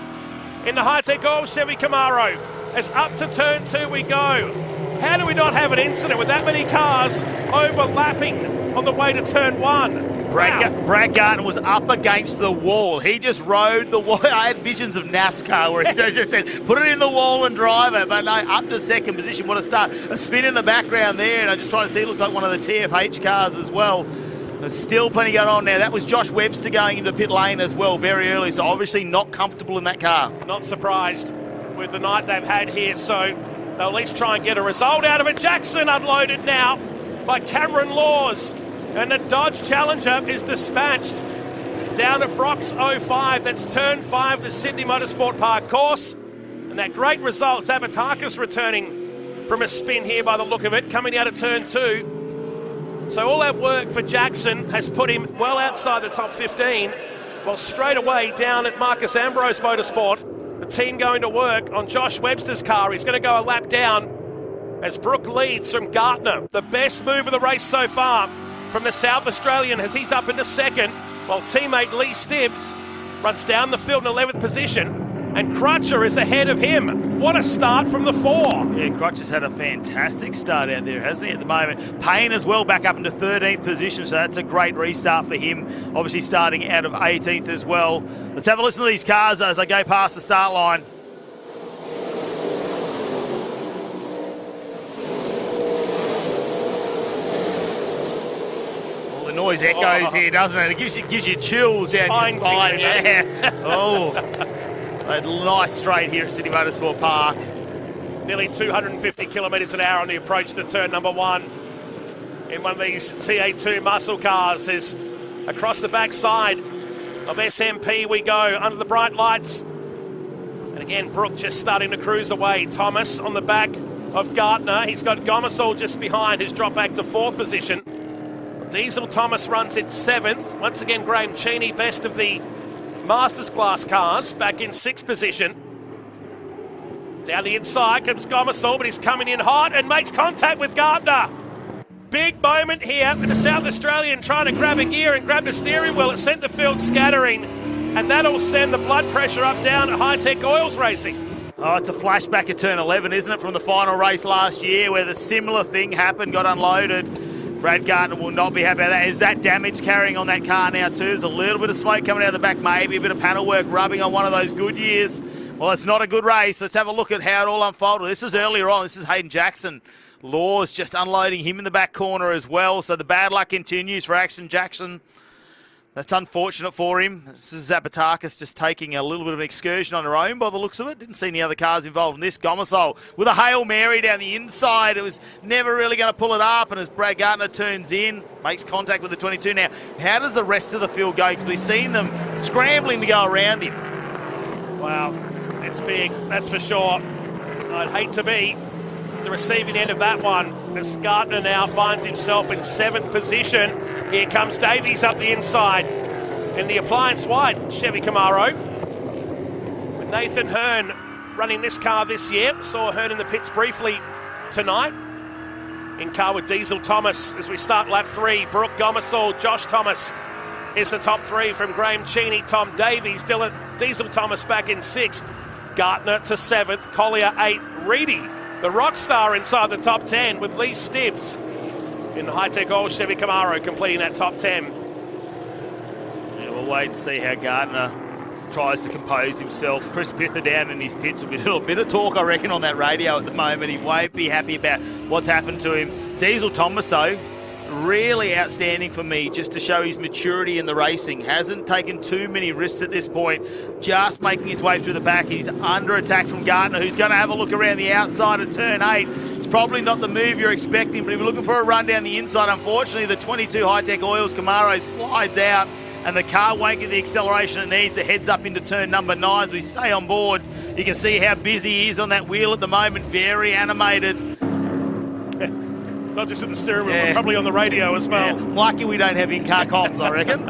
in the Hi-Tec Oil Chevy Camaro. As up to turn 2 we go. How do we not have an incident with that many cars overlapping on the way to turn 1? Brad Gardner was up against the wall. He just rode the wall. I had visions of NASCAR where he just said, put it in the wall and drive it. But no, up to second position. What a start. A spin in the background there. And I'm just trying to see, it looks like one of the TFH cars as well. There's still plenty going on now. That was Josh Webster going into pit lane as well very early. So obviously not comfortable in that car. Not surprised with the night they've had here. So they'll at least try and get a result out of it. Jackson unloaded now by Cameron Laws. And the Dodge Challenger is dispatched down at Brock's 05. That's turn 5, the Sydney Motorsport Park course. And that great result, Zabatakis returning from a spin here by the look of it, coming out of turn 2. So all that work for Jackson has put him well outside the top 15. Well, straight away down at Marcus Ambrose Motorsport, the team going to work on Josh Webster's car. He's going to go a lap down as Brooke leads from Gartner. The best move of the race so far from the South Australian as he's up into second, while teammate Lee Stibbs runs down the field in 11th position, and Crutcher is ahead of him. What a start from the 4. Yeah, Crutcher's had a fantastic start out there, hasn't he, at the moment. Payne as well back up into 13th position, so that's a great restart for him. Obviously starting out of 18th as well. Let's have a listen to these cars as they go past the start line. Noise echoes here, doesn't it? It gives you chills down your spine. Yeah. Oh, a nice straight here at Sydney Motorsport Park. Nearly 250 kilometres an hour on the approach to turn number 1 in one of these TA2 muscle cars. As across the backside of SMP we go under the bright lights. And again, Brooke just starting to cruise away. Thomas on the back of Gartner. He's got Gomersall just behind, who's dropped back to 4th position. Diesel Thomas runs in 7th. Once again, Graham Cheney, best of the Masters class cars, back in 6th position. Down the inside comes Gomersall, but he's coming in hot and makes contact with Gardner. Big moment here with the South Australian trying to grab a gear and grab the steering wheel. It sent the field scattering, and that'll send the blood pressure up down at Hi-Tec Oils Racing. Oh, it's a flashback at turn 11, isn't it, from the final race last year where the similar thing happened, got unloaded. Brad Gardner will not be happy about that. Is that damage carrying on that car now too? There's a little bit of smoke coming out of the back, maybe a bit of panel work rubbing on one of those Goodyears. Well, it's not a good race. Let's have a look at how it all unfolded. This is earlier on. This is Hayden Jackson. Laws just unloading him in the back corner as well. So the bad luck continues for Axton Jackson. That's unfortunate for him. This is Zabatakis just taking a little bit of an excursion on her own by the looks of it. Didn't see any other cars involved in this. Gomersall with a Hail Mary down the inside. It was never really going to pull it up, and as Brad Gardner turns in, makes contact with the 22 now. How does the rest of the field go? Because we've seen them scrambling to go around him. Wow, it's big, that's for sure. I'd hate to be the receiving end of that one, as Gardner now finds himself in 7th position. Here comes Davies up the inside in the appliance white Chevy Camaro. With Nathan Hearn running this car this year. Saw Hearn in the pits briefly tonight. In car with Diesel Thomas as we start lap 3. Brooke Gomersall, Josh Thomas is the top 3 from Graham Cheney, Tom Davies, Diesel Thomas back in 6th. Gartner to 7th, Collier 8th, Reedy, the rock star, inside the top 10 with Lee Stibbs in the Hi-Tec Oil Chevy Camaro completing that top 10. Yeah, we'll wait and see how Gardner tries to compose himself. Chris Pither down in his pits will be a little bit of talk, I reckon, on that radio at the moment. He won't be happy about what's happened to him. Diesel Thomas, though, really outstanding for me, just to show his maturity in the racing. Hasn't taken too many risks at this point, just making his way through the back. He's under attack from Gardner, who's going to have a look around the outside of turn 8. It's probably not the move you're expecting, but if you're looking for a run down the inside, unfortunately the 22 Hi-Tec Oils Camaro slides out and the car won't get the acceleration it needs. It heads up into turn number 9 as we stay on board. You can see how busy he is on that wheel at the moment, very animated. Not just at the steering wheel, but probably on the radio as well. Yeah. Lucky we don't have in-car comms, I reckon.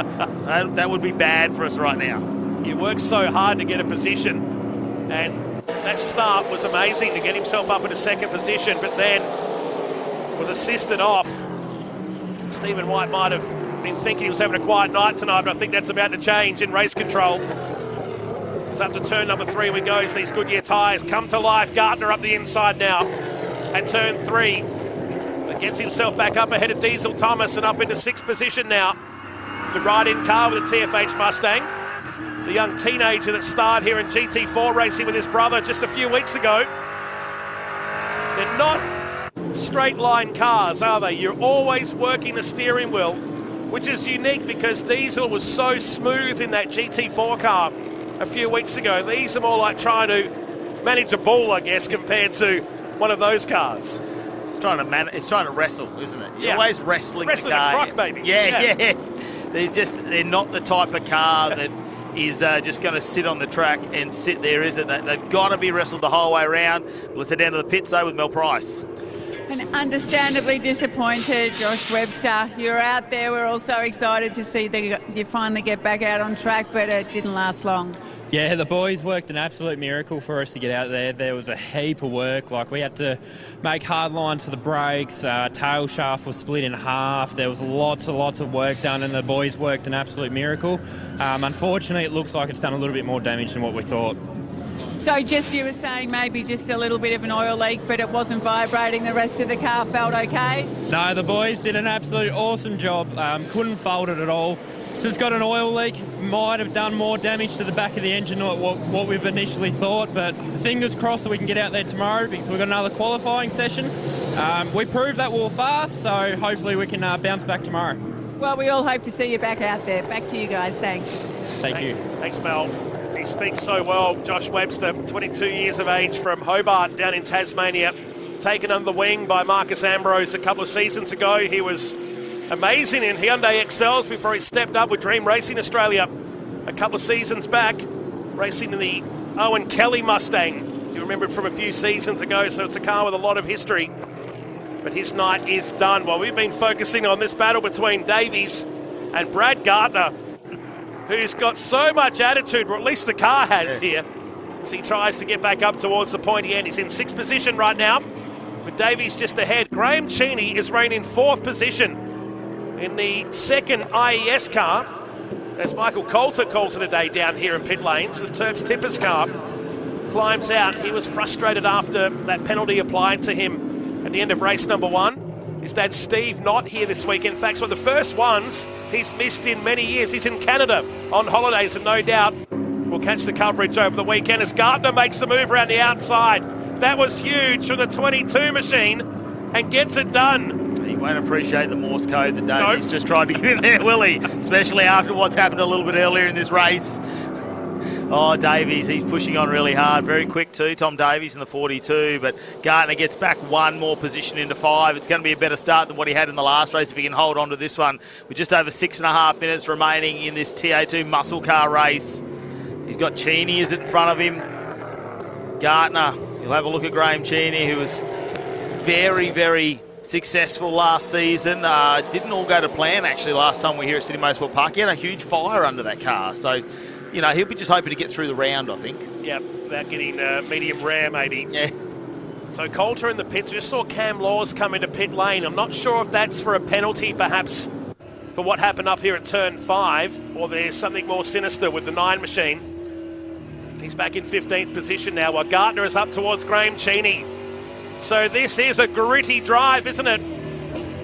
That would be bad for us right now. He worked so hard to get a position, and that start was amazing to get himself up into 2nd position, but then was assisted off. Stephen White might have been thinking he was having a quiet night tonight, but I think that's about to change in race control. It's up to turn number 3 we go. These Goodyear tyres come to life. Gardner up the inside now at turn 3. Gets himself back up ahead of Diesel Thomas and up into 6th position now. The ride-in car with a TFH Mustang. The young teenager that started here in GT4 racing with his brother just a few weeks ago. They're not straight line cars, are they? You're always working the steering wheel, which is unique because Diesel was so smooth in that GT4 car a few weeks ago. These are more like trying to manage a bull, I guess, compared to one of those cars. It's trying to wrestle, isn't it? You're Yeah. always wrestling the car. a croc, maybe. Yeah. They're not the type of car that is just going to sit on the track and sit there, is it? They've got to be wrestled the whole way around. Let's head down to the pits, though, with Mel Price. And understandably disappointed, Josh Webster. You're out there. We're all so excited to see that you finally get back out on track, but it didn't last long. Yeah, the boys worked an absolute miracle for us to get out there. There was a heap of work. Like, we had to make hard lines to the brakes. Tail shaft was split in half. There was lots of work done, and the boys worked an absolute miracle. Unfortunately, it looks like it's done a little bit more damage than what we thought. So you were saying maybe just a little bit of an oil leak, but it wasn't vibrating. The rest of the car felt okay? No, the boys did an absolute awesome job. Couldn't fault it at all. So it's got an oil leak. Might have done more damage to the back of the engine than what we've initially thought, but fingers crossed that we can get out there tomorrow because we've got another qualifying session. We proved that we were fast, so hopefully we can bounce back tomorrow. Well, we all hope to see you back out there. Back to you guys. Thanks. Thank you. Thanks, Mel. He speaks so well. Josh Webster, 22 years of age, from Hobart down in Tasmania, taken under the wing by Marcus Ambrose a couple of seasons ago. He was amazing in Hyundai XLs before he stepped up with Dream Racing Australia a couple of seasons back, racing in the Owen Kelly Mustang. You remember it from a few seasons ago, so it's a car with a lot of history. But his night is done. Well, we've been focusing on this battle between Davies and Brad Gardner, who's got so much attitude, or at least the car has here, as he tries to get back up towards the pointy end. He's in 6th position right now, with Davies just ahead. Graham Cheney is reigning 4th position in the second IES car, as Michael Coulter calls it a day down here in pit lanes. The Terps Tippers car climbs out. He was frustrated after that penalty applied to him at the end of race number 1. His dad Steve not here this week. In fact, it's one of the first ones he's missed in many years. He's in Canada on holidays, and no doubt we'll catch the coverage over the weekend as Gardner makes the move around the outside. That was huge from the 22 machine and gets it done. He won't appreciate the Morse code that Davies just tried to get in there, will he? Especially after what's happened a little bit earlier in this race. Oh, Davies, he's pushing on really hard. Very quick too, Tom Davies in the 42, but Gardner gets back one more position into 5. It's going to be a better start than what he had in the last race if he can hold on to this one. With just over 6.5 minutes remaining in this TA2 muscle car race. He's got Cheney is in front of him. Gardner, you'll have a look at Graham Cheney, who was very, very successful last season. Didn't all go to plan actually last time we were here at City Motorsport Park. He had a huge fire under that car, so you know he'll be just hoping to get through the round, I think. Yep, without getting medium rare maybe. Yeah. So Coulter in the pits. We just saw Cam Laws come into pit lane. I'm not sure if that's for a penalty perhaps for what happened up here at turn 5, or there's something more sinister with the 9 machine. He's back in 15th position now while Gardner is up towards Graham Cheney. So this is a gritty drive, isn't it?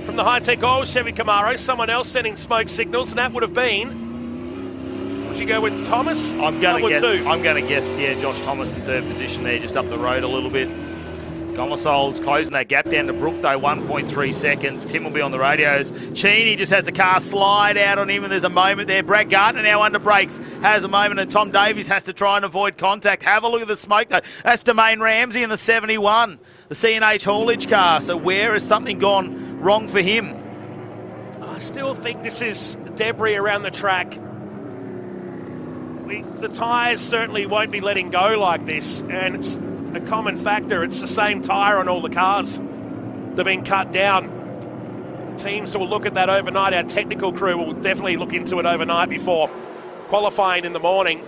From the Hi-Tec Oil Chevy Camaro, someone else sending smoke signals, and that would have been, would you go with Thomas? I'm going to guess, yeah, Josh Thomas in 3rd position there, just up the road a little bit. Gomesol's closing that gap down to Brook, though, 1.3 seconds. Tim will be on the radios. Cheney just has the car slide out on him, and there's a moment there. Brad Gardner now under brakes, has a moment, and Tom Davies has to try and avoid contact. Have a look at the smoke, though. That's Domain Ramsey in the 71, the C&H haulage car. So where has something gone wrong for him? I still think this is debris around the track. The tyres certainly won't be letting go like this, and it's a common factor. It's the same tyre on all the cars that have been cut down. Teams will look at that overnight. Our technical crew will definitely look into it overnight before qualifying in the morning.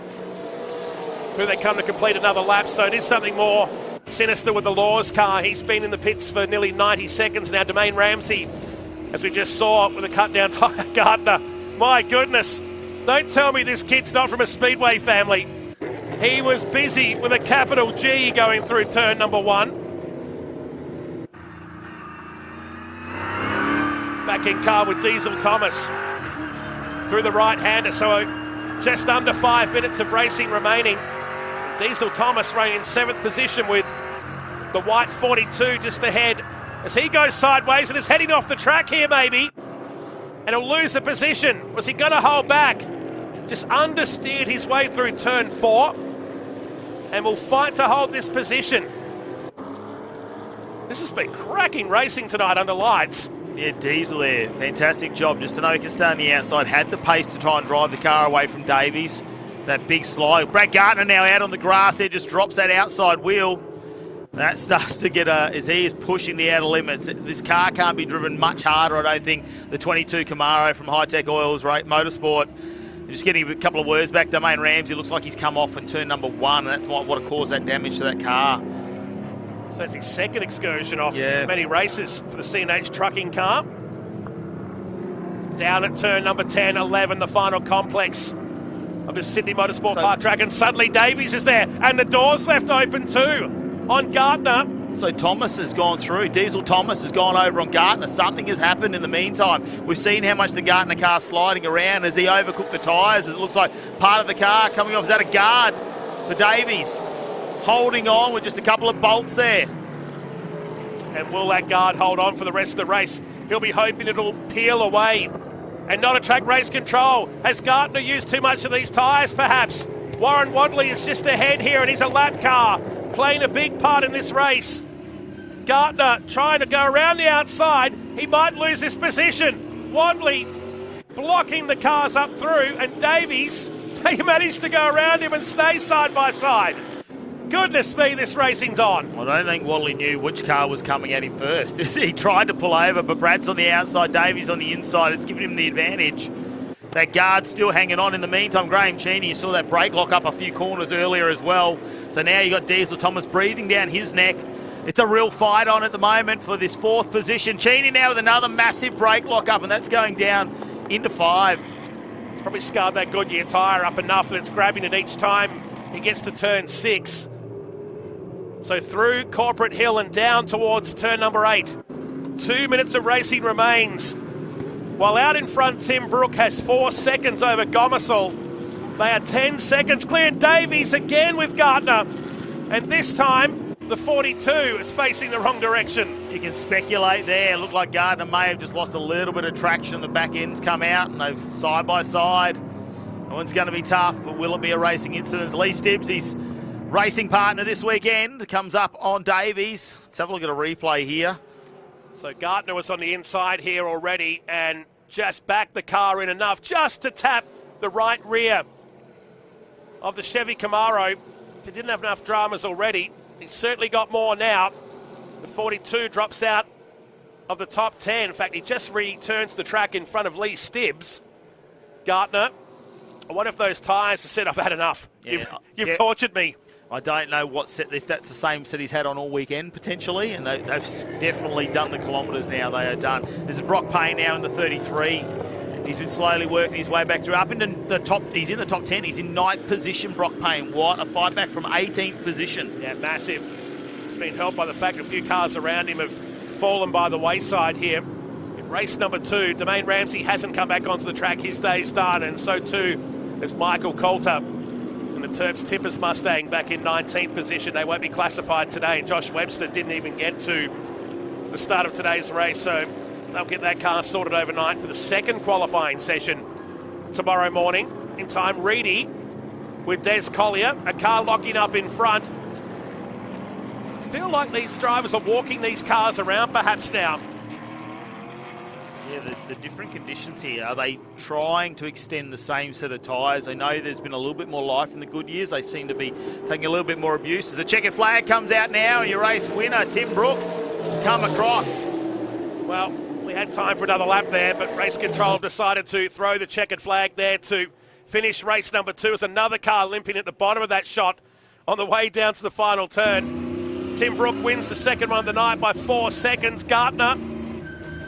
Who they come to complete another lap, so it is something more sinister with the Laws car. He's been in the pits for nearly 90 seconds now. Domain Ramsey, as we just saw, with a cut down tyre. Gardner, my goodness, don't tell me this kid's not from a Speedway family. He was busy with a capital G going through turn number 1. Back in car with Diesel Thomas through the right-hander. So just under 5 minutes of racing remaining. Diesel Thomas running in 7th position with the white 42 just ahead as he goes sideways and is heading off the track here maybe. And he'll lose the position. Was he going to hold back? Just understeered his way through turn 4 and will fight to hold this position. This has been cracking racing tonight under lights. Yeah, Diesel there. Fantastic job. Just an okay stay on the outside. Had the pace to try and drive the car away from Davies. That big slide. Brad Gardner now out on the grass there, just drops that outside wheel. That starts to get as he is pushing the outer limits. This car can't be driven much harder, I don't think. The 22 Camaro from Hi-Tec Oils Motorsport. Just getting a couple of words back. Domain Ramsey looks like he's come off in turn number 1, and that's what have caused that damage to that car. So that's his second excursion off many races for the C&H trucking car. Down at turn number 10, 11, the final complex of the Sydney Motorsport Park track, and suddenly Davies is there, and the door's left open too on Gardner. So Thomas has gone through. Diesel Thomas has gone over on Gardner. Something has happened in the meantime. We've seen how much the Gardner car's sliding around as he overcooked the tyres. As it looks like part of the car coming off is out of guard for Davies. Holding on with just a couple of bolts there. And will that guard hold on for the rest of the race? He'll be hoping it'll peel away. And not a track race control. Has Gardner used too much of these tyres, perhaps? Warren Wadley is just ahead here, and he's a lap car, playing a big part in this race. Gardner trying to go around the outside. He might lose his position. Wadley blocking the cars up through, and Davies, they managed to go around him and stay side by side. Goodness me, this racing's on. I don't think Wadley knew which car was coming at him first. He tried to pull over, but Brad's on the outside, Davies on the inside. It's giving him the advantage. That guard's still hanging on in the meantime. Graham Cheney, you saw that brake lock up a few corners earlier as well. So now you got Diesel Thomas breathing down his neck. It's a real fight on at the moment for this 4th position. Cheney now with another massive brake lock up, and that's going down into 5. It's probably scarred that Goodyear tyre up enough that it's grabbing it each time he gets to turn 6. So through Corporate Hill and down towards turn number 8. 2 minutes of racing remains. While out in front, Tim Brook has 4 seconds over Gomersall. They are 10 seconds clear. Davies again with Gardner. And this time, the 42 is facing the wrong direction. You can speculate there. Looked like Gardner may have just lost a little bit of traction. The back end's come out, and they've side by side. That one's going to be tough, but will it be a racing incident? Lee Stibbs, his racing partner this weekend, comes up on Davies. Let's have a look at a replay here. So Gardner was on the inside here already and just backed the car in enough just to tap the right rear of the Chevy Camaro. If he didn't have enough dramas already, he's certainly got more now. The 42 drops out of the top 10. In fact, he just returns the track in front of Lee Stibbs. Gardner, I wonder if those tyres have said, I've had enough. Yeah, You've tortured me. I don't know what set, if that's the same set he's had on all weekend, potentially, and they've definitely done the kilometres now. They are done. This is Brock Payne now in the 33. He's been slowly working his way back through, up into the top. He's in the top 10. He's in 9th position, Brock Payne. What a fight back from 18th position. Yeah, massive. He's been helped by the fact a few cars around him have fallen by the wayside here. In race number 2, Domain Ramsey hasn't come back onto the track. His day's done, and so too is Michael Coulter. The Terps Tippers Mustang back in 19th position. They won't be classified today. Josh Webster didn't even get to the start of today's race, so they'll get that car sorted overnight for the second qualifying session tomorrow morning. In time, Reedy with Des Collier, a car locking up in front. I feel like these drivers are walking these cars around perhaps now. Yeah, the different conditions here. Are they trying to extend the same set of tyres? I know there's been a little bit more life in the good years. They seem to be taking a little bit more abuse. As a checkered flag comes out now, and your race winner, Tim Brook, come across. Well, we had time for another lap there, but race control decided to throw the checkered flag there to finish race number 2. As another car limping at the bottom of that shot on the way down to the final turn. Tim Brook wins the second one of the night by 4 seconds. Gardner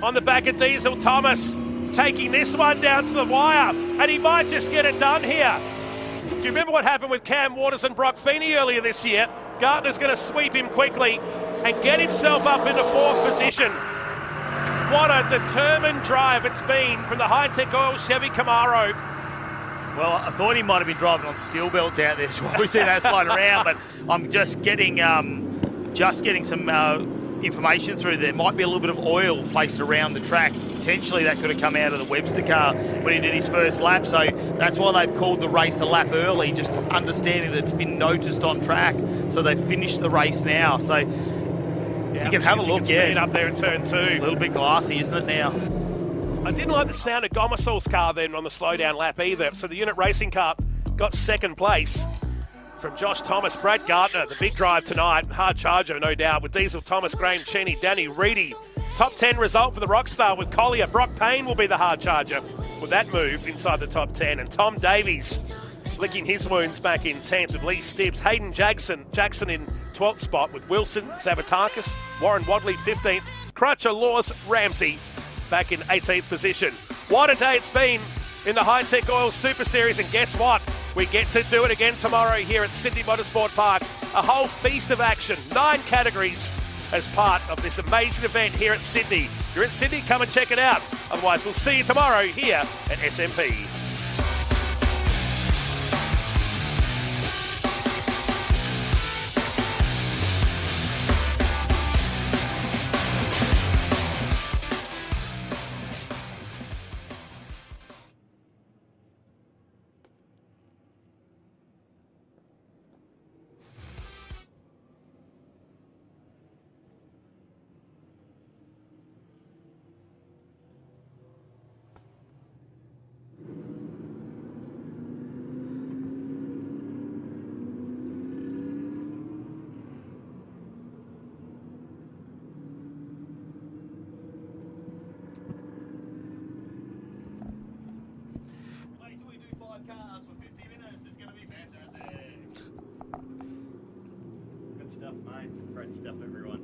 on the back of Diesel Thomas, taking this one down to the wire, and he might just get it done here. Do you remember what happened with Cam Waters and Brock Feeney earlier this year? Gardner's going to sweep him quickly and get himself up into 4th position. What a determined drive it's been from the Hi-Tec Oil Chevy Camaro. Well, I thought he might have been driving on steel belts out there while we see that slide around, but I'm just getting some information through. There might be a little bit of oil placed around the track. Potentially that could have come out of the Webster car when he did his first lap, so that's why they've called the race a lap early, just understanding that it's been noticed on track, so they've finished the race now. So you can have a look, see it up there in turn 2. A little bit glassy, isn't it now? I didn't like the sound of Gomersall's car then on the slowdown lap either, so the Unit Racing Cup got second place from Josh Thomas. Brad Gardner, the big drive tonight, hard charger no doubt, with Diesel Thomas, Graham Cheney, Danny Reedy. Top 10 result for the Rockstar with Collier. Brock Payne will be the hard charger with that move inside the top 10, and Tom Davies licking his wounds back in 10th with Lee Stibbs. Hayden Jackson in 12th spot with Wilson, Zavatakis, Warren Wadley 15th, Crutcher, Laws, Ramsey back in 18th position. What a day it's been in the Hi-Tec Oil Super Series, and guess what? We get to do it again tomorrow here at Sydney Motorsport Park. A whole feast of action, 9 categories as part of this amazing event here at Sydney. If you're in Sydney, come and check it out. Otherwise, we'll see you tomorrow here at SMP. Great stuff, everyone.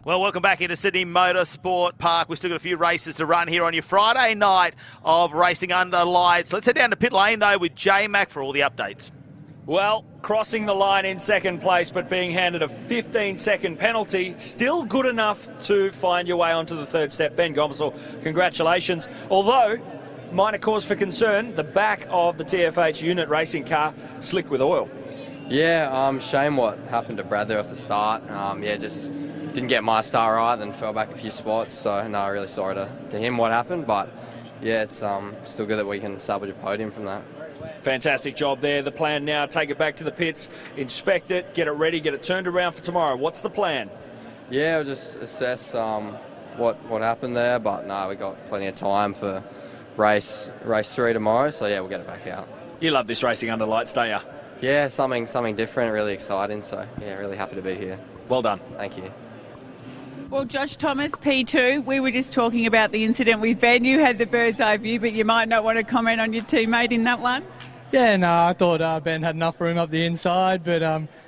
Well, welcome back into Sydney Motorsport Park. We've still got a few races to run here on your Friday night of racing under lights. Let's head down to pit lane, though, with J-Mac for all the updates. Well, crossing the line in second place, but being handed a 15-second penalty, still good enough to find your way onto the third step. Ben Gomersall, congratulations. Although, minor cause for concern, the back of the TFH Unit Racing car slick with oil. Yeah, shame what happened to Brad there off the start. Just didn't get my star right, then fell back a few spots. So, no, really sorry to him what happened. But, yeah, it's still good that we can salvage a podium from that. Fantastic job there. The plan now, take it back to the pits, inspect it, get it ready, get it turned around for tomorrow. What's the plan? Yeah, we'll just assess what happened there, but no, we got plenty of time for race 3 tomorrow, so yeah, we'll get it back out. You love this racing under lights, don't you? Yeah, something different, really exciting, so yeah, really happy to be here. Well done. Thank you. Well, Josh Thomas, P2, we were just talking about the incident with Ben. You had the bird's eye view, but you might not want to comment on your teammate in that one. Yeah, no, I thought Ben had enough room up the inside, but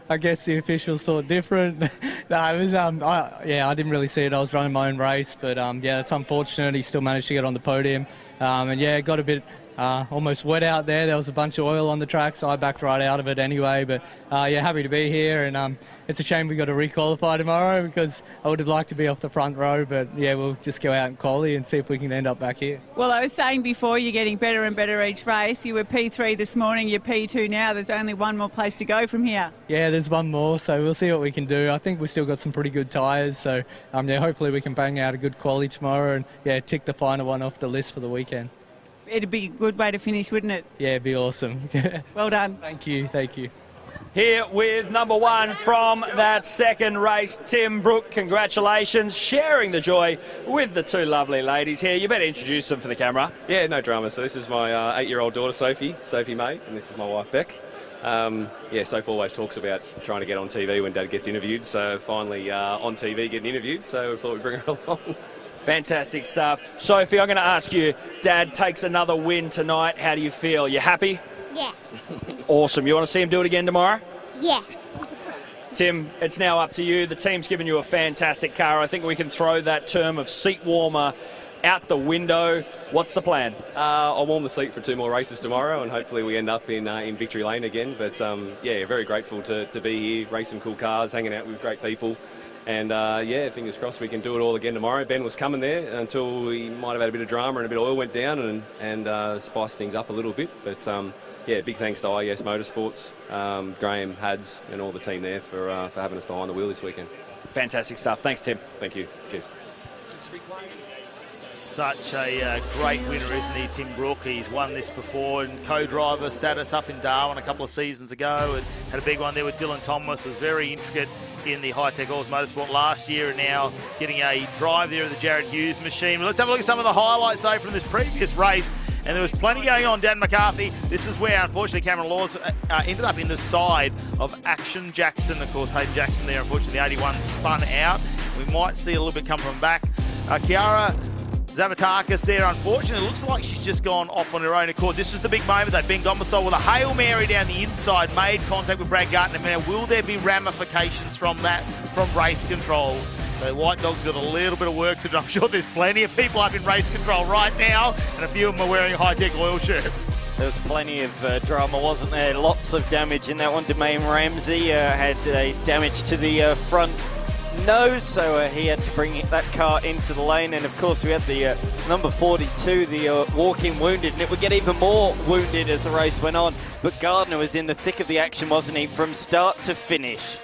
I guess the officials thought different. No, it was, I didn't really see it. I was running my own race, but yeah, it's unfortunate. He still managed to get on the podium. And yeah, got a bit almost wet out there. There was a bunch of oil on the track, so I backed right out of it anyway. But yeah, happy to be here, and it's a shame we got to re-qualify tomorrow because I would have liked to be off the front row. But yeah, we'll just go out and quali and see if we can end up back here. Well, I was saying before, you're getting better and better each race. You were P3 this morning, you're P2 now. There's only one more place to go from here. Yeah, there's one more, so we'll see what we can do. I think we've still got some pretty good tyres, so yeah, hopefully we can bang out a good quali tomorrow and yeah, tick the final one off the list for the weekend. It'd be a good way to finish, wouldn't it? Yeah, it'd be awesome. Well done. Thank you. Here with number 1 from that second race, Tim Brook. Congratulations, sharing the joy with the two lovely ladies here. You better introduce them for the camera. Yeah, no drama. So this is my 8-year-old daughter, Sophie May, and this is my wife, Beck. Yeah, Soph always talks about trying to get on TV when Dad gets interviewed, so finally on TV getting interviewed, so we thought we'd bring her along. Fantastic stuff. Sophie, I'm going to ask you, Dad takes another win tonight. How do you feel? You happy? Yeah. Awesome. You want to see him do it again tomorrow? Yeah. Tim, it's now up to you. The team's given you a fantastic car. I think we can throw that term of seat warmer out the window. What's the plan? I'll warm the seat for 2 more races tomorrow, and hopefully we end up in victory lane again. But yeah, very grateful to be here, racing cool cars, hanging out with great people. And yeah, fingers crossed we can do it all again tomorrow. Ben was coming there until he might have had a bit of drama and a bit of oil went down and spiced things up a little bit. But yeah, big thanks to IES Motorsports, Graham, Hads and all the team there for having us behind the wheel this weekend. Fantastic stuff. Thanks, Tim. Thank you. Cheers. Such a great winner, isn't he, Tim Brook? He's won this before in co-driver status up in Darwin a couple of seasons ago and had a big one there with Dylan Thomas. Was very intricate in the Hi-Tec Oils Motorsport last year and now getting a drive there of the Jared Hughes machine. Let's have a look at some of the highlights, though, from this previous race. And there was plenty going on. Dan McCarthy, this is where, unfortunately, Cameron Laws ended up in the side of Action Jackson. Of course, Hayden Jackson there, unfortunately, the 81 spun out. We might see a little bit come from back. Kiara Zavatakis there, unfortunately, it looks like she's just gone off on her own accord. This was the big moment, though. Ben Gomersol with a Hail Mary down the inside, made contact with Brad Gardner. Now, will there be ramifications from that, from race control? So White Dog's got a little bit of work to do. I'm sure there's plenty of people up in race control right now, and a few of them are wearing Hi-Tec oil shirts. There was plenty of drama, wasn't there? Lots of damage in that one. Domain Ramsey had damage to the front nose, so he had to bring that car into the lane. And of course we had the number 42, the walking wounded, and it would get even more wounded as the race went on. But Gardner was in the thick of the action, wasn't he, from start to finish?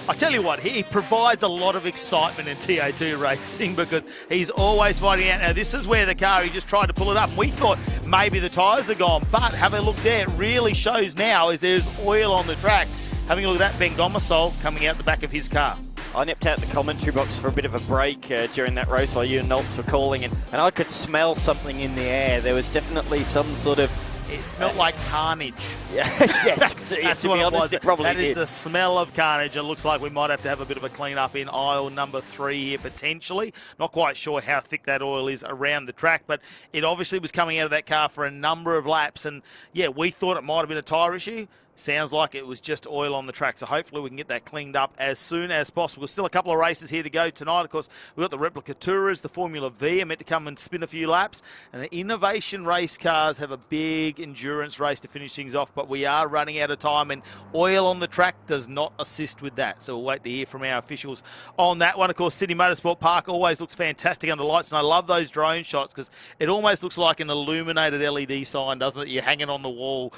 I tell you what, he provides a lot of excitement in TA2 racing because he's always fighting out. Now, this is where the car, he just tried to pull it up. And we thought maybe the tyres are gone, but have a look there. It really shows now as there's oil on the track. Having a look at that, Ben Gomersol coming out the back of his car. I nipped out the commentary box for a bit of a break during that race while you and Noltz were calling, and I could smell something in the air. There was definitely some sort of... It smelled like carnage. Yes, that's what it was. It probably that is the smell of carnage. It looks like we might have to have a bit of a clean up in aisle number 3 here potentially. Not quite sure how thick that oil is around the track, but it obviously was coming out of that car for a number of laps. And yeah, we thought it might have been a tyre issue. Sounds like it was just oil on the track, so hopefully we can get that cleaned up as soon as possible. Still a couple of races here to go tonight. Of course, we've got the Replica Tourers, the Formula V are meant to come and spin a few laps, and the Innovation race cars have a big endurance race to finish things off, but we are running out of time, and oil on the track does not assist with that, so we'll wait to hear from our officials on that one. Of course, Sydney Motorsport Park always looks fantastic under lights, and I love those drone shots because it almost looks like an illuminated LED sign, doesn't it? You're hanging on the wall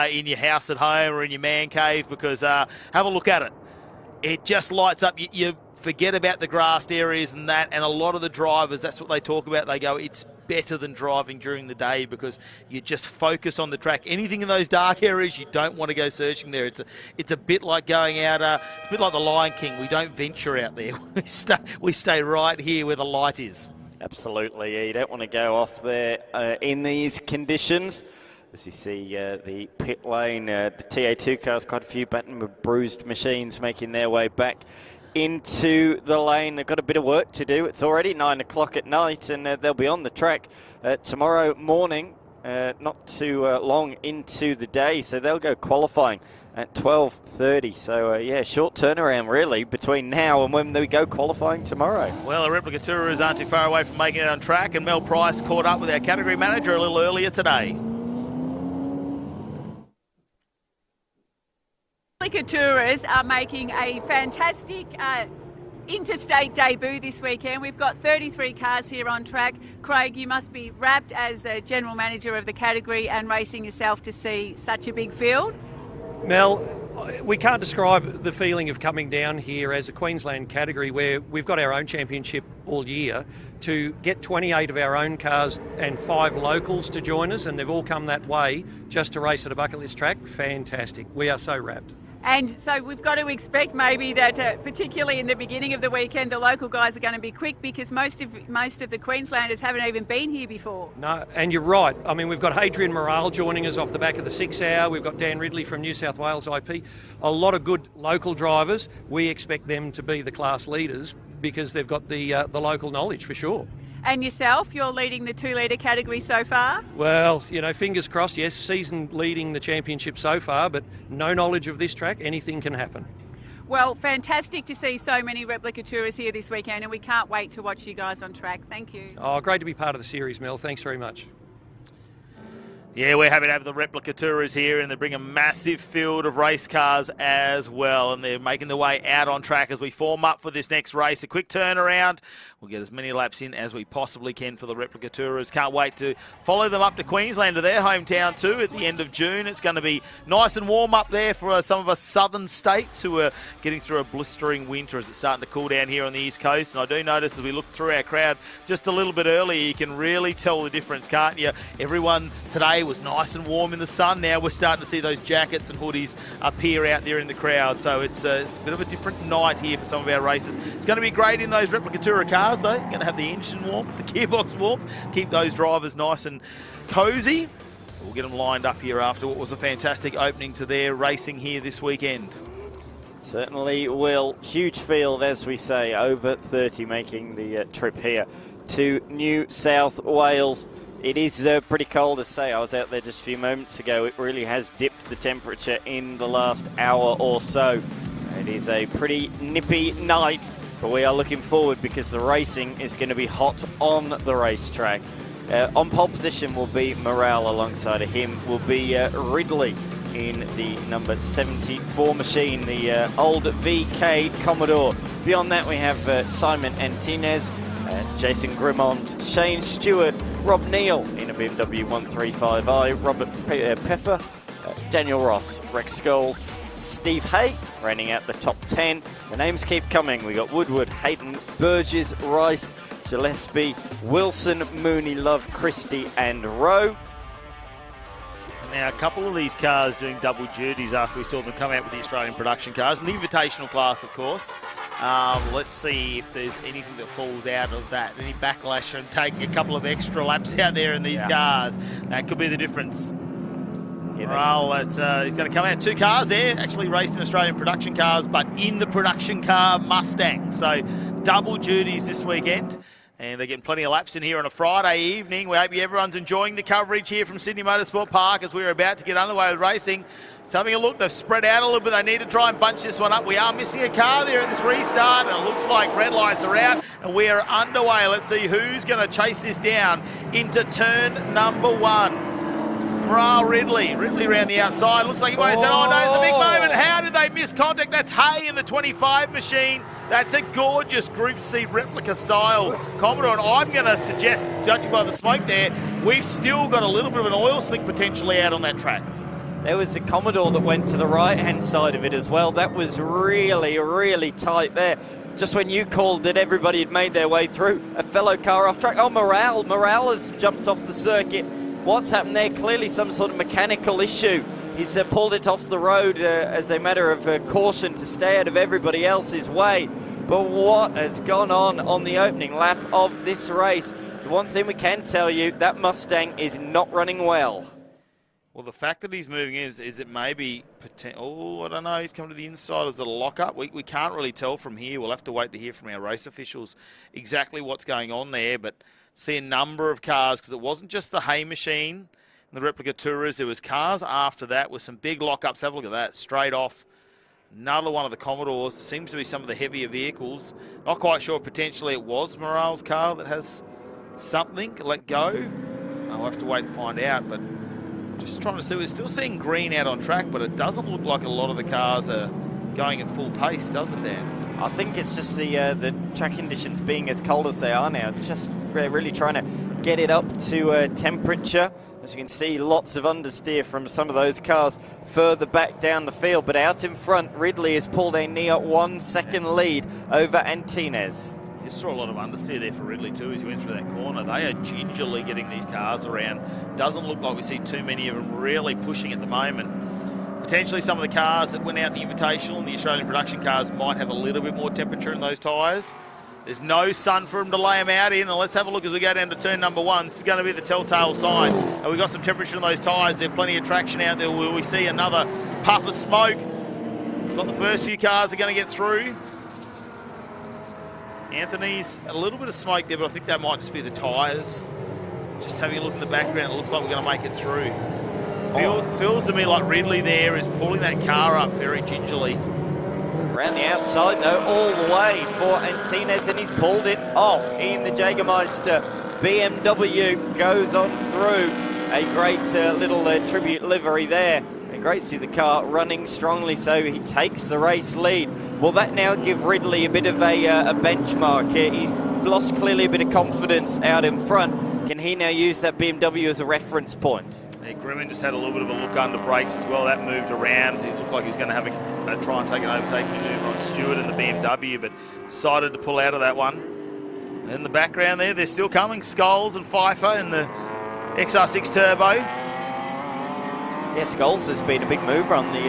in your house at home or in your man cave, because have a look at it. It just lights up. You're forget about the grassed areas and that, and a lot of the drivers, that's what they talk about. They go, it's better than driving during the day because you just focus on the track. Anything in those dark areas, you don't want to go searching there. It's a bit like going out, it's a bit like the Lion King. We don't venture out there. We stay right here where the light is. Absolutely, yeah, you don't want to go off there in these conditions. As you see the pit lane, the TA2 cars, quite a few battered with bruised machines making their way back into the lane. They've got a bit of work to do. It's already 9 o'clock at night, and they'll be on the track tomorrow morning, not too long into the day, so they'll go qualifying at 12:30. So, yeah, short turnaround, really, between now and when they go qualifying tomorrow. Well, the replica tourers aren't too far away from making it on track, and Mel Price caught up with our category manager a little earlier today. Replica tourers are making a fantastic interstate debut this weekend. We've got 33 cars here on track. Craig, you must be rapt as a general manager of the category and racing yourself to see such a big field. Mel, we can't describe the feeling of coming down here as a Queensland category where we've got our own championship all year, to get 28 of our own cars and 5 locals to join us, and they've all come that way just to race at a bucket list track. Fantastic. We are so rapt. And so we've got to expect maybe that, particularly in the beginning of the weekend, the local guys are going to be quick because most of the Queenslanders haven't even been here before. No, and you're right. I mean, we've got Hadrian Morale joining us off the back of the 6 hour. We've got Dan Ridley from New South Wales IP. A lot of good local drivers. We expect them to be the class leaders because they've got the local knowledge for sure. And yourself, you're leading the 2-litre category so far? Well, you know, fingers crossed, yes, season leading the championship so far, but no knowledge of this track, anything can happen. Well, fantastic to see so many replica tourists here this weekend, and we can't wait to watch you guys on track. Thank you. Oh, great to be part of the series, Mel. Thanks very much. Yeah, we're happy to have the replica tourers here, and they bring a massive field of race cars as well, and they're making their way out on track as we form up for this next race. A quick turnaround. We'll get as many laps in as we possibly can for the replica tourers. Can't wait to follow them up to Queensland, to their hometown too, at the end of June. It's going to be nice and warm up there for some of us southern states who are getting through a blistering winter as it's starting to cool down here on the east coast. And I do notice as we look through our crowd just a little bit earlier, you can really tell the difference, can't you? Everyone today was nice and warm in the sun. Now we're starting to see those jackets and hoodies appear out there in the crowd. So it's a bit of a different night here for some of our races. It's going to be great in those replica tourer cars though. You're going to have the engine warmth, the gearbox warmth, keep those drivers nice and cosy. We'll get them lined up here after what was a fantastic opening to their racing here this weekend. Certainly will. Huge field, as we say, over 30 making the trip here to New South Wales. It is pretty cold, to say. I was out there just a few moments ago. It really has dipped the temperature in the last hour or so. It is a pretty nippy night, but we are looking forward because the racing is going to be hot on the racetrack. On pole position will be Morale. Alongside of him will be Ridley in the number 74 machine, the old VK Commodore. Beyond that we have Simon Antinez, Jason Grimond, Shane Stewart, Rob Neal in a BMW 135i, Robert Peffer, Daniel Ross, Rex Scholes, Steve Hay running out the top 10. The names keep coming. We got Woodward, Hayden, Burgess, Rice, Gillespie, Wilson, Mooney, Love, Christie and Rowe. Now, a couple of these cars doing double duties after we saw them come out with the Australian production cars, and the invitational class, of course. Let's see if there's anything that falls out of that. Any backlash from taking a couple of extra laps out there in these cars. That could be the difference. Well, he's going to come out 2 cars there, actually raced in Australian production cars, but in the production car Mustang. So double duties this weekend. And they're getting plenty of laps in here on a Friday evening. We hope everyone's enjoying the coverage here from Sydney Motorsport Park as we're about to get underway with racing. Just having a look, they've spread out a little bit. They need to try and bunch this one up. We are missing a car there at this restart, and it looks like red lights are out, and we are underway. Let's see who's going to chase this down into turn number 1. Morale, Ridley around the outside. Looks like he might have said, oh no, it's a big moment. How did they miss contact? That's Hay in the 25 machine. That's a gorgeous Group C replica style Commodore. And I'm going to suggest, judging by the smoke there, we've still got a little bit of an oil slick potentially out on that track. There was the Commodore that went to the right-hand side of it as well. That was really, really tight there. Just when you called that everybody had made their way through, a fellow car off track. Oh, Morale has jumped off the circuit. What's happened there? Clearly some sort of mechanical issue. He's pulled it off the road as a matter of caution to stay out of everybody else's way. But what has gone on the opening lap of this race? The one thing we can tell you, that Mustang is not running well. Well, the fact that he's moving is it maybe... Oh, I don't know. He's coming to the inside. Is it a lock-up? We can't really tell from here. We'll have to wait to hear from our race officials exactly what's going on there. But see a number of cars, because it wasn't just the hay machine and the replica Tourers. There was cars after that with some big lock-ups. Have a look at that. Straight off. Another one of the Commodores. Seems to be some of the heavier vehicles. Not quite sure. Potentially it was Morale's car that has something let go. I'll have to wait and find out. But just trying to see, we're still seeing green out on track, but it doesn't look like a lot of the cars are going at full pace, does it, Dan? I think it's just the track conditions being as cold as they are now. It's just we're really trying to get it up to temperature. As you can see, lots of understeer from some of those cars further back down the field. But out in front, Ridley has pulled a near 1 second lead over Antinez. You saw a lot of understeer there for Ridley too as he went through that corner. They are gingerly getting these cars around. Doesn't look like we see too many of them really pushing at the moment. Potentially some of the cars that went out the Invitational and the Australian production cars might have a little bit more temperature in those tyres. There's no sun for them to lay them out in, and let's have a look as we go down to turn number 1. This is going to be the telltale sign. And we've got some temperature in those tyres. There's plenty of traction out there. Will we see another puff of smoke? It's like the first few cars are going to get through. Anthony's a little bit of smoke there, but I think that might just be the tyres. Just having a look in the background, it looks like we're going to make it through. Feels to me like Ridley there is pulling that car up very gingerly. Around the outside, though, all the way for Antinez, and he's pulled it off in the Jägermeister. BMW goes on through. A great little tribute livery there. And great to see the car running strongly, so he takes the race lead. Will that now give Ridley a bit of a benchmark? He's lost clearly a bit of confidence out in front. Can he now use that BMW as a reference point? Yeah, Grimmin just had a little bit of a look under brakes as well. That moved around. It looked like he was going to have a try and take an overtaking maneuver on Stewart in the BMW, but decided to pull out of that one. In the background there, they're still coming. Scholes and Pfeiffer in the XR6 Turbo. Yeah, Scholes has been a big mover on the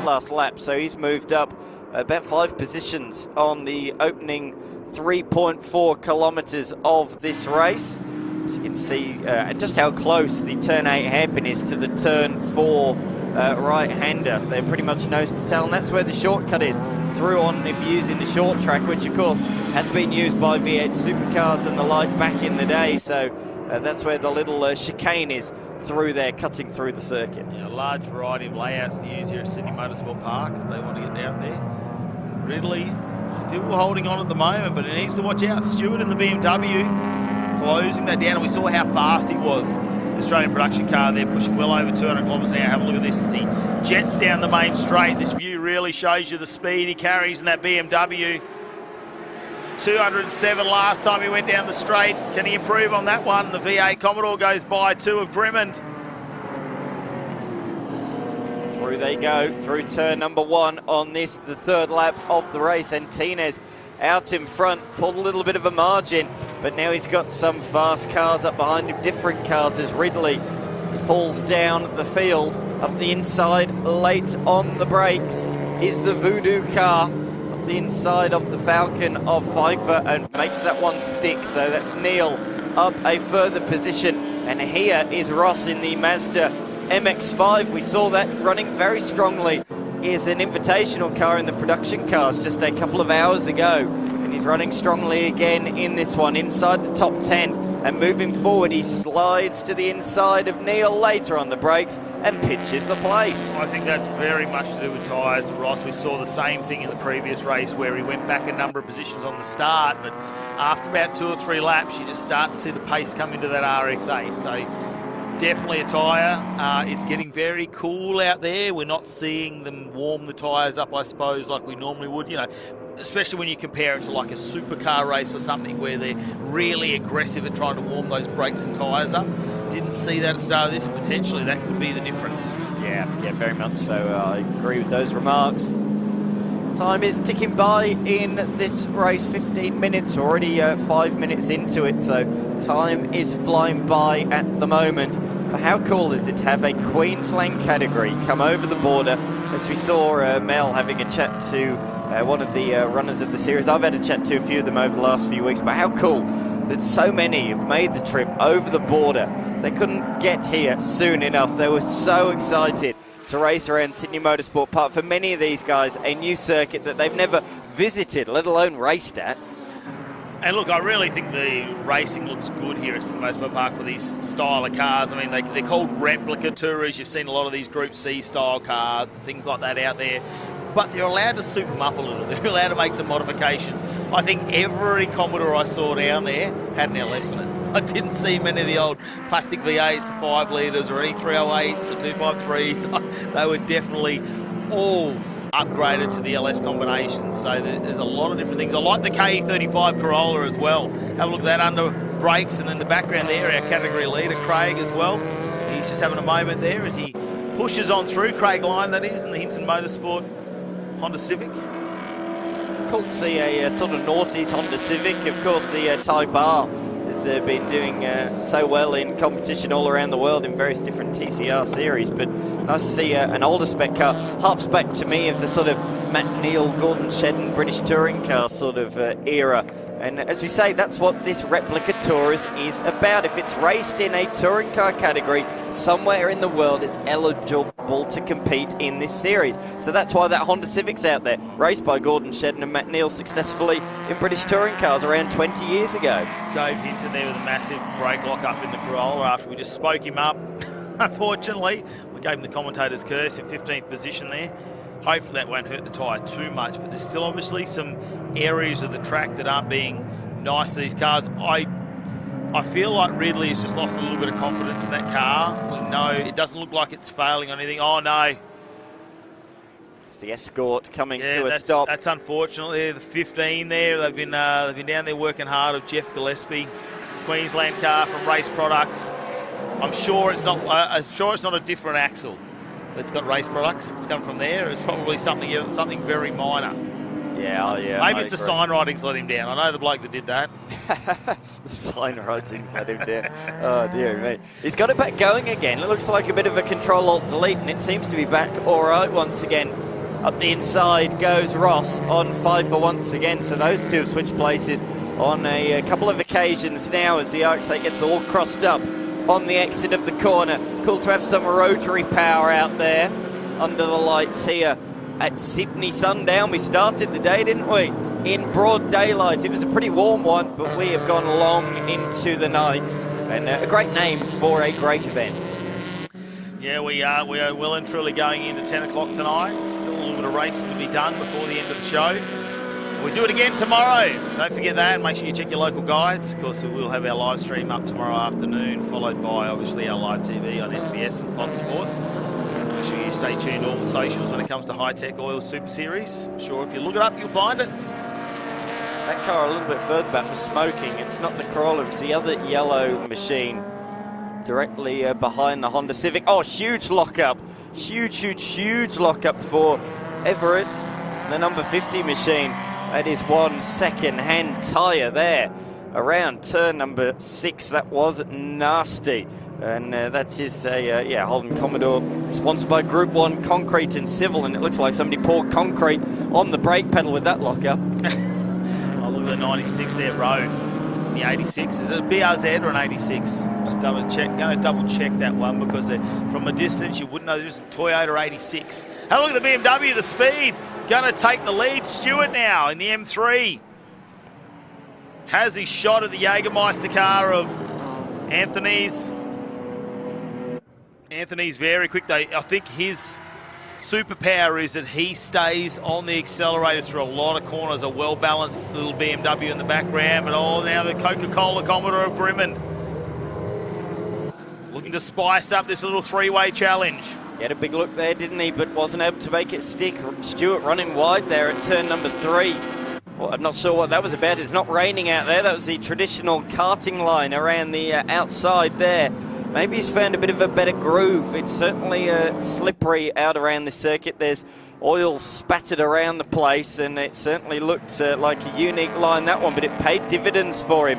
last lap, so he's moved up about 5 positions on the opening 3.4 kilometres of this race. As you can see just how close the turn 8 hairpin is to the turn 4 right-hander. They're pretty much nose to tail, and that's where the shortcut is. Through on, if you're using the short track, which of course has been used by V8 supercars and the like back in the day, so that's where the little chicane is through there, cutting through the circuit. Yeah, a large variety of layouts to use here at Sydney Motorsport Park if they want to get down there. Ridley still holding on at the moment, but he needs to watch out. Stewart in the BMW closing that down, and we saw how fast he was. The Australian production car there pushing well over 200 kilometres an hour. Have a look at this as he jets down the main straight. This view really shows you the speed he carries in that BMW. 207 last time he went down the straight. Can he improve on that one? The V8 Commodore goes by 2 of Grimmond. Through they go, through turn number 1 on this, the 3rd lap of the race. Antinez out in front, pulled a little bit of a margin, but now he's got some fast cars up behind him, different cars as Ridley falls down the field. Up the inside, late on the brakes, is the Voodoo car. The inside of the Falcon of Pfeiffer and makes that one stick, so that's Neil up a further position, and here is Ross in the Mazda MX-5. We saw that running very strongly. Is an invitational car in the production cars just a couple of hours ago, and he's running strongly again in this one, inside the top 10, and moving forward he slides to the inside of Neil later on the brakes and pinches the place. I think that's very much to do with tyres, Ross. We saw the same thing in the previous race where he went back a number of positions on the start, but after about 2 or 3 laps you just start to see the pace come into that RX-8. So definitely a tyre. It's getting very cool out there. We're not seeing them warm the tyres up, I suppose, like we normally would, especially when you compare it to like a supercar race or something where they're really aggressive at trying to warm those brakes and tyres up. Didn't see that at the start of this, and potentially that could be the difference. Yeah, very much so. I agree with those remarks. Time is ticking by in this race, 15 minutes, already 5 minutes into it, so time is flying by at the moment. But how cool is it to have a Queensland category come over the border, as we saw Mel having a chat to one of the runners of the series. I've had a chat to a few of them over the last few weeks, but how cool that so many have made the trip over the border. They couldn't get here soon enough. They were so excited to race around Sydney Motorsport Park. For many of these guys, a new circuit that they've never visited, let alone raced at. And look, I really think the racing looks good here at Sydney Motorsport Park for these style of cars. I mean, they're called replica tourers. You've seen a lot of these Group C style cars and things like that out there. But they're allowed to super them up a little. They're allowed to make some modifications. I think every Commodore I saw down there had an LS on it. I didn't see many of the old plastic V8s, the 5 litres, or any 308s or 253s. They were definitely all upgraded to the LS combination. So there's a lot of different things. I like the KE35 Corolla as well. Have a look at that under brakes, and in the background there, our category leader, Craig, as well. He's just having a moment there as he pushes on through. Craig Lyon, that is, in the Hinton Motorsport Honda Civic. Cool to see a sort of noughties Honda Civic. Of course, the Type R has been doing so well in competition all around the world in various different TCR series, but nice to see an older spec car. Harps back to me of the sort of Matt Neal, Gordon Shedden British touring car sort of era. And as we say, that's what this replica tours is about. If it's raced in a touring car category, somewhere in the world it's eligible to compete in this series. So that's why that Honda Civic's out there, raced by Gordon Shedden and Matt Neal successfully in British touring cars around 20 years ago. Dave Hinton there with a massive brake lock up in the Corolla after we just spoke him up. Unfortunately, we gave him the commentator's curse in 15th position there. Hopefully that won't hurt the tyre too much, but there's still obviously some areas of the track that aren't being nice to these cars. I feel like Ridley has just lost a little bit of confidence in that car. We know it doesn't look like it's failing on anything. Oh no. It's the Escort coming to a stop. That's unfortunately the 15 there. They've been down there working hard of Jeff Gillespie, Queensland car from Race Products. I'm sure it's not a different axle. It's got Race Products. It's come from there. It's probably something very minor. Yeah. Maybe it's the sign writings let him down. I know the bloke that did that. The sign writings let him down. Oh dear me. He's got it back going again. It looks like a bit of a Control-Alt-Delete, and it seems to be back all right once again. Up the inside goes Ross on Pfeiffer once again. So those two have switched places on a couple of occasions now as the Arc8 gets all crossed up on the exit of the corner. Cool to have some rotary power out there under the lights here at Sydney Sundown. We started the day, didn't we, in broad daylight. It was a pretty warm one, but we have gone long into the night, and a great name for a great event. Yeah, we are well and truly going into 10 o'clock tonight. Still a little bit of racing to be done before the end of the show. We'll do it again tomorrow. Don't forget that, and make sure you check your local guides. Of course, we'll have our live stream up tomorrow afternoon, followed by, obviously, our live TV on SBS and Fox Sports. Make sure you stay tuned to all the socials when it comes to Hi-Tec Oil Super Series. I'm sure if you look it up, you'll find it. That car a little bit further back was smoking. It's not the Corolla, it's the other yellow machine directly behind the Honda Civic. Oh, huge lockup. Huge lockup for Everett, the number 50 machine. That is one second-hand tyre there around turn number 6. That was nasty. And that is a Holden Commodore, sponsored by Group 1 Concrete and Civil, and it looks like somebody poured concrete on the brake pedal with that lockup. Oh, look at the 96 there, Road. The 86. Is it a BRZ or an 86? Just going to double check that one, because from a distance you wouldn't know there's a Toyota 86. Have a look at the BMW, the speed. Going to take the lead. Stewart now in the M3. Has his shot at the Jägermeister car of Anthony's. Anthony's very quick though. I think his superpower is that he stays on the accelerator through a lot of corners. A well-balanced little BMW in the background. But now the Coca-Cola Commodore of Brimond. looking to spice up this little three-way challenge. He had a big look there, didn't he? But wasn't able to make it stick. Stewart running wide there at turn number 3. Well, I'm not sure what that was about. It's not raining out there. That was the traditional karting line around the outside there. Maybe he's found a bit of a better groove. It's certainly slippery out around the circuit. There's oil spattered around the place, and it certainly looked like a unique line, that one, but it paid dividends for him.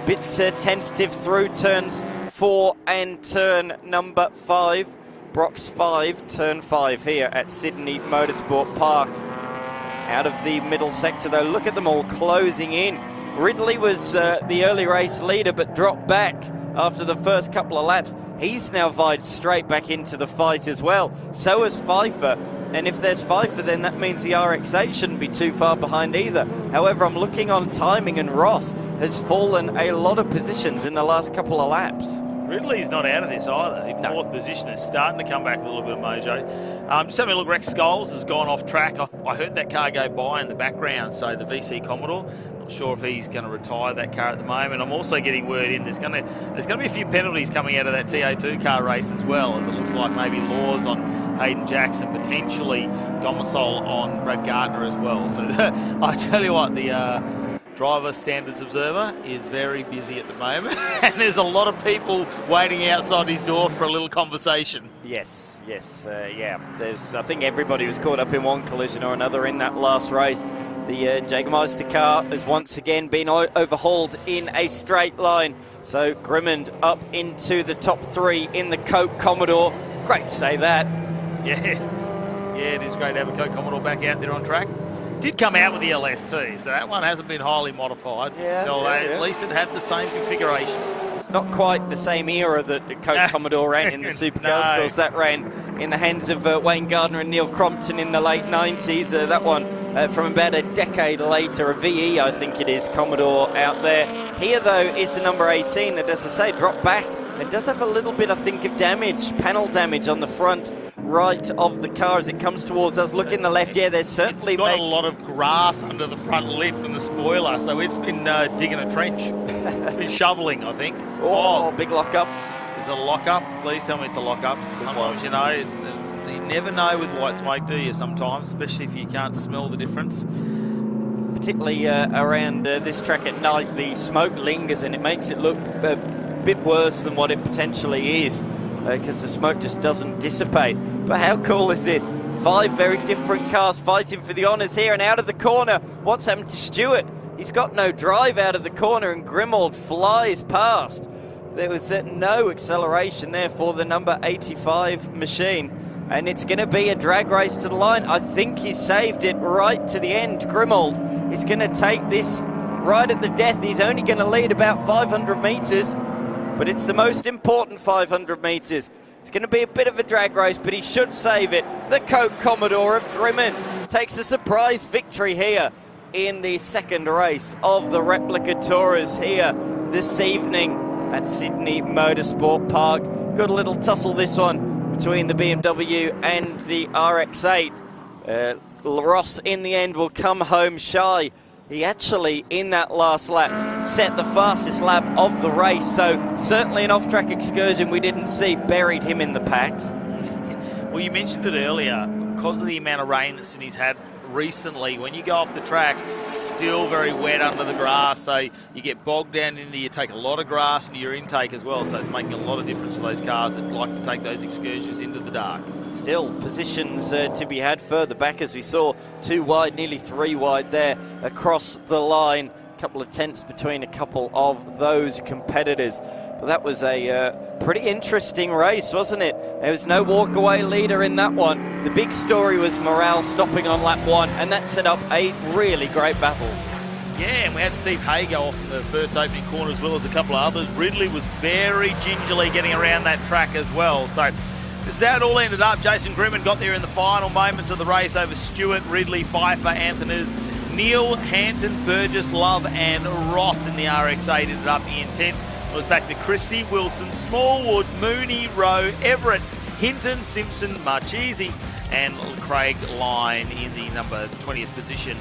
Bit tentative through turns 4 and turn number 5. Brock's 5, turn 5 here at Sydney Motorsport Park. Out of the middle sector, though, look at them all closing in. Ridley was the early race leader, but dropped back after the first couple of laps. He's now vied straight back into the fight as well. So has Pfeiffer. And if there's Pfeiffer, then that means the RX-8 shouldn't be too far behind either. However, I'm looking on timing, and Ross has fallen a lot of positions in the last couple of laps. Ridley's not out of this either. The fourth position is starting to come back with a little bit of mojo. Just having a look, Rex Scholes has gone off track. I heard that car go by in the background, so the VC Commodore. Not sure if he's going to retire that car at the moment. I'm also getting word in there's going to be a few penalties coming out of that TA2 car race as well, as it looks like maybe laws on Hayden Jackson, potentially domicile on Brad Gardner as well. So I tell you what, the Driver Standards Observer is very busy at the moment, and there's a lot of people waiting outside his door for a little conversation. Yes, yeah. I think everybody was caught up in one collision or another in that last race. The Jägermeister car has once again been overhauled in a straight line. So Grimmond up into the top 3 in the Coke Commodore. Great to say that. Yeah, it is great to have a Coke Commodore back out there on track. Did come out with the LS too, so that one hasn't been highly modified. At least it had the same configuration. Not quite the same era that the Coke Commodore ran in the Supercars. Of course, that ran in the hands of Wayne Gardner and Neil Crompton in the late 90s. That one from about a decade later, a VE, I think it is, Commodore out there. Here, though, is the number 18 that, as I say, dropped back. It does have a little bit, I think, of damage, panel damage on the front right of the car as it comes towards us. Look in the left, yeah, there's certainly... It's got a lot of grass under the front lip and the spoiler, so it's been digging a trench. It's been shoveling, I think. Oh, big lock-up. Is it a lock-up? Please tell me it's a lock-up. Sometimes, you know, you never know with white smoke, do you, sometimes, especially if you can't smell the difference. Particularly around this track at night, the smoke lingers and it makes it look a bit worse than what it potentially is, because the smoke just doesn't dissipate. But how cool is this? 5 very different cars fighting for the honours here, and out of the corner, what's happened to Stewart? He's got no drive out of the corner, and Grimald flies past. There was no acceleration there for the number 85 machine, and it's going to be a drag race to the line. I think he saved it right to the end. Grimald is going to take this right at the death. He's only going to lead about 500 metres, but it's the most important 500 metres. It's going to be a bit of a drag race, but he should save it. The Coke Commodore of Grimmond takes a surprise victory here in the second race of the Replica Tourers here this evening at Sydney Motorsport Park. Good little tussle, this one, between the BMW and the RX-8. Ross, in the end, will come home shy. He actually, in that last lap, set the fastest lap of the race, so certainly an off-track excursion we didn't see buried him in the pack. Well, you mentioned it earlier, because of the amount of rain that Sydney's had recently, when you go off the track, it's still very wet under the grass, so you get bogged down in there. You take a lot of grass into your intake as well, so it's making a lot of difference for those cars that like to take those excursions into the dark. Still positions to be had further back, as we saw 2 wide, nearly 3 wide there across the line. A couple of tenths between a couple of those competitors. But that was a pretty interesting race, wasn't it? There was no walk-away leader in that one. The big story was Morale stopping on lap 1, and that set up a really great battle. Yeah, and we had Steve Hay go off in the first opening corner as well as a couple of others. Ridley was very gingerly getting around that track as well. So this is how it all ended up. Jason Grimmond got there in the final moments of the race over Stewart, Ridley, Pfeiffer, Anthony's, Neil, Hanton, Burgess, Love and Ross in the RX-8 ended up in 10th. It was back to Christie, Wilson, Smallwood, Mooney, Rowe, Everett, Hinton, Simpson, Marchese and Craig Line in the number 20th position.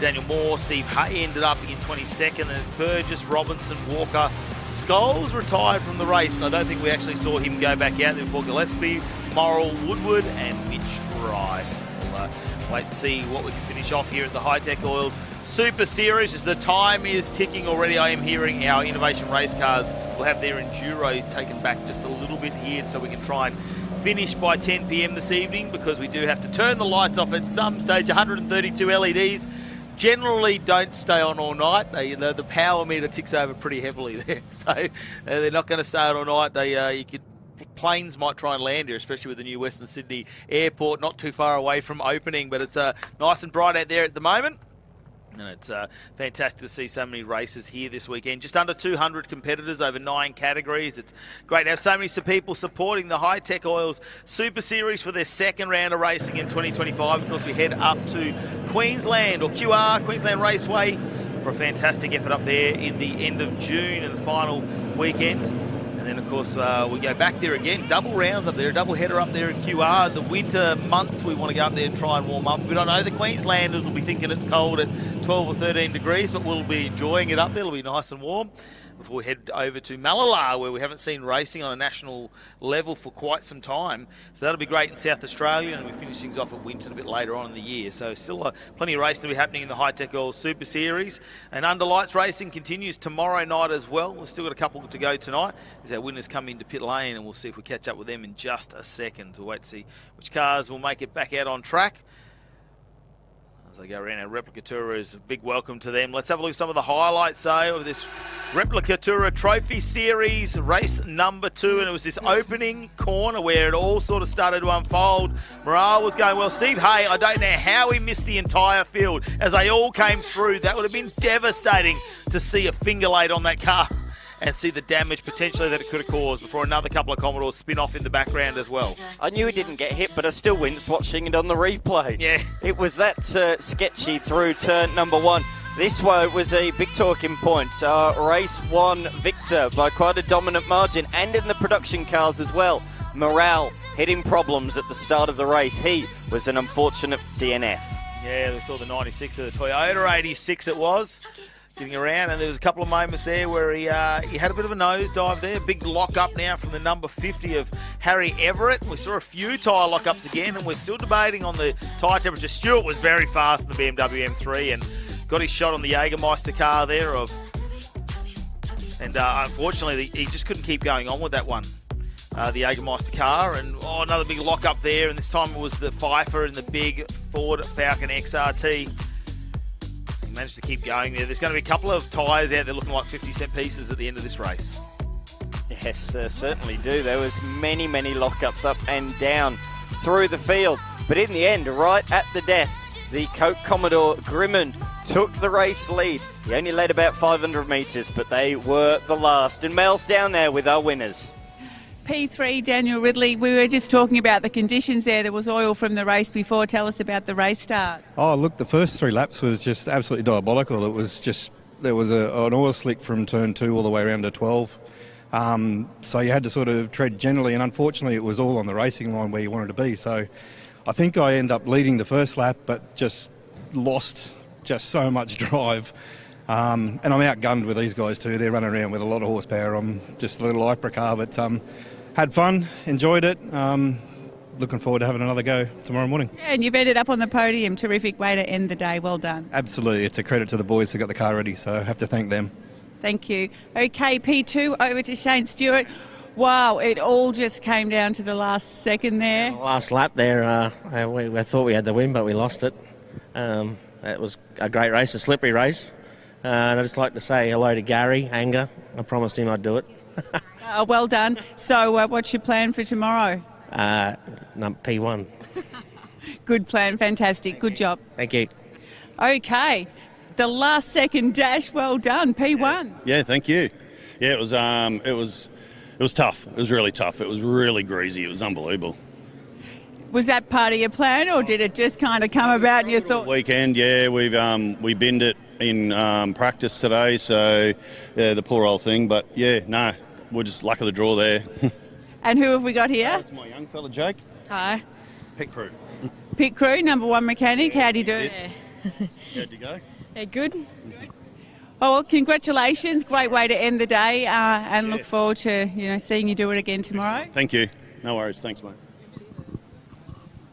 Daniel Moore, Steve Hay ended up in 22nd, and it's Burgess, Robinson, Walker, Scholes retired from the race, and I don't think we actually saw him go back out there before Gillespie, Morrill, Woodward, and Mitch Rice. We'll wait to see what we can finish off here at the Hi-Tec Oils Super Series as the time is ticking already. I am hearing our Innovation Race Cars will have their Enduro taken back just a little bit here so we can try and finish by 10 p.m. this evening, because we do have to turn the lights off at some stage. 132 LEDs generally don't stay on all night. The power meter ticks over pretty heavily there, so they're not going to stay on all night. Planes might try and land here, especially with the new Western Sydney Airport not too far away from opening, but it's nice and bright out there at the moment. And it's fantastic to see so many races here this weekend. Just under 200 competitors over 9 categories. It's great to have so many people supporting the Hi-Tec Oils Super Series for their second round of racing in 2025. Of course, we head up to Queensland, or QR, Queensland Raceway, for a fantastic effort up there in the end of June and the final weekend. And then, of course, we go back there again. Double rounds up there, a double header up there in QR. The winter months, we want to go up there and try and warm up. We don't know. The Queenslanders will be thinking it's cold at 12 or 13 degrees, but we'll be enjoying it up there. It'll be nice and warm before we head over to Malala, where we haven't seen racing on a national level for quite some time. So that'll be great in South Australia, and we finish things off at Winton a bit later on in the year. So still plenty of racing to be happening in the Hi-Tec Oils Super Series. And Under Lights racing continues tomorrow night as well. We've still got a couple to go tonight as our winners come into pit lane, and we'll see if we catch up with them in just a second. We'll wait to see which cars will make it back out on track as they go around our Replica Tourers. A big welcome to them. Let's have a look at some of the highlights, though, of this Replica Tourer Trophy Series, race number 2, and it was this opening corner where it all sort of started to unfold. Morale was going well. Steve Hay, I don't know how he missed the entire field as they all came through. That would have been devastating to see a finger laid on that car and see the damage potentially that it could have caused before another couple of Commodores spin off in the background as well. I knew he didn't get hit, but I still winced watching it on the replay. Yeah. It was that sketchy through turn number 1. This one was a big talking point. Race 1 victor by quite a dominant margin, and in the production cars as well. Morale hitting problems at the start of the race. He was an unfortunate DNF. Yeah, we saw the 96 of the Toyota 86 it was. Getting around, and there was a couple of moments there where he had a bit of a nosedive there. Big lock-up now from the number 50 of Harry Everett. We saw a few tyre lock-ups again, and we're still debating on the tyre temperature. Stewart was very fast in the BMW M3 and got his shot on the Jägermeister car there. Unfortunately, he just couldn't keep going on with that one, the Jägermeister car. And another big lock-up there, and this time it was the Pfeiffer and the big Ford Falcon XRT. Managed to keep going there. There's going to be a couple of tyres out there looking like 50-cent pieces at the end of this race. Yes, certainly do. There was many lockups up and down through the field. But in the end, right at the death, the Coke Commodore Grimmond took the race lead. He only led about 500 metres, but they were the last. And Mel's down there with our winners. P3, Daniel Ridley, we were just talking about the conditions there. There was oil from the race before. Tell us about the race start. Oh, look, the first 3 laps was just absolutely diabolical. It was just, there was an oil slick from turn 2 all the way around to 12. So you had to sort of tread generally, and unfortunately it was all on the racing line where you wanted to be. So I think I ended up leading the first lap, but just lost just so much drive. And I'm outgunned with these guys too. They're running around with a lot of horsepower. I'm just a little Lycra car, but had fun, enjoyed it. Looking forward to having another go tomorrow morning. Yeah, and you've ended up on the podium. Terrific way to end the day. Well done. Absolutely. It's a credit to the boys who got the car ready, so I have to thank them. Thank you. Okay, P2, over to Shane Stewart. Wow, it all just came down to the last second there. Last lap there, we thought we had the win, but we lost it. It was a great race, a slippery race. And I'd just like to say hello to Gary Anger. I promised him I'd do it. Well done. So what's your plan for tomorrow? P1. Good plan, fantastic, good job. Thank you. Okay, the last second dash, well done, P1. Yeah, thank you. Yeah, it was tough. It was really tough. It was really greasy. It was unbelievable. Was that part of your plan, or did it just kind of come about and you thought? Weekend, yeah, we binned it in practice today, so yeah, the poor old thing. But yeah, no, we're just luck of the draw there. And who have we got here? It's my young fella, Jake. Hi. Pit crew. Pit crew, number 1 mechanic. How do you do? Yeah. How'd you go? Yeah, good. Oh, well, congratulations. Great way to end the day, and look forward to seeing you do it again tomorrow. Thank you. No worries. Thanks, mate.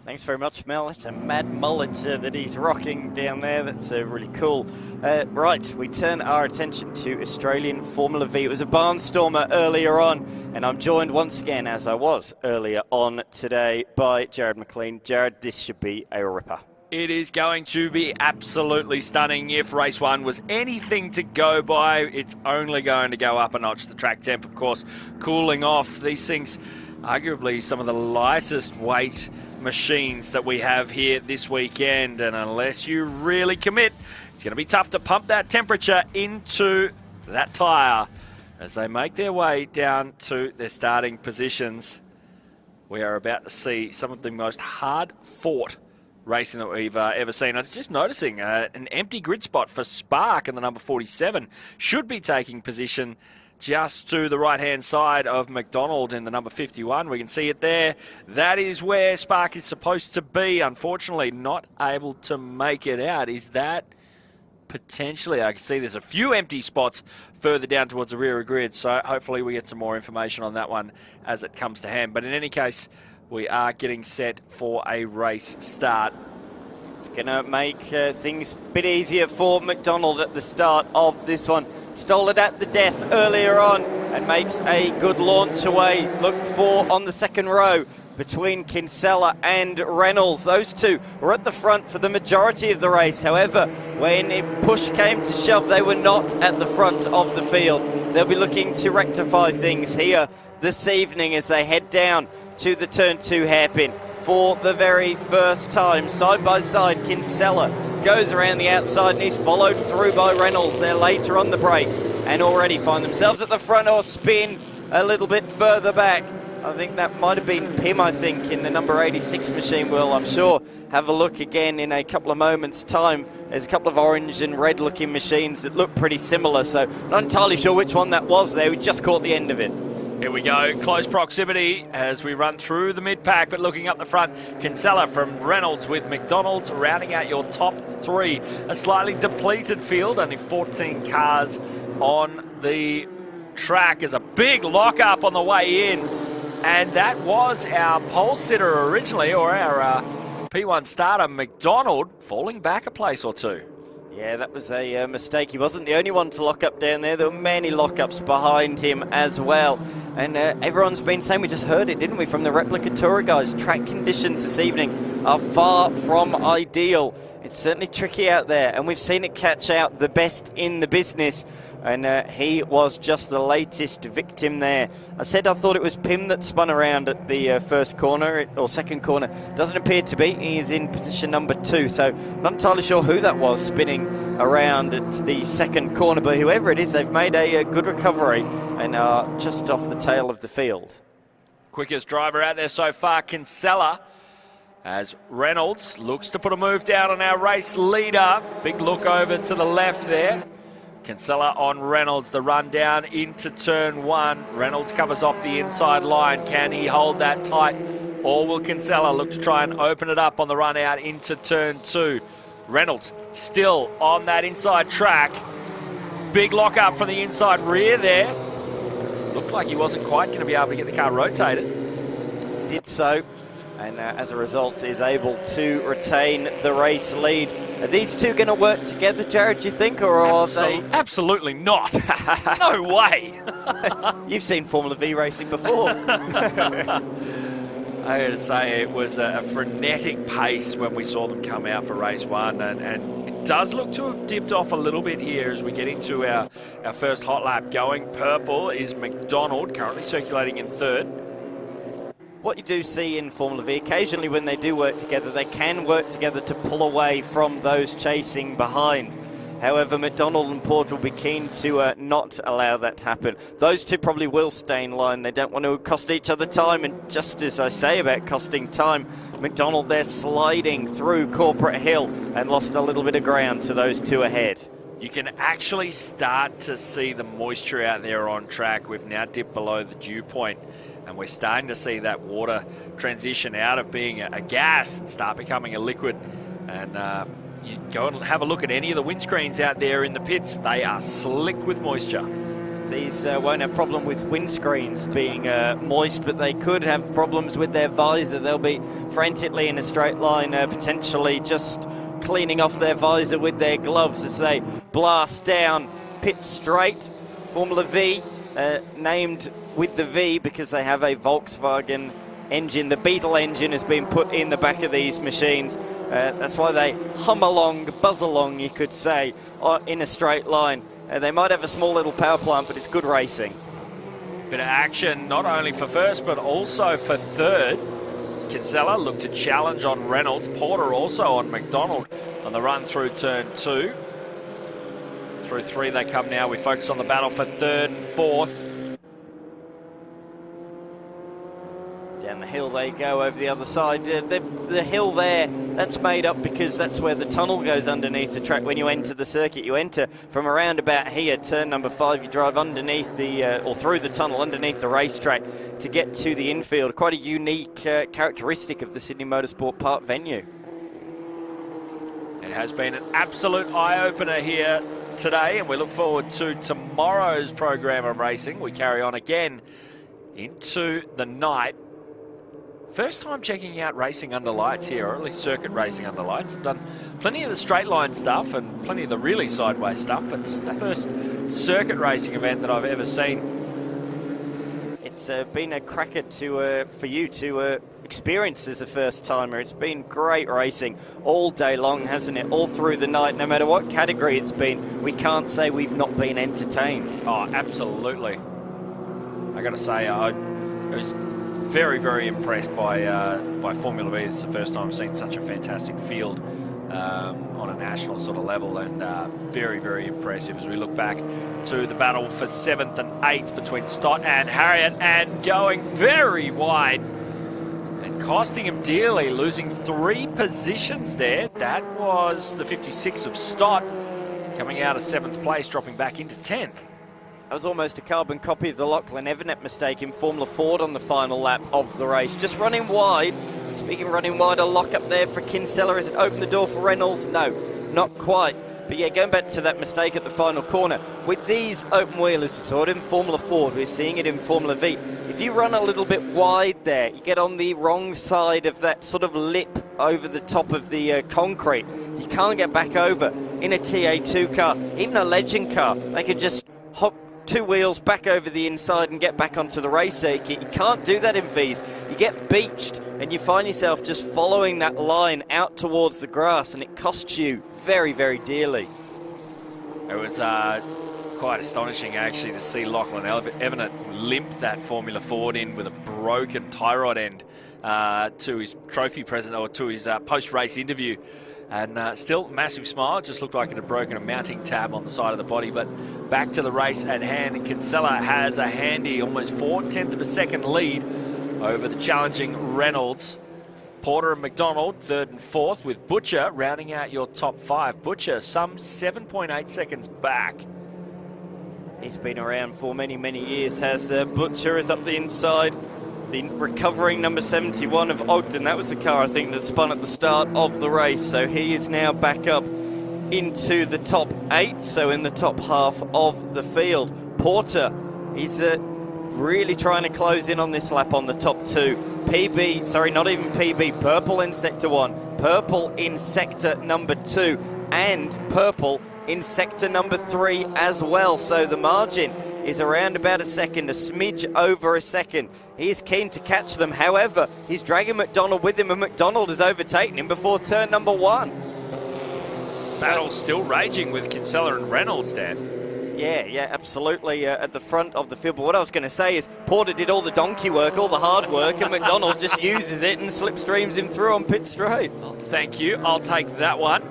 Thanks very much, Mel. That's a mad mullet that he's rocking down there. That's really cool. Right, we turn our attention to Australian Formula V. It was a barnstormer earlier on, and I'm joined once again, as I was earlier on today, by Jared McLean. Jared, this should be a ripper. It is going to be absolutely stunning. If race one was anything to go by, it's only going to go up a notch. The track temp, of course, cooling off. These things, arguably some of the lightest weight machines that we have here this weekend, and unless you really commit, it's going to be tough to pump that temperature into that tyre as they make their way down to their starting positions. We are about to see some of the most hard-fought racing that we've ever seen. I was just noticing an empty grid spot for Spark in the number 47 should be taking position just to the right-hand side of McDonald in the number 51. We can see it there. That is where Spark is supposed to be. Unfortunately, not able to make it out. Is that potentially? I can see there's a few empty spots further down towards the rear of grid, so hopefully we get some more information on that one as it comes to hand. But in any case, we are getting set for a race start. It's going to make things a bit easier for McDonald at the start of this one. Stole it at the death earlier on and makes a good launch away. Look for on the second row between Kinsella and Reynolds. Those two were at the front for the majority of the race. However, when push came to shove, they were not at the front of the field. They'll be looking to rectify things here this evening as they head down to the turn 2 hairpin. For the very first time, side by side, Kinsella goes around the outside and he's followed through by Reynolds. They're later on the brakes and already find themselves at the front or spin a little bit further back. I think that might have been Pim, in the number 86 machine. We'll, I'm sure, have a look again in a couple of moments' time. There's a couple of orange and red looking machines that look pretty similar, so not entirely sure which one that was there. We just caught the end of it. Here we go, close proximity as we run through the mid-pack, but looking up the front, Kinsella from Reynolds with McDonald's rounding out your top three. A slightly depleted field, only 14 cars on the track. As a big lock-up on the way in, and that was our pole sitter originally, or our P1 starter, McDonald, falling back a place or two. Yeah, that was a mistake. He wasn't the only one to lock up down there. There were many lockups behind him as well. And everyone's been saying, we just heard it, didn't we, from the replica tourer guys. Track conditions this evening are far from ideal. It's certainly tricky out there, and we've seen it catch out the best in the business. And he was just the latest victim there. I said I thought it was Pim that spun around at the first corner, or second corner. Doesn't appear to be. He is in position number 2, so not entirely sure who that was spinning around at the second corner, but whoever it is, they've made a good recovery and are just off the tail of the field. Quickest driver out there so far, Kinsella, as Reynolds looks to put a move down on our race leader. Big look over to the left there. Kinsella on Reynolds, the run down into turn 1. Reynolds covers off the inside line. Can he hold that tight, or will Kinsella look to try and open it up on the run out into turn 2? Reynolds still on that inside track. Big lock up from the inside rear there. Looked like he wasn't quite going to be able to get the car rotated. Did so, and as a result is able to retain the race lead. Are these two going to work together, Jared, do you think, or are they? Absolutely not. No way. You've seen Formula V racing before. I got to say, it was a frenetic pace when we saw them come out for race 1, and it does look to have dipped off a little bit here as we get into our first hot lap. Going purple is McDonald, currently circulating in 3rd. What you do see in Formula V, occasionally when they do work together, they can work together to pull away from those chasing behind. However, McDonald and Port will be keen to not allow that to happen. Those two probably will stay in line. They don't want to cost each other time, and just as I say about costing time, McDonald there sliding through Corporate Hill and lost a little bit of ground to those two ahead. You can actually start to see the moisture out there on track. We've now dipped below the dew point, and we're starting to see that water transition out of being a gas and start becoming a liquid. And you go and have a look at any of the windscreens out there in the pits. They are slick with moisture. These won't have problem with windscreens being moist, but they could have problems with their visor. They'll be frantically in a straight line, potentially just cleaning off their visor with their gloves as they blast down pit straight. Formula V, named with the V because they have a Volkswagen engine. The Beetle engine has been put in the back of these machines. That's why they hum along, buzz along, you could say, in a straight line. They might have a small little power plant, but it's good racing. Bit of action, not only for first, but also for third. Kinsella looked to challenge on Reynolds. Porter also on McDonald on the run through turn 2. Through 3 they come now. We focus on the battle for third and fourth. Down the hill they go over the other side. The hill there, that's made up because that's where the tunnel goes underneath the track when you enter the circuit. You enter from around about here, turn number 5, you drive underneath or through the tunnel underneath the racetrack to get to the infield. Quite a unique characteristic of the Sydney Motorsport Park venue. It has been an absolute eye-opener here today, and we look forward to tomorrow's program of racing. We carry on again into the night. First time checking out racing under lights here, or at least circuit racing under lights. I've done plenty of the straight line stuff and plenty of the really sideways stuff, but this is the first circuit racing event that I've ever seen. It's been a cracker for you to experience as a first timer. It's been great racing all day long, hasn't it? All through the night, no matter what category it's been, we can't say we've not been entertained. Oh, absolutely. I got to say, I was very, very impressed by Formula V. It's the first time I've seen such a fantastic field on a national sort of level, and very, very impressive as we look back to the battle for 7th and 8th between Stott and Harriet, and going very wide and costing him dearly, losing 3 positions there. That was the 56 of Stott, coming out of 7th place, dropping back into 10th. That was almost a carbon copy of the Lachlan Everett mistake in Formula Ford on the final lap of the race. Just running wide. Speaking of running wide, a lock up there for Kinsella. Has it opened the door for Reynolds? No, not quite. But yeah, going back to that mistake at the final corner, with these open wheelers, we saw it in Formula Ford, we're seeing it in Formula V. If you run a little bit wide there, you get on the wrong side of that sort of lip over the top of the concrete. You can't get back over. In a TA2 car, even a Legend car, they could just hop 2 wheels back over the inside and get back onto the race circuit. You can't do that in Vs. You get beached and you find yourself just following that line out towards the grass, and it costs you very, very dearly. It was quite astonishing actually to see Lachlan Everett limp that Formula Ford in with a broken tie rod end to his trophy present, or to his post-race interview. And still, massive smile. Just looked like it had broken a mounting tab on the side of the body. But back to the race at hand. Kinsella has a handy almost 4/10 of a second lead over the challenging Reynolds. Porter and McDonald, 3rd and 4th, with Butcher rounding out your top 5. Butcher, some 7.8 seconds back. He's been around for many, many years, has Butcher, is up the inside. The recovering number 71 of Ogden. That was the car, I think, that spun at the start of the race. So he is now back up into the top 8, so in the top half of the field. Porter, he's really trying to close in on this lap on the top 2. PB, sorry, not even PB, purple in sector 1, purple in sector number 2, and purple in sector number 3 as well. So the margin is around about a second, a smidge over a second. He is keen to catch them. However, he's dragging McDonald with him, and McDonald has overtaken him before turn number 1. Battle still raging with Kinsella and Reynolds, Dan. Yeah, absolutely at the front of the field. But what I was going to say is Porter did all the donkey work, all the hard work, and McDonald just uses it and slipstreams him through on pit straight. Well, thank you. I'll take that one.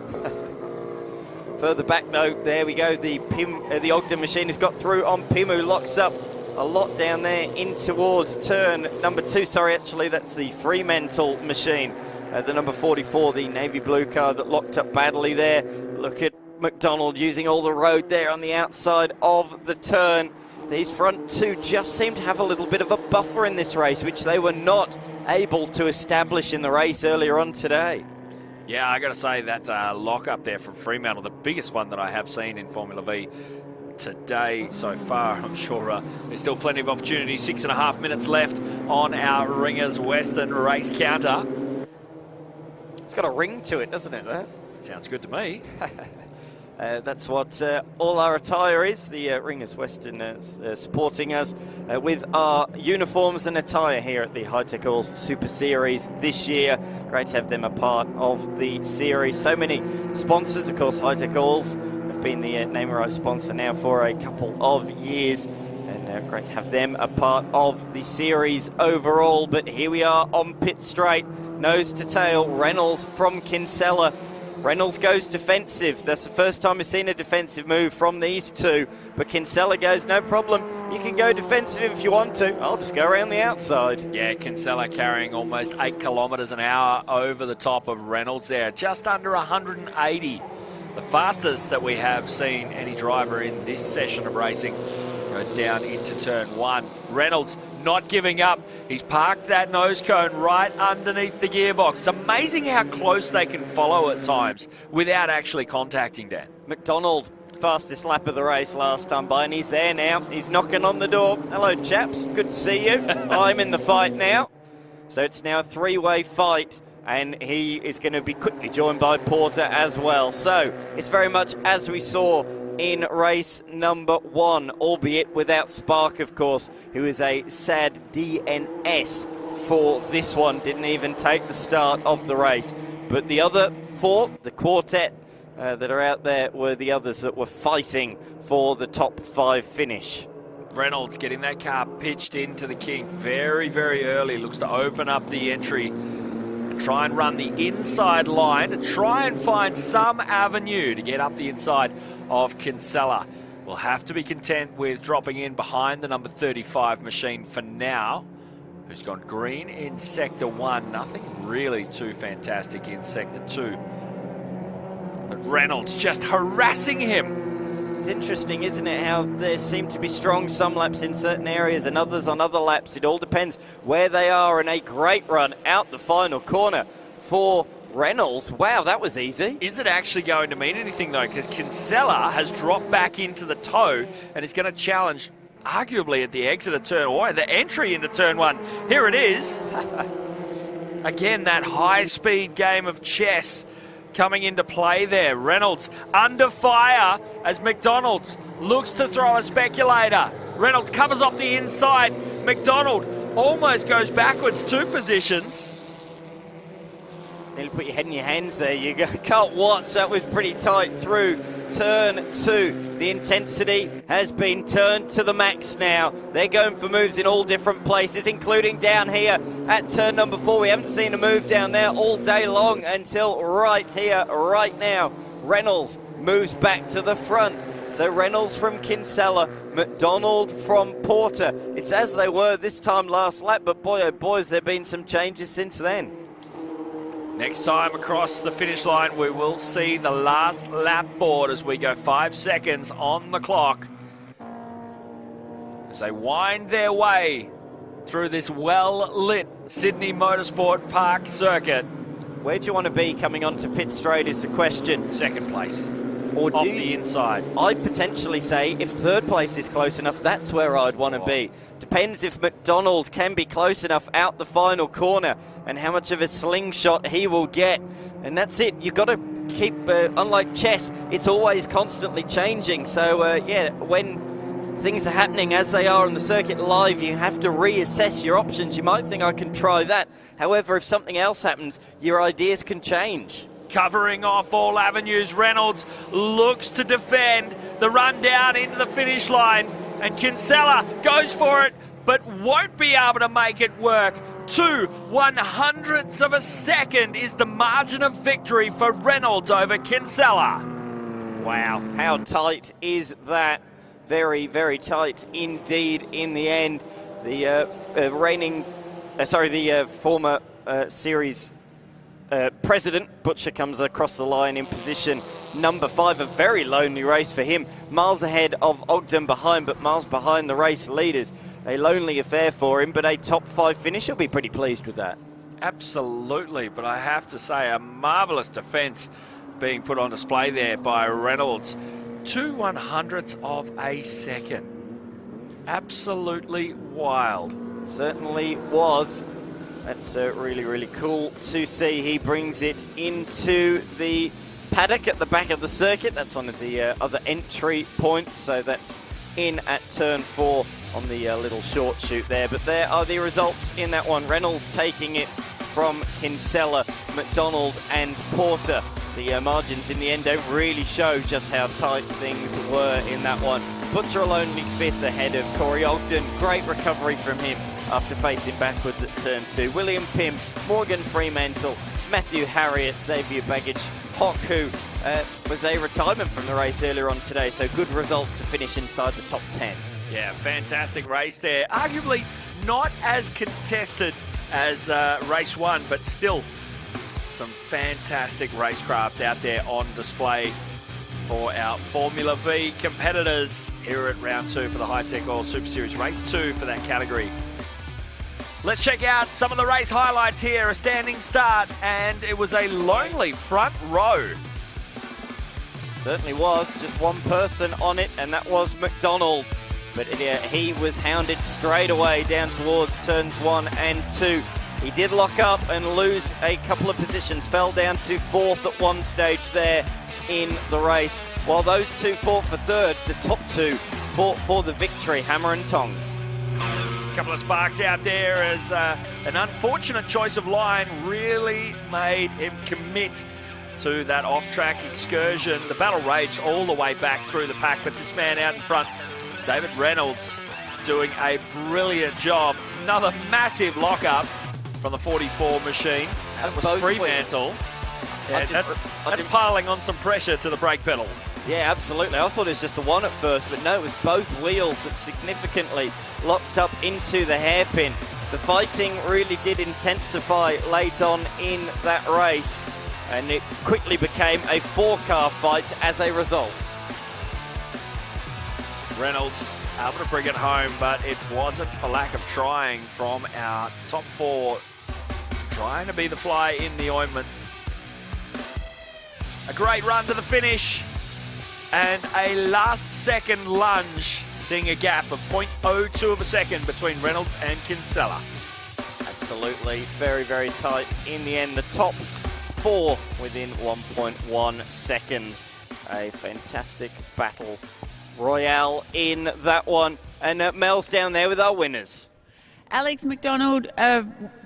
Further back, though, there we go. The Ogden machine has got through on Pimu, locks up a lot down there in towards turn number 2. Sorry, actually, that's the Fremantle machine. The number 44, the navy blue car that locked up badly there. Look at McDonald using all the road there on the outside of the turn. These front 2 just seem to have a little bit of a buffer in this race, which they were not able to establish in the race earlier on today. Yeah, I got to say that lock up there from Fremantle, the biggest one that I have seen in Formula V today so far. I'm sure there's still plenty of opportunity. 6.5 minutes left on our Ringers Western race counter. It's got a ring to it, doesn't it? Sounds good to me. That's what all our attire is. The Ringers Western supporting us with our uniforms and attire here at the Hi-Tec Alls Super Series this year. Great to have them a part of the series. So many sponsors, of course. Hi-Tec Alls have been the name right sponsor now for a couple of years. And great to have them a part of the series overall. But here we are on pit straight, nose to tail. Reynolds from Kinsella. Reynolds goes defensive. That's the first time we've seen a defensive move from these two. But Kinsella goes, no problem. You can go defensive if you want to. I'll just go around the outside. Yeah, Kinsella carrying almost 8 kilometres an hour over the top of Reynolds there. Just under 180. The fastest that we have seen any driver in this session of racing. Go down into turn 1. Reynolds not giving up. He's parked that nose cone right underneath the gearbox. It's amazing how close they can follow at times without actually contacting Dan. McDonald, fastest lap of the race last time by, and he's there now. He's knocking on the door. Hello, chaps. Good to see you. I'm in the fight now. So it's now a 3-way fight, and he is going to be quickly joined by Porter as well. So it's very much as we saw in race number 1, albeit without Spark, of course, who is a sad DNS for this one. Didn't even take the start of the race. But the other 4, the quartet that are out there, were the others that were fighting for the top 5 finish. Reynolds getting that car pitched into the kink very, very early. Looks to open up the entry and try and run the inside line to try and find some avenue to get up the inside of Kinsella. Will have to be content with dropping in behind the number 35 machine for now, who's gone green in Sector 1. Nothing really too fantastic in Sector 2. But Reynolds just harassing him. It's interesting, isn't it, how there seem to be strong some laps in certain areas and others on other laps. It all depends where they are, and a great run out the final corner for Reynolds. Wow, that was easy. Is it actually going to mean anything, though? Because Kinsella has dropped back into the toe and is going to challenge, arguably, at the exit of turn 1, the entry into turn 1. Here it is. Again, that high-speed game of chess coming into play there. Reynolds under fire as McDonald looks to throw a speculator. Reynolds covers off the inside. McDonald almost goes backwards 2 positions. Nearly put your head in your hands there. You can't watch. That was pretty tight through turn 2. The intensity has been turned to the max now. They're going for moves in all different places, including down here at turn number 4. We haven't seen a move down there all day long until right here, right now. Reynolds moves back to the front. So Reynolds from Kinsella, McDonald from Porter. It's as they were this time last lap, but boy, oh boy, has there been some changes since then. Next time across the finish line, we will see the last lap board as we go 5 seconds on the clock as they wind their way through this well-lit Sydney Motorsport Park circuit. Where do you want to be coming onto pit straight is the question. Second place. Or off the inside. I'd potentially say if third place is close enough, that's where I'd want to be. Depends if McDonald can be close enough out the final corner and how much of a slingshot he will get. And that's it. You've got to keep, unlike chess, it's always constantly changing. So, yeah, when things are happening as they are on the circuit live, you have to reassess your options. You might think I can try that. However, if something else happens, your ideas can change. Covering off all avenues, Reynolds looks to defend the run down into the finish line, and Kinsella goes for it but won't be able to make it work. 2/100ths of a second is the margin of victory for Reynolds over Kinsella. Wow, how tight is that? Very, very tight indeed in the end. The former series President Butcher comes across the line in position number 5. A very lonely race for him. Miles ahead of Ogden behind, but miles behind the race leaders. A lonely affair for him, but a top 5 finish. He'll be pretty pleased with that. Absolutely, but I have to say a marvellous defence being put on display there by Reynolds. 2/100ths of a second. Absolutely wild. Certainly was. That's really, really cool to see. He brings it into the paddock at the back of the circuit. That's one of the other entry points, so that's in at turn 4 on the little short shoot there. But there are the results in that one. Reynolds taking it from Kinsella, McDonald and Porter. The margins in the end don't really show just how tight things were in that one. Butcherell only 5th ahead of Corey Ogden. Great recovery from him after facing backwards at turn 2. William Pym, Morgan Fremantle, Matthew Harriott, Xavier Baggage, Hock, who was a retirement from the race earlier on today, so good result to finish inside the top 10. Yeah, fantastic race there. Arguably not as contested as race 1, but still some fantastic racecraft out there on display for our Formula V competitors here at round 2 for the Hi-Tec Oil Super Series, race 2 for that category. Let's check out some of the race highlights here. A standing start, and it was a lonely front row. Certainly was. Just one person on it, and that was McDonald. But he was hounded straight away down towards turns 1 and 2. He did lock up and lose a couple of positions. Fell down to 4th at one stage there in the race. While those two fought for 3rd, the top 2 fought for the victory, hammer and tongs. Couple of sparks out there as an unfortunate choice of line really made him commit to that off-track excursion. The battle raged all the way back through the pack, but this man out in front, David Reynolds, doing a brilliant job. Another massive lock-up from the 44 machine. That was Fremantle. Yeah, that's piling on some pressure to the brake pedal. Yeah, absolutely. I thought it was just the one at first, but no, it was both wheels that significantly locked up into the hairpin. The fighting really did intensify late on in that race, and it quickly became a 4-car fight as a result. Reynolds able to bring it home, but it wasn't for lack of trying from our top 4, trying to be the fly in the ointment. A great run to the finish, and a last-second lunge, seeing a gap of 0.02 of a second between Reynolds and Kinsella. Absolutely, very, very tight in the end. The top 4 within 1.1 seconds. A fantastic battle royale in that one. And Mel's down there with our winners. Alex McDonald,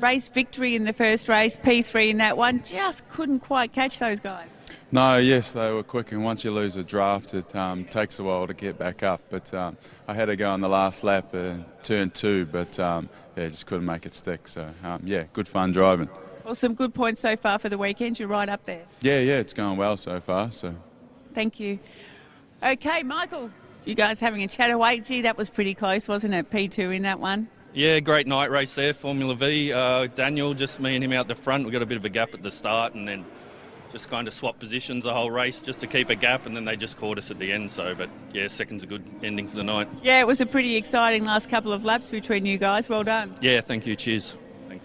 race victory in the first race, P3 in that one. Just couldn't quite catch those guys. No, yes, they were quick, and once you lose a draft, it takes a while to get back up. But I had to go on the last lap, turn 2, but just couldn't make it stick. So, good fun driving. Well, some good points so far for the weekend. You're right up there. Yeah, it's going well so far. So, thank you. Okay, Michael, you guys having a chat away? Gee, that was pretty close, wasn't it? P2 in that one. Yeah, great night race there, Formula V. Daniel, just me and him out the front. We got a bit of a gap at the start, and then just kind of swapped positions the whole race just to keep a gap, and then they just caught us at the end. So, but yeah, second's a good ending for the night. Yeah, it was a pretty exciting last couple of laps between you guys. Well done. Yeah, thank you. Cheers. Thanks.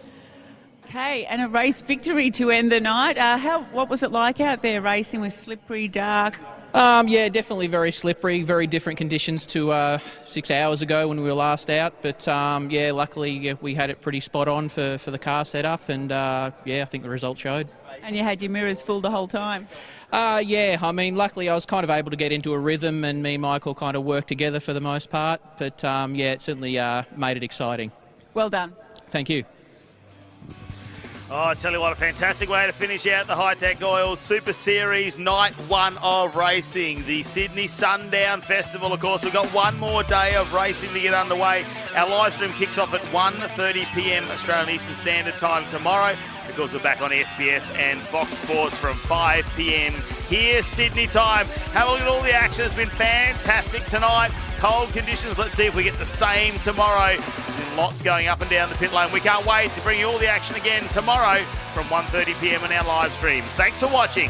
Okay, and a race victory to end the night. What was it like out there racing with slippery, dark? Yeah, definitely very slippery, very different conditions to 6 hours ago when we were last out. But luckily we had it pretty spot on for the car setup, and I think the result showed. And you had your mirrors full the whole time? Luckily I was kind of able to get into a rhythm, and me and Michael kind of worked together for the most part. But it certainly made it exciting. Well done. Thank you. Oh, I tell you what, a fantastic way to finish out the Hi-Tec Oil Super Series Night 1 of racing. The Sydney Sundown Festival, of course. We've got one more day of racing to get underway. Our live stream kicks off at 1:30 p.m. Australian Eastern Standard Time tomorrow. Of course, we're back on SBS and Fox Sports from 5 p.m. here, Sydney time. Have a look at all the action. It's been fantastic tonight. Cold conditions. Let's see if we get the same tomorrow. And lots going up and down the pit lane. We can't wait to bring you all the action again tomorrow from 1:30 p.m. on our live stream. Thanks for watching.